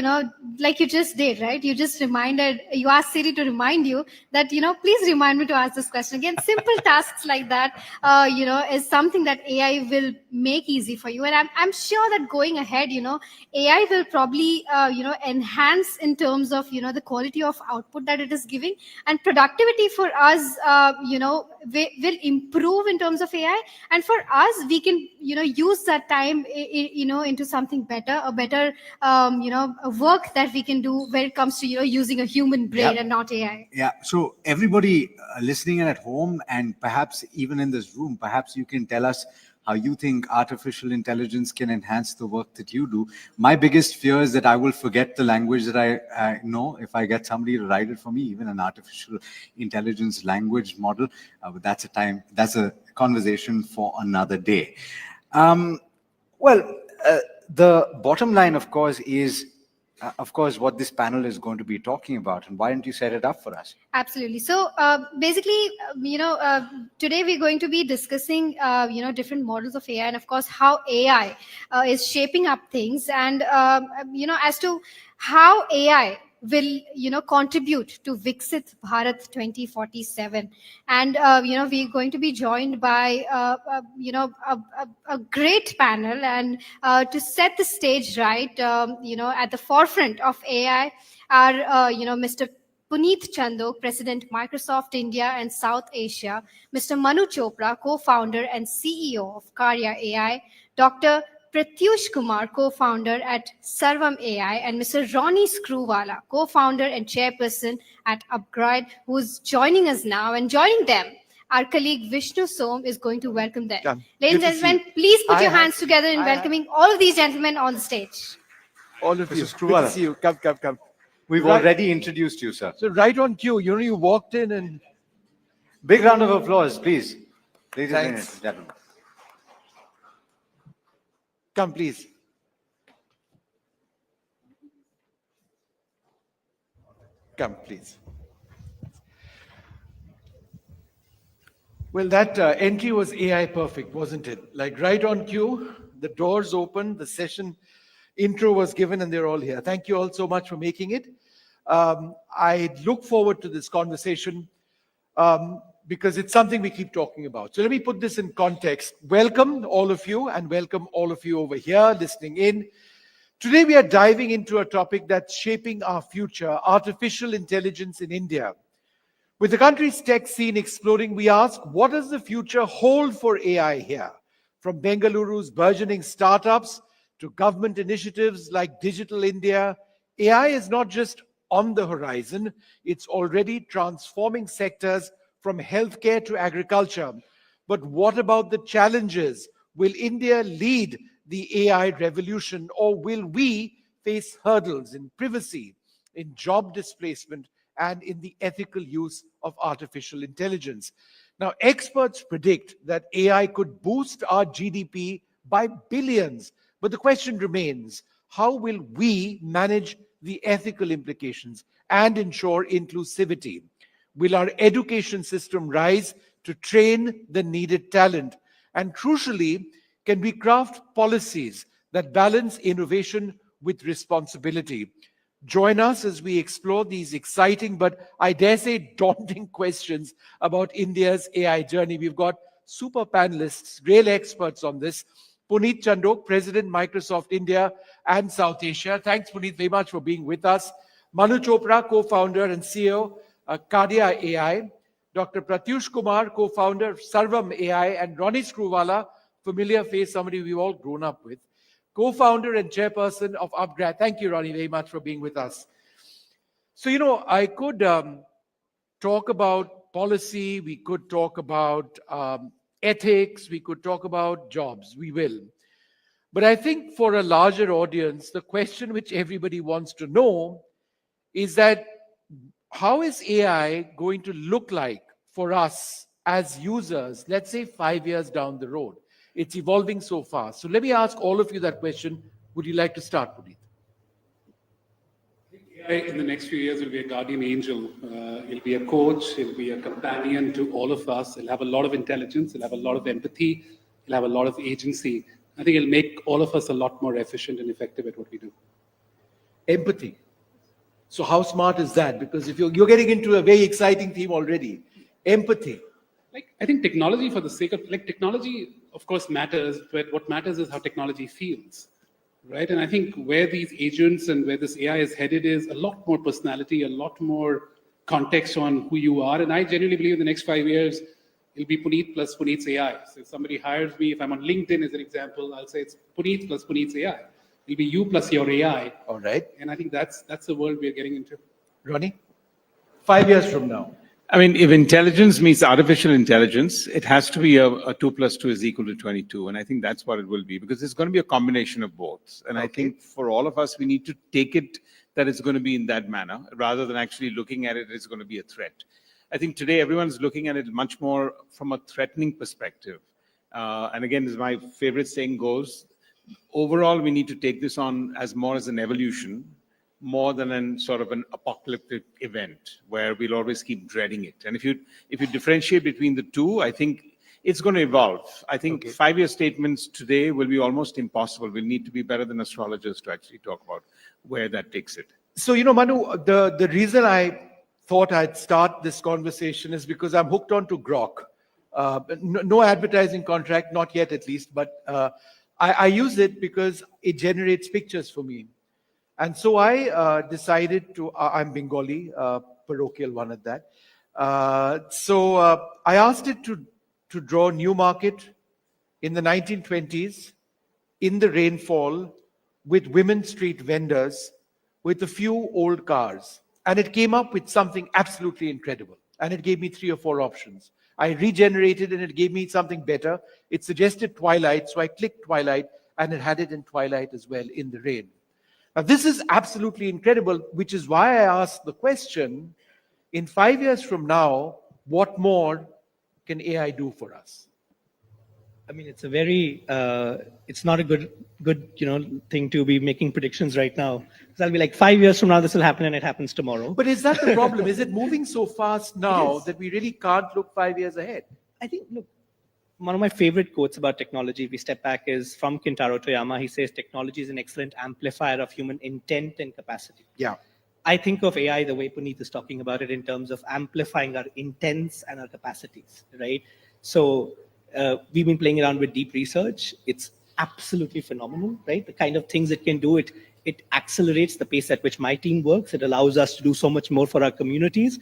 Speaker 2: like you just did, right? You just you asked Siri to remind you that, please remind me to ask this question again. Simple tasks like that, is something that AI will make easy for you. And I'm sure that going ahead, AI will probably, enhance in terms of, the quality of output that it is giving, and productivity for us, will improve in terms of AI. And for us, we can, use that time, into something better, a better, work that we can do when it comes to, using a human brain and not AI.
Speaker 1: Yeah. So everybody listening in at home and perhaps even in this room, perhaps you can tell us how you think artificial intelligence can enhance the work that you do. My biggest fear is that I will forget the language that I know if I get somebody to write it for me, even an artificial intelligence language model. But that's a conversation for another day. The bottom line, of course, is what this panel is going to be talking about. And why don't you set it up for us?
Speaker 2: Absolutely. So basically, today we're going to be discussing, different models of AI, and of course, how AI is shaping up things, and, as to how AI will, contribute to Viksit Bharat 2047. And, we're going to be joined by, a great panel, and to set the stage right, at the forefront of AI are, Mr. Puneet Chandok, President, Microsoft India and South Asia, Mr. Manu Chopra, co-founder and CEO of Karya AI, Dr. Piyush Kumar, co-founder at Sarvam AI, and Mr. Ronnie Screwvala, co-founder and chairperson at Upgrade, who is joining us now. And joining them, our colleague Vishnu Som is going to welcome them. Ladies and gentlemen, please put your hands together in welcoming all of these gentlemen on the stage.
Speaker 5: All of you.
Speaker 1: Mr.
Speaker 5: Good to see you. Come.
Speaker 1: We've already introduced you, sir.
Speaker 5: So right on cue, you walked in and...
Speaker 1: Big round of applause, please. Ladies
Speaker 5: Thanks.
Speaker 1: and gentlemen.
Speaker 5: Come, please. Come, please. Well, that entry was AI perfect, wasn't it? Like right on cue, the doors opened, the session intro was given, and they're all here. Thank you all so much for making it. I look forward to this conversation because it's something we keep talking about. So let me put this in context. Welcome, all of you, and welcome all of you over here listening in. Today, we are diving into a topic that's shaping our future, artificial intelligence in India. With the country's tech scene exploding, we ask, what does the future hold for AI here? From Bengaluru's burgeoning startups to government initiatives like Digital India, AI is not just on the horizon, it's already transforming sectors from healthcare to agriculture. But what about the challenges? Will India lead the AI revolution, or will we face hurdles in privacy, in job displacement, and in the ethical use of artificial intelligence? Now, experts predict that AI could boost our GDP by billions. But the question remains, how will we manage the ethical implications and ensure inclusivity? Will our education system rise to train the needed talent? And crucially, can we craft policies that balance innovation with responsibility? Join us as we explore these exciting, but I dare say daunting questions about India's AI journey. We've got super panelists, real experts on this. Puneet Chandok, President, Microsoft India and South Asia. Thanks, Puneet, very much for being with us. Manu Chopra, co-founder and CEO, Karya AI. Dr. Piyush Kumar, co-founder of Sarvam AI, and Ronnie Screwvala, familiar face, somebody we've all grown up with, co-founder and chairperson of Upgrade. Thank you, Ronnie, very much for being with us. So, I could talk about policy, we could talk about ethics, we could talk about jobs, we will. But I think for a larger audience, the question which everybody wants to know is that how is AI going to look like for us as users, let's say 5 years down the road? It's evolving so fast. So let me ask all of you that question. Would you like to start, Puneet?
Speaker 13: AI in the next few years will be a guardian angel. It'll be a coach, it'll be a companion to all of us. It'll have a lot of intelligence, it'll have a lot of empathy, it'll have a lot of agency. I think it'll make all of us a lot more efficient and effective at what we do.
Speaker 5: Empathy. So how smart is that? Because if you're getting into a very exciting theme already. Empathy.
Speaker 13: I think technology, for the sake of technology, of course, matters, but what matters is how technology feels, right? And I think where these agents and where this AI is headed is a lot more personality, a lot more context on who you are. And I genuinely believe in the next 5 years, it'll be Puneet plus Puneet's AI. So if somebody hires me, if I'm on LinkedIn as an example, I'll say it's Puneet plus Puneet's AI. It'll be you plus your AI.
Speaker 5: All right.
Speaker 13: And I think that's the world we're getting into.
Speaker 5: Ronnie? 5 years from now.
Speaker 22: I mean, if intelligence meets artificial intelligence, it has to be a 2 plus 2 is equal to 22. And I think that's what it will be, because it's going to be a combination of both. And I think for all of us, we need to take it that it's going to be in that manner, rather than actually looking at it as going to be a threat. I think today everyone's looking at it much more from a threatening perspective. And again, as my favorite saying goes, overall, we need to take this on as more as an evolution, more than an sort of an apocalyptic event where we'll always keep dreading it. And if you differentiate between the two, I think it's going to evolve. I think 5-year statements today will be almost impossible. We'll need to be better than astrologers to actually talk about where that takes it.
Speaker 5: So, Manu, the reason I thought I'd start this conversation is because I'm hooked on to Grok. No advertising contract, not yet at least, but I use it because it generates pictures for me. And so I decided to, I'm Bengali, parochial one at that. So I asked it to draw Newmarket in the 1920s, in the rainfall, with women street vendors, with a few old cars. And it came up with something absolutely incredible. And it gave me 3 or 4 options. I regenerated and it gave me something better. It suggested twilight, so I clicked twilight, and it had it in twilight as well, in the rain. Now, this is absolutely incredible, which is why I asked the question, in 5 years from now, what more can AI do for us?
Speaker 23: I mean, it's a very, it's not a good, thing to be making predictions right now. Because I'll be like, 5 years from now, this will happen, and it happens tomorrow.
Speaker 5: But is that the problem? Is it moving so fast now that we really can't look 5 years ahead?
Speaker 23: I think, look, one of my favorite quotes about technology, if we step back, is from Kintaro Toyama. He says, technology is an excellent amplifier of human intent and capacity.
Speaker 5: Yeah.
Speaker 23: I think of AI the way Puneet is talking about it, in terms of amplifying our intents and our capacities, right? So we've been playing around with deep research. It's absolutely phenomenal, right? The kind of things it can do, it accelerates the pace at which my team works. It allows us to do so much more for our communities.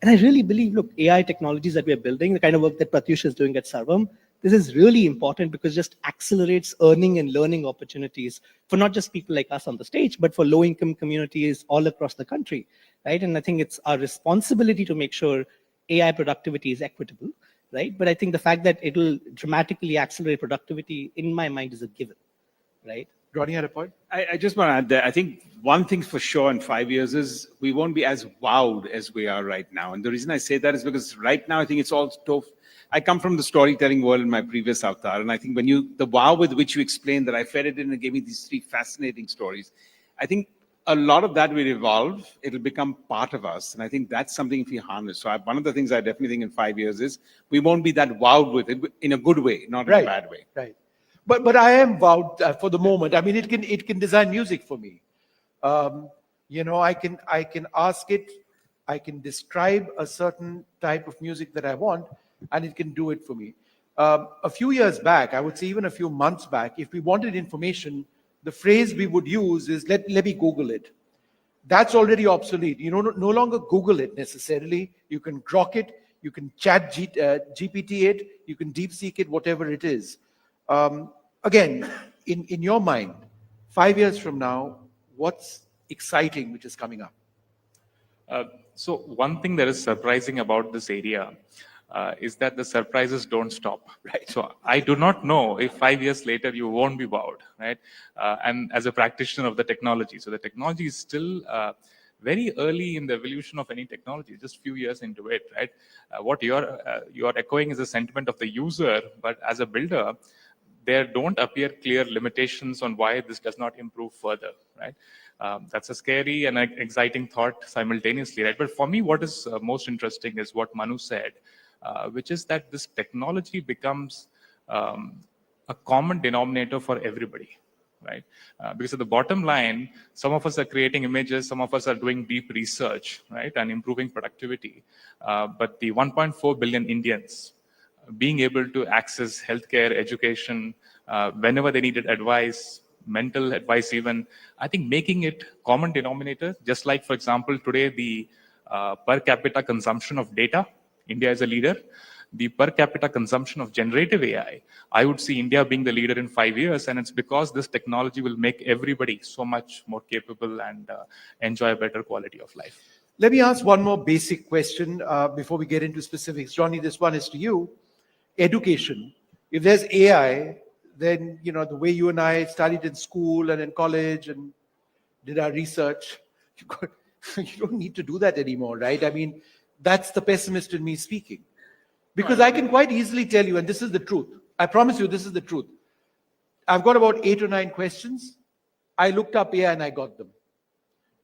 Speaker 23: And I really believe, look, AI technologies that we are building, the kind of work that Pratyush is doing at Sarvam, this is really important because it just accelerates earning and learning opportunities for not just people like us on the stage, but for low-income communities all across the country, right? And I think it's our responsibility to make sure AI productivity is equitable, right? But I think the fact that it'll dramatically accelerate productivity, in my mind, is a given, right?
Speaker 5: Ronnie had a point?
Speaker 22: I just want to add that I think one thing for sure in 5 years is we won't be as wowed as we are right now. And the reason I say that is because right now I think it's all tough. I come from the storytelling world in my previous avatar. And I think when the wow with which you explained that I fed it in and gave me these 3 fascinating stories, I think a lot of that will evolve. It'll become part of us. And I think that's something if we harness. So one of the things I definitely think in 5 years is we won't be that wowed with it in a good way, not in a bad way.
Speaker 5: Right. But I am wowed for the moment. I mean, it can design music for me. I can ask it, I can describe a certain type of music that I want, and it can do it for me. A few years back, I would say even a few months back, if we wanted information, the phrase we would use is, let me Google it. That's already obsolete. You no longer Google it necessarily. You can grok it, you can chat GPT it, you can DeepSeek it, whatever it is. Again, in your mind, 5 years from now, what's exciting which is coming up?
Speaker 24: So one thing that is surprising about this area is that the surprises don't stop. Right. So I do not know if 5 years later you won't be wowed, right? And as a practitioner of the technology, so the technology is still very early in the evolution of any technology, just few years into it, right? What you're echoing is a sentiment of the user, but as a builder, there don't appear clear limitations on why this does not improve further, right? That's a scary and exciting thought simultaneously, right? But for me, what is most interesting is what Manu said, which is that this technology becomes a common denominator for everybody, right? Because at the bottom line, some of us are creating images, some of us are doing deep research, right, and improving productivity. But the 1.4 billion Indians being able to access healthcare, education, whenever they needed advice, mental advice even, I think making it common denominator, just like, for example, today the per capita consumption of data, India is a leader. The per capita consumption of generative AI, I would see India being the leader in 5 years, and it's because this technology will make everybody so much more capable and enjoy a better quality of life.
Speaker 5: Let me ask one more basic question before we get into specifics. Johnny, this one is to you. Education. If there's AI, then, you know, the way you and I studied in school and in college and did our research, you don't need to do that anymore, right? I mean, that's the pessimist in me speaking. Because I can quite easily tell you, and this is the truth. I promise you, this is the truth. I've got about 8 or 9 questions. I looked up AI and I got them,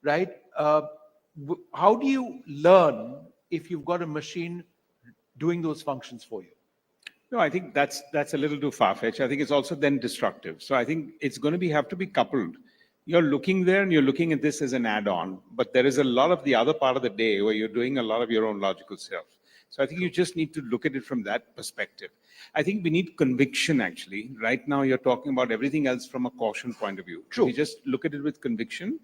Speaker 5: right? How do you learn if you've got a machine doing those functions for you?
Speaker 22: No, I think that's a little too far-fetched. I think it's also then destructive. So I think it's going to have to be coupled. You're looking there and you're looking at this as an add-on, but there is a lot of the other part of the day where you're doing a lot of your own logical self. So I think you just need to look at it from that perspective. I think we need conviction, actually. Right now, you're talking about everything else from a caution point of view. True. If you just look at it with conviction,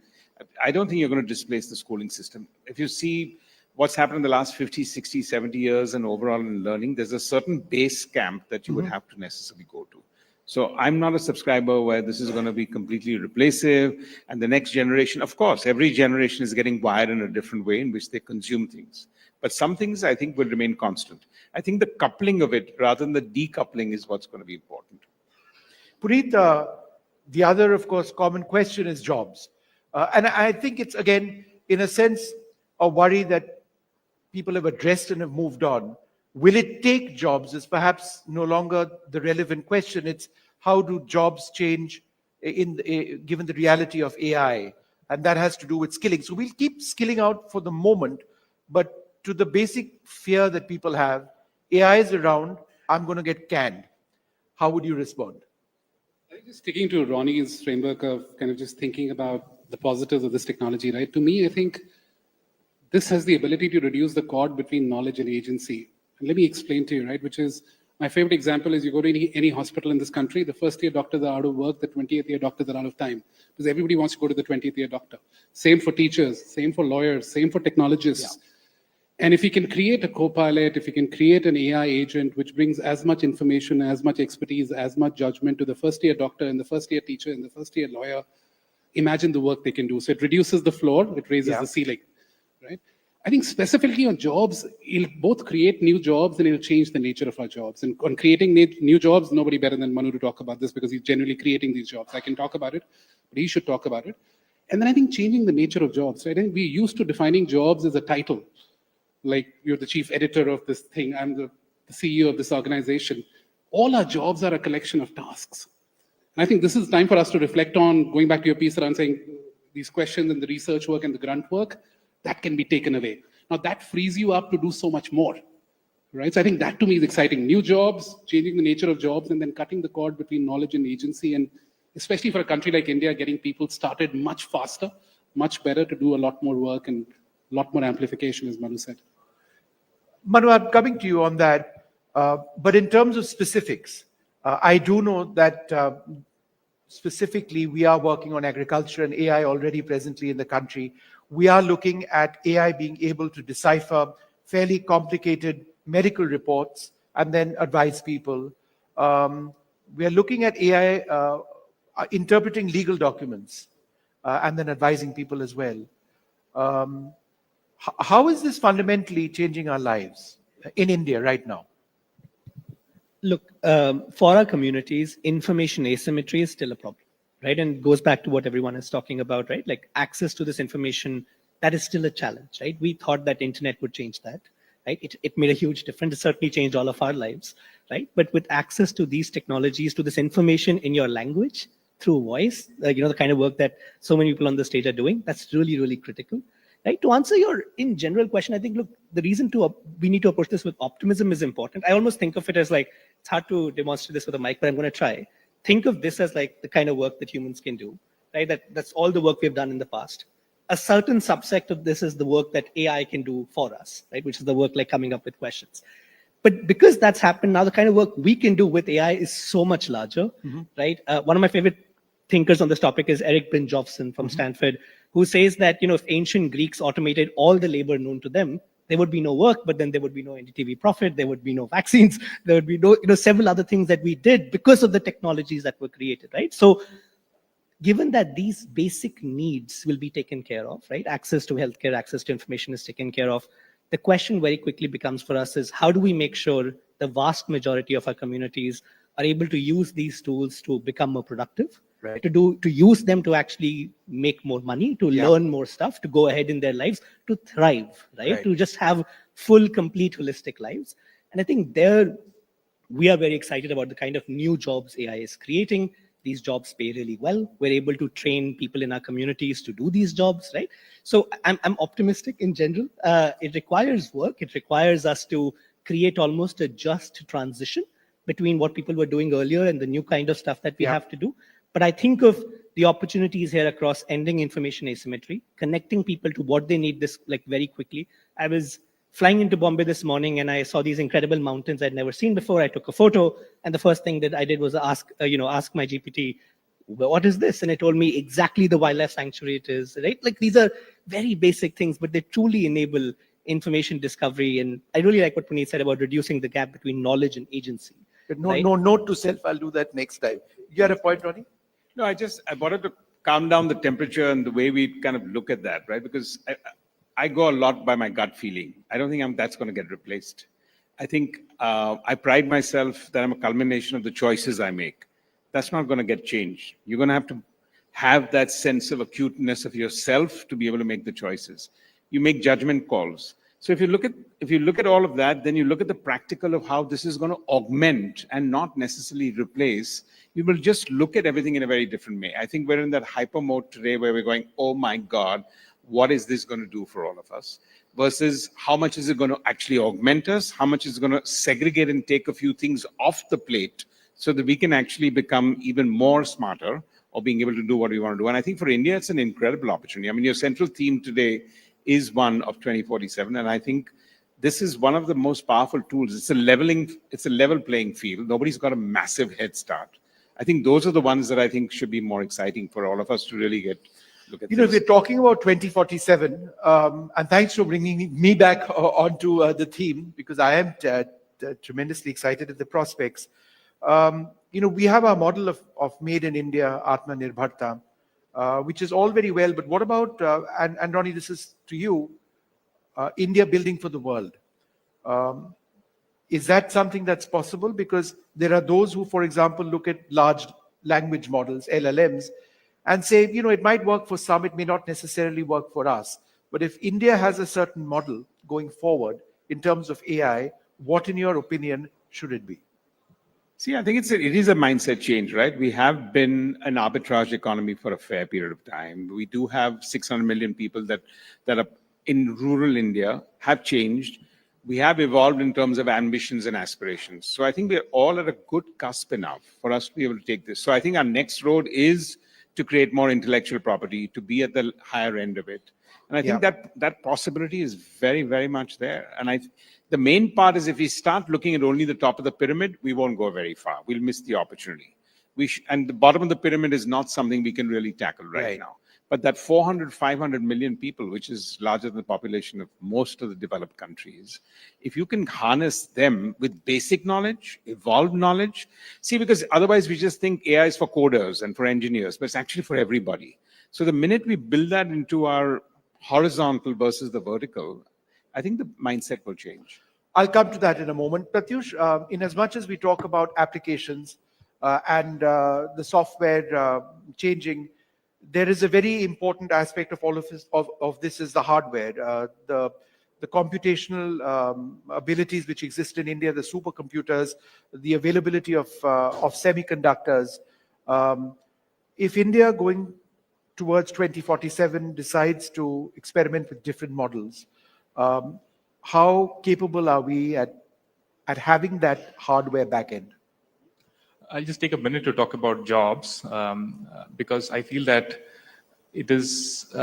Speaker 22: I don't think you're going to displace the schooling system. If you see what's happened in the last 50, 60, 70 years and overall in learning, there's a certain base camp that you would have to necessarily go to. So I'm not a subscriber where this is going to be completely replacive. And the next generation, of course, every generation is getting wired in a different way in which they consume things. But some things I think will remain constant. I think the coupling of it rather than the decoupling is what's going to be important.
Speaker 5: Puneet, the other, of course, common question is jobs. And I think it's, again, in a sense, a worry that people have addressed and have moved on. Will it take jobs is perhaps no longer the relevant question. It's how do jobs change given the reality of AI? And that has to do with skilling. So we'll keep skilling out for the moment, but to the basic fear that people have, AI is around, I'm going to get canned. How would you respond?
Speaker 13: I think just sticking to Ronnie's framework of kind of just thinking about the positives of this technology, right? To me, I think this has the ability to reduce the cord between knowledge and agency. And let me explain to you, right? Which is, my favorite example is you go to any hospital in this country, the first year doctors are out of work, the 20th year doctors are out of time. Because everybody wants to go to the 20th year doctor. Same for teachers, same for lawyers, same for technologists. Yeah. And if you can create a co-pilot, if you can create an AI agent, which brings as much information, as much expertise, as much judgment to the first year doctor and the first year teacher and the first year lawyer, imagine the work they can do. So it reduces the floor, it raises the ceiling, right? I think specifically on jobs, it'll both create new jobs and it'll change the nature of our jobs. And on creating new jobs, nobody better than Manu to talk about this because he's generally creating these jobs. I can talk about it, but he should talk about it. And then I think changing the nature of jobs, right? I think we're used to defining jobs as a title. Like you're the chief editor of this thing, I'm the CEO of this organization. All our jobs are a collection of tasks. And I think this is time for us to reflect on, going back to your piece around saying these questions and the research work and the grunt work, that can be taken away. Now that frees you up to do so much more, right? So I think that to me is exciting. New jobs, changing the nature of jobs, and then cutting the cord between knowledge and agency. And especially for a country like India, getting people started much faster, much better to do a lot more work and a lot more amplification, as Manu said.
Speaker 5: Manu, I'm coming to you on that. But in terms of specifics, I do know that specifically we are working on agriculture and AI already presently in the country. We are looking at AI being able to decipher fairly complicated medical reports and then advise people. We are looking at AI interpreting legal documents and then advising people as well. How is this fundamentally changing our lives in India right now?
Speaker 23: Look, for our communities, information asymmetry is still a problem, right? And it goes back to what everyone is talking about, right? Like access to this information that is still a challenge, right? We thought that internet would change that, right? It made a huge difference. It certainly changed all of our lives, right? But with access to these technologies, to this information in your language, through voice, the kind of work that so many people on the stage are doing, that's really, really critical, right? To answer your in general question, I think, look, the reason we need to approach this with optimism is important. I almost think of it as like, it's hard to demonstrate this with a mic, but I'm going to try. Think of this as like the kind of work that humans can do, right? That's all the work we've done in the past. A certain subset of this is the work that AI can do for us, right? Which is the work like coming up with questions. But because that's happened, now the kind of work we can do with AI is so much larger, right? One of my favorite thinkers on this topic is Eric Bryn-Jofson from Stanford, who says that, if ancient Greeks automated all the labor known to them, there would be no work, but then there would be no NDTV Profit, there would be no vaccines, there would be no, several other things that we did because of the technologies that were created, right? So given that these basic needs will be taken care of, right? Access to healthcare, access to information is taken care of. The question very quickly becomes for us is, how do we make sure the vast majority of our communities are able to use these tools to become more productive, right? To use them to actually make more money, to learn more stuff, to go ahead in their lives, to thrive, right? To just have full, complete, holistic lives. And I think there we are very excited about the kind of new jobs AI is creating. These jobs pay really well. We're able to train people in our communities to do these jobs, right? So I'm optimistic in general. It requires work. It requires us to create almost a just transition between what people were doing earlier and the new kind of stuff that we have to do. But I think of the opportunities here across ending information asymmetry, connecting people to what they need this like very quickly. I was flying into Bombay this morning and I saw these incredible mountains I'd never seen before. I took a photo and the first thing that I did was ask my GPT, what is this? And it told me exactly the wildlife sanctuary it is, right? Like these are very basic things, but they truly enable information discovery. And I really like what Puneet said about reducing the gap between knowledge and agency.
Speaker 5: No, note to self, I'll do that next time. You had a point, Ronnie?
Speaker 22: No, I wanted to calm down the temperature and the way we kind of look at that, right? Because I go a lot by my gut feeling. I don't think that's going to get replaced. I think I pride myself that I'm a culmination of the choices I make. That's not going to get changed. You're going to have that sense of acuteness of yourself to be able to make the choices. You make judgment calls. So if you look at all of that, then you look at the practical of how this is going to augment and not necessarily replace. You will just look at everything in a very different way. I think we're in that hyper mode today where we're going, oh my God, what is this going to do for all of us? Versus how much is it going to actually augment us? How much is it going to segregate and take a few things off the plate so that we can actually become even more smarter or being able to do what we want to do? And I think for India, it's an incredible opportunity. I mean, your central theme today is one of 2047. And I think this is one of the most powerful tools. It's a level playing field. Nobody's got a massive head start. I think those are the ones that I think should be more exciting for all of us to really look at.
Speaker 5: We're talking about 2047, and thanks for bringing me back onto the theme, because I am tremendously excited at the prospects. We have our model of made in India, Atmanirbharta, which is all very well, but what about, and Ronnie, this is to you, India building for the world? Is that something that's possible? Because there are those who, for example, look at large language models, LLMs, and say, it might work for some, it may not necessarily work for us. But if India has a certain model going forward in terms of AI, what, in your opinion, should it be?
Speaker 22: See, I think it is a mindset change, right? We have been an arbitrage economy for a fair period of time. We do have 600 million people that are in rural India, have changed. We have evolved in terms of ambitions and aspirations. So I think we're all at a good cusp enough for us to be able to take this. So I think our next road is to create more intellectual property, to be at the higher end of it. And I think that possibility is very, very much there. And the main part is if we start looking at only the top of the pyramid, we won't go very far. We'll miss the opportunity. And the bottom of the pyramid is not something we can really tackle right now. But that 400, 500 million people, which is larger than the population of most of the developed countries, if you can harness them with basic knowledge, evolved knowledge, see, because otherwise we just think AI is for coders and for engineers, but it's actually for everybody. So the minute we build that into our horizontal versus the vertical, I think the mindset will change.
Speaker 5: I'll come to that in a moment. Pratyush, in as much as we talk about applications and the software changing, there is a very important aspect of all of this is the hardware, the computational abilities which exist in India, the supercomputers, the availability of semiconductors. If India going towards 2047 decides to experiment with different models, how capable are we at having that hardware backend?
Speaker 24: I'll just take a minute to talk about jobs because I feel that it is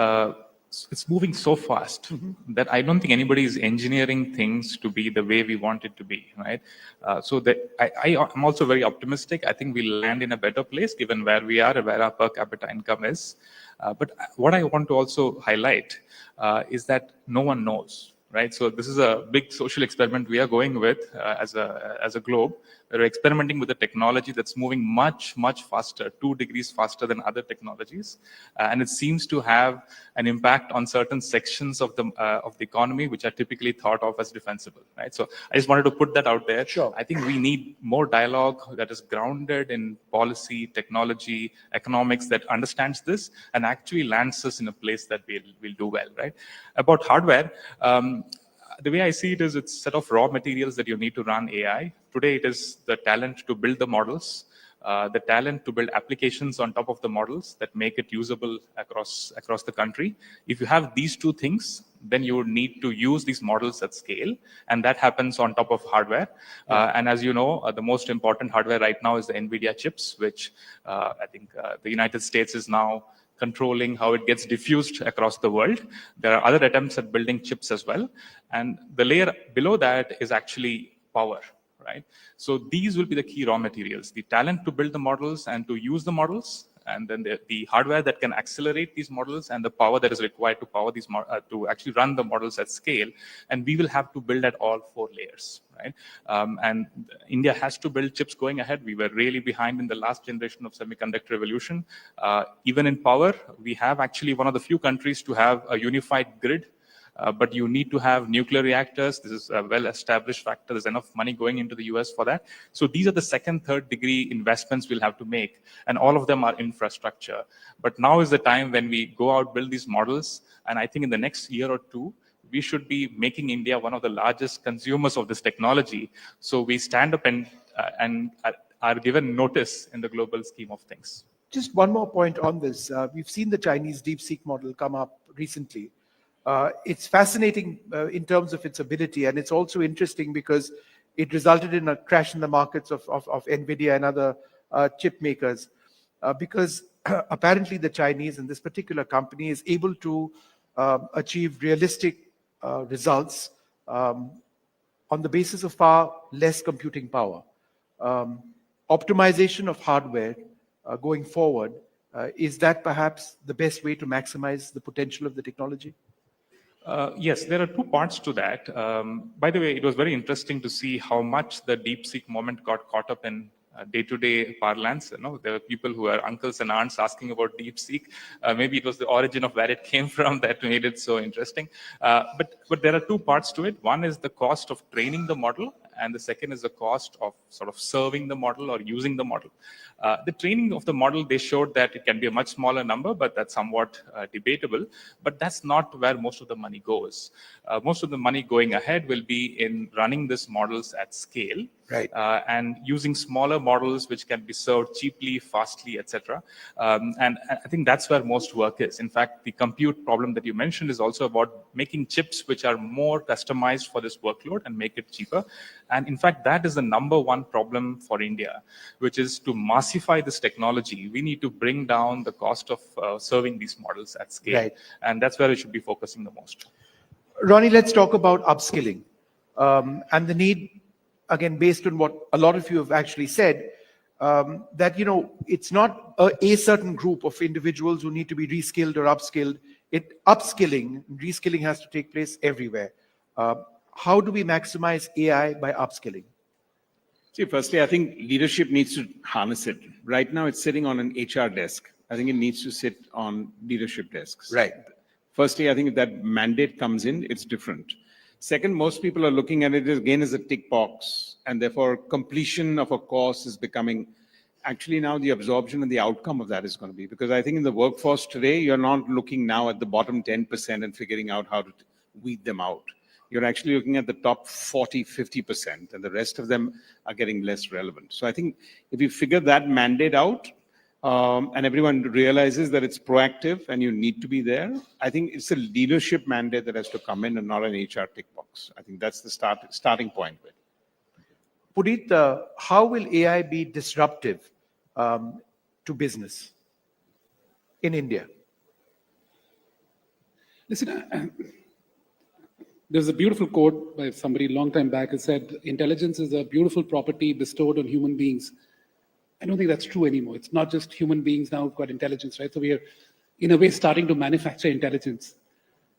Speaker 24: it's moving so fast that I don't think anybody is engineering things to be the way we want it to be, right? So that I'm also very optimistic. I think we'll land in a better place given where we are and where our per capita income is. But what I want to also highlight is that no one knows. Right, so this is a big social experiment we are going with as a globe. We're experimenting with a technology that's moving much faster, 2 degrees faster than other technologies, and it seems to have an impact on certain sections of the economy which are typically thought of as defensible. Right, so I just wanted to put that out there.
Speaker 5: Sure.
Speaker 24: I think we need more dialogue that is grounded in policy, technology, economics that understands this and actually lands us in a place that we'll do well. Right, about hardware. The way I see it is it's a set of raw materials that you need to run AI. Today, it is the talent to build the models, the talent to build applications on top of the models that make it usable across the country. If you have these two things, then you would need to use these models at scale, and that happens on top of hardware. And as you know, the most important hardware right now is the NVIDIA chips, which I think the United States is now controlling how it gets diffused across the world. There are other attempts at building chips as well. And the layer below that is actually power, right? So these will be the key raw materials, the talent to build the models and to use the models, and then the hardware that can accelerate these models and the power that is required to power these to actually run the models at scale. And we will have to build at all 4 layers, right? And India has to build chips going ahead. We were really behind in the last generation of semiconductor revolution. Even in power, we have actually one of the few countries to have a unified grid. But you need to have nuclear reactors. This is a well-established factor. There's enough money going into the US for that. So these are the second, third degree investments we'll have to make. And all of them are infrastructure. But now is the time when we go out, build these models. And I think in the next year or two, we should be making India one of the largest consumers of this technology. So we stand up and are given notice in the global scheme of things.
Speaker 5: Just one more point on this. We've seen the Chinese DeepSeek model come up recently. It's fascinating in terms of its ability, and it's also interesting because it resulted in a crash in the markets of NVIDIA and other chip makers, because apparently the Chinese and this particular company is able to achieve realistic results on the basis of far less computing power. Optimization of hardware going forward, is that perhaps the best way to maximize the potential of the technology?
Speaker 24: Yes, there are 2 parts to that. By the way, it was very interesting to see how much the DeepSeek moment got caught up in day-to-day parlance. You know, there were people who are uncles and aunts asking about DeepSeek. Maybe it was the origin of where it came from that made it so interesting. But there are 2 parts to it. One is the cost of training the model, and the second is the cost of sort of serving the model or using the model. The training of the model, they showed that it can be a much smaller number, but that's somewhat debatable. But that's not where most of the money goes. Most of the money going ahead will be in running these models at scale,
Speaker 5: right?
Speaker 24: And using smaller models which can be served cheaply, fastly, etc. And I think that's where most work is. In fact, the compute problem that you mentioned is also about making chips which are more customized for this workload and make it cheaper. And in fact, that is the #1 problem for India, which is to massify this technology. We need to bring down the cost of serving these models at scale.
Speaker 5: Right.
Speaker 24: And that's where we should be focusing the most.
Speaker 5: Ronnie, let's talk about upskilling and the need, again, based on what a lot of you have actually said, that, you know, it's not a certain group of individuals who need to be reskilled or upskilled. Upskilling, reskilling has to take place everywhere. How do we maximize AI by upskilling?
Speaker 22: See, firstly, I think leadership needs to harness it. Right now, it's sitting on an HR desk. I think it needs to sit on leadership desks.
Speaker 5: Right.
Speaker 22: Firstly, I think if that mandate comes in, it's different. Second, most people are looking at it again as a tick box, and therefore completion of a course is becoming actually now the absorption and the outcome of that is going to be. Because I think in the workforce today, you're not looking now at the bottom 10% and figuring out how to weed them out. You're actually looking at the top 40, 50%, and the rest of them are getting less relevant. So I think if you figure that mandate out, and everyone realizes that it's proactive and you need to be there, I think it's a leadership mandate that has to come in and not an HR tick box. I think that's the starting point.
Speaker 5: Puneet, how will AI be disruptive to business in India?
Speaker 13: Listen, there's a beautiful quote by somebody a long time back. It said, intelligence is a beautiful property bestowed on human beings. I don't think that's true anymore. It's not just human beings now who've got intelligence, right? So we are, in a way, starting to manufacture intelligence.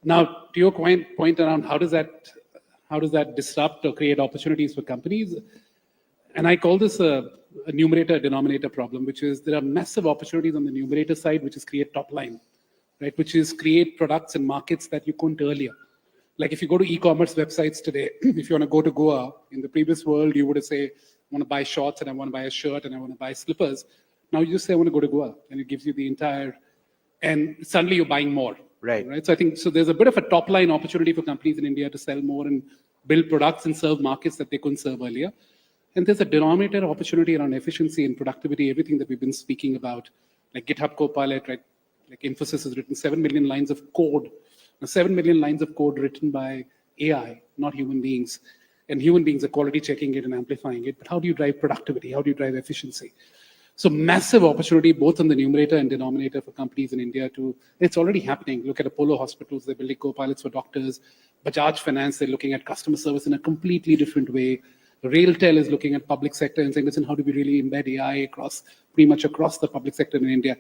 Speaker 13: Now, to your point around how does that disrupt or create opportunities for companies? And I call this a numerator-denominator problem, which is there are massive opportunities on the numerator side, which is create top line, right? Which is create products and markets that you couldn't earlier. Like if you go to e-commerce websites today, if you want to go to Goa, in the previous world, you would say, I want to buy shorts and I want to buy a shirt and I want to buy slippers. Now you just say, I want to go to Goa, and it gives you the entire, and suddenly you're buying more. Right. So I think, so there's a bit of a top line opportunity for companies in India to sell more and build products and serve markets that they couldn't serve earlier. And there's a denominator opportunity around efficiency and productivity, everything that we've been speaking about, like GitHub Copilot, right? Like Infosys has written 7 million lines of code. Now, 7 million lines of code written by AI, not human beings. And human beings are quality checking it and amplifying it. But how do you drive productivity? How do you drive efficiency? So massive opportunity, both on the numerator and denominator for companies in India to, it's already happening. Look at Apollo Hospitals, they're building co-pilots for doctors. Bajaj Finance, they're looking at customer service in a completely different way. RailTel is looking at public sector and saying, listen, how do we really embed AI across, pretty much across the public sector in India?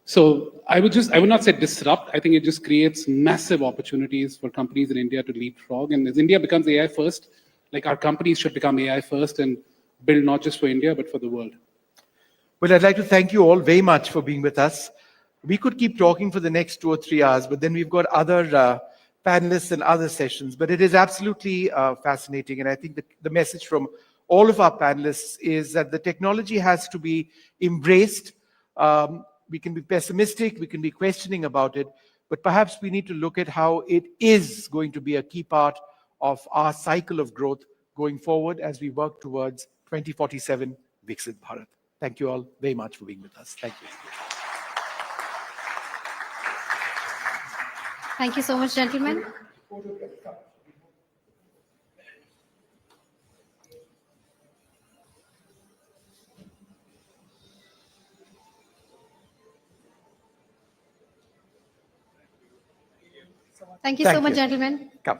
Speaker 13: So I would not say disrupt. I think it just creates massive opportunities for companies in India to leapfrog. And as India becomes AI first, like our companies should become AI first and build not just for India, but for the world.
Speaker 5: Well, I'd like to thank you all very much for being with us. We could keep talking for the next 2 or 3 hours, but then we've got other panelists and other sessions. But it is absolutely fascinating. And I think the message from all of our panelists is that the technology has to be embraced. We can be pessimistic, we can be questioning about it, but perhaps we need to look at how it is going to be a key part of our cycle of growth going forward as we work towards 2047 Viksit Bharat. Thank you all very much for being with us. Thank you.
Speaker 2: Thank you so much, gentlemen. Thank you so much, gentlemen.
Speaker 5: Come.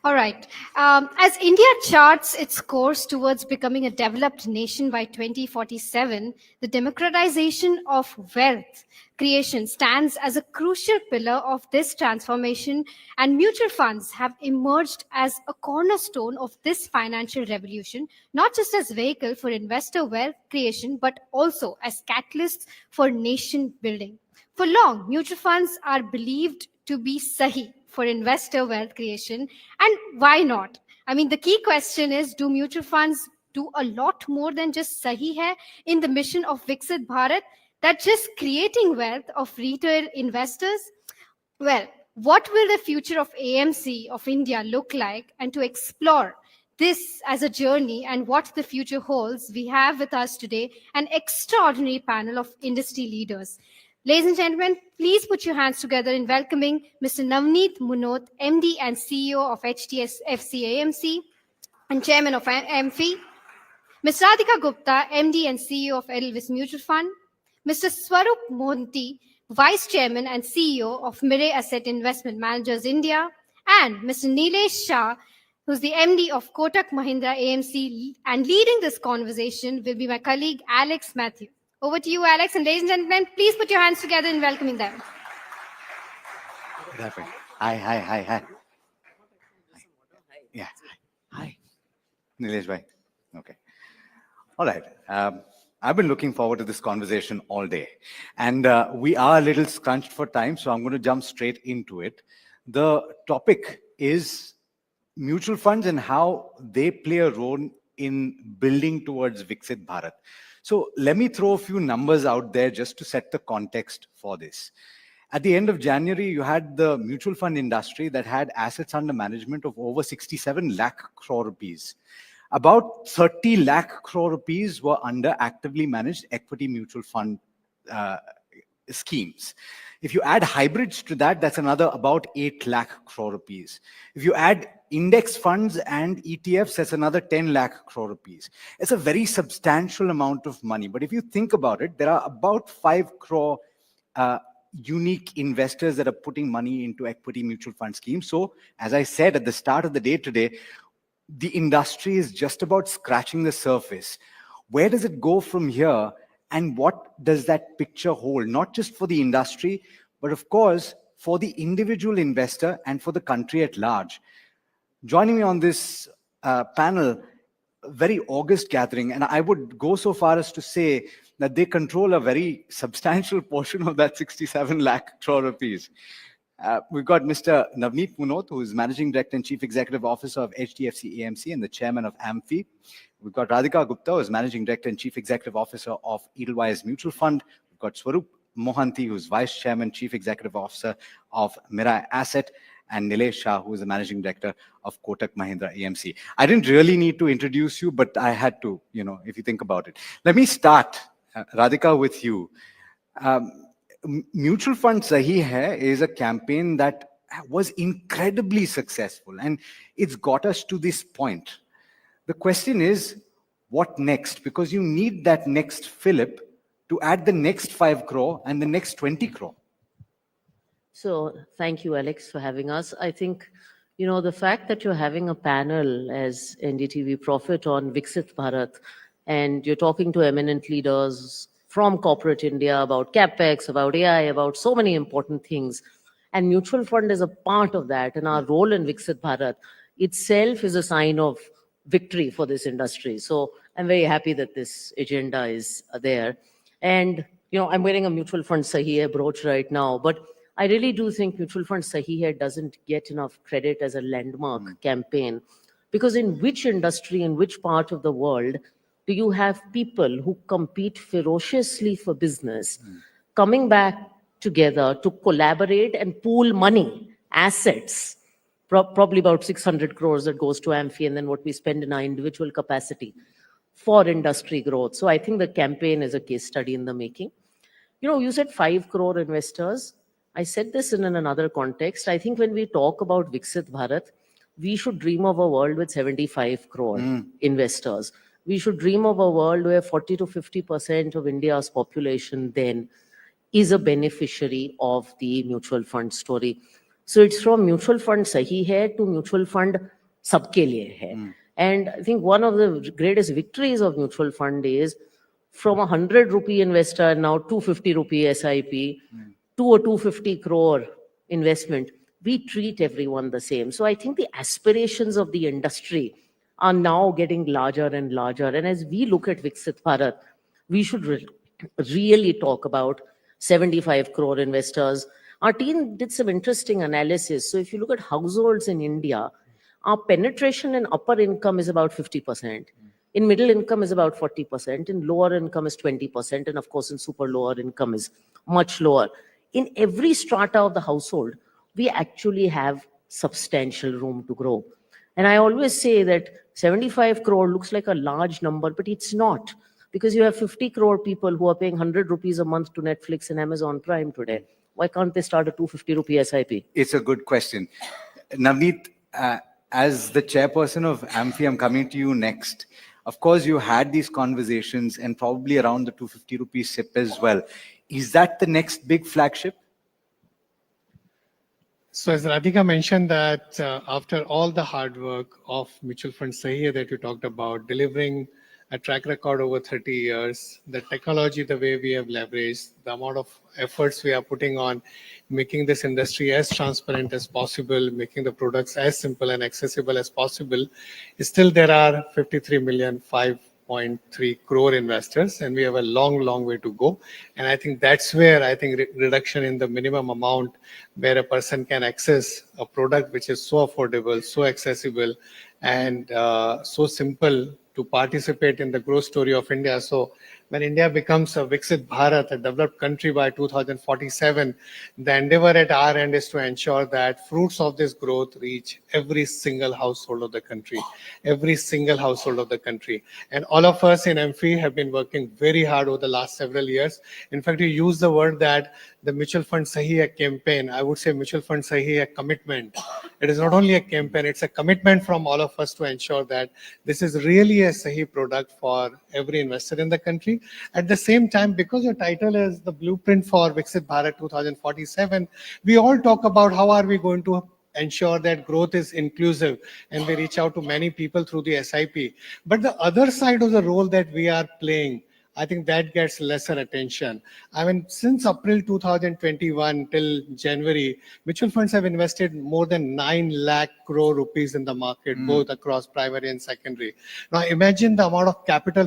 Speaker 2: All right. As India charts its course towards becoming a developed nation by 2047, the democratization of wealth creation stands as a crucial pillar of this transformation, and mutual funds have emerged as a cornerstone of this financial revolution, not just as vehicle for investor wealth creation, but also as catalysts for nation building. For long, mutual funds are believed to be sahi for investor wealth creation. And why not? I mean, the key question is, do mutual funds do a lot more than just sahi hai in the mission of Viksit Bharat, that just creating wealth of retail investors? Well, what will the future of AMC of India look like? And to explore this as a journey and what the future holds, we have with us today an extraordinary panel of industry leaders. Ladies and gentlemen, please put your hands together in welcoming Mr. Navneet Munot, MD and CEO of HDFC AMC and Chairman of AMFI, Ms. Radhika Gupta, MD and CEO of Edelweiss Mutual Fund, Mr. Swarup Mohanty, Vice Chairman and CEO of Mirae Asset Investment Managers India, and Mr. Nilesh Shah, who's the MD of Kotak Mahindra AMC, and leading this conversation will be my colleague Alex Matthew. Over to you, Alex. And ladies and gentlemen, please put your hands together in welcoming them.
Speaker 1: Hi. Yeah. Nilesh bhai. Okay. All right. I've been looking forward to this conversation all day. And we are a little scrunched for time, so I'm going to jump straight into it. The topic is mutual funds and how they play a role in building towards Viksit Bharat. So let me throw a few numbers out there just to set the context for this. At the end of January, you had the mutual fund industry that had assets under management of over 67 lakh crore rupees. About 30 lakh crore rupees were under actively managed equity mutual fund schemes. If you add hybrids to that, that's another about 8 lakh crore rupees. If you add index funds and ETFs, that's another 10 lakh crore rupees. It's a very substantial amount of money. But if you think about it, there are about 5 crore unique investors that are putting money into equity mutual fund schemes. So, as I said at the start of the day today, the industry is just about scratching the surface. Where does it go from here? And what does that picture hold? Not just for the industry, but of course, for the individual investor and for the country at large. Joining me on this panel, very august gathering, and I would go so far as to say that they control a very substantial portion of that 67 lakh crore rupees. We've got Mr. Navneet Munot, who is Managing Director and Chief Executive Officer of HDFC AMC and the Chairman of AMFI. We've got Radhika Gupta, who is Managing Director and Chief Executive Officer of Edelweiss Mutual Fund. We've got Swaroop Mohanty, who's Vice Chairman, Chief Executive Officer of Mirai Asset, and Nilesh Shah, who is the Managing Director of Kotak Mahindra AMC. I didn't really need to introduce you, but I had to, if you think about it. Let me start, Radhika, with you. Mutual Fund Sahi Hai is a campaign that was incredibly successful, and it's got us to this point. The question is, what next? Because you need that next fillip to add the next 5 crore and the next 20 crore.
Speaker 11: So thank you, Alex, for having us. I think, the fact that you're having a panel as NDTV Profit on Viksit Bharat, and you're talking to eminent leaders from corporate India about CapEx, about AI, about so many important things. And mutual fund is a part of that. And our role in Viksit Bharat itself is a sign of victory for this industry. So I'm very happy that this agenda is there. And, I'm wearing a mutual fund Sahi Hai brooch right now, but I really do think mutual fund Sahi Hai doesn't get enough credit as a landmark campaign, because in which industry, in which part of the world do you have people who compete ferociously for business coming back together to collaborate and pool money, assets, probably about 600 crores that goes to AMFI, and then what we spend in our individual capacity for industry growth. So I think the campaign is a case study in the making. You said 5 crore investors. I said this in another context. I think when we talk about Viksit Bharat, we should dream of a world with 75 crore investors. We should dream of a world where 40 to 50% of India's population then is a beneficiary of the mutual fund story. So it's from mutual fund Sahi Hai to mutual fund Sabke Liye Hai. And I think one of the greatest victories of mutual fund is from a 100 rupee investor, now 250 rupee SIP, to a 250 crore investment, we treat everyone the same. So I think the aspirations of the industry are now getting larger and larger. And as we look at Viksit Bharat, we should really talk about 75 crore investors. Our team did some interesting analysis. So if you look at households in India, our penetration in upper income is about 50%. In middle income is about 40%. In lower income is 20%. And of course, in super lower income is much lower. In every strata of the household, we actually have substantial room to grow. And I always say that 75 crore looks like a large number, but it's not, because you have 50 crore people who are paying 100 rupees a month to Netflix and Amazon Prime today. Why can't they start a 250 rupee SIP?
Speaker 1: It's a good question. Navneet, as the chairperson of AMFI, I'm coming to you next. Of course, you had these conversations and probably around the 250 rupee SIP as well. Is that the next big flagship?
Speaker 12: So as Radhika mentioned that after all the hard work of mutual fund Sahi Hai that you talked about, delivering a track record over 30 years, the technology, the way we have leveraged, the amount of efforts we are putting on making this industry as transparent as possible, making the products as simple and accessible as possible. Still, there are 53 million, 5.3 crore investors, and we have a long way to go. And I think that's where I think reduction in the minimum amount where a person can access a product which is so affordable, so accessible, and so simple to participate in the growth story of India. So when India becomes a Viksit Bharat, a developed country by 2047, the endeavor at our end is to ensure that fruits of this growth reach every single household of the country, every single household of the country. And all of us in MFI have been working very hard over the last several years. In fact, you use the word that the Mutual Fund Sahi Hai campaign, I would say Mutual Fund Sahi Hai commitment. It is not only a campaign, it's a commitment from all of us to ensure that this is really a Sahi product for every investor in the country. At the same time, because your title is the blueprint for Viksit Bharat 2047, we all talk about how are we going to ensure that growth is inclusive and we reach out to many people through the SIP. But the other side of the role that we are playing, I think that gets lesser attention. I mean, since April 2021 till January, mutual funds have invested more than 9 lakh crore rupees in the market, both across primary and secondary. Now, imagine the amount of capital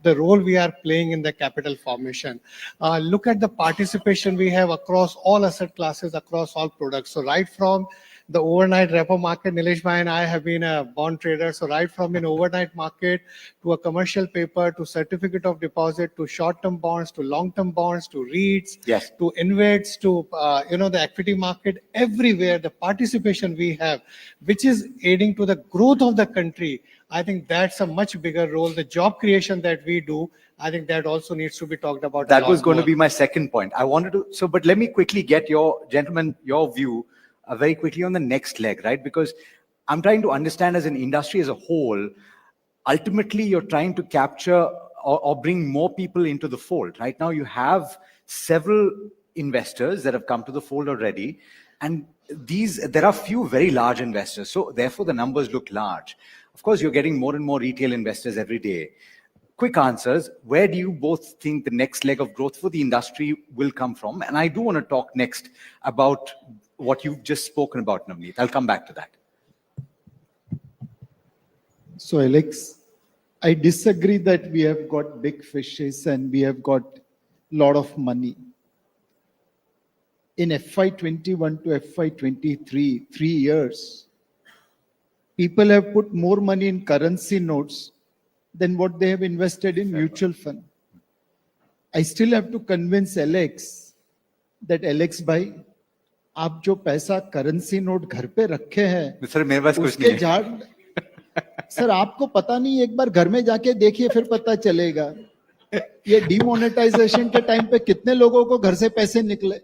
Speaker 12: the role we are playing in the capital formation. Look at the participation we have across all asset classes, across all products. So right from the overnight repo market, Nilesh Bhai and I have been a bond trader. So right from an overnight market to a commercial paper, to certificate of deposit, to short-term bonds, to long-term bonds, to REITs,
Speaker 1: Yes.
Speaker 12: to InvITs, to the equity market, everywhere the participation we have, which is aiding to the growth of the country. I think that's a much bigger role. The job creation that we do, I think that also needs to be talked about.
Speaker 1: That was going to be my second point. I wanted to, but let me quickly get your view very quickly on the next leg, right? Because I'm trying to understand as an industry as a whole, ultimately you're trying to capture or bring more people into the fold. Right now you have several investors that have come to the fold already, and there are few very large investors. So therefore the numbers look large. Of course, you're getting more and more retail investors every day. Quick answers. Where do you both think the next leg of growth for the industry will come from? And I do want to talk next about what you've just spoken about, Navneet. I'll come back to that.
Speaker 15: So, Alex, I disagree that we have got big fishes and we have got a lot of money. In FY21 to FY23, 3 years, people have put more money in currency notes than what they have invested in mutual fund. I still have to convince Alex that Alex bhai, आप जो पैसा currency note घर पे रखे हैं,
Speaker 1: sir मेरे पास कुछ
Speaker 15: उसके झाड़, सर आपको पता नहीं, एक बार घर में जाके देखिए फिर पता चलेगा ये डिमोनेटाइजेशन के टाइम पे कितने लोगों को घर से पैसे निकले.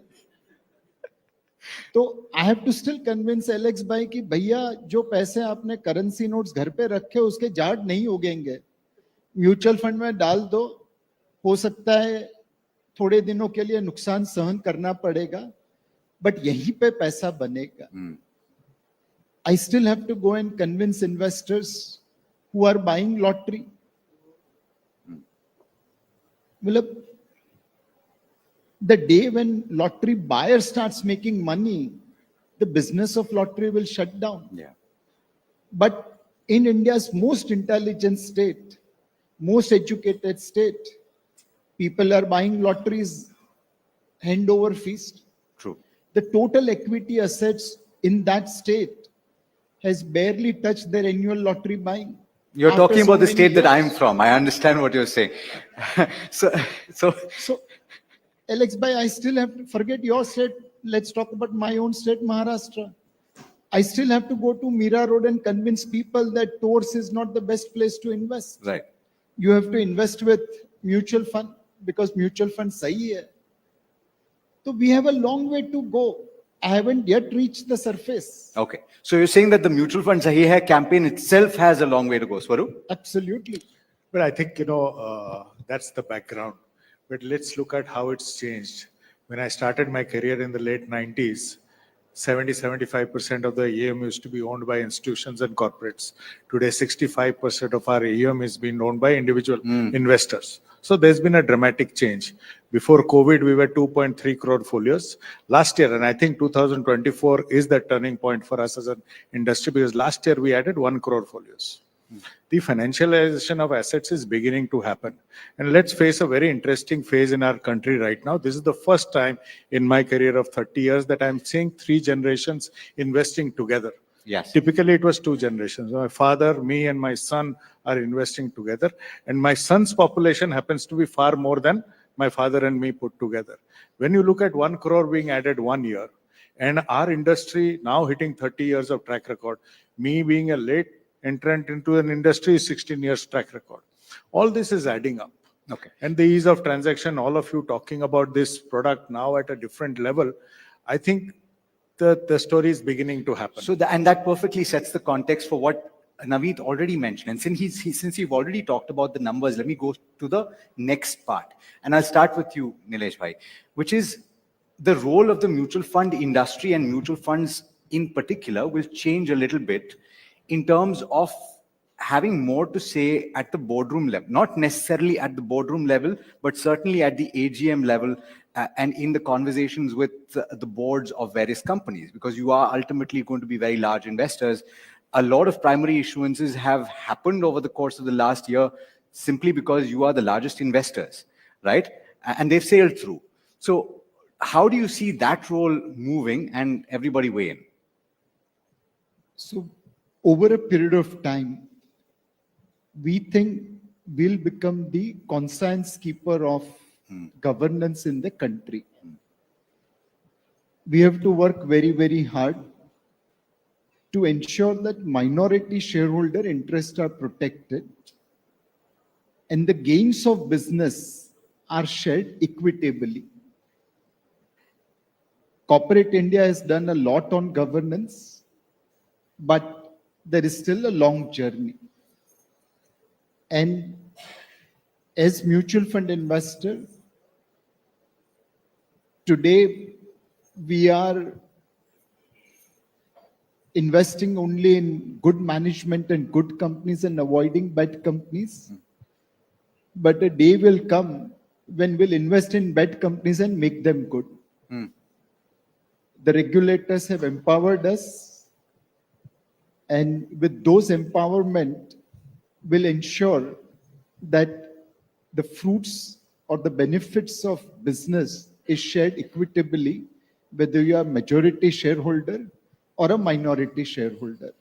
Speaker 15: तो I have to still convince Alex भाई कि भैया जो पैसे आपने करेंसी नोट्स घर पे रखे उसके झाड़ नहीं उगेंगे, म्यूचुअल फंड में डाल दो, हो सकता है थोड़े दिनों के लिए नुकसान सहन करना पड़ेगा, बट यहीं पे पैसा बनेगा. I still have to go and convince investors who are buying lottery. The day when lottery buyer starts making money, the business of lottery will shut down.
Speaker 1: Yeah.
Speaker 15: But in India's most intelligent state, most educated state, people are buying lotteries hand over fist.
Speaker 1: True.
Speaker 15: The total equity assets in that state has barely touched their annual lottery buying.
Speaker 1: You're
Speaker 15: After
Speaker 1: talking
Speaker 15: so
Speaker 1: about the
Speaker 15: many
Speaker 1: state that
Speaker 15: years.
Speaker 1: I'm from. I understand what you're saying. So,
Speaker 15: Alex bhai, I still have to forget your state. Let's talk about my own state, Maharashtra. I still have to go to Mira Road and convince people that Tours is not the best place to invest.
Speaker 1: Right.
Speaker 15: You have to invest with mutual fund because mutual fund sahi hai. So we have a long way to go. I haven't yet reached the surface.
Speaker 1: Okay. So you're saying that the mutual fund Sahi Hai campaign itself has a long way to go, Swaroop?
Speaker 15: Absolutely.
Speaker 17: But I think, that's the background. But let's look at how it's changed. When I started my career in the late 90s, 75% of the AUM used to be owned by institutions and corporates. Today, 65% of our AUM is being owned by individual investors. So there's been a dramatic change. Before COVID, we were 2.3 crore folios. Last year, and I think 2024 is the turning point for us as an industry, because last year we added 1 crore folios. The financialization of assets is beginning to happen. And let's face a very interesting phase in our country right now. This is the first time in my career of 30 years that I'm seeing 3 generations investing together.
Speaker 1: Yes.
Speaker 17: Typically, it was 2 generations. My father, me, and my son are investing together. And my son's population happens to be far more than my father and me put together. When you look at 1 crore being added 1 year, and our industry now hitting 30 years of track record, me being a late entrant into an industry, 16 years track record. All this is adding up.
Speaker 1: Okay.
Speaker 17: And the ease of transaction, all of you talking about this product now at a different level, I think the story is beginning to happen.
Speaker 1: So, and that perfectly sets the context for what Navneet already mentioned. And since you've already talked about the numbers, let me go to the next part. And I'll start with you, Nilesh bhai, which is the role of the mutual fund industry, and mutual funds in particular will change a little bit in terms of having more to say at the boardroom level, not necessarily at the boardroom level, but certainly at the AGM level and in the conversations with the boards of various companies, because you are ultimately going to be very large investors. A lot of primary issuances have happened over the course of the last year simply because you are the largest investors, right? And they've sailed through. So how do you see that role moving, and everybody weigh in?
Speaker 15: So over a period of time, we think we'll become the conscience keeper of governance in the country. We have to work very, very hard to ensure that minority shareholder interests are protected and the gains of business are shared equitably. Corporate India has done a lot on governance, but there is still a long journey. And as mutual fund investor, today we are investing only in good management and good companies and avoiding bad companies. But a day will come when we'll invest in bad companies and make them good. The regulators have empowered us, and with those empowerment will ensure that the fruits or the benefits of business is shared equitably, whether you are majority shareholder or a minority shareholder.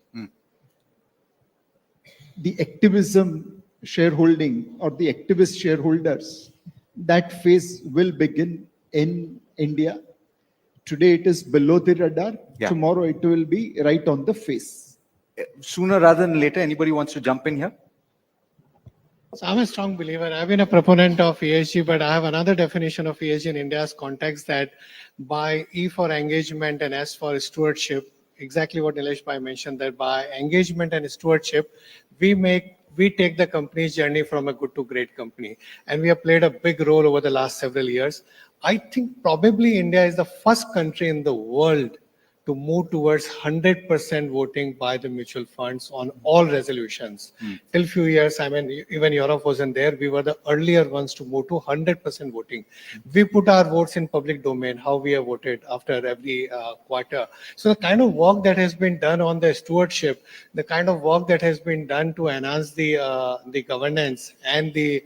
Speaker 15: The activism shareholding or the activist shareholders, that phase will begin in India. Today it is below the radar.
Speaker 1: Yeah.
Speaker 15: Tomorrow it will be right on the face.
Speaker 1: Sooner rather than later, anybody wants to jump in here?
Speaker 12: So I'm a strong believer. I've been a proponent of ESG, but I have another definition of ESG in India's context, that by E for engagement and S for stewardship, exactly what Nilesh bhai mentioned, that by engagement and stewardship, we take the company's journey from a good to great company. And we have played a big role over the last several years. I think probably India is the first country in the world to move towards 100% voting by the mutual funds on all resolutions. Till few years, I mean, even Europe wasn't there. We were the earlier ones to move to 100% voting. We put our votes in public domain, how we have voted after every quarter. So the kind of work that has been done on the stewardship, the kind of work that has been done to enhance the governance and the,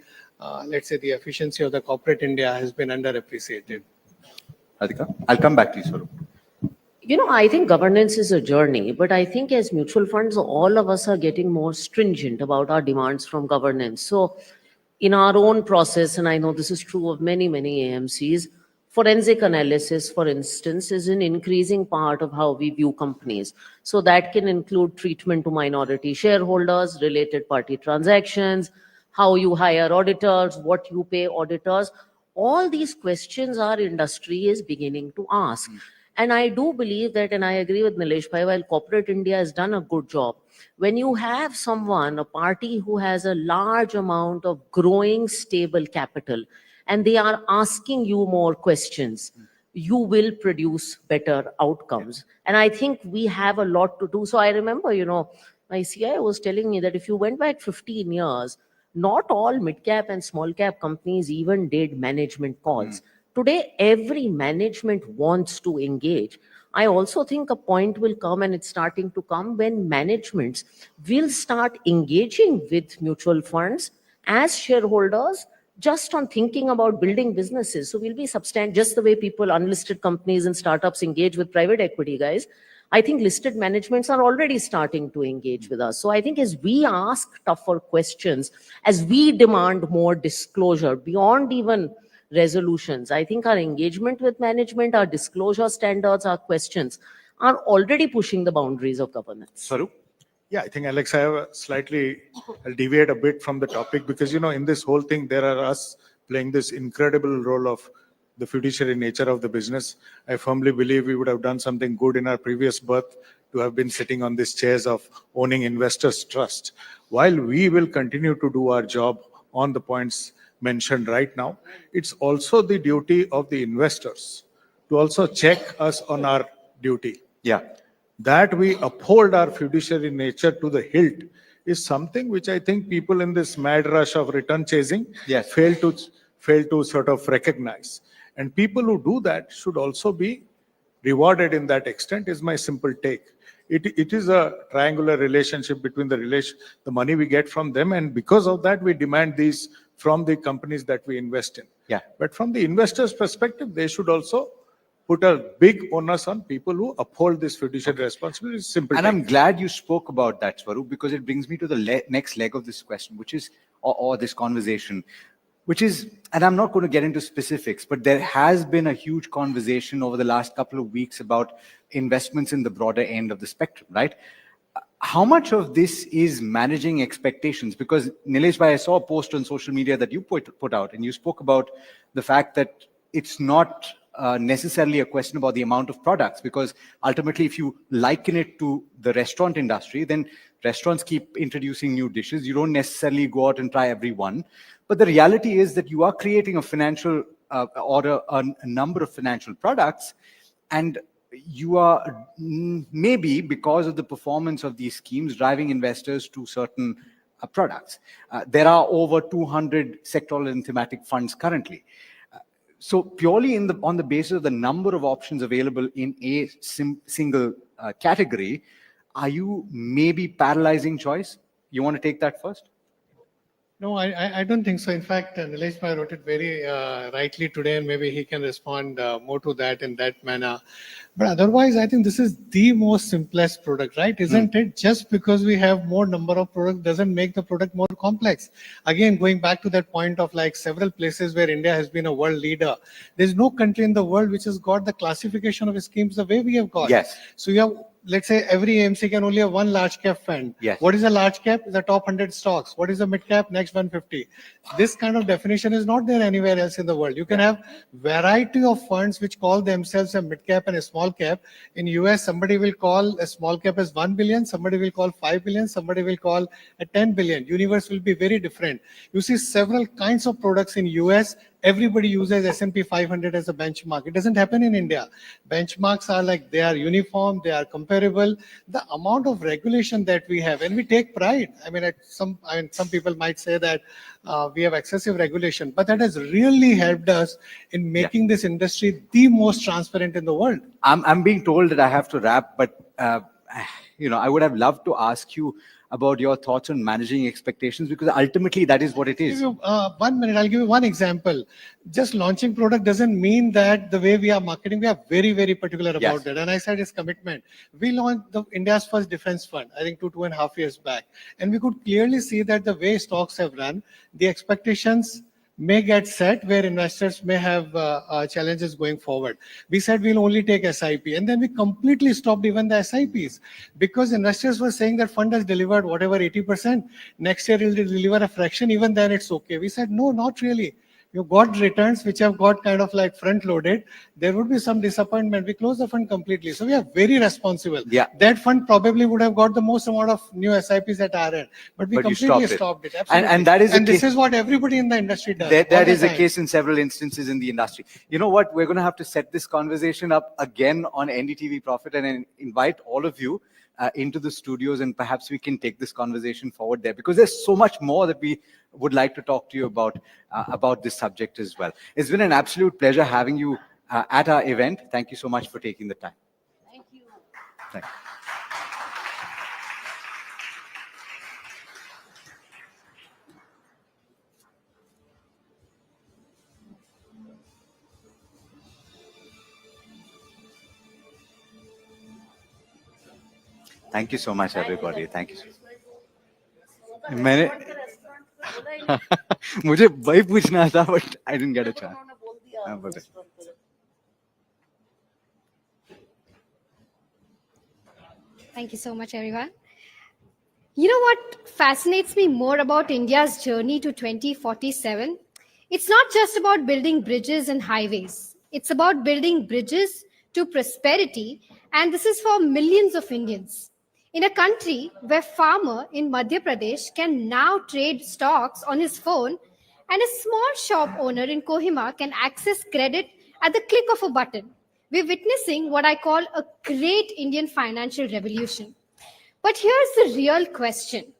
Speaker 12: let's say, the efficiency of the corporate India has been underappreciated.
Speaker 1: Radhika, I'll come back to you, Swaroop.
Speaker 11: You know, I think governance is a journey, but I think as mutual funds, all of us are getting more stringent about our demands from governance. So in our own process, and I know this is true of many, many AMCs, forensic analysis, for instance, is an increasing part of how we view companies. So that can include treatment to minority shareholders, related party transactions, how you hire auditors, what you pay auditors. All these questions our industry is beginning to ask. And I do believe that, and I agree with Nilesh bhai, while corporate India has done a good job, when you have someone, a party who has a large amount of growing stable capital, and they are asking you more questions, you will produce better outcomes. And I think we have a lot to do. So I remember, my CIO was telling me that if you went back 15 years, not all mid-cap and small-cap companies even did management calls. Today, every management wants to engage. I also think a point will come, and it's starting to come, when managements will start engaging with mutual funds as shareholders just on thinking about building businesses. So we'll be just the way people, unlisted companies and startups engage with private equity guys. I think listed managements are already starting to engage with us. So I think as we ask tougher questions, as we demand more disclosure beyond even resolutions, I think our engagement with management, our disclosure standards, our questions are already pushing the boundaries of governance.
Speaker 1: Swaroop?
Speaker 17: Yeah, I think, Alex, I'll deviate a bit from the topic because, in this whole thing, there are us playing this incredible role of the fiduciary nature of the business. I firmly believe we would have done something good in our previous birth to have been sitting on these chairs of owning investors' trust. While we will continue to do our job on the points mentioned right now, it's also the duty of the investors to also check us on our duty.
Speaker 1: Yeah.
Speaker 17: That we uphold our fiduciary nature to the hilt is something which I think people in this mad rush of return chasing fail to sort of recognize. And people who do that should also be rewarded in that extent, is my simple take. It is a triangular relationship between the money we get from them, and because of that we demand these from the companies that we invest in.
Speaker 1: Yeah.
Speaker 17: But from the investors' perspective, they should also put a big onus on people who uphold this fiduciary responsibility. Simple.
Speaker 1: And I'm glad you spoke about that, Swaroop, because it brings me to the next leg of this question, which is, or this conversation, which is, and I'm not going to get into specifics, but there has been a huge conversation over the last couple of weeks about investments in the broader end of the spectrum, right? How much of this is managing expectations? Because Nilesh, I saw a post on social media that you put out, and you spoke about the fact that it's not necessarily a question about the amount of products, because ultimately if you liken it to the restaurant industry, then restaurants keep introducing new dishes. You don't necessarily go out and try every one. But the reality is that you are creating a financial a number of financial products, and you are maybe, because of the performance of these schemes, driving investors to certain products. There are over 200 sectoral and thematic funds currently. So purely on the basis of the number of options available in a single category, are you maybe paralyzing choice? You want to take that first?
Speaker 12: No, I don't think so. In fact, Nilesh wrote it very rightly today, and maybe he can respond more to that in that manner. But otherwise, I think this is the most simplest product, right? Isn't it? Just because we have more number of products doesn't make the product more complex. Again, going back to that point of like several places where India has been a world leader, there's no country in the world which has got the classification of schemes the way we have got.
Speaker 1: Yes.
Speaker 12: So you have, let's say every AMC can only have one large cap fund.
Speaker 1: Yes.
Speaker 12: What is a large cap? The top 100 stocks. What is a mid cap? Next 150. This kind of definition is not there anywhere else in the world. You can have variety of funds which call themselves a mid cap and a small cap. In US, somebody will call a small cap as 1 billion, somebody will call 5 billion, somebody will call a 10 billion. Universe will be very different. You see several kinds of products in US. Everybody uses S&P 500 as a benchmark. It doesn't happen in India. Benchmarks are like, they are uniform, they are comparable. The amount of regulation that we have, and we take pride. I mean, some people might say that we have excessive regulation, but that has really helped us in making this industry the most transparent in the world.
Speaker 1: I'm being told that I have to wrap, but I would have loved to ask you about your thoughts on managing expectations, because ultimately that is what it is.
Speaker 12: 1 minute, I'll give you one example. Just launching product doesn't mean that the way we are marketing, we are very, very particular about that. And I said it's commitment. We launched India's first defense fund, I think 2.5 years back. And we could clearly see that the way stocks have run, the expectations may get set where investors may have challenges going forward. We said we'll only take SIP, and then we completely stopped even the SIPs because investors were saying that fund has delivered whatever 80%. Next year it will deliver a fraction, even then it's okay. We said no, not really. You got returns which have got kind of like front loaded. There would be some disappointment. We close the fund completely. So we are very responsible.
Speaker 1: Yeah.
Speaker 12: That fund probably would have got the most amount of new SIPs at our end, but we
Speaker 1: But you
Speaker 12: completely
Speaker 1: stopped it.
Speaker 12: stopped it. Absolutely.
Speaker 1: And that is the
Speaker 12: this
Speaker 1: case.
Speaker 12: is what everybody in the industry does.
Speaker 1: That
Speaker 12: all the
Speaker 1: is the
Speaker 12: time.
Speaker 1: case in several instances in the industry. You know what? We're going to have to set this conversation up again on NDTV Profit and invite all of you into the studios, and perhaps we can take this conversation forward there, because there's so much more that we would like to talk to you about this subject as well. It's been an absolute pleasure having you at our event. Thank you so much for taking the time.
Speaker 11: Thank you.
Speaker 1: Thank you. Thank you so much, everybody. Thank you. मैंने मुझे वही पूछना था, but I didn't get a chance.
Speaker 2: Thank you so much, everyone. You know what fascinates me more about India's journey to 2047? It's not just about building bridges and highways. It's about building bridges to prosperity, and this is for millions of Indians. In a country where farmer in Madhya Pradesh can now trade stocks on his phone, and a small shop owner in Kohima can access credit at the click of a button, we're witnessing what I call a great Indian financial revolution. But here's the real question.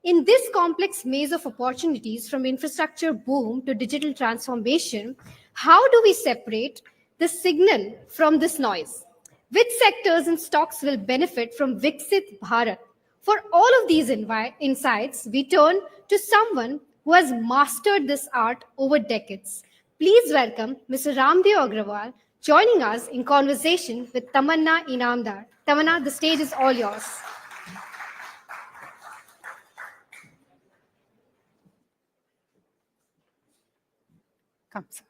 Speaker 2: In this complex maze of opportunities, from infrastructure boom to digital transformation, how do we separate the signal from this noise? Which sectors and stocks will benefit from Viksit Bharat? For all of these insights, we turn to someone who has mastered this art over decades. Please welcome Mr. Raamdeo Agrawal, joining us in conversation with Tamanna Inamdar. Tamanna, the stage is all yours.
Speaker 16: Come, sir.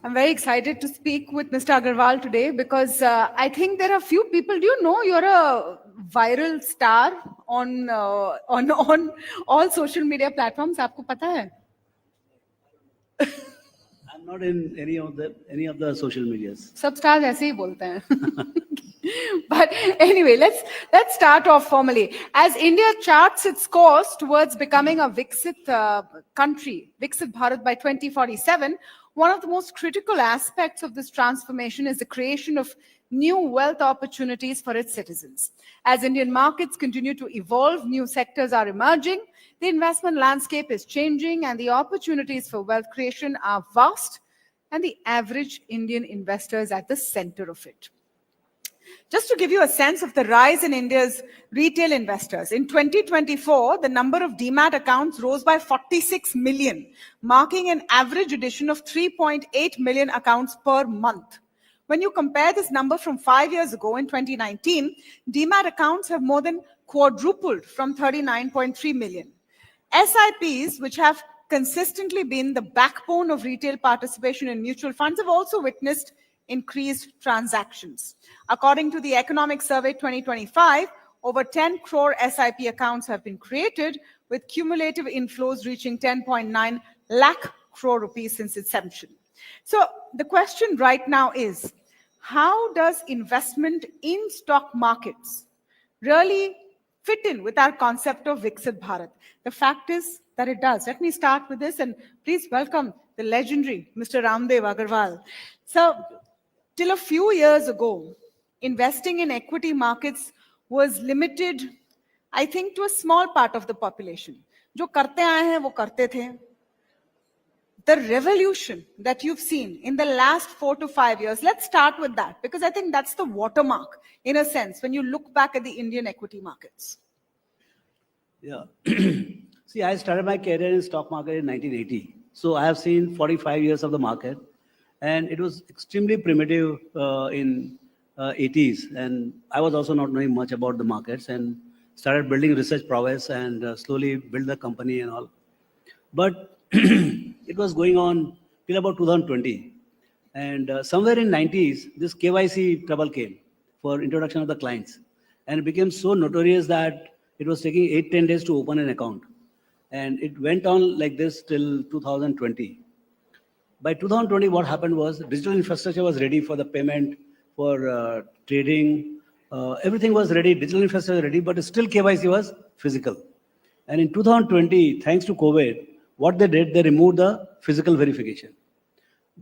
Speaker 16: I'm very excited to speak with Mr. Agrawal today because I think there are few people. Do you know you're a viral star on all social media platforms? आपको पता है?
Speaker 18: I'm not in any of the social medias.
Speaker 16: सब stars ऐसे ही बोलते हैं. But anyway, let's start off formally. As India charts its course towards becoming a Viksit country, Viksit Bharat by 2047, one of the most critical aspects of this transformation is the creation of new wealth opportunities for its citizens. As Indian markets continue to evolve, new sectors are emerging, the investment landscape is changing, and the opportunities for wealth creation are vast, and the average Indian investor is at the center of it. Just to give you a sense of the rise in India's retail investors, in 2024, the number of demat accounts rose by 46 million, marking an average addition of 3.8 million accounts per month. When you compare this number from 5 years ago, in 2019, demat accounts have more than quadrupled from 39.3 million. SIPs, which have consistently been the backbone of retail participation in mutual funds, have also witnessed increased transactions. According to the Economic Survey 2025, over 10 crore SIP accounts have been created, with cumulative inflows reaching 10.9 lakh crore rupees since inception. So the question right now is, how does investment in stock markets really fit in with our concept of Viksit Bharat? The fact is that it does. Let me start with this, and please welcome the legendary Mr. Raamdeo Agrawal. So, till a few years ago, investing in equity markets was limited, I think, to a small part of the population. जो करते आए हैं वो करते थे. The revolution that you've seen in the last 4 to 5 years, let's start with that, because I think that's the watermark, in a sense, when you look back at the Indian equity markets.
Speaker 18: Yeah. See, I started my career in stock market in 1980. So I have seen 45 years of the market. And it was extremely primitive in 80s. And I was also not knowing much about the markets, and started building research prowess and slowly build the company and all. But it was going on till about 2020. And somewhere in 90s, this KYC trouble came. for introduction of the clients. And it became so notorious that it was taking 8-10 days to open an account. And it went on like this till 2020. By 2020, what happened was digital infrastructure was ready for the payment, for trading. Everything was ready, digital infrastructure ready, but still KYC was physical. And in 2020, thanks to COVID, what they did, they removed the physical verification.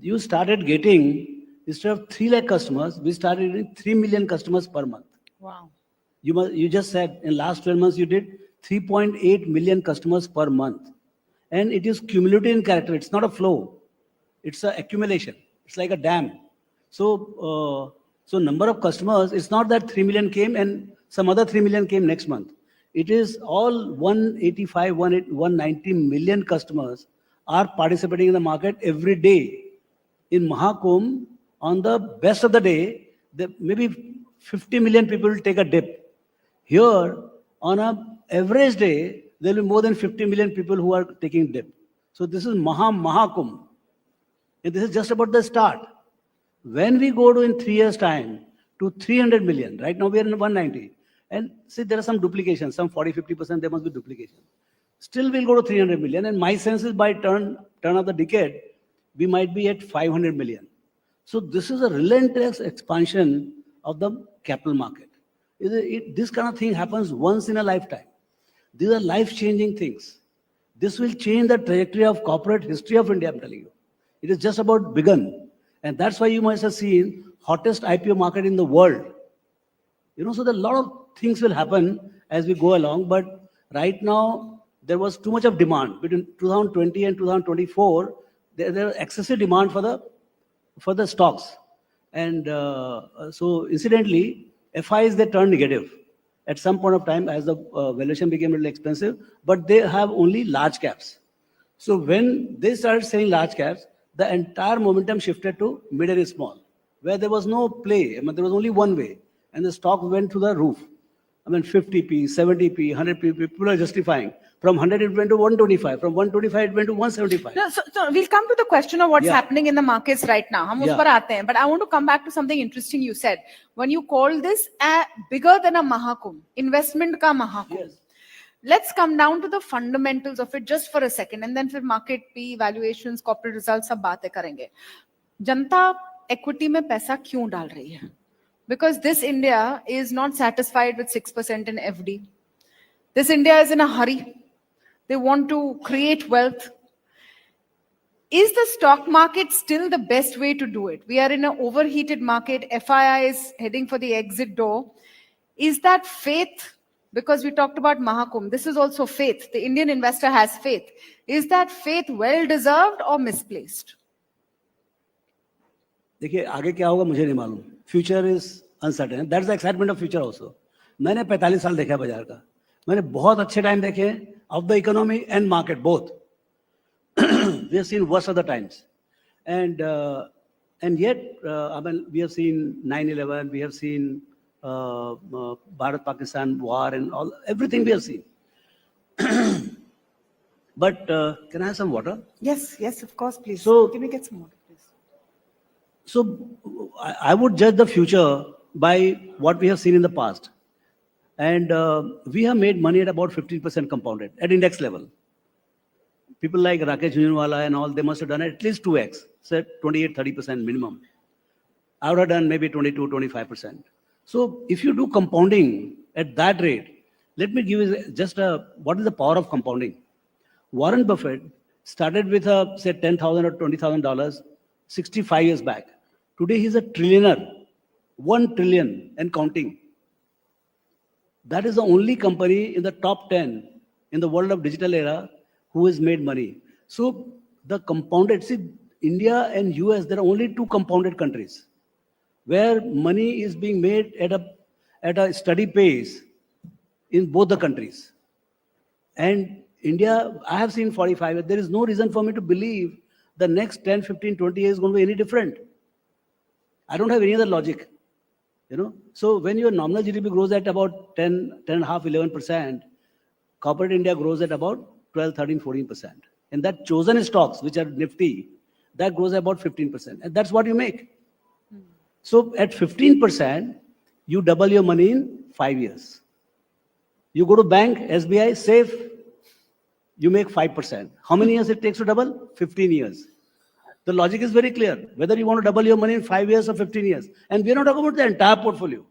Speaker 18: You started getting, instead of 3 lakh customers, we started getting 3 million customers per month.
Speaker 16: Wow.
Speaker 18: You just said in last 12 months, you did 3.8 million customers per month. And it is cumulative in character. It's not a flow. It's an accumulation. It's like a dam. So, so number of customers, it's not that 3 million came and some other 3 million came next month. It is all 185, 190 million customers are participating in the market every day. In Mahakumbh, on the best of the day, maybe 50 million people will take a dip. Here, on an average day, there will be more than 50 million people who are taking dip. So this is Mahakumbh. And this is just about the start. When we go to in 3 years' time to 300 million, right now we are in 190. And see, there are some duplications, some 40-50%, there must be duplication. Still we'll go to 300 million. And my sense is by turn of the decade, we might be at 500 million. So this is a relentless expansion of the capital market. This kind of thing happens once in a lifetime. These are life-changing things. This will change the trajectory of corporate history of India, I'm telling you. It is just about begun. And that's why you must have seen hottest IPO market in the world. You know, so there are a lot of things will happen as we go along. But right now, there was too much of demand. Between 2020 and 2024, there was excessive demand for the stocks. And so incidentally, FIs, they turned negative at some point of time as the valuation became a little expensive, but they have only large caps. So when they started saying large caps, the entire momentum shifted to mid and small, where there was no play. I mean, there was only one way, and the stock went to the roof. I mean, 50p, 70p, 100p, people are justifying. From 100, it went to 125. From 125, it went to 175.
Speaker 16: No, so we'll come to the question of what's happening in the markets right now. Hum us par aate hain. But I want to come back to something interesting you said. When you call this bigger than a Mahakumbh, investment ka Mahakumbh. Yes. Let's come down to the fundamentals of it just for a second, and then for market P, valuations, corporate results, सब बातें करेंगे. जनता equity में पैसा क्यों डाल रही है? Because this India is not satisfied with 6% in FD. This India is in a hurry. They want to create wealth. Is the stock market still the best way to do it? We are in an overheated market. FII is heading for the exit door. Is that faith? Because we talked about Mahakumbh. This is also faith. The Indian investor has faith. Is that faith well-deserved or misplaced?
Speaker 18: देखिए आगे क्या होगा मुझे नहीं मालूम. Future is uncertain. That's the excitement of future also. मैंने 45 साल देखा बाजार का. मैंने बहुत अच्छे टाइम देखे of the economy and market both. We have seen worst of the times, and yet I mean we have seen 9/11. We have seen Bharat-Pakistan war and all, everything we have seen. But can I have some water?
Speaker 16: Yes, yes, of course, please.
Speaker 18: So,
Speaker 16: can we get some water, please?
Speaker 18: So I would judge the future by what we have seen in the past. And we have made money at about 15% compounded at index level. People like Rakesh Jhunjhunwala and all, they must have done at least 2x, say 28-30% minimum. I would have done maybe 22-25%. So if you do compounding at that rate, let me give you just what is the power of compounding. Warren Buffett started with say $10,000 or $20,000 65 years back. Today he's a trillionaire, 1 trillion and counting. That is the only company in the top 10 in the world of digital era who has made money. So the compounded, see, India and US, there are only 2 compounded countries where money is being made at a steady pace in both the countries. And India, I have seen 45. There is no reason for me to believe the next 10, 15, 20 years is going to be any different. I don't have any other logic. You know, so when your nominal GDP grows at about 10.5, 11%, corporate India grows at about 12, 13, 14%. And that chosen stocks, which are nifty, that grows at about 15%. And that's what you make. So at 15%, You double your money in 5 years. You go to bank, SBI, safe, you make 5%. How many years it takes to double? 15 years. The logic is very clear, whether you want to double your money in 5 years or 15 years. And we're not talking about the entire portfolio.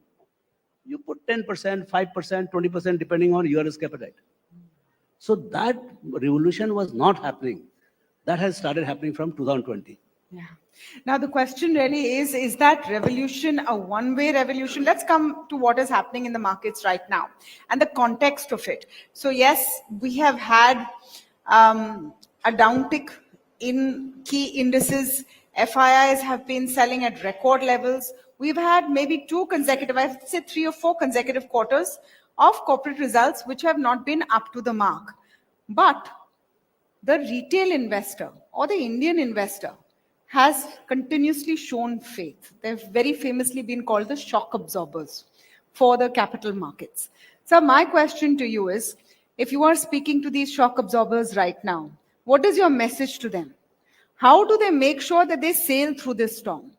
Speaker 18: You put 10%, 5%, 20%, depending on your risk appetite. So that revolution was not happening. That has started happening from 2020.
Speaker 16: Yeah. Now the question really is that revolution a one-way revolution? Let's come to what is happening in the markets right now and the context of it. So yes, we have had a downtick in key indices. FIIs have been selling at record levels. We've had maybe 2 consecutive, I'd say 3 or 4 consecutive quarters of corporate results which have not been up to the mark. But the retail investor or the Indian investor has continuously shown faith. They've very famously been called the shock absorbers for the capital markets. So my question to you is, if you are speaking to these shock absorbers right now, what is your message to them? How do they make sure that they sail through this storm?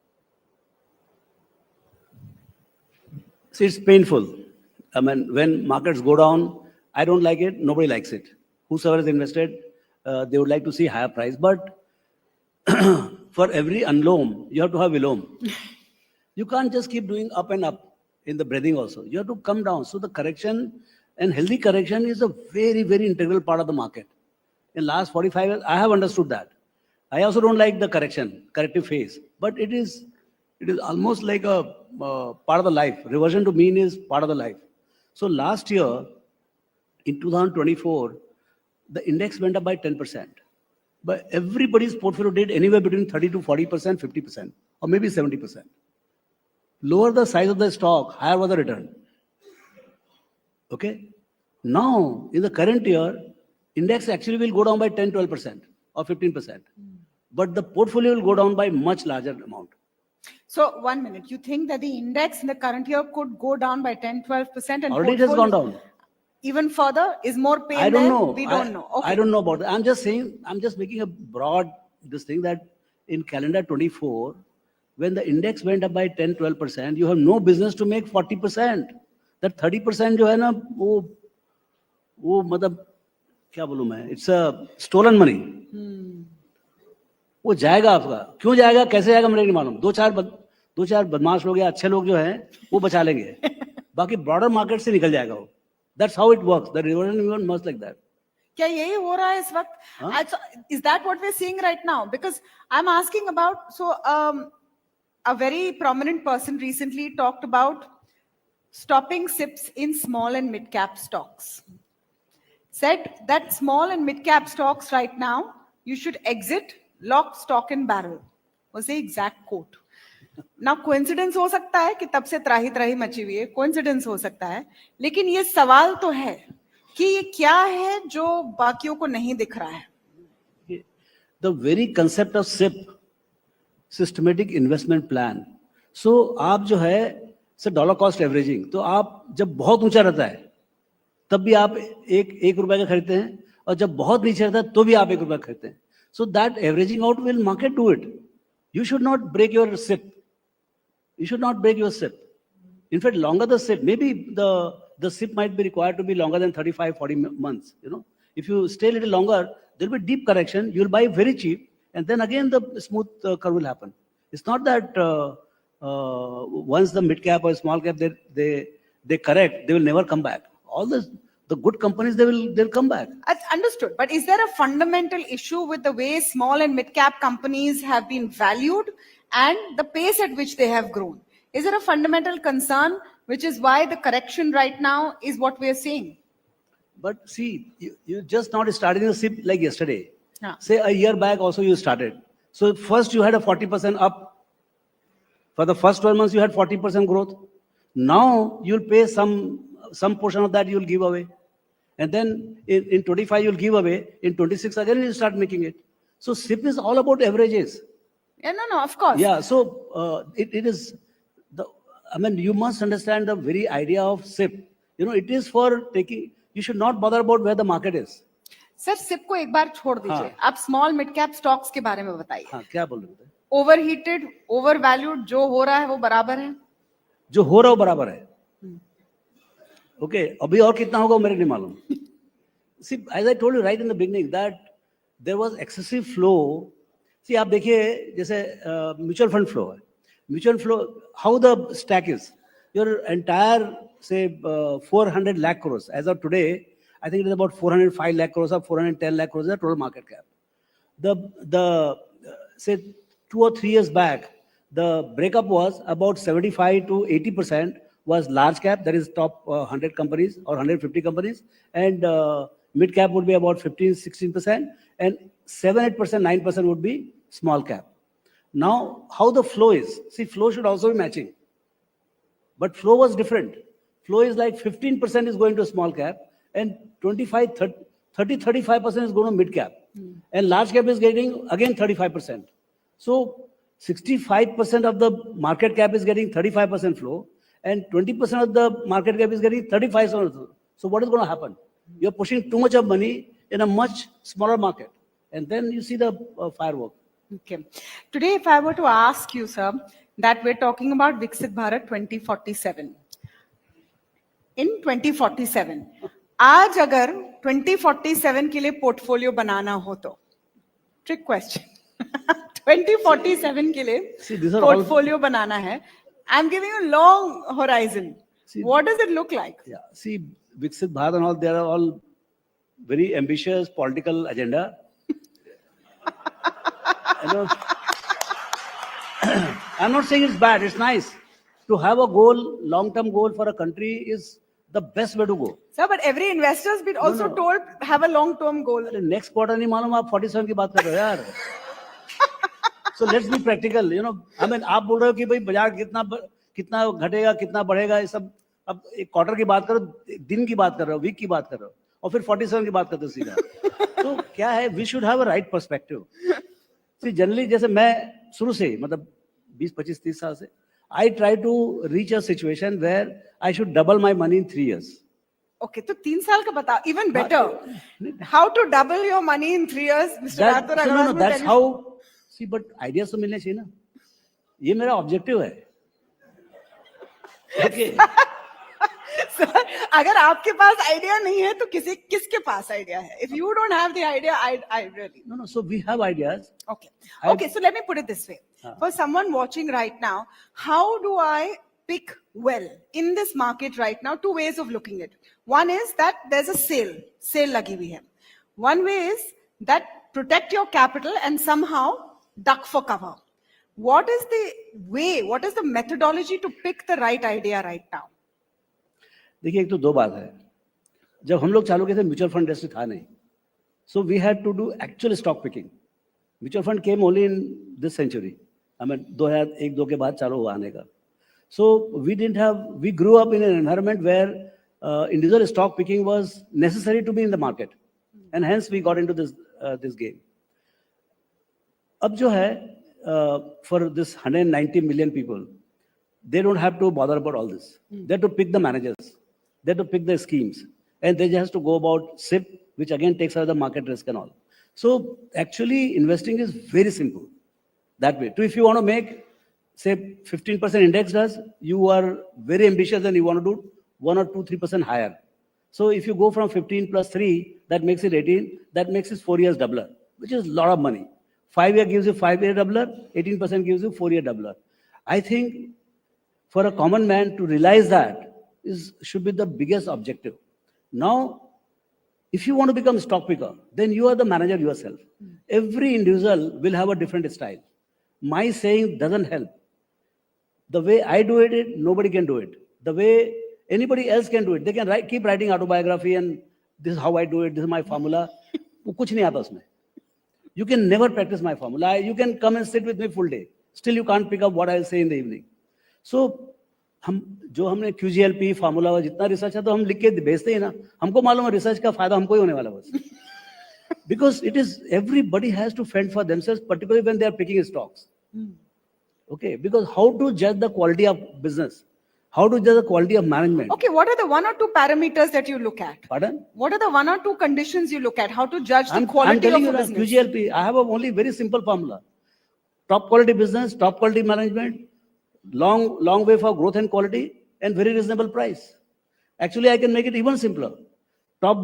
Speaker 18: See, it's painful. I mean, when markets go down, I don't like it, nobody likes it. Whosoever is invested, they would like to see higher price. But for every unloam, you have to have vilom. You can't just keep doing up and up in the breathing also. You have to come down. So the correction and healthy correction is a very, very integral part of the market. In last 45 years, I have understood that. I also don't like the corrective phase, but it is almost like a part of the life. Reversion to mean is part of the life. So last year, in 2024, the index went up by 10%. But everybody's portfolio did anywhere between 30 to 40%, 50%, or maybe 70%. Lower the size of the stock, higher was the return. Okay? Now, in the current year, index actually will go down by 10, 12% or 15%. But the portfolio will go down by much larger amount.
Speaker 16: So 1 minute, you think that the index in the current year could go down by 10, 12% and
Speaker 18: already it has gone down.
Speaker 16: Even further? Is more pain
Speaker 18: I don't
Speaker 16: there?
Speaker 18: know.
Speaker 16: We don't know. Okay.
Speaker 18: I don't know about that. I'm just saying, I'm just making a broad this thing that in calendar 24, when the index went up by 10, 12%, you have no business to make 40%. That 30% जो है ना वो मतलब क्या बोलूं मैं? It's a stolen money. वो जाएगा आपका. क्यों जाएगा? कैसे जाएगा मुझे नहीं मालूम. दो चार बदमाश लोग या अच्छे लोग जो हैं वो बचा लेंगे. बाकी broader market से निकल जाएगा वो. That's how it works. The reversion even must like that.
Speaker 16: क्या यही हो रहा है इस वक्त? Is that what we're seeing right now? Because I'm asking about, so a very prominent person recently talked about stopping SIPs in small and mid-cap stocks. Said that small and mid-cap stocks right now, you should exit lock, stock and barrel. Was the exact quote. ना coincidence हो सकता है कि तब से त्राही मची हुई है, कोइंसिडेंस हो सकता है, लेकिन ये सवाल तो है कि ये क्या है जो बाकियों को नहीं दिख रहा है.
Speaker 18: The very concept of SIP, systematic investment plan. So आप जो है सर डॉलर कॉस्ट एवरेजिंग, तो आप जब बहुत ऊंचा रहता है तब भी आप एक रुपए का खरीदते हैं और जब बहुत नीचे रहता है तो भी आप 1 रुपए खरीदते हैं. So that averaging out will market do it. You should not break your SIP. You should not break your SIP. In fact, longer the SIP, maybe the SIP might be required to be longer than 35, 40 months. You know, if you stay a little longer, there will be deep correction. You will buy very cheap, and then again the smooth curve will happen. It's not that once the mid cap or small cap they correct, they will never come back. All the good companies they'll come back.
Speaker 16: That's understood. But is there a fundamental issue with the way small and mid cap companies have been valued and the pace at which they have grown? Is there a fundamental concern, which is why the correction right now is what we are seeing?
Speaker 18: But see, you just not starting the SIP like yesterday.
Speaker 16: Yeah.
Speaker 18: Say a year back also you started. So first you had a 40% up. For the first 12 months you had 40% growth. Now you'll pay some portion of that you'll give away. And then in 25 you'll give away. In 26 again you'll start making it. So SIP is all about averages.
Speaker 16: Yeah, no, of course.
Speaker 18: Yeah, so it is, I mean, you must understand the very idea of SIP. You know, it is for taking, you should not bother about where the market is.
Speaker 16: Sir SIP को एक बार छोड़ दीजिए, आप small mid cap stocks के बारे में बताइए.
Speaker 18: हाँ, क्या बोल रहे थे?
Speaker 16: ओवरहीटेड, ओवरवैल्यूड जो हो रहा है वो बराबर है?
Speaker 18: जो हो रहा हो बराबर है. Okay, अभी और कितना होगा मेरे नहीं मालूम. See, as I told you right in the beginning that there was excessive flow. See, आप देखिए जैसे mutual fund flow है. Mutual flow, how the stack is. Your entire, say, 400 lakh crores. As of today, I think it is about 405 lakh crores or 410 lakh crores is the total market cap. Say 2 or 3 years back, the breakup was about 75 to 80% was large cap, that is top 100 companies or 150 companies, and mid cap would be about 15-16%, and 7-8%, 9% would be small cap. Now, how the flow is? See, flow should also be matching. But flow was different. Flow is like 15% is going to small cap, and 35% is going to mid cap. And large cap is getting again 35%. So 65% of the market cap is getting 35% flow, and 20% of the market cap is getting 35%. So what is going to happen? You're pushing too much of money in a much smaller market, and then you see the firework.
Speaker 16: Okay. Today, if I were to ask you, sir, that we're talking about Viksit Bharat 2047. In 2047, आज अगर 2047 के लिए portfolio बनाना हो तो, trick question. 2047 के लिए portfolio बनाना है. I'm giving you a long horizon. See, what does it look like?
Speaker 18: Yeah. See, Viksit Bharat and all, they are all very ambitious political agenda. You know, I'm not saying it's bad. It's nice to have a goal, long-term goal for a country is the best way to go.
Speaker 16: Sir, but every investor has been also told have a long-term goal.
Speaker 18: Next quarter नहीं मालूम आप 47 की बात कर रहे हो यार. So let's be practical. You know, I mean, आप बोल रहे हो कि भाई बाजार कितना घटेगा, कितना बढ़ेगा, ये सब अब एक क्वार्टर की बात करो, दिन की बात कर रहे हो, वीक की बात कर रहे हो, और फिर 47 की बात करते हो सीधा. तो क्या है? We should have a right perspective. See, generally जैसे मैं शुरू से मतलब 20, 25, 30 साल से I try to reach a situation where I should double my money in 3 years.
Speaker 16: Okay, तो 3 साल का बताओ. Even better. How to double your money in 3 years, Mr. Rathore Agrawal?
Speaker 18: No, that's how. See, but ideas तो मिलने चाहिए ना. ये मेरा objective है. Okay.
Speaker 16: Sir, अगर आपके पास idea नहीं है तो किसके पास idea है? If you don't have the idea, I really.
Speaker 18: No. So we have ideas.
Speaker 16: Okay. Okay. So let me put it this way. For someone watching right now, how do I pick well in this market right now? 2 ways of looking at it. One is that there's a sale lagi hui hai. One way is that protect your capital and somehow duck for cover. What is the way? What is the methodology to pick the right idea right now?
Speaker 18: देखिए एक तो 2 बात है. जब हम लोग चालू किए थे म्यूचुअल फंड इंडस्ट्री था नहीं. So we had to do actual stock picking. Mutual fund came only in this century. I mean 2001-2 के बाद चालू हुआ आने का. So we grew up in an environment where individual stock picking was necessary to be in the market, and hence we got into this game. अब जो है for this 190 million people, they don't have to bother about all this. They have to pick the managers, they have to pick the schemes, and they just have to go about SIP, which again takes away the market risk and all. So actually investing is very simple that way. So if you want to make say 15% index does, you are very ambitious and you want to do 1 or 2, 3% higher. So if you go from 15 plus 3, that makes it 18, that makes it 4 years doubler, which is a lot of money. 5 year gives you 5-year doubler, 18% gives you 4-year doubler. I think for a common man to realize that should be the biggest objective. Now, if you want to become a stock picker, then you are the manager yourself. Every individual will have a different style. My saying doesn't help. The way I do it, nobody can do it. The way anybody else can do it, they can keep writing autobiography and this is how I do it, this is my formula. कुछ नहीं आता उसमें. You can never practice my formula. You can come and sit with me full day. Still you can't pick up what I'll say in the evening. So हमने QGLP formula और जितना research है तो हम लिख के भेजते हैं ना, हमको मालूम है रिसर्च का फायदा हमको ही होने वाला बस. Because it is everybody has to fend for themselves, particularly when they are picking stocks. Okay, because how to judge the quality of business? How to judge the quality of management?
Speaker 16: Okay, what are the 1 or 2 parameters that you look at?
Speaker 18: Pardon?
Speaker 16: What are the 1 or 2 conditions you look at? How to judge the
Speaker 18: I'm
Speaker 16: quality
Speaker 18: telling
Speaker 16: of
Speaker 18: you
Speaker 16: a business?
Speaker 18: QGLP, I have a only very simple formula. Top quality business, top quality management, long way for growth and quality and very reasonable price. Actually, I can make it even simpler. Top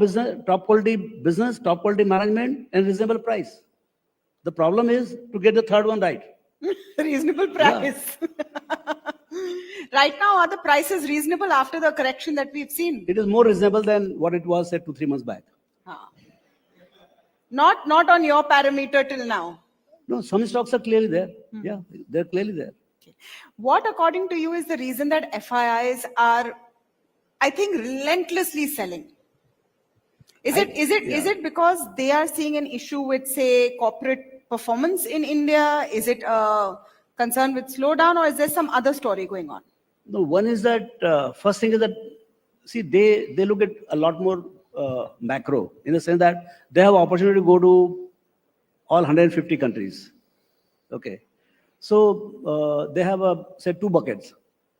Speaker 18: quality business, top quality management, and reasonable price. The problem is to get the third one right.
Speaker 16: Reasonable price. Right now, are the prices reasonable after the correction that we've seen?
Speaker 18: It is more reasonable than what it was, say, 2-3 months back.
Speaker 16: Not on your parameter till now.
Speaker 18: No, some stocks are clearly there. Yeah, they're clearly there.
Speaker 16: What, according to you, is the reason that FIIs are, I think, relentlessly selling? Is it because they are seeing an issue with, say, corporate performance in India? Is it a concern with slowdown, or is there some other story going on?
Speaker 18: No, one is that first thing is that, see, they look at a lot more macro, in the sense that they have opportunity to go to all 150 countries. Okay. So they have, say, 2 buckets,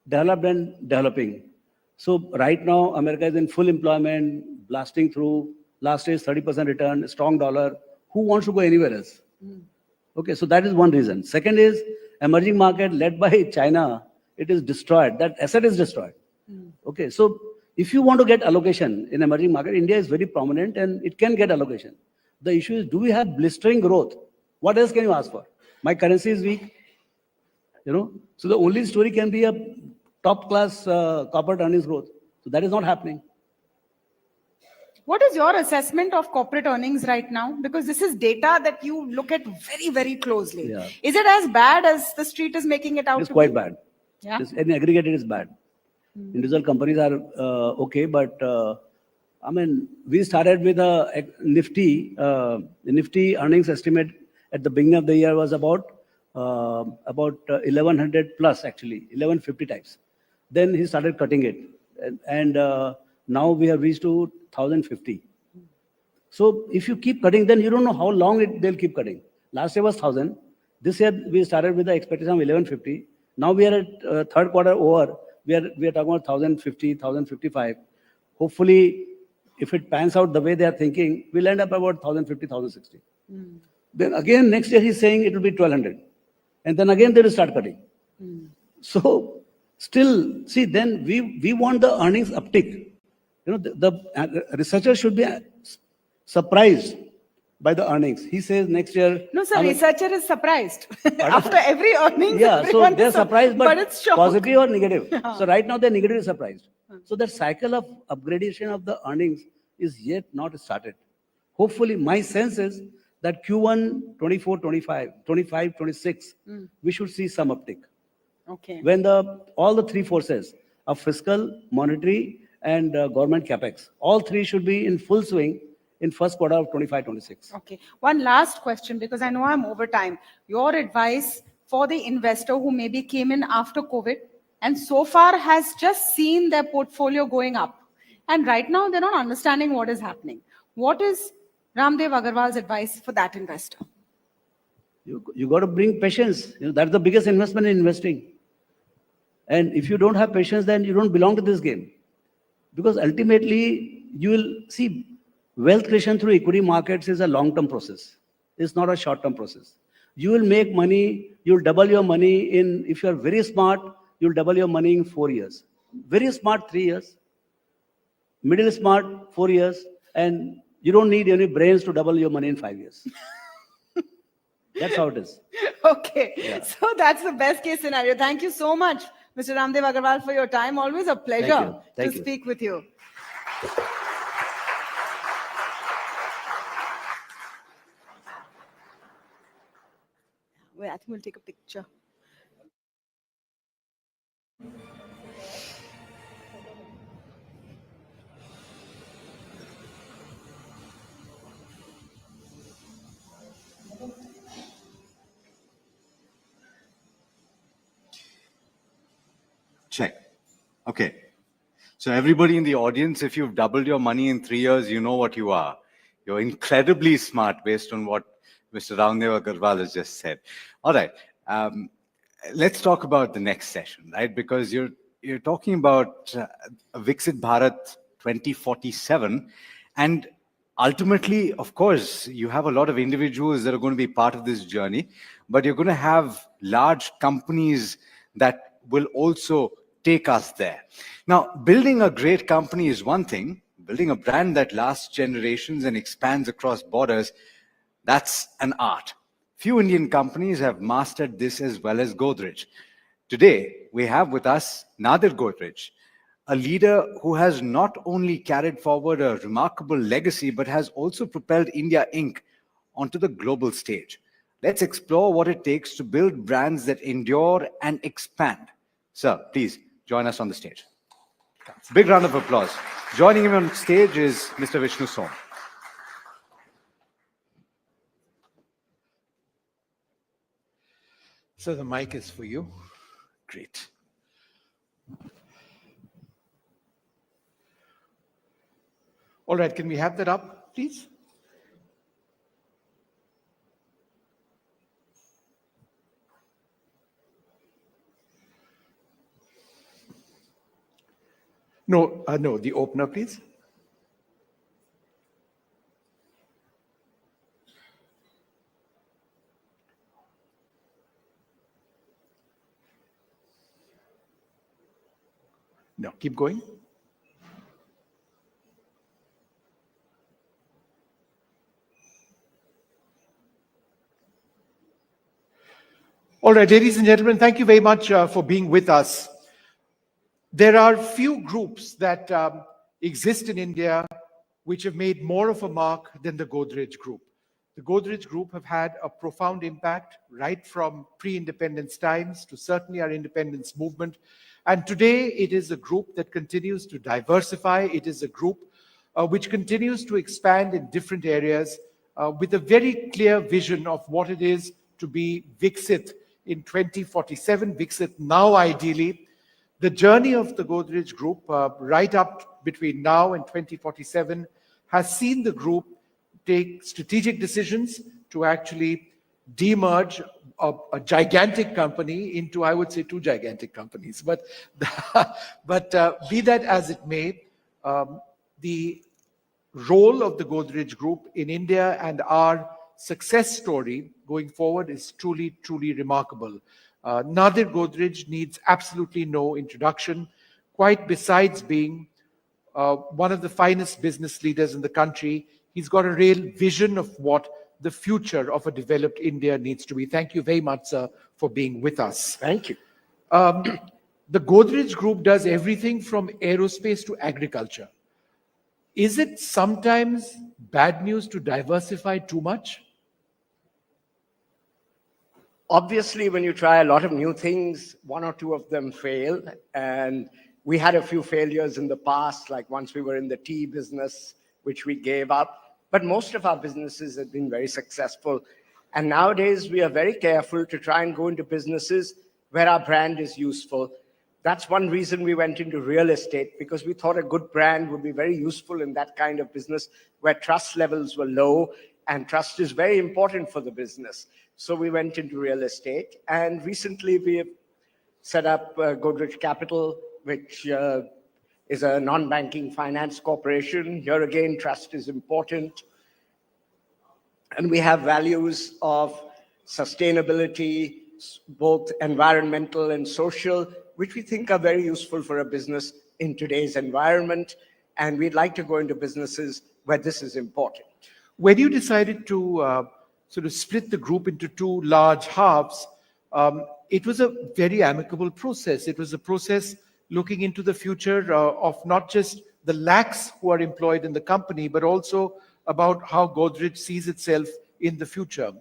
Speaker 18: developed and developing. So right now, America is in full employment, blasting through. Last year is 30% return, strong dollar. Who wants to go anywhere else? Okay, so that is one reason. Second is emerging market led by China. It is destroyed. That asset is destroyed. Okay, so if you want to get allocation in emerging market, India is very prominent and it can get allocation. The issue is, do we have blistering growth? What else can you ask for? My currency is weak. So the only story can be a top class corporate earnings growth. So that is not happening.
Speaker 16: What is your assessment of corporate earnings right now? Because this is data that you look at very, very closely.
Speaker 18: Yeah.
Speaker 16: Is it as bad as the street is making it out
Speaker 18: It's
Speaker 16: to
Speaker 18: quite
Speaker 16: be?
Speaker 18: bad.
Speaker 16: Yeah.
Speaker 18: In aggregate, it is bad. Individual companies are okay, but I mean, we started with a Nifty. The Nifty earnings estimate at the beginning of the year was about 1100 plus, actually 1150 types. Then he started cutting it, and now we have reached to 1050. So if you keep cutting, then you don't know how long they'll keep cutting. Last year was 1000. This year we started with the expectation of 1150. Now we are at third quarter over. We are talking about 1050, 1055. Hopefully, if it pans out the way they are thinking, we'll end up about 1050, 1060. Then again, next year he's saying it will be 1200. And then again, they will start cutting. So still, see, then we want the earnings uptick. The researcher should be surprised by the earnings. He says next year.
Speaker 16: No, sir, researcher is surprised. After every earnings,
Speaker 18: yeah, so they're surprised, but
Speaker 16: it's shock.
Speaker 18: positive or negative. So right now they're negatively surprised. So that cycle of upgradation of the earnings is yet not started. Hopefully, my sense is that Q1 24, 25, 25, 26, we should see some uptick.
Speaker 16: Okay.
Speaker 18: When all the 3 forces of fiscal, monetary, and government capex, all 3 should be in full swing in first quarter of 25-26.
Speaker 16: Okay. One last question, because I know I'm over time. Your advice for the investor who maybe came in after COVID and so far has just seen their portfolio going up, and right now they're not understanding what is happening. What is Raamdeo Agrawal's advice for that investor?
Speaker 18: You got to bring patience. That's the biggest investment in investing. And if you don't have patience, then you don't belong to this game. Because ultimately, you will see wealth creation through equity markets is a long-term process. It's not a short-term process. You will make money, you'll double your money if you're very smart, you'll double your money in 4 years. Very smart, 3 years. Middle smart, 4 years. And you don't need any brains to double your money in 5 years. That's how it is.
Speaker 16: Okay.
Speaker 18: Yeah.
Speaker 16: So that's the best case scenario. Thank you so much, Mr. Raamdeo Agrawal, for your time. Always a pleasure
Speaker 18: Thank
Speaker 16: to
Speaker 18: you.
Speaker 16: speak with you. Wait, I think we'll take a picture.
Speaker 1: Check. Okay. So everybody in the audience, if you've doubled your money in 3 years, you know what you are. You're incredibly smart based on what Mr. Raamdeo Agrawal has just said. All right. Let's talk about the next session, right? Because you're talking about Viksit Bharat 2047. And ultimately, of course, you have a lot of individuals that are going to be part of this journey, but you're going to have large companies that will also take us there. Now, building a great company is one thing. Building a brand that lasts generations and expands across borders, that's an art. Few Indian companies have mastered this as well as Godrej. Today, we have with us Nadir Godrej, a leader who has not only carried forward a remarkable legacy, but has also propelled India Inc. onto the global stage. Let's explore what it takes to build brands that endure and expand. Sir, please join us on the stage. Big round of applause. Joining him on stage is Mr. Vishnu Som.
Speaker 5: So the mic is for you. Great. All right, can we have that up, please? No, the opener, please. No, keep going. All right, ladies and gentlemen, thank you very much for being with us. There are few groups that exist in India which have made more of a mark than the Godrej Group. The Godrej Group have had a profound impact right from pre-independence times to certainly our independence movement. And today it is a group that continues to diversify. It is a group which continues to expand in different areas with a very clear vision of what it is to be Viksit in 2047, Viksit now ideally. The journey of the Godrej Group right up between now and 2047 has seen the group take strategic decisions to actually demerge a gigantic company into, I would say, two gigantic companies. But be that as it may, the role of the Godrej Group in India and our success story going forward is truly, truly remarkable. Nadir Godrej needs absolutely no introduction, quite besides being one of the finest business leaders in the country. He's got a real vision of what the future of a developed India needs to be. Thank you very much, sir, for being with us.
Speaker 3: Thank you.
Speaker 5: The Godrej Group does everything from aerospace to agriculture. Is it sometimes bad news to diversify too much?
Speaker 3: Obviously, when you try a lot of new things, one or two of them fail. And we had a few failures in the past, like once we were in the tea business, which we gave up. But most of our businesses have been very successful. And nowadays, we are very careful to try and go into businesses where our brand is useful. That's one reason we went into real estate, because we thought a good brand would be very useful in that kind of business where trust levels were low, and trust is very important for the business. So we went into real estate, and recently we have set up Godrej Capital, which is a non-banking finance corporation. Here again, trust is important. And we have values of sustainability, both environmental and social, which we think are very useful for a business in today's environment. And we'd like to go into businesses where this is important.
Speaker 5: When you decided to sort of split the group into two large halves, it was a very amicable process. It was a process looking into the future of not just the lakhs who are employed in the company, but also about how Godrej sees itself in the future.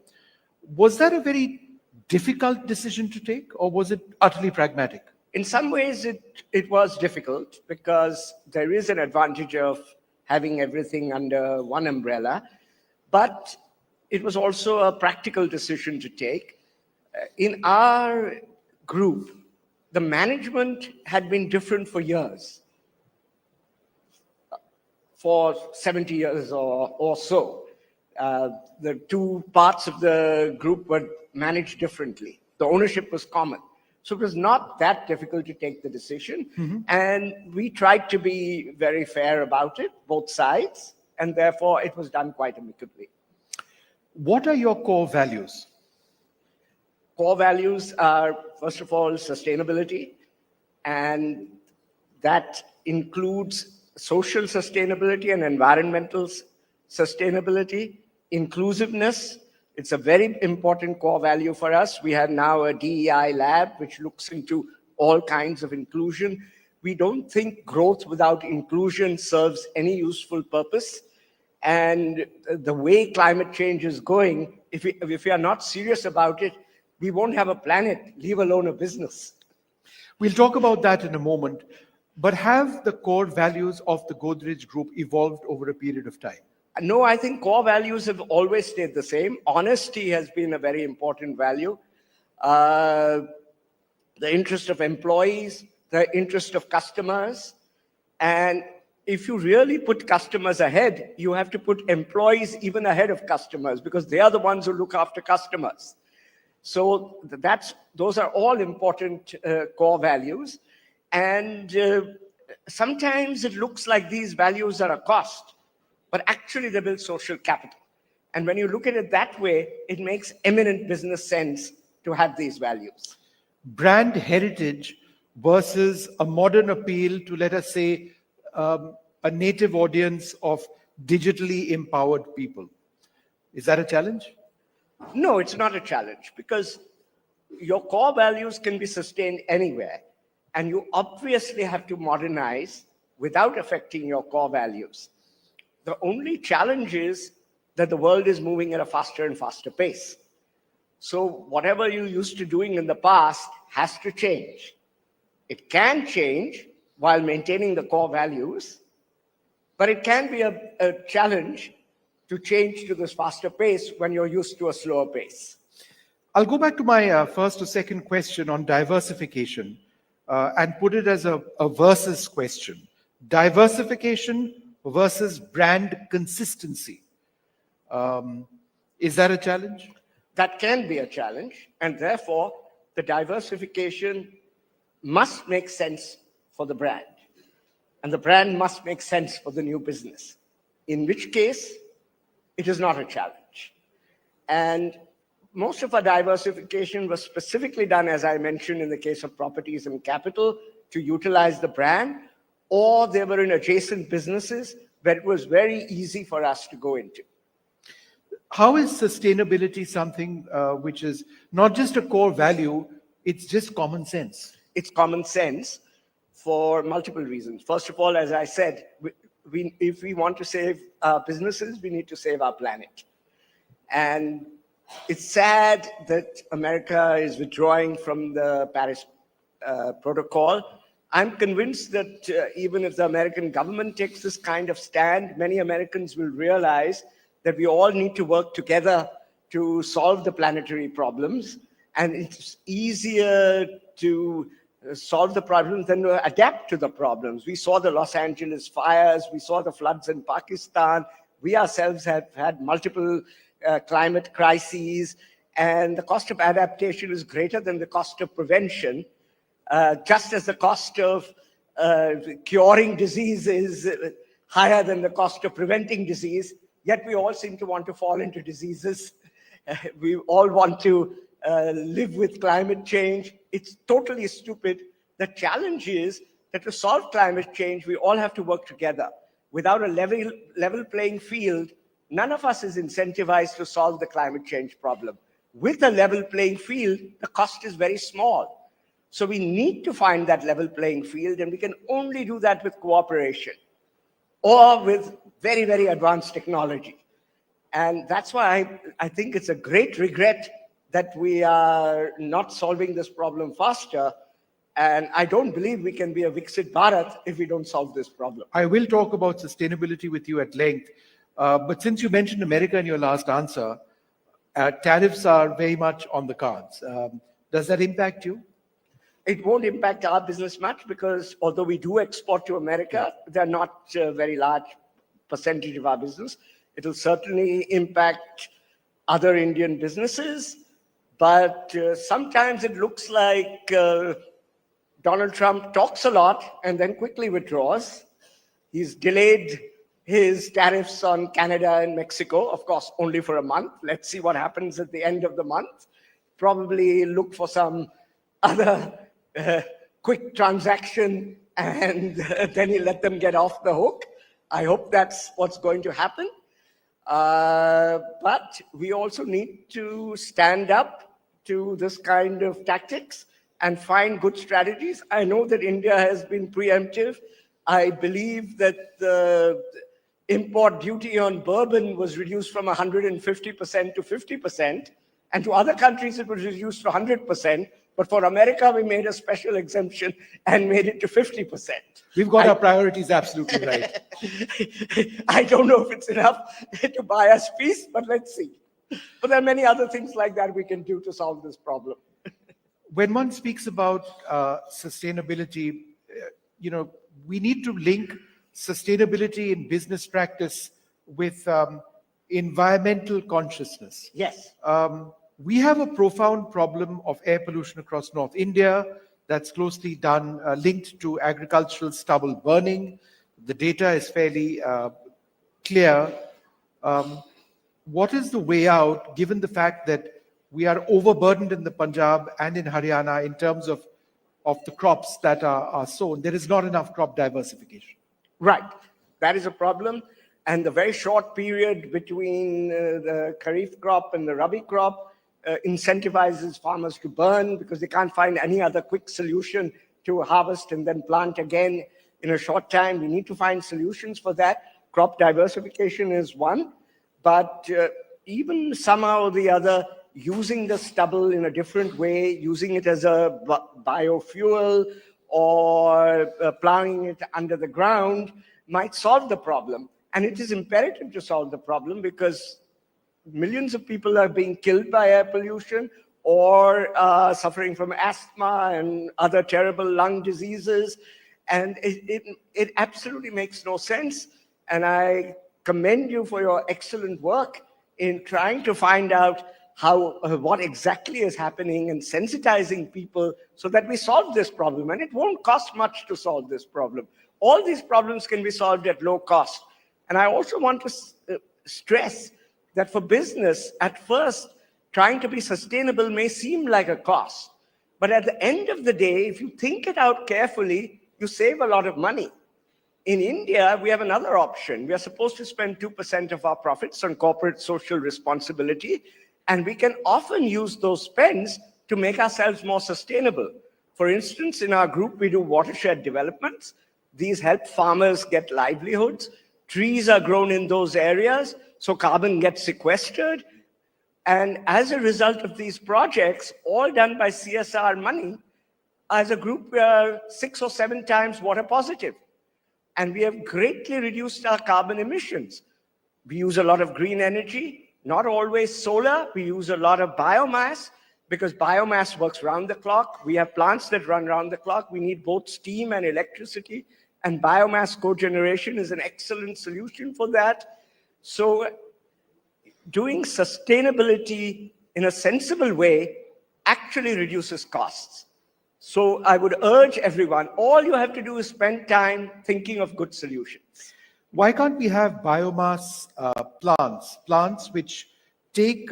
Speaker 5: Was that a very difficult decision to take, or was it utterly pragmatic?
Speaker 3: In some ways, it was difficult, because there is an advantage of having everything under one umbrella, but it was also a practical decision to take. In our group, the management had been different for years, for 70 years or so. The two parts of the group were managed differently. The ownership was common. So it was not that difficult to take the decision. And we tried to be very fair about it, both sides, and therefore it was done quite amicably.
Speaker 5: What are your core values?
Speaker 3: core values are, first of all, sustainability, and that includes social sustainability and environmental sustainability, inclusiveness. It's a very important core value for us. We have now a DEI lab which looks into all kinds of inclusion. We don't think growth without inclusion serves any useful purpose. And the way climate change is going, if we are not serious about it, we won't have a planet, leave alone a business.
Speaker 5: We'll talk about that in a moment. But have the core values of the Godrej Group evolved over a period of time?
Speaker 3: No, I think core values have always stayed the same. Honesty has been a very important value. The interest of employees, the interest of customers. And if you really put customers ahead, you have to put employees even ahead of customers because they are the ones who look after customers. So those are all important core values. And sometimes it looks like these values are a cost, but actually they build social capital. And when you look at it that way, it makes eminent business sense to have these values.
Speaker 5: Brand heritage versus a modern appeal to, let us say, a native audience of digitally empowered people. Is that a challenge?
Speaker 3: No, it's not a challenge because your core values can be sustained anywhere. And you obviously have to modernize without affecting your core values. The only challenge is that the world is moving at a faster and faster pace. So whatever you used to doing in the past has to change. It can change while maintaining the core values, but it can be a challenge to change to this faster pace when you're used to a slower pace.
Speaker 5: I'll go back to my first or second question on diversification and put it as a versus question. Diversification versus brand consistency. Is that a challenge?
Speaker 3: That can be a challenge, and therefore the diversification must make sense for the brand, and the brand must make sense for the new business, in which case it is not a challenge. And most of our diversification was specifically done, as I mentioned, in the case of properties and capital, to utilize the brand, or they were in adjacent businesses where it was very easy for us to go into.
Speaker 5: How is sustainability something which is not just a core value, it's just common sense?
Speaker 3: It's common sense for multiple reasons. First of all, as I said, if we want to save our businesses, we need to save our planet. And it's sad that America is withdrawing from the Paris Protocol. I'm convinced that even if the American government takes this kind of stand, many Americans will realize that we all need to work together to solve the planetary problems. And it's easier to solve the problems than to adapt to the problems. We saw the Los Angeles fires, we saw the floods in Pakistan. We ourselves have had multiple climate crises, and the cost of adaptation is greater than the cost of prevention, just as the cost of curing disease is higher than the cost of preventing disease, yet we all seem to want to fall into diseases. We all want to live with climate change. It's totally stupid. The challenge is that to solve climate change, we all have to work together. Without a level playing field, none of us is incentivized to solve the climate change problem. With a level playing field, the cost is very small. So we need to find that level playing field, and we can only do that with cooperation or with very, very advanced technology. And that's why I think it's a great regret that we are not solving this problem faster. And I don't believe we can be a Viksit Bharat if we don't solve this problem.
Speaker 5: I will talk about sustainability with you at length. But since you mentioned America in your last answer, tariffs are very much on the cards. Does that impact you?
Speaker 3: It won't impact our business much because although we do export to America, they're not a very large percentage of our business. It'll certainly impact other Indian businesses, but sometimes it looks like Donald Trump talks a lot and then quickly withdraws. He's delayed his tariffs on Canada and Mexico, of course, only for a month. Let's see what happens at the end of the month. probably look for some other quick transaction and then you let them get off the hook. I hope that's what's going to happen. But we also need to stand up to this kind of tactics and find good strategies. I know that India has been preemptive. I believe that the import duty on bourbon was reduced from 150% to 50%, and to other countries it was reduced to 100%. But for America, we made a special exemption and made it to 50%.
Speaker 5: We've got our priorities absolutely right.
Speaker 3: I don't know if it's enough to buy us peace, but let's see. But there are many other things like that we can do to solve this problem.
Speaker 5: When one speaks about sustainability, we need to link sustainability in business practice with environmental consciousness.
Speaker 3: Yes.
Speaker 5: We have a profound problem of air pollution across North India that's closely linked to agricultural stubble burning. The data is fairly clear. What is the way out, given the fact that we are overburdened in the Punjab and in Haryana in terms of the crops that are sown? There is not enough crop diversification.
Speaker 3: Right. That is a problem. And the very short period between the Kharif crop and the Rabi crop incentivizes farmers to burn because they can't find any other quick solution to harvest and then plant again in a short time. We need to find solutions for that. Crop diversification is one, but even somehow or the other, using the stubble in a different way, using it as a biofuel or plowing it under the ground might solve the problem. And it is imperative to solve the problem because millions of people are being killed by air pollution or suffering from asthma and other terrible lung diseases. And it absolutely makes no sense. And I commend you for your excellent work in trying to find out what exactly is happening and sensitizing people so that we solve this problem. And it won't cost much to solve this problem. All these problems can be solved at low cost. And I also want to stress that for business, at first, trying to be sustainable may seem like a cost. But at the end of the day, if you think it out carefully, you save a lot of money. In India, we have another option. We are supposed to spend 2% of our profits on corporate social responsibility, and we can often use those spends to make ourselves more sustainable. For instance, in our group, we do watershed developments. These help farmers get livelihoods. Trees are grown in those areas, so carbon gets sequestered. And as a result of these projects, all done by CSR money, as a group, we are 6 or 7 times water positive. And we have greatly reduced our carbon emissions. We use a lot of green energy, not always solar. We use a lot of biomass because biomass works round the clock. We have plants that run round the clock. We need both steam and electricity. And biomass cogeneration is an excellent solution for that. So doing sustainability in a sensible way actually reduces costs. So I would urge everyone, all you have to do is spend time thinking of good solutions.
Speaker 5: Why can't we have biomass plants which take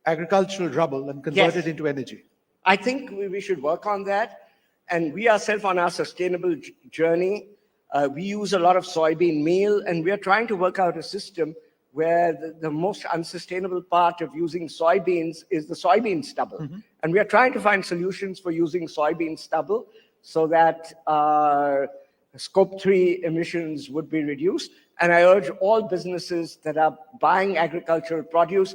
Speaker 5: agricultural rubble and convert it into energy?
Speaker 3: I think we should work on that. And we ourselves on our sustainable journey, we use a lot of soybean meal, and we are trying to work out a system where the most unsustainable part of using soybeans is the soybean stubble. Mm-hmm. And we are trying to find solutions for using soybean stubble so that Scope 3 emissions would be reduced. And I urge all businesses that are buying agricultural produce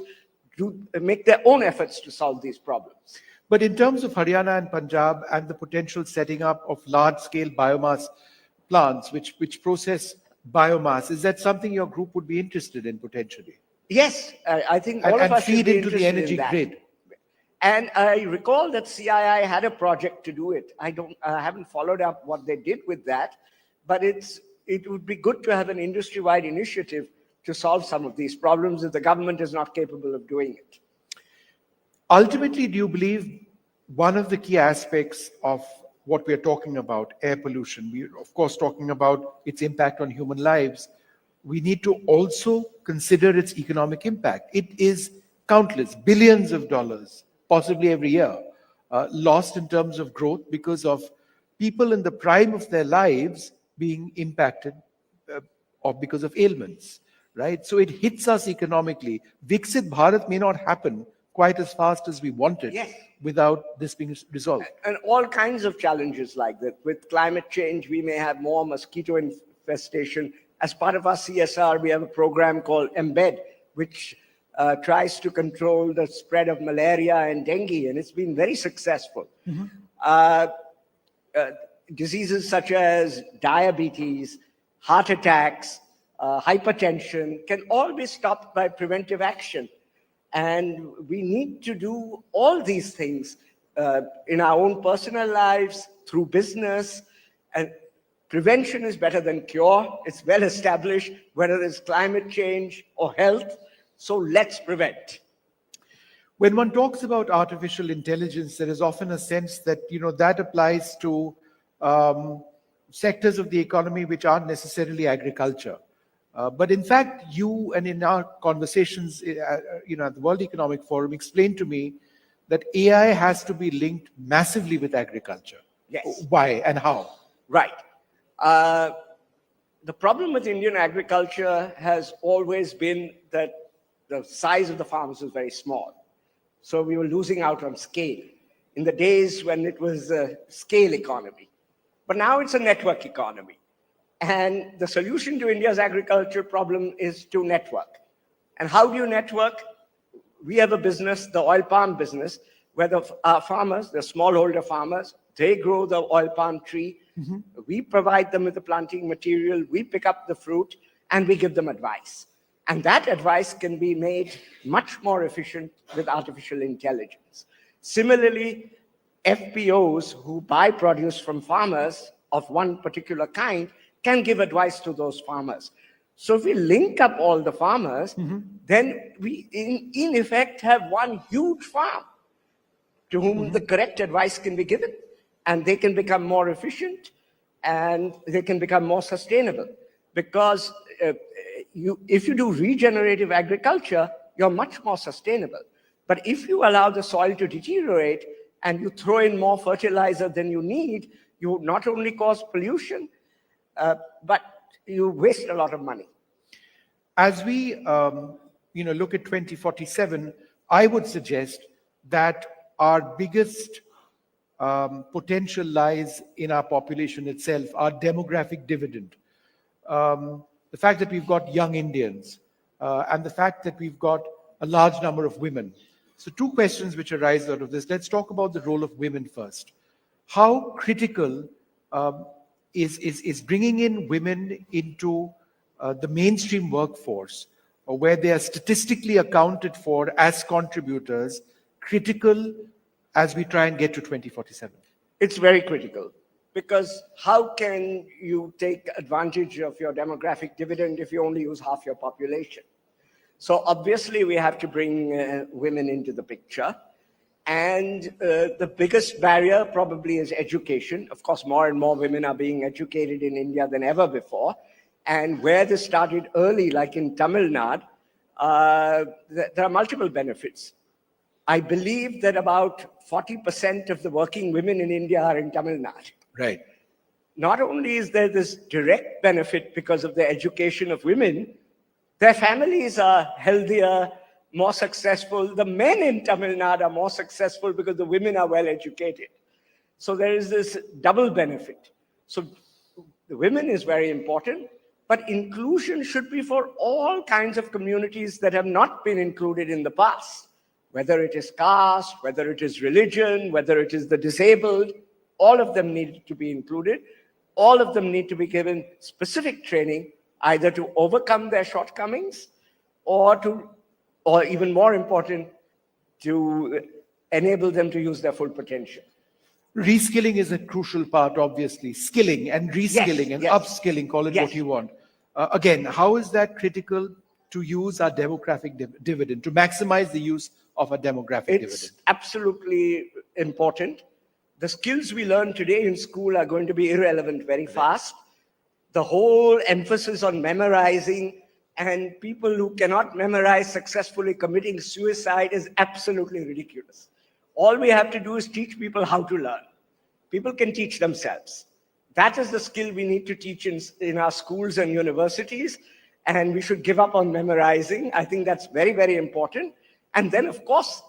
Speaker 3: to make their own efforts to solve these problems.
Speaker 5: But in terms of Haryana and Punjab and the potential setting up of large-scale biomass plants which process biomass, is that something your group would be interested in potentially?
Speaker 3: Yes, I think all of us should
Speaker 5: feed
Speaker 3: be
Speaker 5: into the energy
Speaker 3: in that.
Speaker 5: grid.
Speaker 3: And I recall that CII had a project to do it. I haven't followed up what they did with that, but it would be good to have an industry-wide initiative to solve some of these problems if the government is not capable of doing it.
Speaker 5: Ultimately, do you believe one of the key aspects of what we're talking about, air pollution, we're of course talking about its impact on human lives, we need to also consider its economic impact. It is countless, billions of dollars possibly every year, lost in terms of growth because of people in the prime of their lives being impacted or because of ailments, right? So it hits us economically. Viksit Bharat may not happen quite as fast as we want it without this being resolved.
Speaker 3: And all kinds of challenges like that. With climate change, we may have more mosquito infestation. As part of our CSR, we have a program called Embed, which tries to control the spread of malaria and dengue, and it's been very successful. Diseases such as diabetes, heart attacks, hypertension can all be stopped by preventive action. And we need to do all these things in our own personal lives, through business. And prevention is better than cure. It's well established, whether it's climate change or health. So let's prevent.
Speaker 5: When one talks about artificial intelligence, there is often a sense that, that applies to sectors of the economy which aren't necessarily agriculture. But in fact, you and in our conversations, at the World Economic Forum, explained to me that AI has to be linked massively with agriculture.
Speaker 3: Yes.
Speaker 5: Why and how?
Speaker 3: Right. The problem with Indian agriculture has always been that the size of the farms was very small. So we were losing out on scale in the days when it was a scale economy. But now it's a network economy. And the solution to India's agriculture problem is to network. And how do you network? We have a business, the oil palm business, where our farmers, the smallholder farmers, they grow the oil palm tree. We provide them with the planting material, we pick up the fruit, and we give them advice. And that advice can be made much more efficient with artificial intelligence. Similarly, FPOs who buy produce from farmers of one particular kind can give advice to those farmers. So if we link up all the farmers, then we in effect have one huge farm to whom the correct advice can be given, and they can become more efficient and they can become more sustainable. Because if you do regenerative agriculture, you're much more sustainable. But if you allow the soil to deteriorate and you throw in more fertilizer than you need, you not only cause pollution, but you waste a lot of money.
Speaker 5: As we look at 2047, I would suggest that our biggest potential lies in our population itself, our demographic dividend. The fact that we've got young Indians and the fact that we've got a large number of women. So two questions which arise out of this. Let's talk about the role of women first. How critical is bringing in women into the mainstream workforce, where they are statistically accounted for as contributors, critical as we try and get to 2047?
Speaker 3: It's very critical, because how can you take advantage of your demographic dividend if you only use half your population? So obviously we have to bring women into the picture. And the biggest barrier probably is education. Of course, more and more women are being educated in India than ever before. And where this started early, like in Tamil Nadu, there are multiple benefits. I believe that about 40% of the working women in India are in Tamil Nadu.
Speaker 5: Right.
Speaker 3: Not only is there this direct benefit because of the education of women, their families are healthier, more successful. The men in Tamil Nadu are more successful because the women are well educated. So there is this double benefit. So the women is very important, but inclusion should be for all kinds of communities that have not been included in the past, whether it is caste, whether it is religion, whether it is the disabled. All of them need to be included. All of them need to be given specific training, either to overcome their shortcomings or even more important, to enable them to use their full potential.
Speaker 5: Reskilling is a crucial part, obviously. Skilling and reskilling and upskilling, call it what you want. Again, how is that critical to use our demographic dividend, to maximize the use of a demographic dividend?
Speaker 3: It's absolutely important. The skills we learn today in school are going to be irrelevant very fast. The whole emphasis on memorizing, and people who cannot memorize successfully committing suicide, is absolutely ridiculous. All we have to do is teach people how to learn. People can teach themselves. That is the skill we need to teach in our schools and universities, and we should give up on memorizing. I think that's very, very important. And then, of course,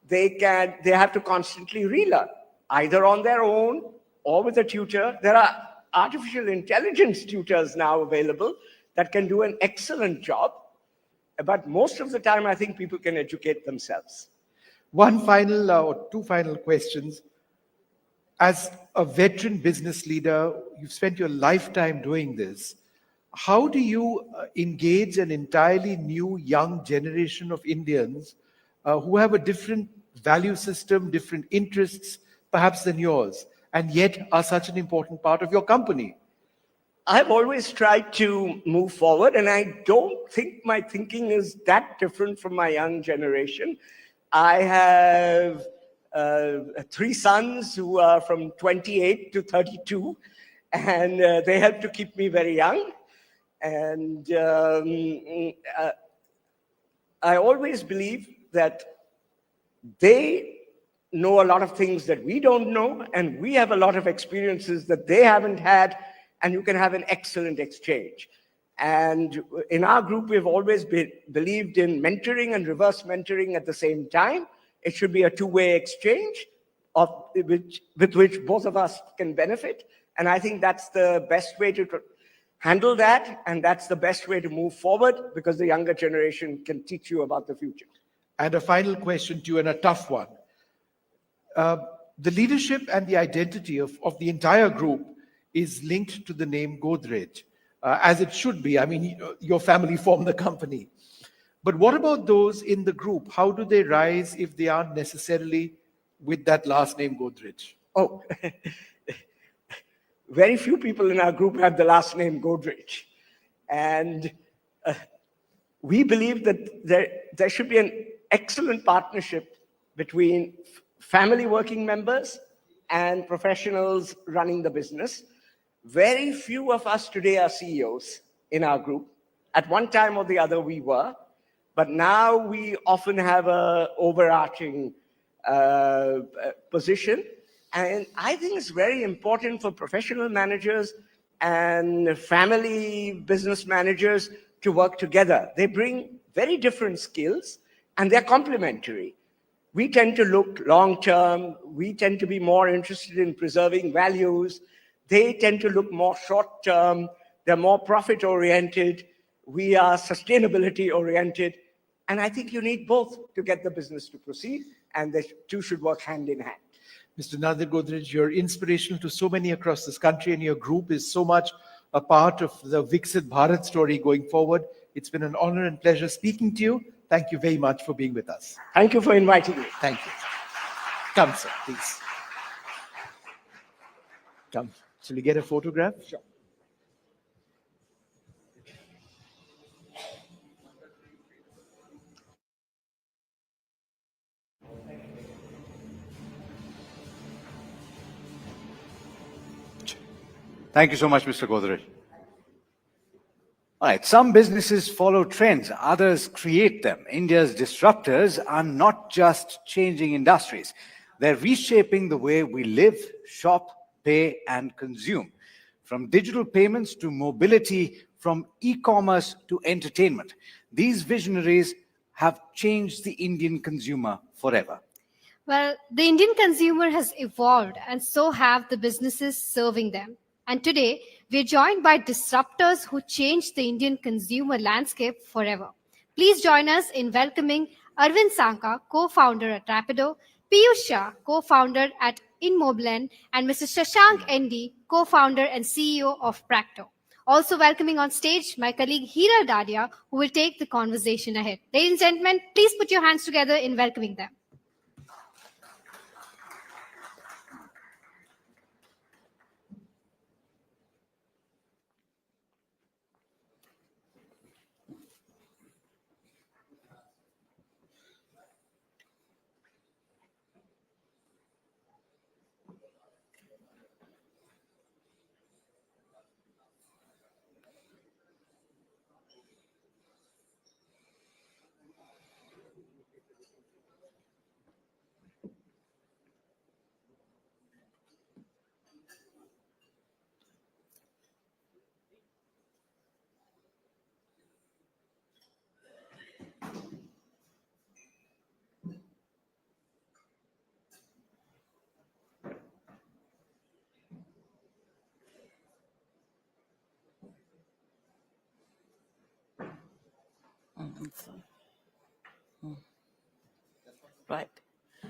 Speaker 3: they have to constantly relearn, either on their own or with a tutor. There are artificial intelligence tutors now available that can do an excellent job. But most of the time, I think people can educate themselves.
Speaker 5: One final or two final questions. As a veteran business leader, you've spent your lifetime doing this. How do you engage an entirely new young generation of Indians who have a different value system, different interests, perhaps than yours, and yet are such an important part of your company?
Speaker 3: I've always tried to move forward, and I don't think my thinking is that different from my young generation. I have 3 sons who are from 28 to 32, and they help to keep me very young. And I always believe that they know a lot of things that we don't know, and we have a lot of experiences that they haven't had, and you can have an excellent exchange. And in our group, we've always believed in mentoring and reverse mentoring at the same time. It should be a two-way exchange with which both of us can benefit. And I think that's the best way to handle that, and that's the best way to move forward, because the younger generation can teach you about the future.
Speaker 5: And a final question to you, and a tough one. The leadership and the identity of the entire group is linked to the name Godrej, as it should be. I mean, your family formed the company. But what about those in the group? How do they rise if they aren't necessarily with that last name Godrej?
Speaker 3: Oh, very few people in our group have the last name Godrej. And we believe that there should be an excellent partnership between family working members and professionals running the business. Very few of us today are CEOs in our group. At one time or the other, we were. But now we often have an overarching position. And I think it's very important for professional managers and family business managers to work together. They bring very different skills, and they're complementary. We tend to look long-term. We tend to be more interested in preserving values. They tend to look more short-term. They're more profit-oriented. We are sustainability-oriented. And I think you need both to get the business to proceed, and the two should work hand in hand.
Speaker 5: Mr. Nadir Godrej, you're inspirational to so many across this country, and your group is so much a part of the Viksit Bharat story going forward. It's been an honor and pleasure speaking to you. Thank you very much for being with us.
Speaker 3: Thank you for inviting me.
Speaker 5: Thank you. Come, sir, please. Come. Shall we get a photograph?
Speaker 3: Sure.
Speaker 1: Thank you so much, Mr. Godrej. All right, some businesses follow trends, others create them. India's disruptors are not just changing industries. They're reshaping the way we live, shop, pay, and consume. From digital payments to mobility, from e-commerce to entertainment. These visionaries have changed the Indian consumer forever.
Speaker 2: Well, the Indian consumer has evolved, and so have the businesses serving them. And today, we're joined by disruptors who changed the Indian consumer landscape forever. Please join us in welcoming Arvind Sanka, co-founder at Rapido, Piyush Shah, co-founder at Inmobilen, and Mr. Shashank ND, co-founder and CEO of Practo. Also welcoming on stage my colleague Hira Dadia, who will take the conversation ahead. Ladies and gentlemen, please put your hands together in welcoming them.
Speaker 4: Right.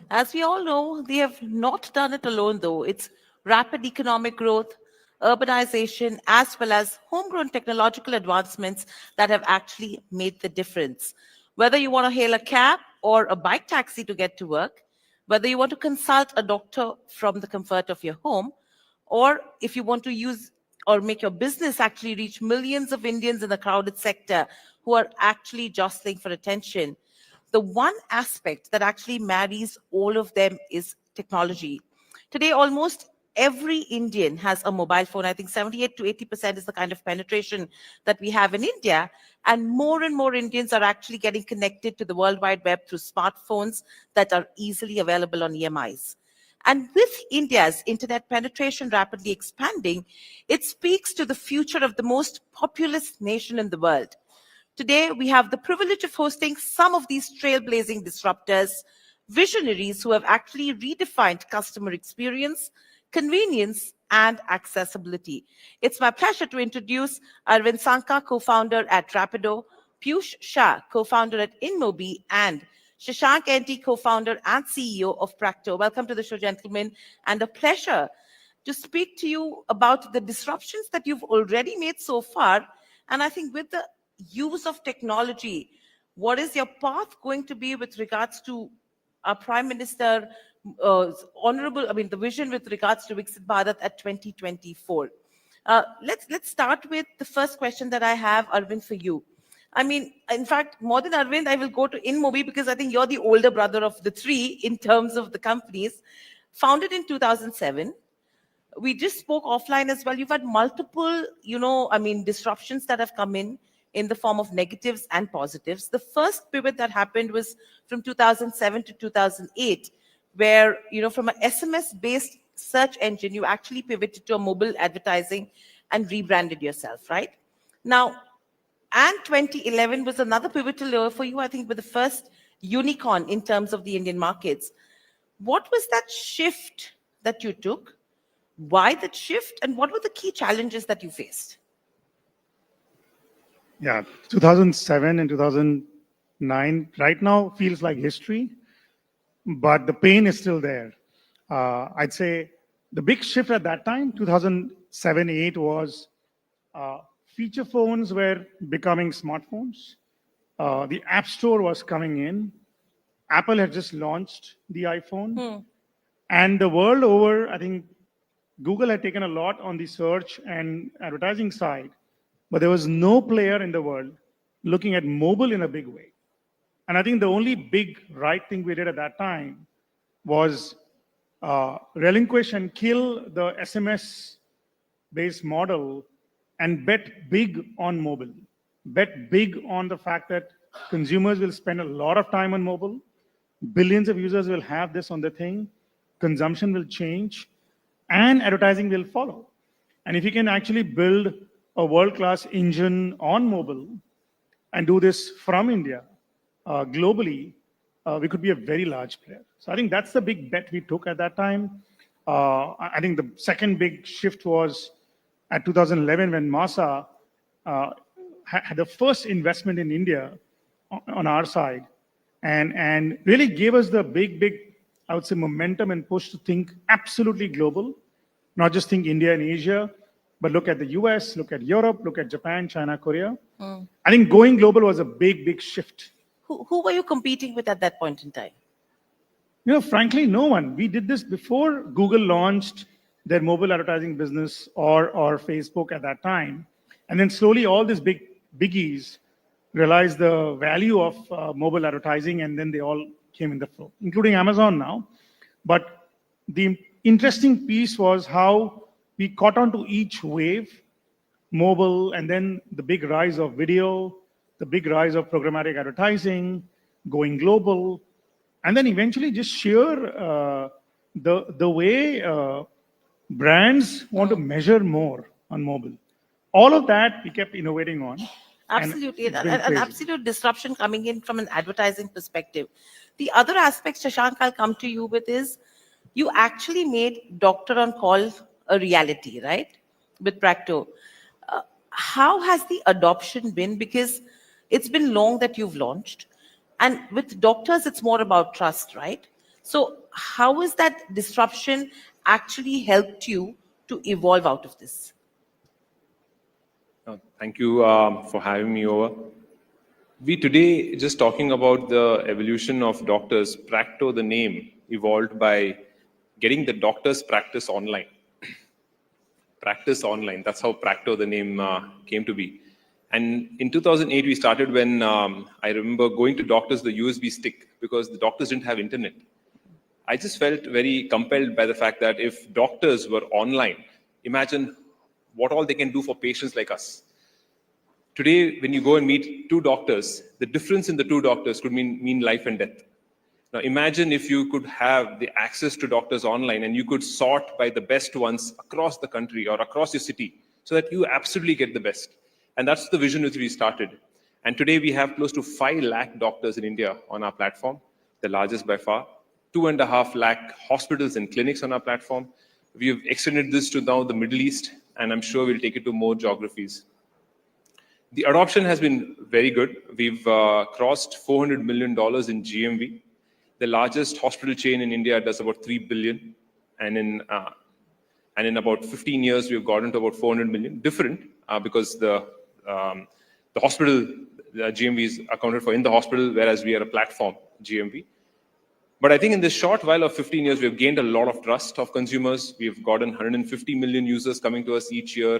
Speaker 4: As we all know, they have not done it alone, though. It's rapid economic growth, urbanization, as well as homegrown technological advancements that have actually made the difference. Whether you want to hail a cab or a bike taxi to get to work, whether you want to consult a doctor from the comfort of your home, or if you want to use or make your business actually reach millions of Indians in the crowded sector who are actually jostling for attention, the one aspect that actually marries all of them is technology. Today, almost every Indian has a mobile phone. I think 78 to 80% is the kind of penetration that we have in India. And more Indians are actually getting connected to the World Wide Web through smartphones that are easily available on EMIs. And with India's internet penetration rapidly expanding, it speaks to the future of the most populous nation in the world. Today, we have the privilege of hosting some of these trailblazing disruptors, visionaries who have actually redefined customer experience, convenience, and accessibility. It's my pleasure to introduce Arvind Sanka, co-founder at Raamdeo, Piyush Shah, co-founder at InMobi, and Shashank NT, co-founder and CEO of Practo. Welcome to the show, gentlemen, and a pleasure to speak to you about the disruptions that you've already made so far. And I think with the use of technology, what is your path going to be with regards to our Prime Minister, the vision with regards to Viksit Bharat at 2024? Let's start with the first question that I have, Arvind, for you. I mean, in fact, more than Arvind, I will go to InMobi because I think you're the older brother of the three in terms of the companies. Founded in 2007. We just spoke offline as well. You've had multiple, disruptions that have come in the form of negatives and positives. The first pivot that happened was from 2007 to 2008, where, from an SMS-based search engine, you actually pivoted to a mobile advertising and rebranded yourself, right? Now, and 2011 was another pivotal year for you, I think, with the first unicorn in terms of the Indian markets. What was that shift that you took? Why that shift? And what were the key challenges that you faced?
Speaker 19: Yeah, 2007 and 2009 right now feels like history, but the pain is still there. I'd say the big shift at that time, 2007-8, was feature phones were becoming smartphones. The App Store was coming in. Apple had just launched the iPhone. And the world over, I think Google had taken a lot on the search and advertising side, but there was no player in the world looking at mobile in a big way. And I think the only big right thing we did at that time was relinquish and kill the SMS-based model and bet big on mobile. Bet big on the fact that consumers will spend a lot of time on mobile. Billions of users will have this on the thing. Consumption will change and advertising will follow. And if you can actually build a world-class engine on mobile and do this from India globally, we could be a very large player. So I think that's the big bet we took at that time. I think the second big shift was at 2011 when Masa had the first investment in India on our side and really gave us the big, I would say, momentum and push to think absolutely global, not just think India and Asia, but look at the US, look at Europe, look at Japan, China, Korea. I think going global was a big shift.
Speaker 4: Who were you competing with at that point in time?
Speaker 19: Frankly, no one. We did this before Google launched their mobile advertising business or Facebook at that time. And then slowly all these biggies realized the value of mobile advertising, and then they all came in the flow, including Amazon now. But the interesting piece was how we caught on to each wave, mobile, and then the big rise of video, the big rise of programmatic advertising, going global, and then eventually just sheer the way brands want to measure more on mobile. All of that we kept innovating on.
Speaker 4: Absolutely, an absolute disruption coming in from an advertising perspective. The other aspect, Shashank, I'll come to you with is, you actually made Doctor on Call a reality, right? With Practo. How has the adoption been? Because, It's been long that you've launched. And with doctors, it's more about trust, right? So how has that disruption actually helped you to evolve out of this?
Speaker 7: Thank you for having me over. We today just talking about the evolution of doctors. Practo, the name, evolved by getting the doctors practice online. Practice online, that's how Practo, the name came to be. And in 2008, we started when I remember going to doctors the USB stick because the doctors didn't have internet. I just felt very compelled by the fact that if doctors were online, imagine what all they can do for patients like us. Today, when you go and meet two doctors, the difference in the two doctors could mean life and death. Now imagine if you could have the access to doctors online and you could sort by the best ones across the country or across your city so that you absolutely get the best. And that's the vision which we started. And today we have close to 5 lakh doctors in India on our platform, the largest by far. 2.5 lakh hospitals and clinics on our platform. We've extended this to now the Middle East, and I'm sure we'll take it to more geographies. The adoption has been very good. We've crossed $400 million in GMV. The largest hospital chain in India does about 3 billion. And in about 15 years, we've gotten to about 400 million. Different because the hospital GMV is accounted for in the hospital, whereas we are a platform GMV. But I think in this short while of 15 years, we've gained a lot of trust of consumers. We've gotten 150 million users coming to us each year,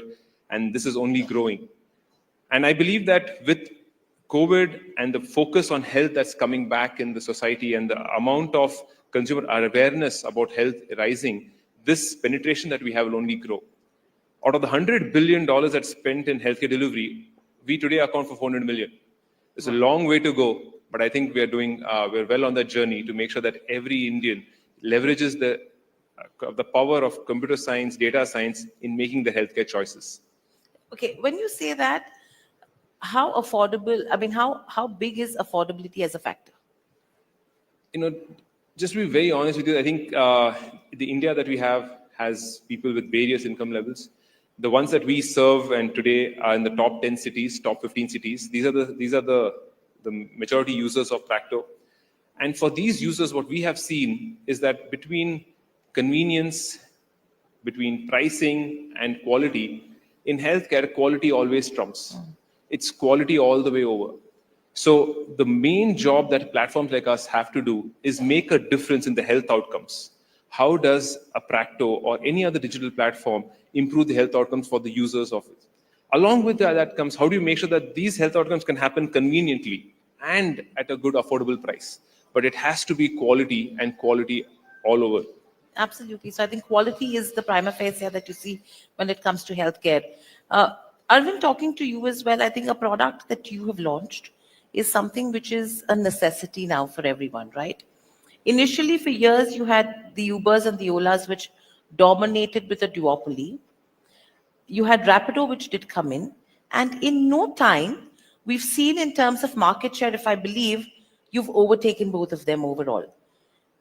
Speaker 7: and this is only growing. And I believe that with COVID and the focus on health that's coming back in the society and the amount of consumer awareness about health rising, this penetration that we have will only grow. Out of the $100 billion that's spent in healthcare delivery, we today account for 400 million. It's a long way to go, but I think we're well on that journey to make sure that every Indian leverages the power of computer science, data science in making the healthcare choices.
Speaker 4: Okay, when you say that, how affordable, I mean, how big is affordability as a factor?
Speaker 7: Just to be very honest with you, I think the India that we have has people with various income levels. The ones that we serve and today are in the top 10 cities, top 15 cities, these are the majority users of Practo. And for these users, what we have seen is that between convenience, between pricing and quality, in healthcare, quality always trumps. It's quality all the way over. So the main job that platforms like us have to do is make a difference in the health outcomes. How does a Practo or any other digital platform improve the health outcomes for the users of it? Along with that comes, how do you make sure that these health outcomes can happen conveniently and at a good affordable price? But it has to be quality and quality all over.
Speaker 4: Absolutely. So I think quality is the prima facie that you see when it comes to healthcare. Arvind, talking to you as well, I think a product that you have launched is something which is a necessity now for everyone, right? Initially, for years, you had the Ubers and the Olas, which dominated with a duopoly. You had Rapido, which did come in. And in no time, we've seen in terms of market share, if I believe, you've overtaken both of them overall.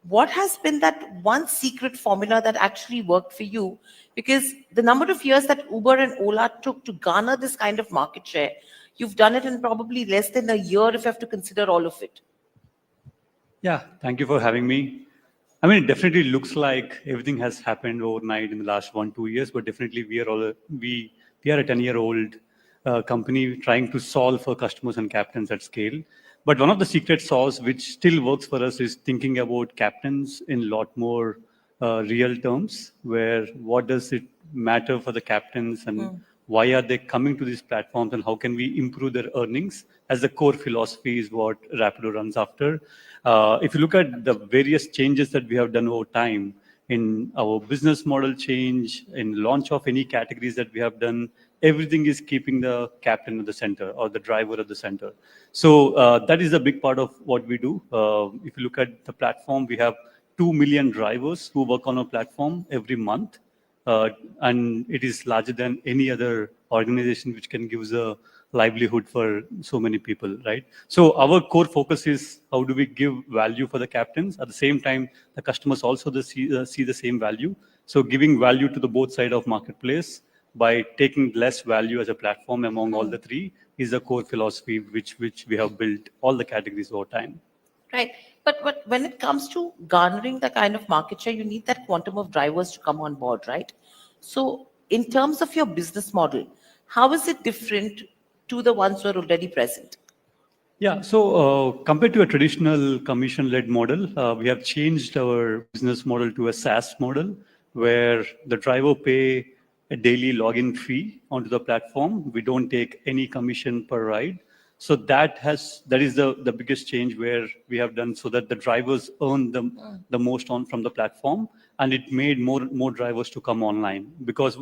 Speaker 4: What has been that one secret formula that actually worked for you? Because the number of years that Uber and Ola took to garner this kind of market share, you've done it in probably less than a year if you have to consider all of it.
Speaker 8: Yeah, thank you for having me. I mean, it definitely looks like everything has happened overnight in the last 1-2 years, but definitely we are a 10-year-old company trying to solve for customers and captains at scale. But one of the secret sauce which still works for us is thinking about captains in a lot more real terms, where what does it matter for the captains and why are they coming to these platforms and how can we improve their earnings, as the core philosophy is what Rapido runs after. If you look at the various changes that we have done over time in our business model change, in launch of any categories that we have done, everything is keeping the captain at the center or the driver at the center. So that is a big part of what we do. If you look at the platform, we have 2 million drivers who work on our platform every month. And it is larger than any other organization which can give us a livelihood for so many people, right? So our core focus is how do we give value for the captains? At the same time, the customers also see the same value. So giving value to the both side of marketplace, by taking less value as a platform among all the three is the core philosophy which we have built all the categories over time.
Speaker 4: Right. But when it comes to garnering the kind of market share, you need that quantum of drivers to come on board, right? So in terms of your business model, how is it different to the ones who are already present?
Speaker 8: Yeah, so compared to a traditional commission-led model, we have changed our business model to a SaaS model where the driver pay a daily login fee onto the platform. We don't take any commission per ride. So that is the biggest change where we have done so that the drivers earn the most from the platform, and it made more drivers to come online because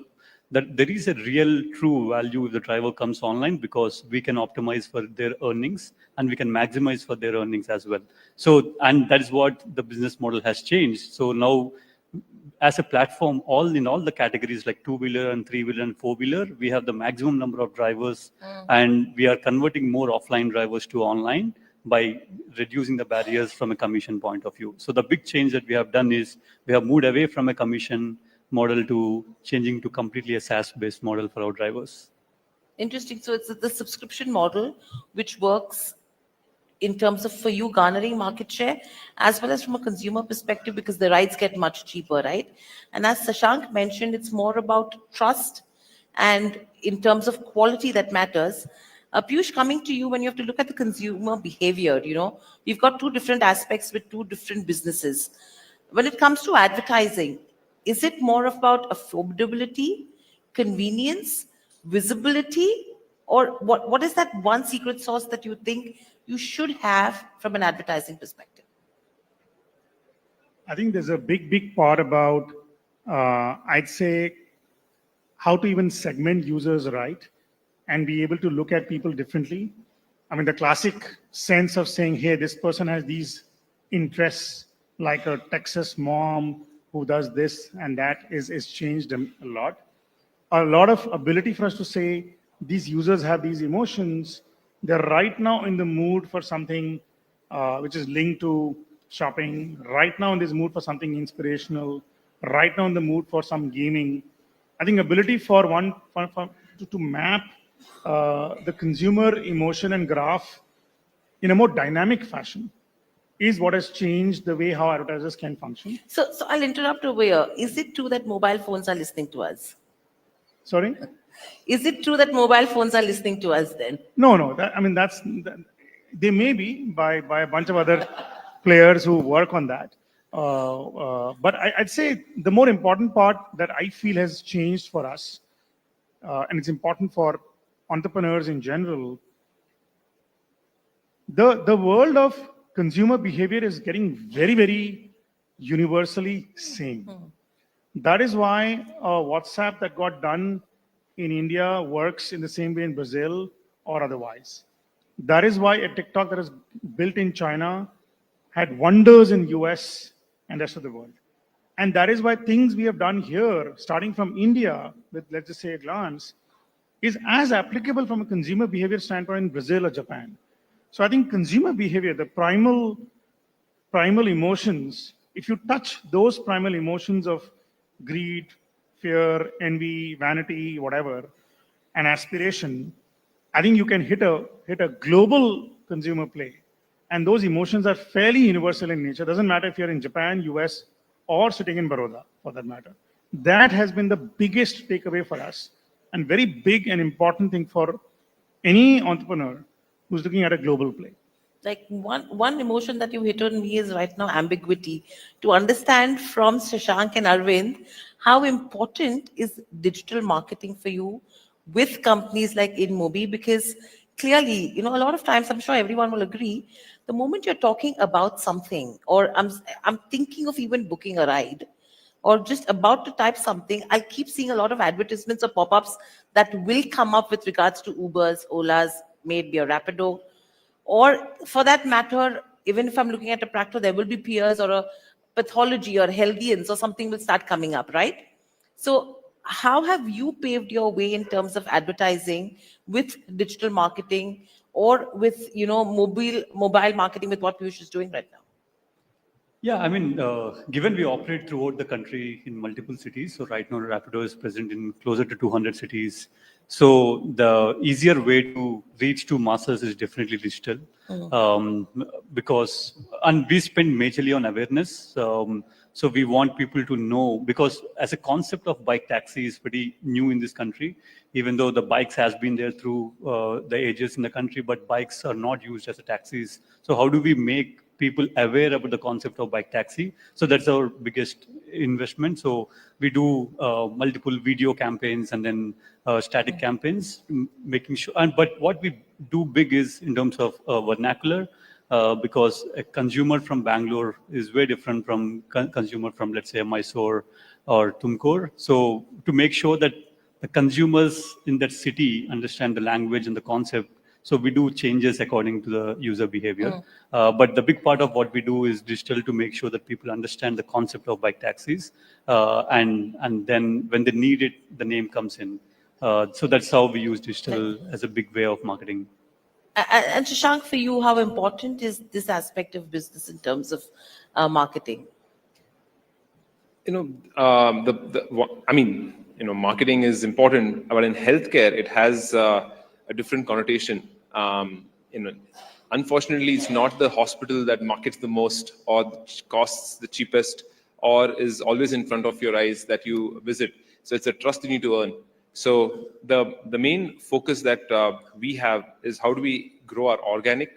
Speaker 8: there is a real true value if the driver comes online because we can optimize for their earnings and we can maximize for their earnings as well. So, and that is what the business model has changed. So now as a platform, in all the categories like two-wheeler and three-wheeler and four-wheeler, we have the maximum number of drivers and we are converting more offline drivers to online by reducing the barriers from a commission point of view. So the big change that we have done is we have moved away from a commission model to changing to completely a SaaS-based model for our drivers.
Speaker 4: Interesting. So it's the subscription model which works in terms of for you garnering market share as well as from a consumer perspective because the rides get much cheaper, right? And as Shashank mentioned, it's more about trust and in terms of quality that matters. Piyush, coming to you, when you have to look at the consumer behavior, we've got two different aspects with two different businesses. When it comes to advertising, is it more about affordability, convenience, visibility, or what is that one secret sauce that you think you should have from an advertising perspective?
Speaker 19: I think there's a big part about, I'd say, how to even segment users right and be able to look at people differently. I mean, the classic sense of saying, hey, this person has these interests, like a Texas mom who does this and that is changed a lot. A lot of ability for us to say, these users have these emotions. They're right now in the mood for something which is linked to shopping, right now in this mood for something inspirational, right now in the mood for some gaming. I think ability for to map the consumer emotion and graph in a more dynamic fashion is what has changed the way how advertisers can function.
Speaker 4: So I'll interrupt over here. Is it true that mobile phones are listening to us?
Speaker 19: Sorry?
Speaker 4: Is it true that mobile phones are listening to us then?
Speaker 19: No. They may be by a bunch of other players who work on that. But I'd say the more important part that I feel has changed for us, and it's important for entrepreneurs in general, the world of consumer behavior is getting very, very universally same. That is why WhatsApp that got done in India works in the same way in Brazil or otherwise. That is why a TikTok that is built in China had wonders in US and rest of the world. And that is why things we have done here, starting from India, with let's just say a glance, is as applicable from a consumer behavior standpoint in Brazil or Japan. So I think consumer behavior, the primal emotions, if you touch those primal emotions of greed, fear, envy, vanity, whatever, and aspiration, I think you can hit a global consumer play. And those emotions are fairly universal in nature. Doesn't matter if you're in Japan, US, or sitting in Baroda, for that matter. That has been the biggest takeaway for us, and very big and important thing for any entrepreneur who's looking at a global play.
Speaker 4: Like one emotion that you hit on me is right now ambiguity. To understand from Shashank and Arvind, how important is digital marketing for you with companies like InMobi? Because clearly, a lot of times, I'm sure everyone will agree, the moment you're talking about something, or I'm thinking of even booking a ride, or just about to type something, I keep seeing a lot of advertisements or pop-ups that will come up with regards to Ubers, Olas, maybe a Rapido, or for that matter, even if I'm looking at a practice, there will be peers or a pathology or healthians or something will start coming up, right? So how have you paved your way in terms of advertising with digital marketing or with, mobile marketing with what Piyush is doing right now?
Speaker 8: Yeah, I mean, given we operate throughout the country in multiple cities, so right now Rapido is present in closer to 200 cities. So the easier way to reach to masses is definitely digital, because, and we spend majorly on awareness. So we want people to know, because as a concept of bike taxi is pretty new in this country, even though the bikes has been there through the ages in the country, but bikes are not used as a taxis. So how do we make people aware about the concept of bike taxi? So that's our biggest investment. So we do multiple video campaigns and then static campaigns, making sure. And but what we do big is in terms of vernacular, because a consumer from Bangalore is very different from consumer from, let's say, Mysore or Tumkur. So to make sure that the consumers in that city understand the language and the concept, so we do changes according to the user behavior. But the big part of what we do is digital, to make sure that people understand the concept of bike taxis. And then when they need it, the name comes in. So that's how we use digital as a big way of marketing.
Speaker 4: And Shashank, for you, how important is this aspect of business in terms of marketing?
Speaker 7: Marketing is important, but in healthcare, it has a different connotation. Unfortunately, it's not the hospital that markets the most or costs the cheapest or is always in front of your eyes that you visit. So it's a trust you need to earn. So the main focus that we have is how do we grow our organic.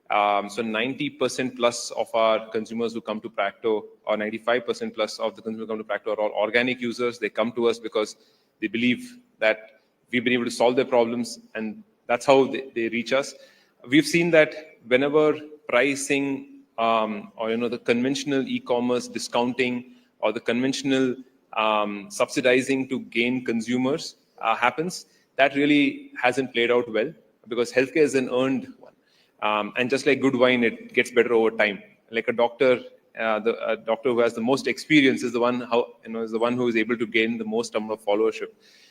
Speaker 7: So 90% plus of our consumers who come to Practo, or 95% plus of the consumers who come to Practo, are all organic users. They come to us because they believe that we've been able to solve their problems, and that's how they reach us. We've seen that whenever pricing or the conventional e-commerce discounting or the conventional subsidizing to gain consumers happens, that really hasn't played out well, because healthcare is an earned one. And just like good wine, it gets better over time. Like a doctor, a doctor who has the most experience is the one who is able to gain the most amount of followership.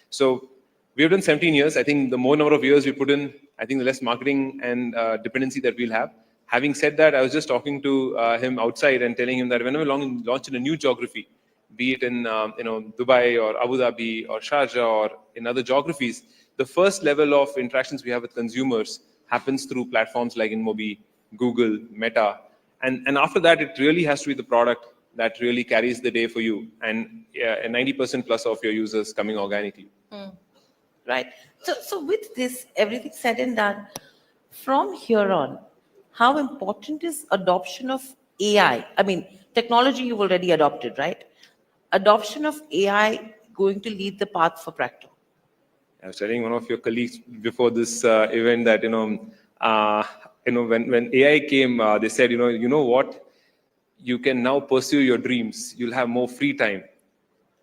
Speaker 7: So we have done 17 years. I think the more number of years we put in, I think the less marketing and dependency that we'll have. Having said that, I was just talking to him outside and telling him that whenever we launch in a new geography, be it in Dubai or Abu Dhabi or Sharjah or in other geographies, the first level of interactions we have with consumers happens through platforms like InMobi, Google, Meta. And after that, it really has to be the product that really carries the day for you, and 90% plus of your users coming organically.
Speaker 4: Right. So with this, everything said and done, from here on, how important is adoption of AI? I mean, technology you've already adopted, right? Adoption of AI going to lead the path for Practo?
Speaker 7: I was telling one of your colleagues before this event that when AI came, they said, you know what, you can now pursue your dreams. You'll have more free time.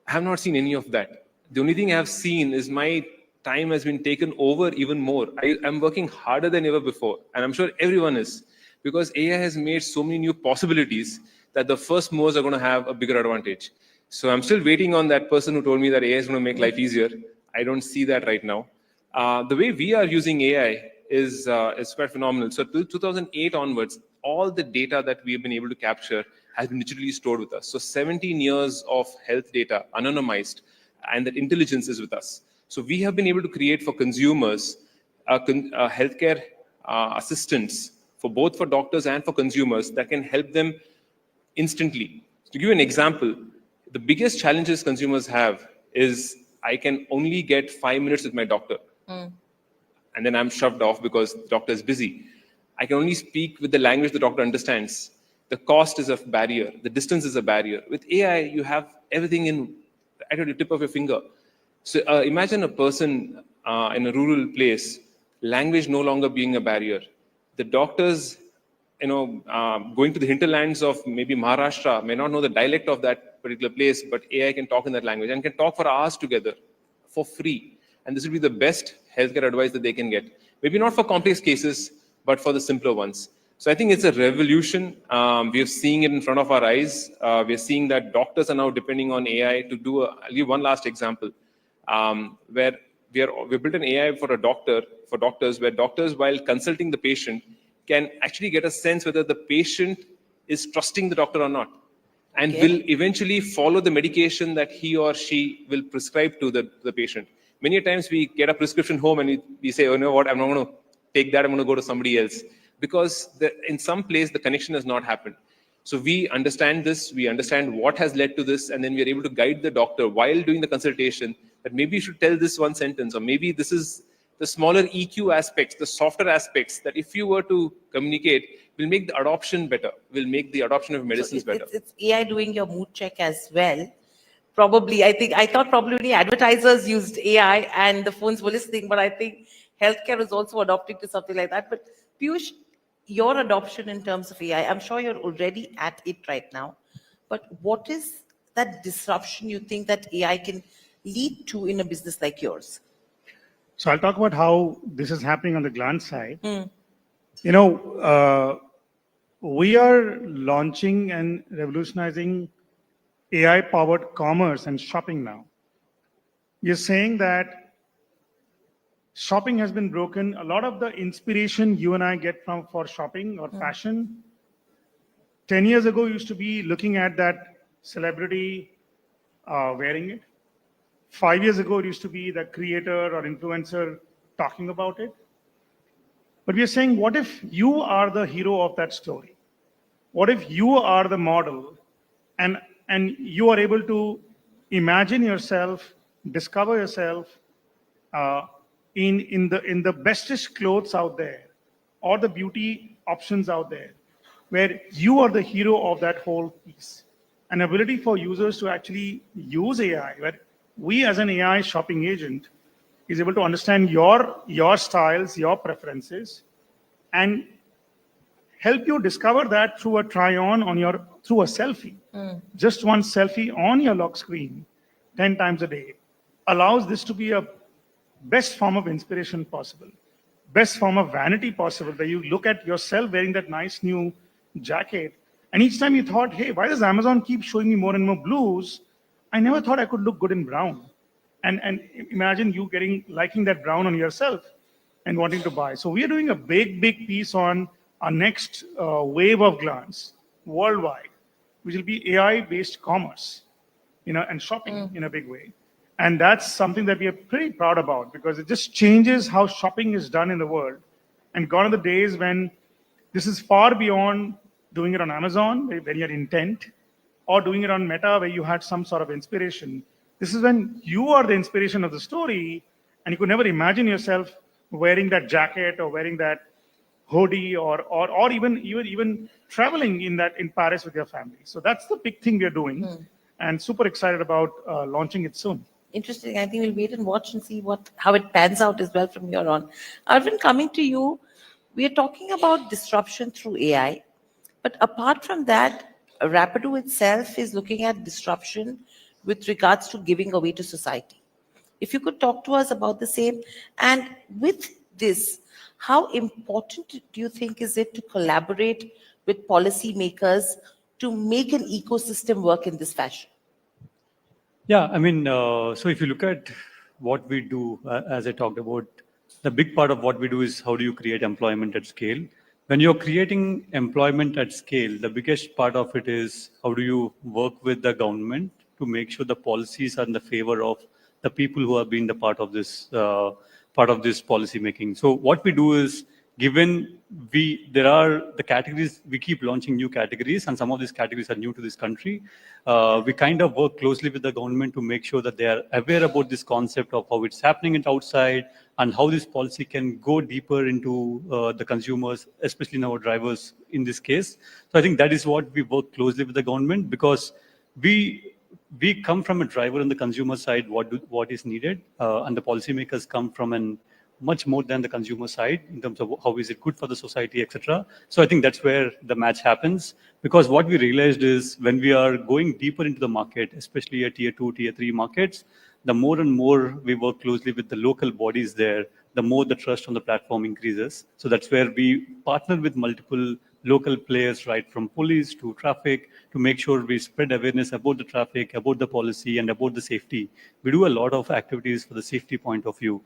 Speaker 7: I have not seen any of that. The only thing I have seen is my time has been taken over even more. I'm working harder than ever before, and I'm sure everyone is, because AI has made so many new possibilities that the first movers are going to have a bigger advantage. So I'm still waiting on that person who told me that AI is going to make life easier. I don't see that right now. The way we are using AI is quite phenomenal. So till 2008 onwards, all the data that we have been able to capture has been digitally stored with us. So 17 years of health data, anonymized, and that intelligence is with us. So we have been able to create for consumers healthcare assistants both for doctors and for consumers that can help them instantly. To give you an example, the biggest challenges consumers have is I can only get 5 minutes with my doctor. And then I'm shoved off because the doctor is busy. I can only speak with the language the doctor understands. The cost is a barrier. The distance is a barrier. With AI, you have everything at the tip of your finger. So imagine a person in a rural place, language no longer being a barrier. The doctors, going to the hinterlands of maybe Maharashtra may not know the dialect of that particular place, but AI can talk in that language and can talk for hours together for free. And this will be the best healthcare advice that they can get. Maybe not for complex cases, but for the simpler ones. So I think it's a revolution. We are seeing it in front of our eyes. We are seeing that doctors are now depending on AI to do. I'll give one last example, where we built an AI for doctors, where doctors, while consulting the patient, can actually get a sense whether the patient is trusting the doctor or not, and
Speaker 4: Okay.
Speaker 7: will eventually follow the medication that he or she will prescribe to the patient. Many times we get a prescription home and we say, oh, you know what, I'm not going to take that, I'm going to go to somebody else. Because in some place, the connection has not happened. So we understand this, we understand what has led to this, and then we are able to guide the doctor while doing the consultation that maybe you should tell this one sentence, or maybe this is the smaller EQ aspects, the softer aspects that if you were to communicate, will make the adoption better, will make the adoption of medicines better.
Speaker 4: It's AI doing your mood check as well. Probably, I thought probably only advertisers used AI and the phones were listening, but I think healthcare is also adopting to something like that. But Piyush, your adoption in terms of AI, I'm sure you're already at it right now, but what is that disruption you think that AI can lead to in a business like yours?
Speaker 19: So I'll talk about how this is happening on the glance side. You know, we are launching and revolutionizing AI-powered commerce and shopping now. You're saying that shopping has been broken. A lot of the inspiration you and I get for shopping or fashion, 10 years ago used to be looking at that celebrity wearing it. 5 years ago, it used to be the creator or influencer talking about it. But we are saying, what if you are the hero of that story? What if you are the model and you are able to imagine yourself, discover yourself in the bestest clothes out there or the beauty options out there, where you are the hero of that whole piece. An ability for users to actually use AI, where we as an AI shopping agent is able to understand your styles, your preferences, and help you discover that through a try-on through a selfie. Just one selfie on your lock screen 10 times a day allows this to be a best form of inspiration possible, best form of vanity possible, where you look at yourself wearing that nice new jacket, and each time you thought, hey, why does Amazon keep showing me more and more blues? I never thought I could look good in brown. And imagine you liking that brown on yourself and wanting to buy. So we are doing a big piece on our next wave of glance worldwide, which will be AI-based commerce, and shopping in a big way. And that's something that we are pretty proud about, because it just changes how shopping is done in the world. And gone are the days when this is far beyond doing it on Amazon, when you're intent, or doing it on Meta, where you had some sort of inspiration. This is when you are the inspiration of the story, and you could never imagine yourself wearing that jacket or wearing that hoodie or even traveling in Paris with your family. So that's the big thing we are doing, and super excited about launching it soon.
Speaker 4: Interesting. I think we'll wait and watch and see how it pans out as well from here on. Arvind, coming to you, we are talking about disruption through AI, but apart from that, Rapido itself is looking at disruption with regards to giving away to society. If you could talk to us about the same, and with this, how important do you think is it to collaborate with policymakers to make an ecosystem work in this fashion?
Speaker 8: Yeah, I mean, so if you look at what we do, as I talked about, the big part of what we do is how do you create employment at scale? When you're creating employment at scale, the biggest part of it is how do you work with the government to make sure the policies are in the favor of the people who have been the part of this policy making. So what we do is, given there are the categories, we keep launching new categories, and some of these categories are new to this country. We kind of work closely with the government to make sure that they are aware about this concept of how it's happening outside and how this policy can go deeper into the consumers, especially in our drivers in this case. So I think that is what we work closely with the government, because we come from a driver on the consumer side, what is needed, and the policymakers come from much more than the consumer side in terms of how is it good for the society, etc. So I think that's where the match happens, because what we realized is when we are going deeper into the market, especially at tier 2, tier 3 markets, the more and more we work closely with the local bodies there, the more the trust on the platform increases. So that's where we partner with multiple local players, right from police to traffic, to make sure we spread awareness about the traffic, about the policy, and about the safety. We do a lot of activities for the safety point of view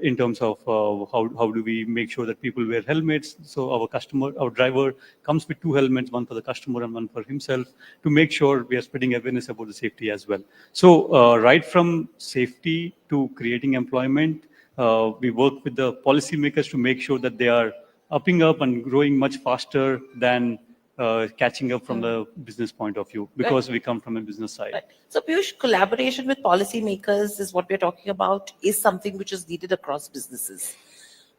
Speaker 8: in terms of how do we make sure that people wear helmets. So our driver comes with 2 helmets, one for the customer and one for himself, to make sure we are spreading awareness about the safety as well. So right from safety to creating employment, we work with the policymakers to make sure that they are upping up and growing much faster than catching up from the business point of view, because we come from a business side.
Speaker 4: Right. So Piyush, collaboration with policymakers is what we're talking about, is something which is needed across businesses.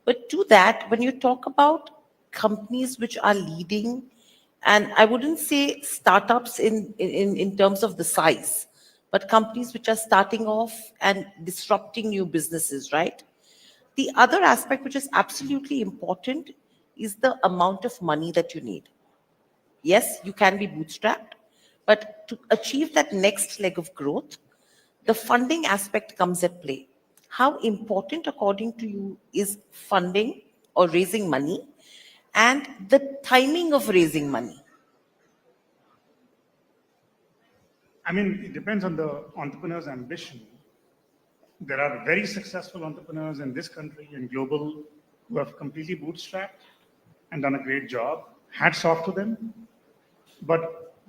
Speaker 4: But to that, when you talk about companies which are leading, and I wouldn't say startups in terms of the size, but companies which are starting off and disrupting new businesses, right? The other aspect which is absolutely important is the amount of money that you need. Yes, you can be bootstrapped, but to achieve that next leg of growth, the funding aspect comes at play. How important, according to you, is funding or raising money, and the timing of raising money?
Speaker 19: I mean, it depends on the entrepreneur's ambition. There are very successful entrepreneurs in this country and global who have completely bootstrapped and done a great job. Hats off to them. But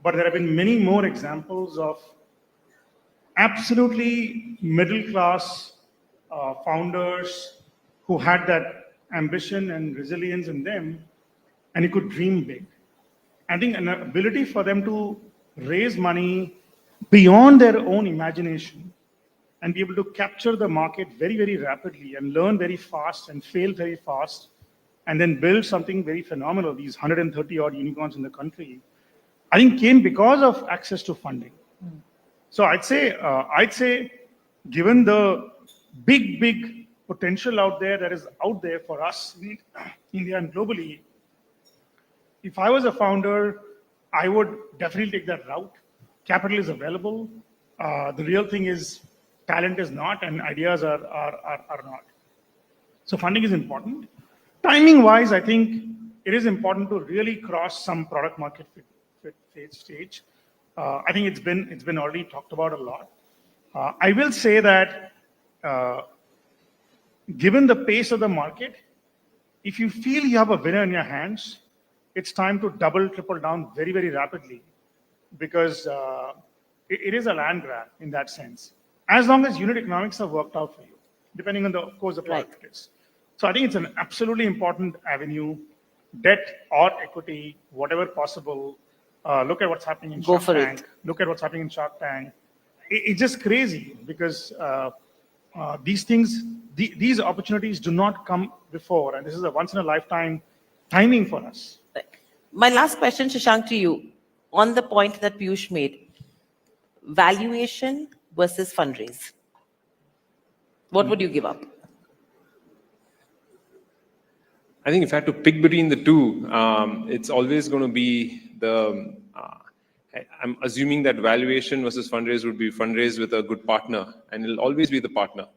Speaker 19: there have been many more examples of absolutely middle-class founders who had that ambition and resilience in them, and you could dream big. I think an ability for them to raise money beyond their own imagination and be able to capture the market very, very rapidly and learn very fast and fail very fast, and then build something very phenomenal, these 130 odd unicorns in the country, I think came because of access to funding. So I'd say, given the big potential out there that is out there for us in India and globally, if I was a founder, I would definitely take that route. Capital is available. The real thing is talent is not, and ideas are not. So funding is important. Timing wise, I think it is important to really cross some product market fit stage. I think it's been already talked about a lot. I will say that given the pace of the market, if you feel you have a winner in your hands, it's time to double, triple down very, very rapidly, because it is a land grab in that sense. As long as unit economics have worked out for you, depending on of course, the product it is. So I think it's an absolutely important avenue, debt or equity, whatever possible. Look at what's happening in Shark Tank. Look at what's happening in Shark Tank. It's just crazy, because these things, these opportunities do not come before, and this is a once in a lifetime timing for us.
Speaker 4: My last question, Shashank, to you, on the point that Piyush made, valuation versus fundraise. What would you give up?
Speaker 7: I think if I had to pick between the two, it's always going to be I'm assuming that valuation versus fundraise would be fundraise with a good partner, and it'll always be the partner.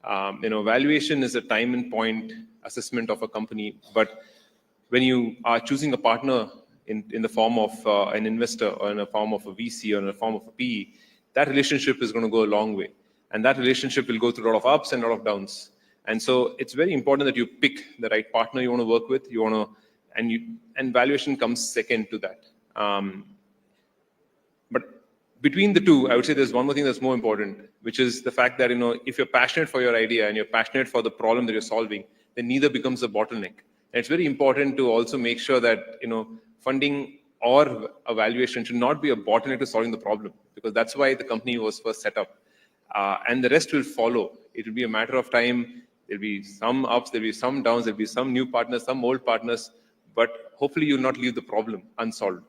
Speaker 7: Valuation is a time and point assessment of a company, but when you are choosing a partner in the form of an investor, or in the form of a VC, or in the form of a PE, that relationship is going to go a long way. And that relationship will go through a lot of ups and a lot of downs. And so it's very important that you pick the right partner you want to work with. And valuation comes second to that. But between the two, I would say there's one more thing that's more important, which is the fact that, if you're passionate for your idea and you're passionate for the problem that you're solving, then neither becomes a bottleneck. And it's very important to also make sure that, funding or a valuation should not be a bottleneck to solving the problem, because that's why the company was first set up. And the rest will follow. It will be a matter of time. There'll be some ups, there'll be some downs, there'll be some new partners, some old partners, but hopefully you'll not leave the problem unsolved.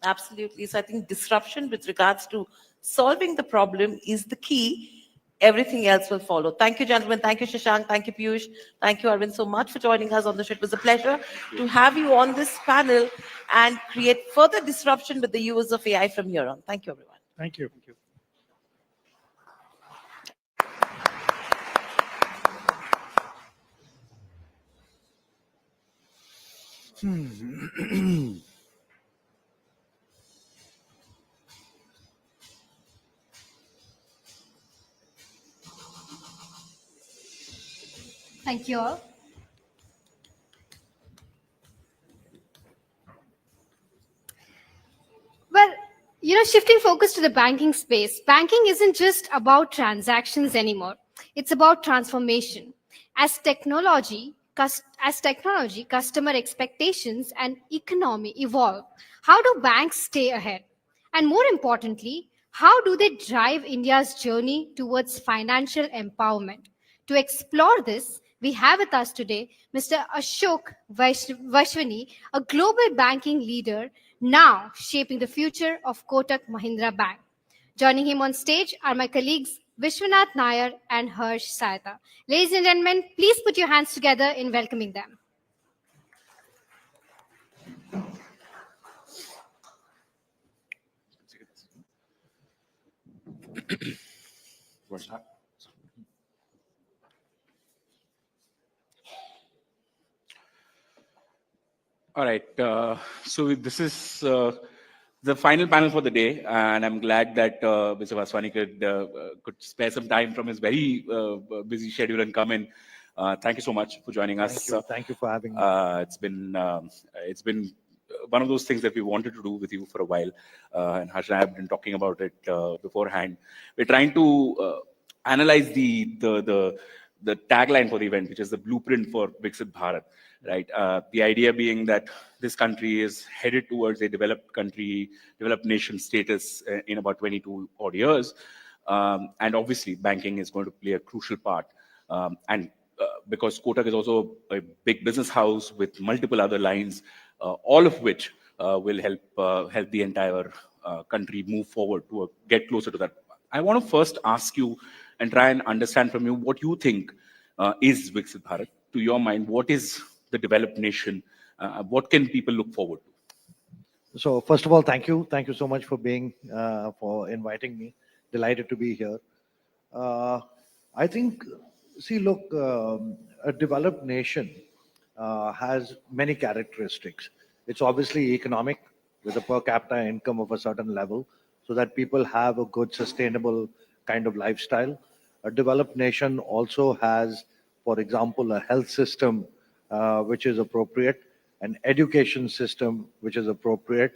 Speaker 4: Absolutely. So I think disruption with regards to solving the problem is the key. Everything else will follow. Thank you, gentlemen. Thank you, Shashank. Thank you, Piyush. Thank you, Arvind, so much for joining us on the show. It was a pleasure to have you on this panel and create further disruption with the use of AI from here on. Thank you, everyone.
Speaker 19: Thank you. Thank you.
Speaker 2: Thank you all. Well, shifting focus to the banking space, banking isn't just about transactions anymore. It's about transformation. As technology, customer expectations, and economy evolve, how do banks stay ahead? And more importantly, how do they drive India's journey towards financial empowerment? To explore this, we have with us today Mr. Ashok Waswani, a global banking leader now shaping the future of Kotak Mahindra Bank. Joining him on stage are my colleagues Vishwanath Nair and Harsh Saita. Ladies and gentlemen, please put your hands together in welcoming them.
Speaker 10: All right. So this is the final panel for the day, and I'm glad that Mr. Waswani could spare some time from his very busy schedule and come in. Thank you so much for joining us.
Speaker 9: Thank you. Thank you for having me.
Speaker 10: It's been one of those things that we wanted to do with you for a while, and Harsh and I have been talking about it beforehand. We're trying to analyze the tagline for the event, which is the blueprint for Viksit Bharat. Right. The idea being that this country is headed towards a developed nation status in about 22 odd years. And obviously, banking is going to play a crucial part. And because Kotak is also a big business house with multiple other lines, all of which will help the entire country move forward to get closer to that. I want to first ask you and try and understand from you what you think is Viksit Bharat. To your mind, what is the developed nation? What can people look forward to?
Speaker 9: So first of all, thank you. Thank you so much for for inviting me. Delighted to be here. I think, look, a developed nation has many characteristics. It's obviously economic, with a per capita income of a certain level, so that people have a good, sustainable kind of lifestyle. A developed nation also has, for example, a health system which is appropriate, an education system which is appropriate,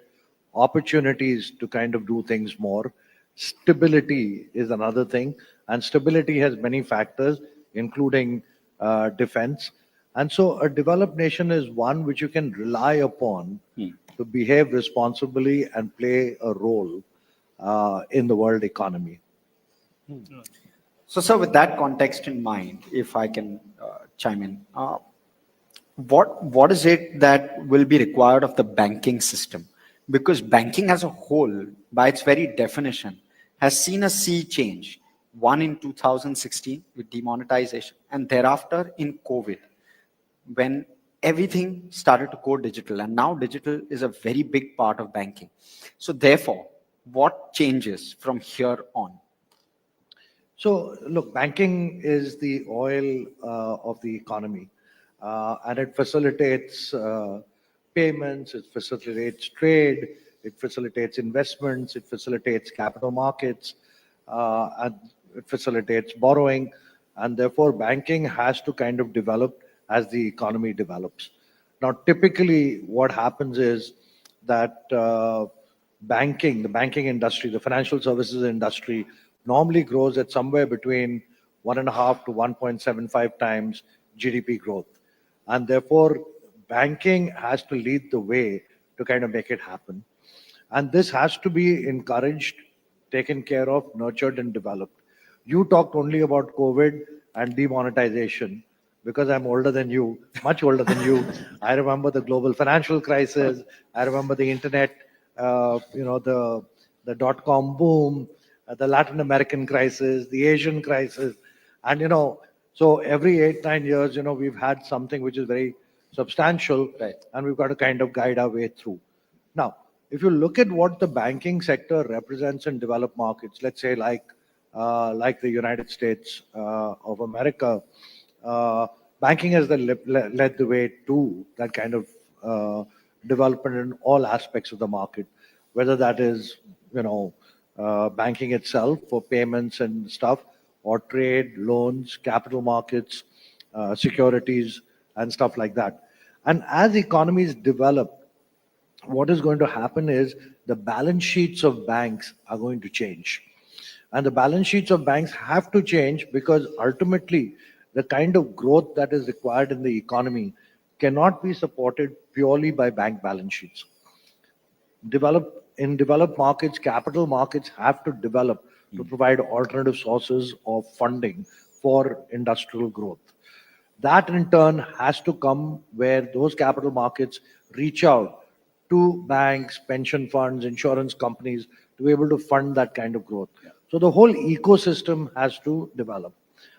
Speaker 9: opportunities to kind of do things more. Stability is another thing, and stability has many factors, including defense. And so a developed nation is one which you can rely upon to behave responsibly and play a role in the world economy.
Speaker 14: So, sir, with that context in mind, if I can chime in, what is it that will be required of the banking system? Because banking as a whole, by its very definition, has seen a sea change. One in 2016 with demonetization, and thereafter in COVID, when everything started to go digital, and now digital is a very big part of banking. So therefore, what changes from here on?
Speaker 9: So look, banking is the oil of the economy. And it facilitates payments, it facilitates trade, it facilitates investments, it facilitates capital markets, and it facilitates borrowing. And therefore, banking has to kind of develop as the economy develops. Now, typically, what happens is that the banking industry, the financial services industry, normally grows at somewhere between 1.5 to 1.75 times GDP growth. And therefore, banking has to lead the way to kind of make it happen. And this has to be encouraged, taken care of, nurtured, and developed. You talked only about COVID and demonetization. Because I'm older than you, much older than you, I remember the global financial crisis. I remember the internet, the dot-com boom, the Latin American crisis, the Asian crisis. And, so every 8-9 years, we've had something which is very substantial, right, and we've got to kind of guide our way through. Now, if you look at what the banking sector represents in developed markets, let's say like the United States of America, banking has led the way to that kind of development in all aspects of the market, whether that is, banking itself for payments and stuff, or trade, loans, capital markets, securities, and stuff like that. And as economies develop, what is going to happen is the balance sheets of banks are going to change. And the balance sheets of banks have to change because ultimately the kind of growth that is required in the economy cannot be supported purely by bank balance sheets. In developed markets, capital markets have to develop to provide alternative sources of funding for industrial growth. That in turn has to come where those capital markets reach out to banks, pension funds, insurance companies to be able to fund that kind of growth. So the whole ecosystem has to develop.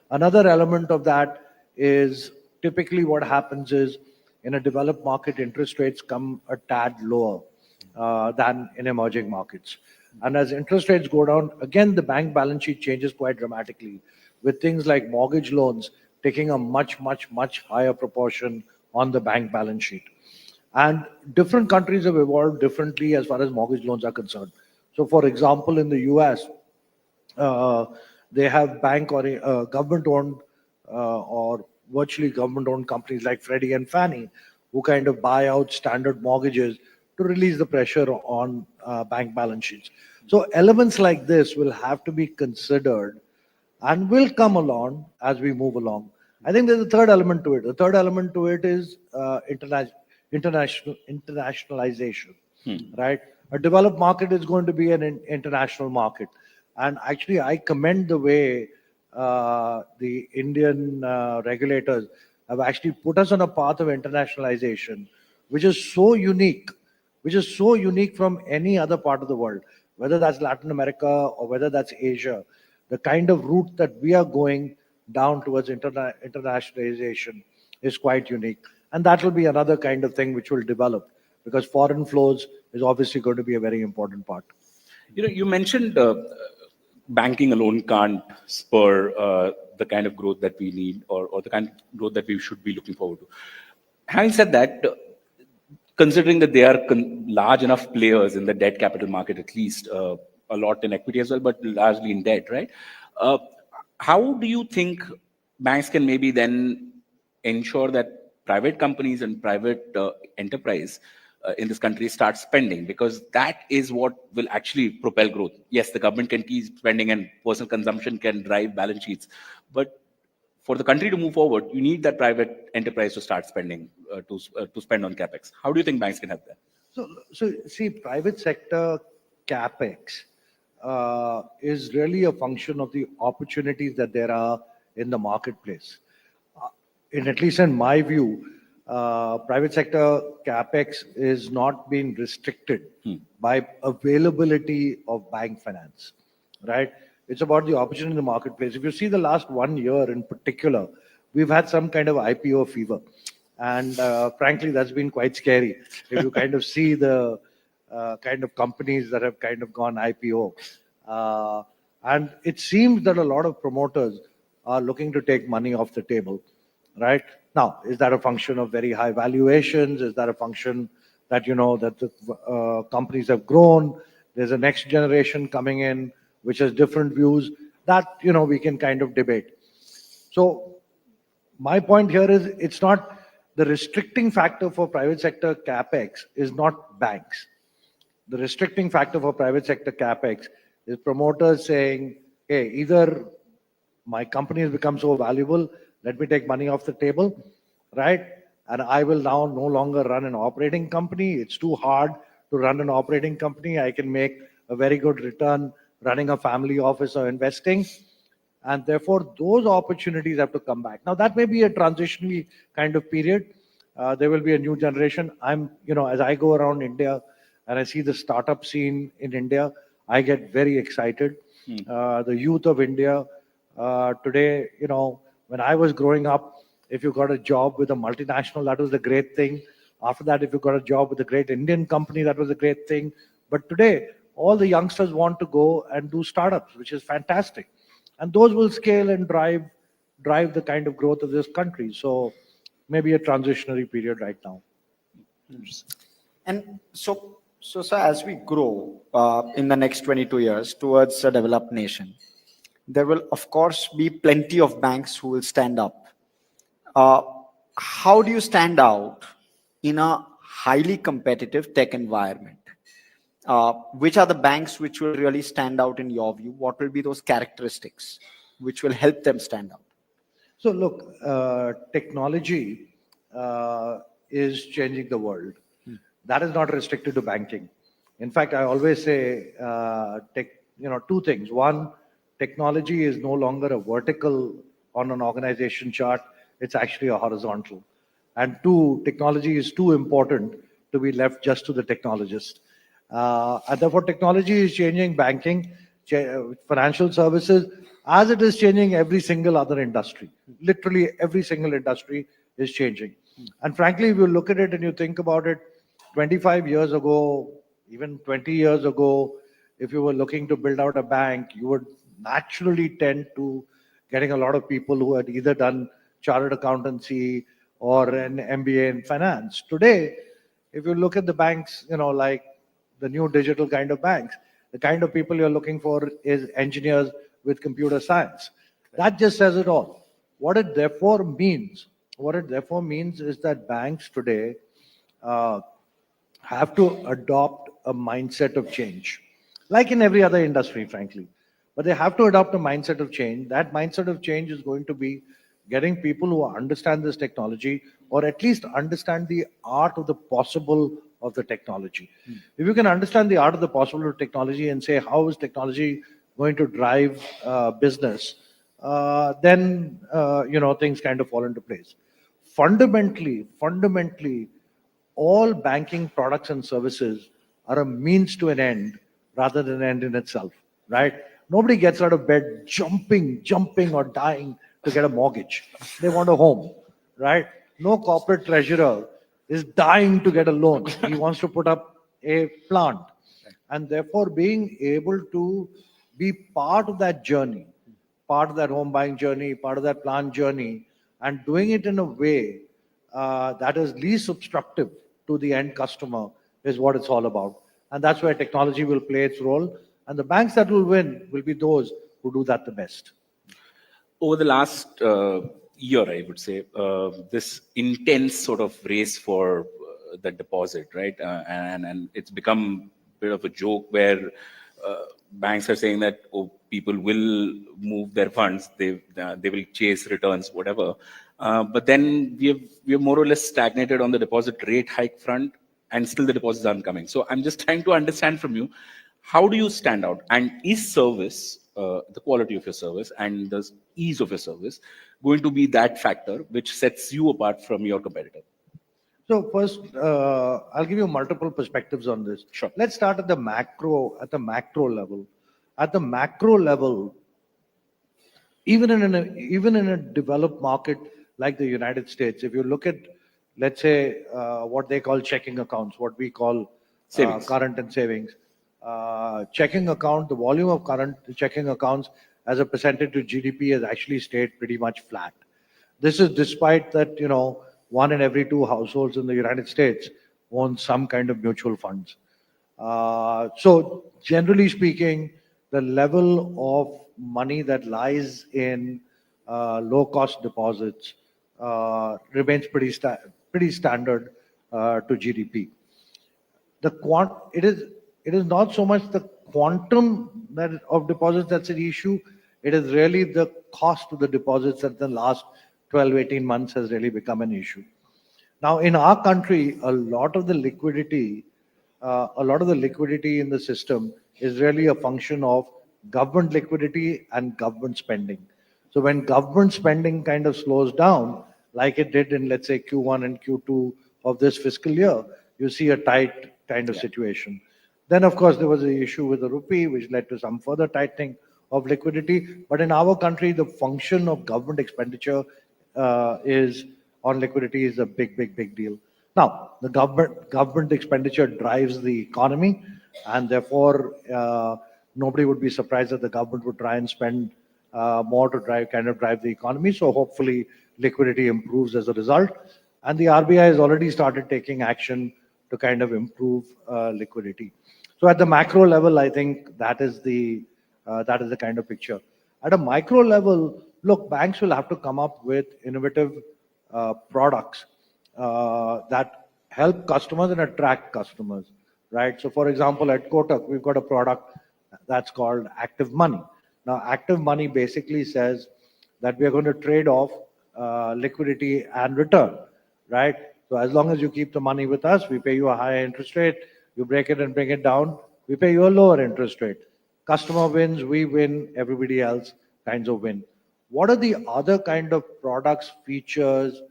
Speaker 9: Another element of that is typically what happens is in a developed market, interest rates come a tad lower than in emerging markets. And as interest rates go down, again, the bank balance sheet changes quite dramatically, with things like mortgage loans taking a much, much, much higher proportion on the bank balance sheet. And different countries have evolved differently as far as mortgage loans are concerned. So for example, in the US, they have bank or government-owned or virtually government-owned companies like Freddie and Fannie who kind of buy out standard mortgages to release the pressure on bank balance sheets. So elements like this will have to be considered and will come along as we move along. I think there's a third element to it. The third element to it is internationalization, right? A developed market is going to be an international market. And actually, I commend the way the Indian regulators have actually put us on a path of internationalization, which is so unique from any other part of the world, whether that's Latin America or whether that's Asia. The kind of route that we are going down towards internationalization is quite unique. And that will be another kind of thing which will develop, because foreign flows is obviously going to be a very important part.
Speaker 10: You mentioned banking alone can't spur the kind of growth that we need or the kind of growth that we should be looking forward to. Having said that, considering that they are large enough players in the debt capital market, at least a lot in equity as well, but largely in debt, right? How do you think banks can maybe then ensure that private companies and private enterprise in this country start spending? Because that is what will actually propel growth. Yes, the government can keep spending and personal consumption can drive balance sheets, but for the country to move forward, you need that private enterprise to start spending, to spend on capex. How do you think banks can help that?
Speaker 9: So see, private sector capex is really a function of the opportunities that there are in the marketplace. At least in my view, private sector capex is not being restricted by availability of bank finance, right? It's about the opportunity in the marketplace. If you see the last 1 year in particular, we've had some kind of IPO fever. And frankly, that's been quite scary. If you kind of see the kind of companies that have kind of gone IPO. And it seems that a lot of promoters are looking to take money off the table, right? Now, is that a function of very high valuations? Is that a function that, that the companies have grown? There's a next generation coming in, which has different views that, we can kind of debate. So my point here is it's not the restricting factor for private sector capex is not banks. The restricting factor for private sector capex is promoters saying, hey, either my company has become so valuable, let me take money off the table, right? And I will now no longer run an operating company. It's too hard to run an operating company. I can make a very good return running a family office or investing. And therefore, those opportunities have to come back. Now, that may be a transitionary kind of period. There will be a new generation. As I go around India and I see the startup scene in India, I get very excited. The youth of India today, when I was growing up, if you got a job with a multinational, that was a great thing. After that, if you got a job with a great Indian company, that was a great thing. But today, all the youngsters want to go and do startups, which is fantastic. And those will scale and drive the kind of growth of this country. So maybe a transitionary period right now.
Speaker 14: And so as we grow in the next 22 years towards a developed nation, there will of course be plenty of banks who will stand up. How do you stand out in a highly competitive tech environment? Which are the banks which will really stand out in your view? What will be those characteristics which will help them stand out?
Speaker 9: So look, technology is changing the world. That is not restricted to banking. In fact, I always say, two things. One, technology is no longer a vertical on an organization chart. It's actually a horizontal. And two, technology is too important to be left just to the technologist. And therefore, technology is changing banking, financial services, as it is changing every single other industry. Literally every single industry is changing. And frankly, if you look at it and you think about it, 25 years ago, even 20 years ago, if you were looking to build out a bank, you would naturally tend to getting a lot of people who had either done chartered accountancy or an MBA in finance. Today, if you look at the banks, like the new digital kind of banks, the kind of people you're looking for is engineers with computer science. That just says it all. What it therefore means is that banks today have to adopt a mindset of change, like in every other industry, frankly. But they have to adopt a mindset of change. That mindset of change is going to be getting people who understand this technology, or at least understand the art of the possible of the technology. If you can understand the art of the possible of technology and say, how is technology going to drive business, then things kind of fall into place. Fundamentally, all banking products and services are a means to an end rather than an end in itself, right? Nobody gets out of bed jumping or dying to get a mortgage. They want a home, right? No corporate treasurer is dying to get a loan. He wants to put up a plant. And therefore, being able to be part of that journey, part of that home buying journey, part of that plant journey, and doing it in a way that is least obstructive to the end customer is what it's all about. And that's where technology will play its role. And the banks that will win will be those who do that the best.
Speaker 10: Over the last year, I would say, this intense sort of race for the deposit, right? And it's become a bit of a joke where banks are saying that people will move their funds, they will chase returns, whatever. But then we have more or less stagnated on the deposit rate hike front, and still the deposits aren't coming. So I'm just trying to understand from you, how do you stand out? And is service, the quality of your service and the ease of your service, going to be that factor which sets you apart from your competitor?
Speaker 9: So first, I'll give you multiple perspectives on this.
Speaker 10: Sure.
Speaker 9: Let's start at the macro level. At the macro level, even in a developed market like the United States, if you look at, let's say, what they call checking accounts, what we call current and savings. Checking account, the volume of current checking accounts as a percentage of GDP has actually stayed pretty much flat. This is despite that, 1 in every 2 households in the United States own some kind of mutual funds. So generally speaking, the level of money that lies in low-cost deposits remains pretty standard to GDP. It is not so much the quantum of deposits that's an issue. It is really the cost of the deposits that the last 12, 18 months has really become an issue. Now, in our country, a lot of the liquidity in the system is really a function of government liquidity and government spending. So when government spending kind of slows down, like it did in, let's say, Q1 and Q2 of this fiscal year, you see a tight kind of situation. Then, of course, there was an issue with the rupee, which led to some further tightening of liquidity. But in our country, the function of government expenditure on liquidity is a big deal. Now, the government expenditure drives the economy, and therefore, nobody would be surprised that the government would try and spend more to drive the economy. So hopefully, liquidity improves as a result. And the RBI has already started taking action to kind of improve liquidity. So at the macro level, I think that is the kind of picture. At a micro level, look, banks will have to come up with innovative products that help customers and attract customers, right? So for example, at Kotak, we've got a product that's called Active Money. Now, Active Money basically says that we are going to trade off liquidity and return, right? So as long as you keep the money with us, we pay you a higher interest rate. You break it and bring it down, we pay you a lower interest rate. Customer wins, we win, everybody else kinds of win. What are the other kind of products, features,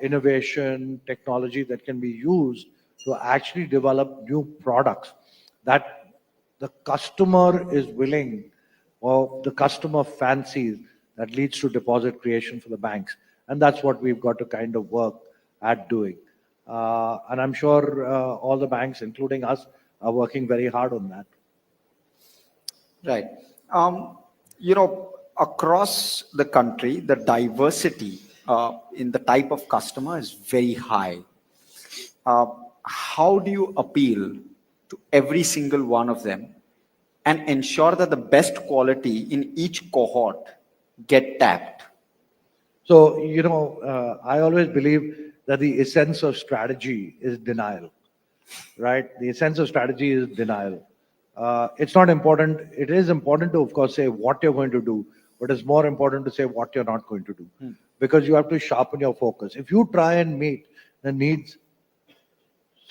Speaker 9: innovation, technology that can be used to actually develop new products that the customer is willing or the customer fancies, that leads to deposit creation for the banks? And that's what we've got to kind of work at doing. And I'm sure all the banks, including us, are working very hard on that.
Speaker 14: Right. Across the country, the diversity in the type of customer is very high. How do you appeal to every single one of them and ensure that the best quality in each cohort get tapped?
Speaker 9: So, I always believe that the essence of strategy is denial, right? The essence of strategy is denial. It's not important. It is important to, of course, say what you're going to do, but it's more important to say what you're not going to do, because you have to sharpen your focus. If you try and meet the needs,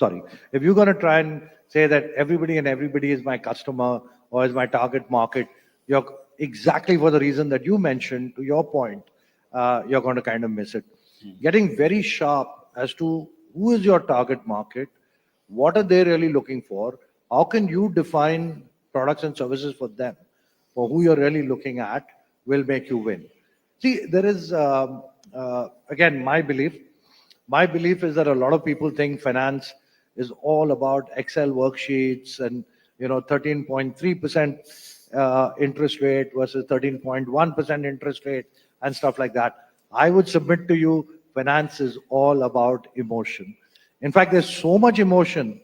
Speaker 9: if you're going to try and say that everybody is my customer or is my target market, you're exactly for the reason that you mentioned, to your point, you're going to kind of miss it. Getting very sharp as to who is your target market, what are they really looking for, how can you define products and services for them, for who you're really looking at, will make you win. See, there is, again, my belief is that a lot of people think finance is all about Excel worksheets and 13.3% interest rate versus 13.1% interest rate and stuff like that. I would submit to you, finance is all about emotion. In fact, there's so much emotion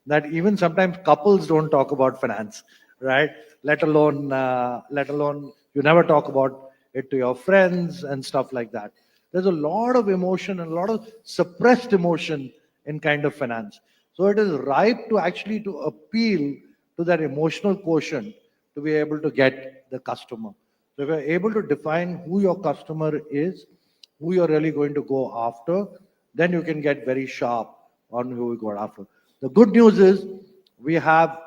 Speaker 9: that even sometimes couples don't talk about finance, right? Let alone you never talk about it to your friends and stuff like that. There's a lot of emotion and a lot of suppressed emotion in kind of finance. So it is ripe to actually to appeal to that emotional quotient to be able to get the customer. So if you're able to define who your customer is, who you're really going to go after, then you can get very sharp on who we go after. The good news is we have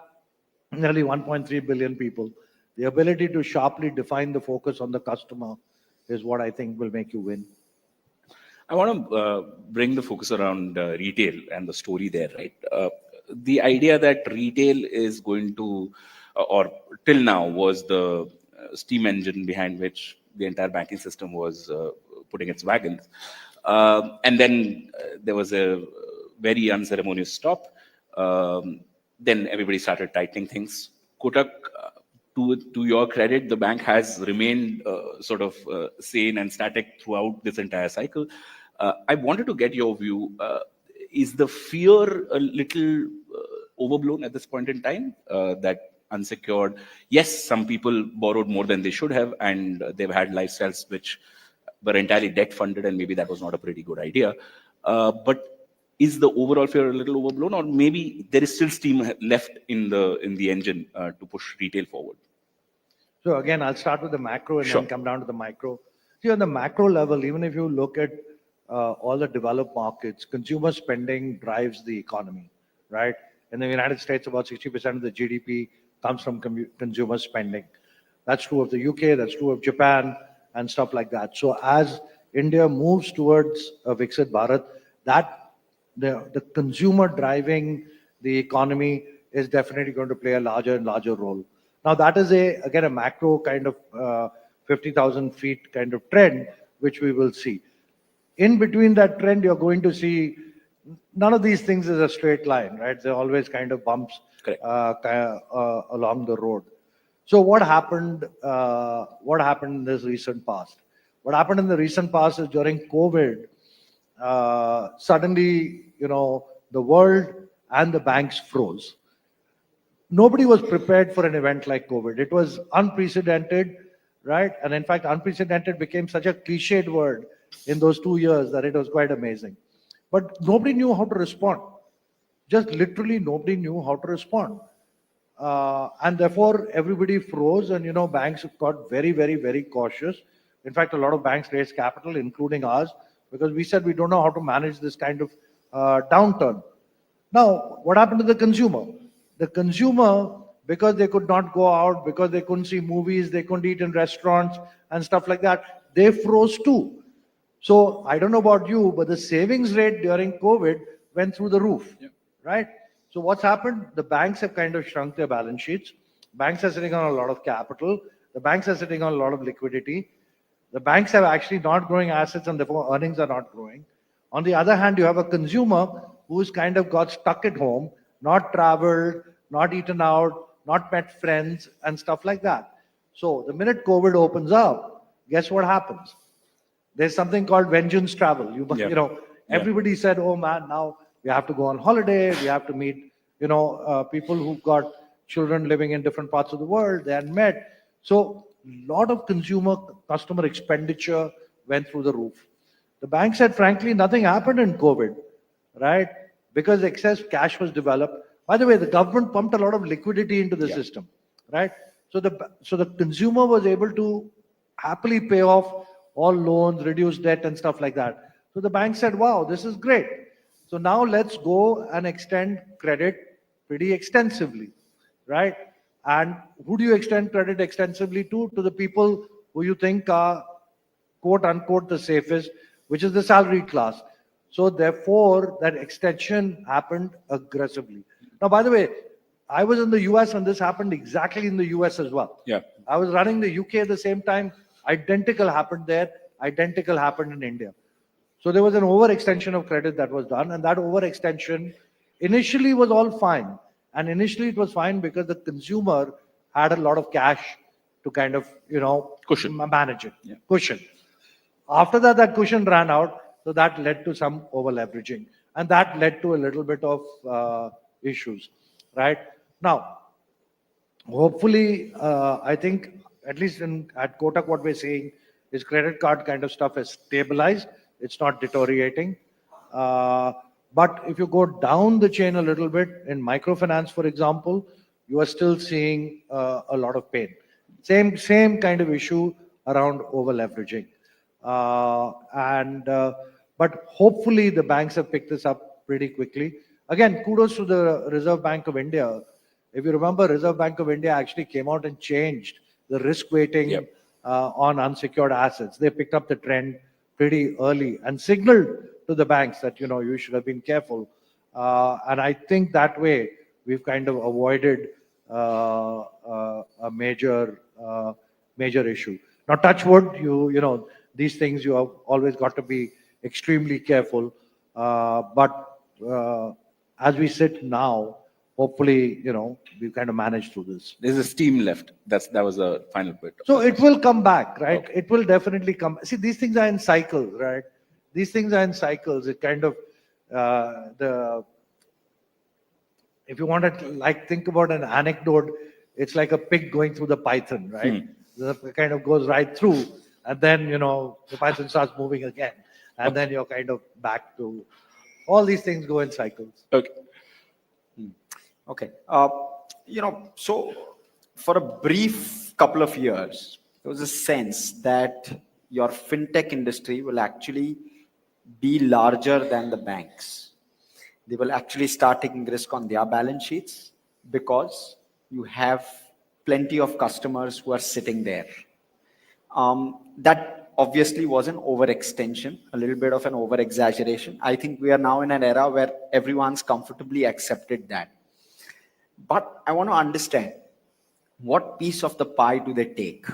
Speaker 9: nearly 1.3 billion people. The ability to sharply define the focus on the customer is what I think will make you win.
Speaker 10: I want to bring the focus around retail and the story there, right? The idea that retail is going to, or till now, was the steam engine behind which the entire banking system was putting its wagons. And then there was a very unceremonious stop. Then everybody started tightening things. Kotak, to your credit, the bank has remained sort of sane and static throughout this entire cycle. I wanted to get your view. Is the fear a little overblown at this point in time? That unsecured, yes, some people borrowed more than they should have, and they've had lifestyles which were entirely debt funded, and maybe that was not a pretty good idea. But is the overall fear a little overblown, or maybe there is still steam left in the engine to push retail forward?
Speaker 9: So again, I'll start with the macro and then come down to the micro. See, on the macro level, even if you look at all the developed markets, consumer spending drives the economy, right? In the United States, about 60% of the GDP comes from consumer spending. That's true of the UK, that's true of Japan, and stuff like that. So as India moves towards Viksit Bharat, that the consumer driving the economy is definitely going to play a larger and larger role. Now that is again a macro kind of 50,000 feet kind of trend, which we will see. In between that trend, you're going to see none of these things is a straight line, right? They're always kind of bumps along the road. So what happened in this recent past? What happened in the recent past is during COVID, suddenly, the world and the banks froze. Nobody was prepared for an event like COVID. It was unprecedented, right? And in fact, unprecedented became such a cliched word in those 2 years that it was quite amazing. But nobody knew how to respond. Just literally nobody knew how to respond. And therefore, everybody froze and, banks got very, very, very cautious. In fact, a lot of banks raised capital, including ours, because we said we don't know how to manage this kind of downturn. Now, what happened to the consumer? The consumer, because they could not go out, because they couldn't see movies, they couldn't eat in restaurants and stuff like that, they froze too. So I don't know about you, but the savings rate during COVID went through the roof, right? So what's happened? The banks have kind of shrunk their balance sheets. Banks are sitting on a lot of capital. The banks are sitting on a lot of liquidity. The banks have actually not growing assets and therefore earnings are not growing. On the other hand, you have a consumer who's kind of got stuck at home, not traveled, not eaten out, not met friends and stuff like that. So the minute COVID opens up, guess what happens? There's something called vengeance travel. Everybody said, oh man, now we have to go on holiday, we have to meet, people who've got children living in different parts of the world, they hadn't met. So a lot of customer expenditure went through the roof. The bank said, frankly, nothing happened in COVID, right? Because excess cash was developed. By the way, the government pumped a lot of liquidity into the system, right? So the consumer was able to happily pay off all loans, reduce debt and stuff like that. So the bank said, wow, this is great. So now let's go and extend credit pretty extensively, right? And who do you extend credit extensively to? To the people who you think are, quote unquote, the safest, which is the salaried class. So therefore, that extension happened aggressively. Now, by the way, I was in the US and this happened exactly in the US as well.
Speaker 10: Yeah.
Speaker 9: I was running the UK at the same time. Identical happened there. Identical happened in India. So there was an overextension of credit that was done, and that overextension initially was all fine. And initially it was fine because the consumer had a lot of cash to kind of,
Speaker 10: cushion,
Speaker 9: manage it, cushion. After that, that cushion ran out, so that led to some over leveraging, and that led to a little bit of issues, right? Now, hopefully, I think at least at Kotak, what we're seeing is credit card kind of stuff has stabilized. It's not deteriorating. But if you go down the chain a little bit, in microfinance, for example, you are still seeing a lot of pain. Same kind of issue around over leveraging. But hopefully the banks have picked this up pretty quickly. Again, kudos to the Reserve Bank of India. If you remember, Reserve Bank of India actually came out and changed the risk weighting on unsecured assets. They picked up the trend pretty early and signaled to the banks that, you should have been careful. And I think that way we've kind of avoided a major issue. Now, touch wood, these things you have always got to be extremely careful. But as we sit now, hopefully, we kind of managed through this.
Speaker 10: There's a steam left. That was a final bit.
Speaker 9: So it will come back, right? Okay. It will definitely come. See, these things are in cycles, right? These things are in cycles. It kind of, if you want to think about an anecdote, it's like a pig going through the python, right? It kind of goes right through, and then, the python starts moving again. And then you're kind of back to, all these things go in cycles.
Speaker 10: Okay.
Speaker 14: Okay. So for a brief couple of years, there was a sense that your fintech industry will actually be larger than the banks. They will actually start taking risk on their balance sheets because you have plenty of customers who are sitting there. That obviously was an overextension, a little bit of an over-exaggeration. I think we are now in an era where everyone's comfortably accepted that. But I want to understand, what piece of the pie do they take?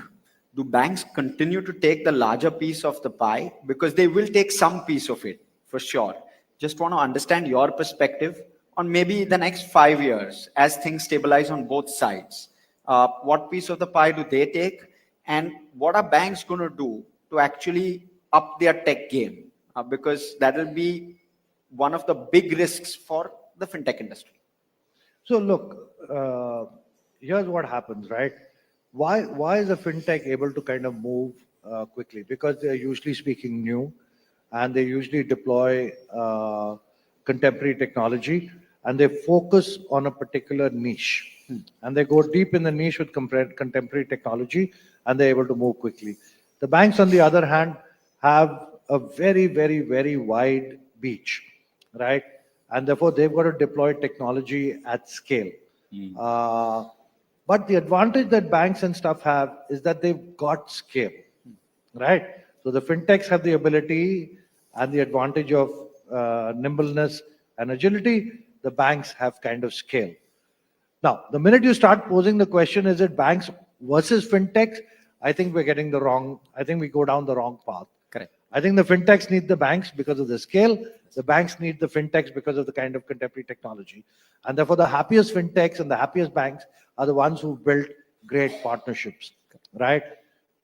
Speaker 14: Do banks continue to take the larger piece of the pie? Because they will take some piece of it, for sure. Just want to understand your perspective on maybe the next 5 years as things stabilize on both sides. What piece of the pie do they take? And what are banks going to do to actually up their tech game? Because that will be one of the big risks for the fintech industry?
Speaker 9: So look, here's what happens, right? Why is a fintech able to kind of move quickly? Because they're usually speaking new, and they usually deploy contemporary technology, and they focus on a particular niche. And they go deep in the niche with contemporary technology, and they're able to move quickly. The banks, on the other hand, have a very, very, very wide beach, right? And therefore, they've got to deploy technology at scale. But the advantage that banks and stuff have is that they've got scale, right? So the fintechs have the ability and the advantage of nimbleness and agility. The banks have kind of scale. Now, the minute you start posing the question, is it banks versus fintechs? I think we're getting the wrong, I think we go down the wrong path.
Speaker 14: Correct.
Speaker 9: I think the fintechs need the banks because of the scale. The banks need the fintechs because of the kind of contemporary technology. And therefore, the happiest fintechs and the happiest banks are the ones who built great partnerships, right?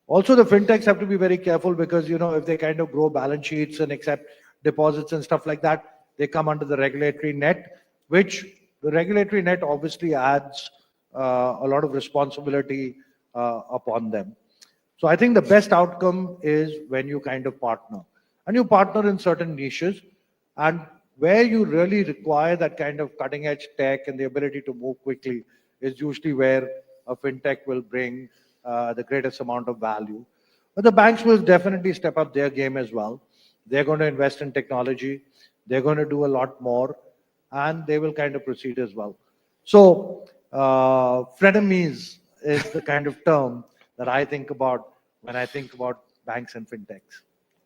Speaker 9: Also, the fintechs have to be very careful because, you know, if they kind of grow balance sheets and accept deposits and stuff like that, they come under the regulatory net, which the regulatory net obviously adds a lot of responsibility upon them. So I think the best outcome is when you kind of partner. And you partner in certain niches, and where you really require that kind of cutting edge tech and the ability to move quickly is usually where a fintech will bring the greatest amount of value. But the banks will definitely step up their game as well. They're going to invest in technology. They're going to do a lot more, and they will kind of proceed as well. So frenemies is the kind of term that I think about when I think about banks and fintechs.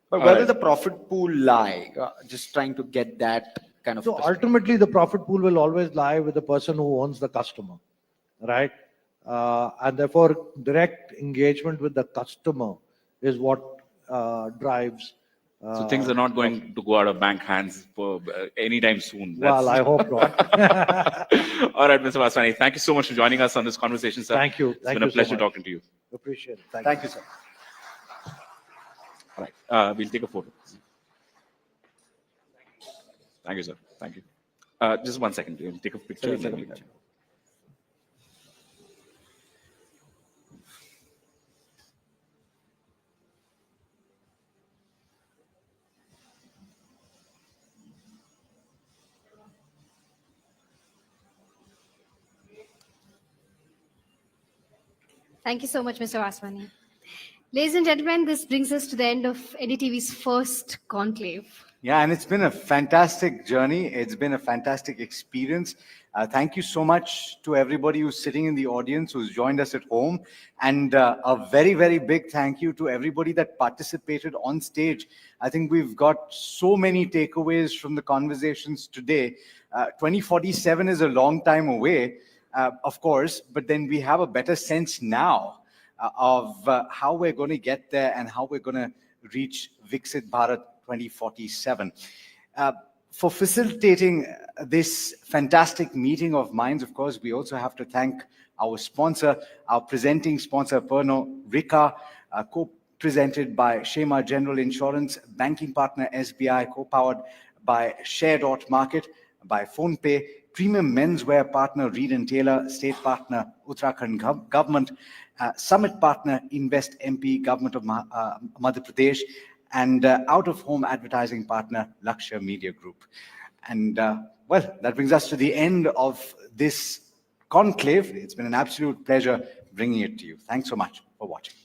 Speaker 14: But where will the profit pool lie? Just trying to get that kind of.
Speaker 9: So ultimately, the profit pool will always lie with the person who owns the customer, right? And therefore, direct engagement with the customer is what drives.
Speaker 10: So things are not going to go out of bank hands for anytime soon.
Speaker 9: Well, I hope not.
Speaker 10: All right, Mr. Waswani, thank you so much for joining us on this conversation, sir.
Speaker 9: Thank you.
Speaker 10: It's been a pleasure talking to you.
Speaker 9: Appreciate it.
Speaker 14: Thank you, sir.
Speaker 10: All right, we'll take a photo. Thank you, sir. Thank you. Just 1 second. We'll take a picture.
Speaker 2: Thank you so much, Mr. Waswani. Ladies and gentlemen, this brings us to the end of NDTV's first conclave.
Speaker 1: Yeah, and it's been a fantastic journey. It's been a fantastic experience. Thank you so much to everybody who's sitting in the audience, who's joined us at home. And a very, very big thank you to everybody that participated on stage. I think we've got so many takeaways from the conversations today. 2047 is a long time away, of course, but then we have a better sense now of how we're going to get there and how we're going to reach Viksit Bharat 2047. For facilitating this fantastic meeting of minds, of course, we also have to thank our sponsor, our presenting sponsor, Pernod Ricard, co-presented by Shema General Insurance, banking partner SBI, co-powered by Share.Market, by PhonePe, premium menswear partner Reed & Taylor, state partner Uttarakhand government, summit partner Invest MP, government of Madhya Pradesh, and out-of-home advertising partner Lakshya Media Group. And well, that brings us to the end of this conclave. It's been an absolute pleasure bringing it to you. Thanks so much for watching.